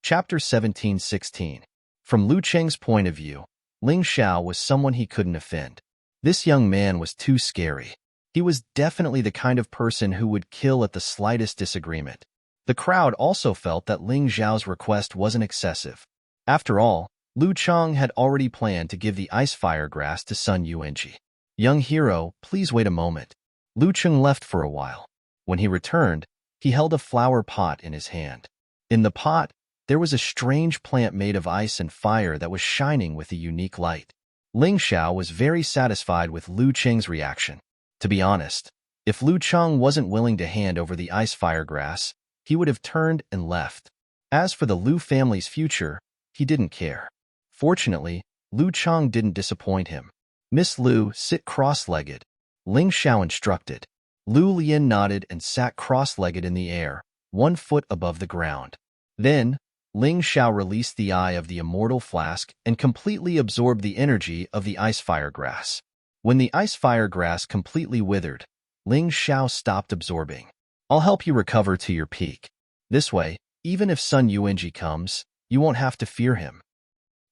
Chapter 17:16. From Lu Cheng's point of view, Ling Xiao was someone he couldn't offend. This young man was too scary. He was definitely the kind of person who would kill at the slightest disagreement. The crowd also felt that Ling Xiao's request wasn't excessive. After all, Lu Cheng had already planned to give the ice fire grass to Sun Yuanji. Young hero, please wait a moment. Lu Cheng left for a while. When he returned, he held a flower pot in his hand. In the pot, there was a strange plant made of ice and fire that was shining with a unique light. Ling Xiao was very satisfied with Lu Cheng's reaction. To be honest, if Lu Cheng wasn't willing to hand over the ice fire grass, he would have turned and left. As for the Lu family's future, he didn't care. Fortunately, Lu Cheng didn't disappoint him. Miss Lu, sit cross-legged. Ling Xiao instructed. Lu Lian nodded and sat cross-legged in the air, 1 foot above the ground. Then, Ling Xiao released the eye of the immortal flask and completely absorbed the energy of the ice fire grass. When the ice fire grass completely withered, Ling Xiao stopped absorbing. I'll help you recover to your peak. This way, even if Sun Yuanji comes, you won't have to fear him.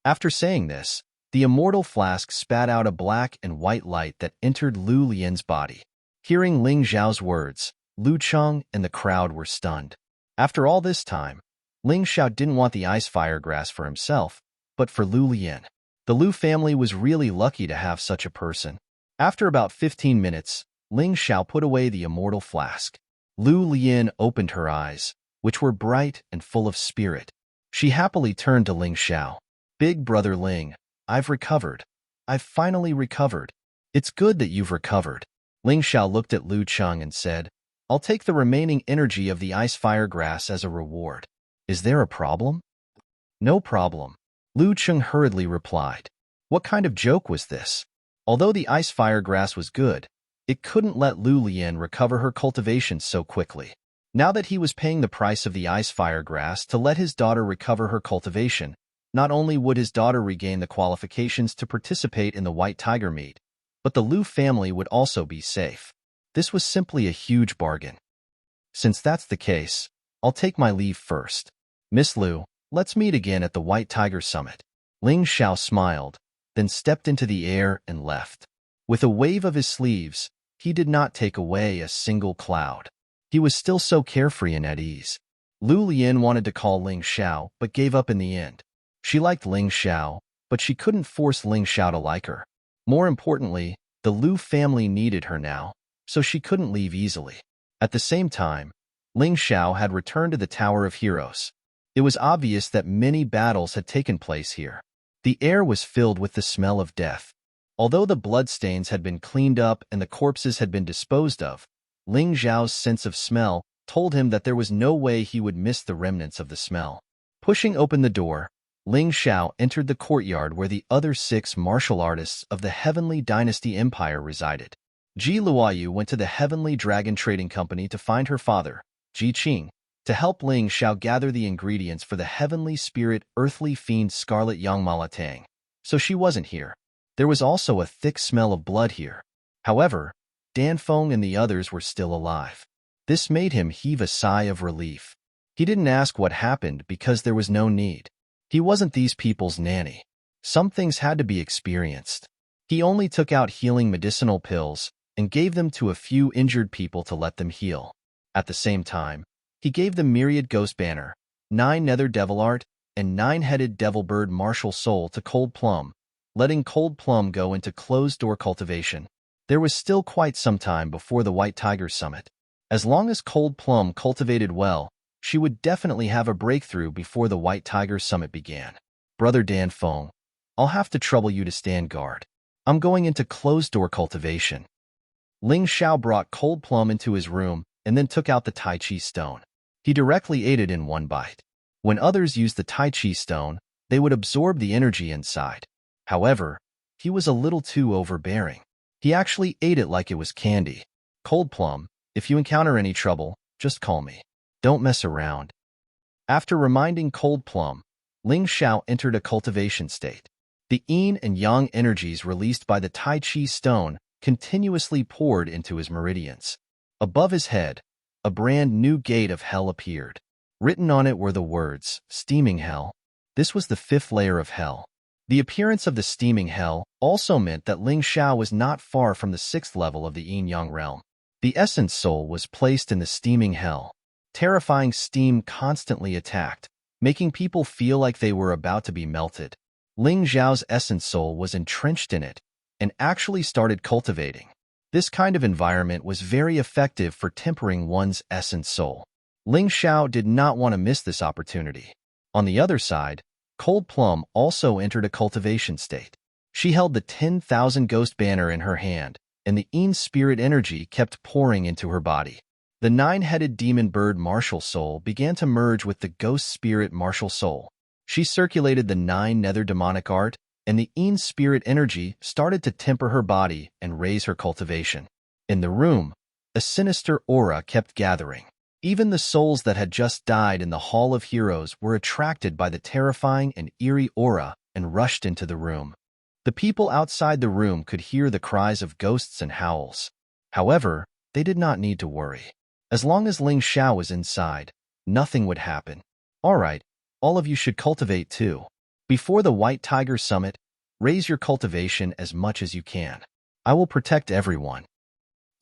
After saying this, the immortal flask spat out a black and white light that entered Lu Lian's body. Hearing Ling Xiao's words, Lu Cheng and the crowd were stunned. After all this time, Ling Xiao didn't want the ice fire grass for himself, but for Lu Lian. The Lu family was really lucky to have such a person. After about 15 minutes, Ling Xiao put away the immortal flask. Lu Lian opened her eyes, which were bright and full of spirit. She happily turned to Ling Xiao. "Big brother Ling, I've recovered. I've finally recovered. It's good that you've recovered." Ling Xiao looked at Lu Cheng and said, "I'll take the remaining energy of the ice fire grass as a reward. Is there a problem?" "No problem," Lu Cheng hurriedly replied. What kind of joke was this? Although the ice fire grass was good, it couldn't let Lu Lian recover her cultivation so quickly. Now that he was paying the price of the ice fire grass to let his daughter recover her cultivation, not only would his daughter regain the qualifications to participate in the White Tiger meet, but the Lu family would also be safe. This was simply a huge bargain. "Since that's the case, I'll take my leave first. Miss Lu, let's meet again at the White Tiger Summit." Ling Xiao smiled, then stepped into the air and left. With a wave of his sleeves, he did not take away a single cloud. He was still so carefree and at ease. Lu Lian wanted to call Ling Xiao, but gave up in the end. She liked Ling Xiao, but she couldn't force Ling Xiao to like her. More importantly, the Lu family needed her now, so she couldn't leave easily. At the same time, Ling Xiao had returned to the Tower of Heroes. It was obvious that many battles had taken place here. The air was filled with the smell of death. Although the bloodstains had been cleaned up and the corpses had been disposed of, Ling Xiao's sense of smell told him that there was no way he would miss the remnants of the smell. Pushing open the door, Ling Xiao entered the courtyard where the other 6 martial artists of the Heavenly Dynasty Empire resided. Ji Luoyu went to the Heavenly Dragon Trading Company to find her father, Ji Qing, to help Ling Xiao gather the ingredients for the Heavenly Spirit Earthly Fiend Scarlet Yangmalatang. So she wasn't here. There was also a thick smell of blood here. However, Dan Feng and the others were still alive. This made him heave a sigh of relief. He didn't ask what happened because there was no need. He wasn't these people's nanny. Some things had to be experienced. He only took out healing medicinal pills and gave them to a few injured people to let them heal. At the same time, he gave them Myriad Ghost Banner, 9 Nether Devil Art, and 9-headed Devil Bird Martial Soul to Cold Plum, letting Cold Plum go into closed-door cultivation. There was still quite some time before the White Tiger Summit. As long as Cold Plum cultivated well, she would definitely have a breakthrough before the White Tiger Summit began. "Brother Dan Feng, I'll have to trouble you to stand guard. I'm going into closed-door cultivation." Ling Xiao brought Cold Plum into his room and then took out the Tai Chi stone. He directly ate it in one bite. When others used the Tai Chi stone, they would absorb the energy inside. However, he was a little too overbearing. He actually ate it like it was candy. "Cold Plum, if you encounter any trouble, just call me. Don't mess around." After reminding Cold Plum, Ling Xiao entered a cultivation state. The yin and yang energies released by the Tai Chi stone continuously poured into his meridians. Above his head, a brand new gate of hell appeared. Written on it were the words, "Steaming Hell." This was the 5th layer of hell. The appearance of the steaming hell also meant that Ling Xiao was not far from the 6th level of the yin-yang realm. The essence soul was placed in the steaming hell. Terrifying steam constantly attacked, making people feel like they were about to be melted. Ling Xiao's essence soul was entrenched in it and actually started cultivating. This kind of environment was very effective for tempering one's essence soul. Ling Xiao did not want to miss this opportunity. On the other side, Cold Plum also entered a cultivation state. She held the 10,000 Ghost Banner in her hand, and the Yin spirit energy kept pouring into her body. The 9-headed Demon Bird Martial Soul began to merge with the Ghost Spirit Martial Soul. She circulated the 9 Nether Demonic Art, and the Yin spirit energy started to temper her body and raise her cultivation. In the room, a sinister aura kept gathering. Even the souls that had just died in the Hall of Heroes were attracted by the terrifying and eerie aura and rushed into the room. The people outside the room could hear the cries of ghosts and howls. However, they did not need to worry. As long as Ling Xiao was inside, nothing would happen. "All right, all of you should cultivate too." Before the White Tiger Summit, raise your cultivation as much as you can. I will protect everyone.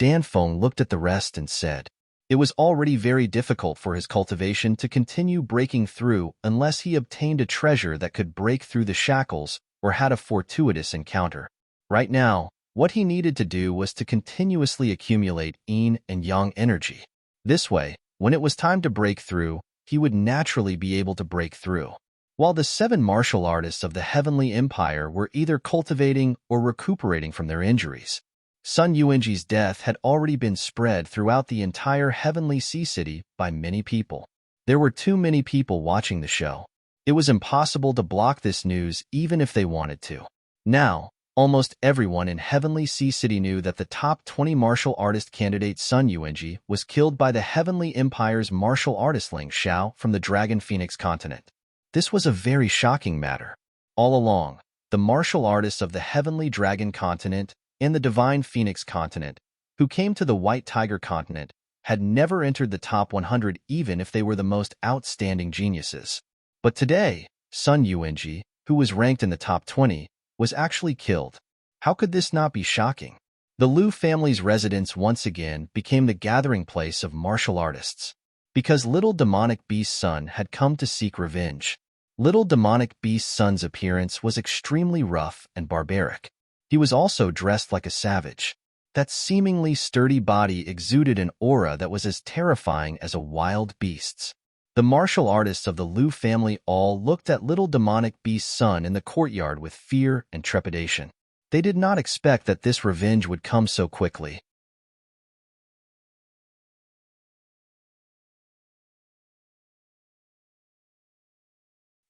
Danfeng looked at the rest and said, it was already very difficult for his cultivation to continue breaking through unless he obtained a treasure that could break through the shackles or had a fortuitous encounter. Right now, what he needed to do was to continuously accumulate yin and yang energy. This way, when it was time to break through, he would naturally be able to break through. While the 7 martial artists of the Heavenly Empire were either cultivating or recuperating from their injuries, Sun Yuanji's death had already been spread throughout the entire Heavenly Sea City by many people. There were too many people watching the show. It was impossible to block this news even if they wanted to. Now, almost everyone in Heavenly Sea City knew that the top 20 martial artist candidate Sun Yuanji was killed by the Heavenly Empire's martial artist Ling Xiao from the Dragon Phoenix continent. This was a very shocking matter. All along, the martial artists of the Heavenly Dragon continent and the Divine Phoenix continent, who came to the White Tiger continent, had never entered the top 100 even if they were the most outstanding geniuses. But today, Sun Yuanji, who was ranked in the top 20, was actually killed. How could this not be shocking? The Liu family's residence once again became the gathering place of martial artists. Because Little Demonic Beast's son had come to seek revenge. Little Demonic Beast's son's appearance was extremely rough and barbaric. He was also dressed like a savage. That seemingly sturdy body exuded an aura that was as terrifying as a wild beast's. The martial artists of the Liu family all looked at Little Demonic Beast's son in the courtyard with fear and trepidation. They did not expect that this revenge would come so quickly.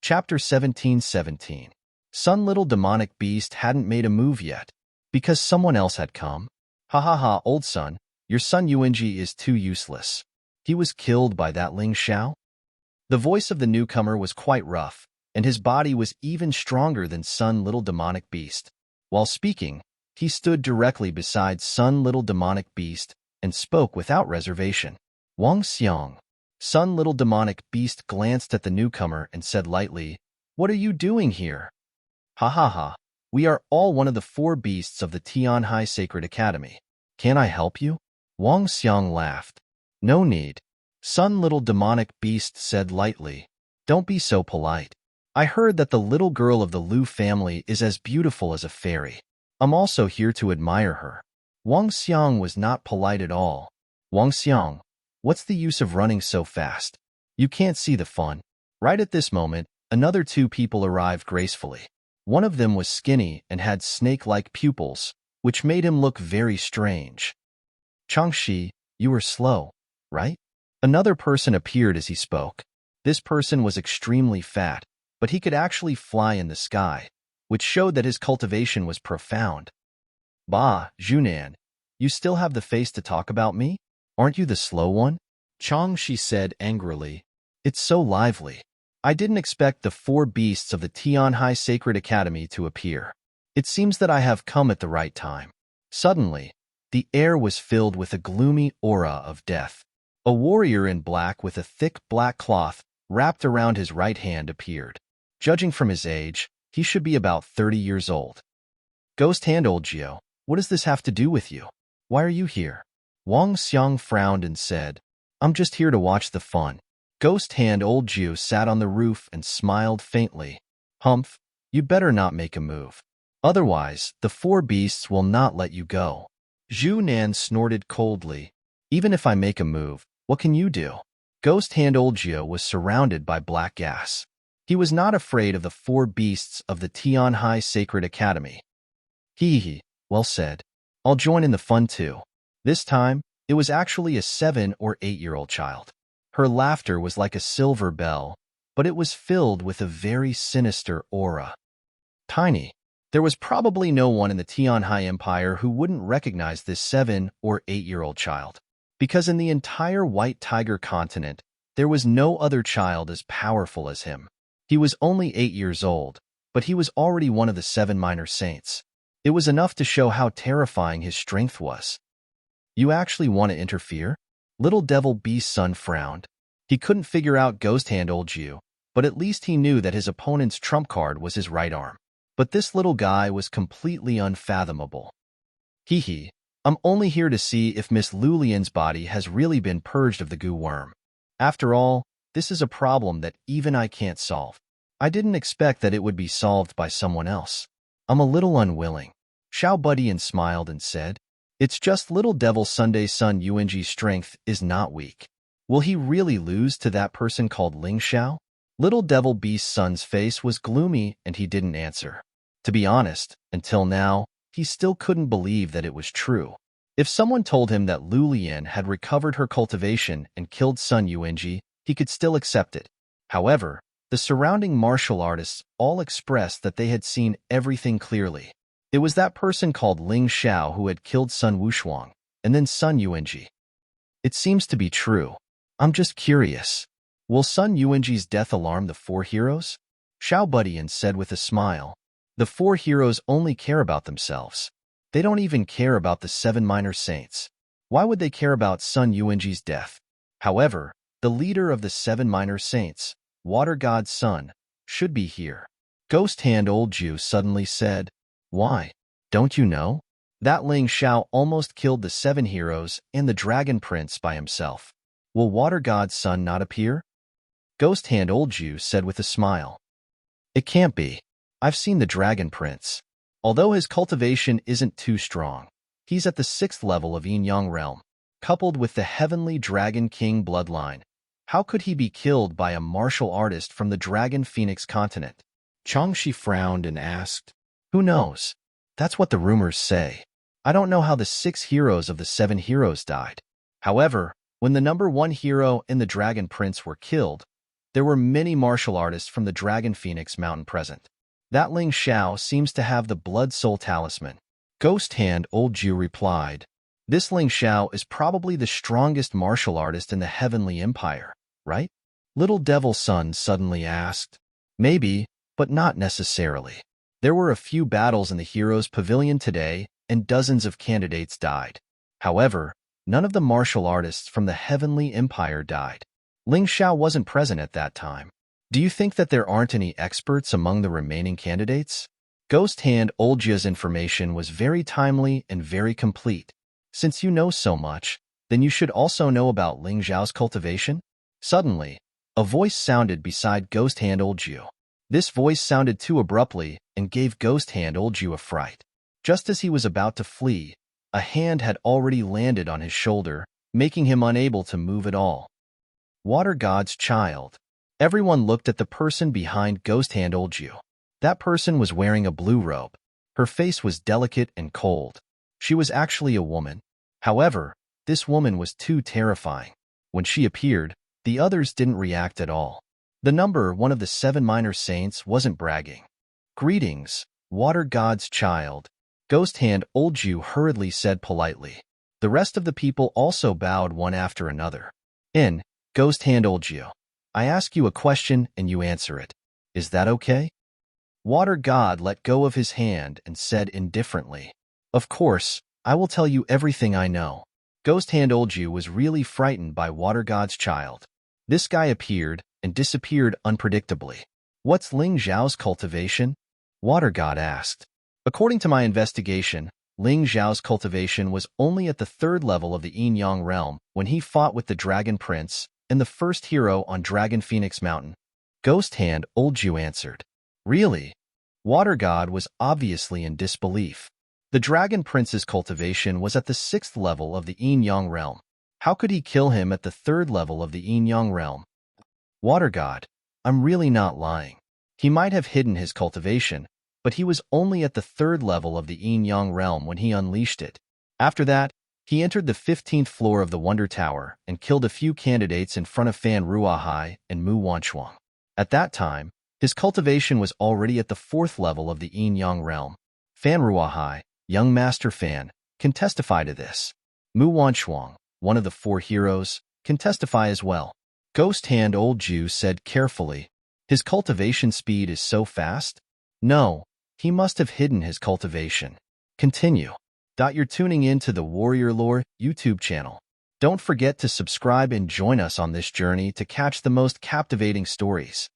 Chapter 17:17. Sun Little Demonic Beast hadn't made a move yet, because someone else had come. Ha ha ha, old son, your son Yuanji is too useless. He was killed by that Ling Xiao? The voice of the newcomer was quite rough, and his body was even stronger than Sun Little Demonic Beast. While speaking, he stood directly beside Sun Little Demonic Beast and spoke without reservation. Wang Xiang. Sun Little Demonic Beast glanced at the newcomer and said lightly, "What are you doing here?" Ha ha ha, we are all one of the 4 beasts of the Tianhai Sacred Academy. Can I help you? Wang Xiang laughed. No need. Sun Little Demonic Beast said lightly. Don't be so polite. I heard that the little girl of the Liu family is as beautiful as a fairy. I'm also here to admire her. Wang Xiang was not polite at all. Wang Xiang, what's the use of running so fast? You can't see the fun. Right at this moment, another 2 people arrived gracefully. One of them was skinny and had snake-like pupils, which made him look very strange. Changxi, you were slow, right? Another person appeared as he spoke. This person was extremely fat, but he could actually fly in the sky, which showed that his cultivation was profound. Bah, Junan, you still have the face to talk about me? Aren't you the slow one? Changxi said angrily. It's so lively. I didn't expect the 4 beasts of the Tianhai Sacred Academy to appear. It seems that I have come at the right time. Suddenly, the air was filled with a gloomy aura of death. A warrior in black with a thick black cloth wrapped around his right hand appeared. Judging from his age, he should be about 30 years old. Ghost Hand Old Gio, what does this have to do with you? Why are you here? Wang Xiang frowned and said, I'm just here to watch the fun. Ghost Hand Old Gio sat on the roof and smiled faintly. Humph, you'd better not make a move. Otherwise, the 4 beasts will not let you go. Zhu Nan snorted coldly. Even if I make a move, what can you do? Ghost Hand Old Gio was surrounded by black gas. He was not afraid of the 4 beasts of the Tianhai Sacred Academy. Hee, well said. I'll join in the fun too. This time, it was actually a 7 or 8-year-old child. Her laughter was like a silver bell, but it was filled with a very sinister aura. Tiny. There was probably no one in the Tianhai Empire who wouldn't recognize this 7 or 8-year-old child. Because in the entire White Tiger continent, there was no other child as powerful as him. He was only 8 years old, but he was already one of the 7 minor saints. It was enough to show how terrifying his strength was. You actually want to interfere? Little Devil Beast's son frowned. He couldn't figure out Ghost Hand Old Gio, but at least he knew that his opponent's trump card was his right arm. But this little guy was completely unfathomable. Hee hee, I'm only here to see if Miss Lulian's body has really been purged of the goo worm. After all, this is a problem that even I can't solve. I didn't expect that it would be solved by someone else. I'm a little unwilling. Xiao Budian smiled and said, It's just little devil Sunday Sun Yuanji's strength is not weak. Will he really lose to that person called Ling Xiao? Little devil Beast Sun's face was gloomy and he didn't answer. To be honest, until now, he still couldn't believe that it was true. If someone told him that Lulian had recovered her cultivation and killed Sun Yuanji, he could still accept it. However, the surrounding martial artists all expressed that they had seen everything clearly. It was that person called Ling Xiao who had killed Sun Wushuang, and then Sun Yuanji. It seems to be true. I'm just curious. Will Sun Yuanji's death alarm the four heroes? Xiao Budian said with a smile. The four heroes only care about themselves. They don't even care about the 7 minor saints. Why would they care about Sun Yuanji's death? However, the leader of the 7 minor saints, Water God Sun, should be here. Ghost Hand Old Jew suddenly said, Why? Don't you know? That Ling Xiao almost killed the 7 heroes and the Dragon Prince by himself. Will Water God Sun not appear? Ghost Hand Old Jew said with a smile. It can't be. I've seen the Dragon Prince. Although his cultivation isn't too strong, he's at the 6th level of Yin Yang realm, coupled with the Heavenly Dragon King bloodline. How could he be killed by a martial artist from the Dragon Phoenix continent? Changshi frowned and asked, Who knows? That's what the rumors say. I don't know how the 6 heroes of the 7 heroes died. However, when the number 1 hero and the Dragon Prince were killed, there were many martial artists from the Dragon Phoenix mountain present. That Ling Xiao seems to have the Blood Soul Talisman. Ghost Hand Old Jew replied, This Ling Xiao is probably the strongest martial artist in the Heavenly Empire, right? Little Devil Sun suddenly asked, Maybe, but not necessarily. There were a few battles in the Heroes' Pavilion today, and dozens of candidates died. However, none of the martial artists from the Heavenly Empire died. Ling Xiao wasn't present at that time. Do you think that there aren't any experts among the remaining candidates? Ghost Hand Old Jew's information was very timely and very complete. Since you know so much, then you should also know about Ling Xiao's cultivation? Suddenly, a voice sounded beside Ghost Hand Old Jew. This voice sounded too abruptly and gave Ghost Hand Old Jew a fright. Just as he was about to flee, a hand had already landed on his shoulder, making him unable to move at all. Water God's child. Everyone looked at the person behind Ghost Hand Old Jew. That person was wearing a blue robe. Her face was delicate and cold. She was actually a woman. However, this woman was too terrifying. When she appeared, the others didn't react at all. The number 1 of the 7 minor saints wasn't bragging. Greetings, Water God's child. Ghost Hand Old Jew hurriedly said politely. The rest of the people also bowed one after another. Ghost Hand Old Jew, I ask you a question and you answer it. Is that okay? Water God let go of his hand and said indifferently, Of course, I will tell you everything I know. Ghost Hand Old Jew was really frightened by Water God's child. This guy appeared and disappeared unpredictably. What's Ling Xiao's cultivation? Water God asked. According to my investigation, Ling Xiao's cultivation was only at the 3rd level of the Yin Yang realm when he fought with the Dragon Prince and the first hero on Dragon Phoenix Mountain. Ghost Hand Old Jew answered. Really? Water God was obviously in disbelief. The Dragon Prince's cultivation was at the 6th level of the Yin Yang realm. How could he kill him at the 3rd level of the Yin Yang realm? Water God, I'm really not lying. He might have hidden his cultivation, but he was only at the 3rd level of the Yin Yang realm when he unleashed it. After that, he entered the 15th floor of the Wonder Tower and killed a few candidates in front of Fan Ruahai and Mu Wanchuang. At that time, his cultivation was already at the 4th level of the Yin Yang realm. Fan Ruahai, young Master Fan, can testify to this. Mu Wanchuang, one of the 4 heroes, can testify as well. Ghost Hand Old Jew said carefully, His cultivation speed is so fast? No, he must have hidden his cultivation. Continue. You're tuning in to the Warrior Lore YouTube channel. Don't forget to subscribe and join us on this journey to catch the most captivating stories.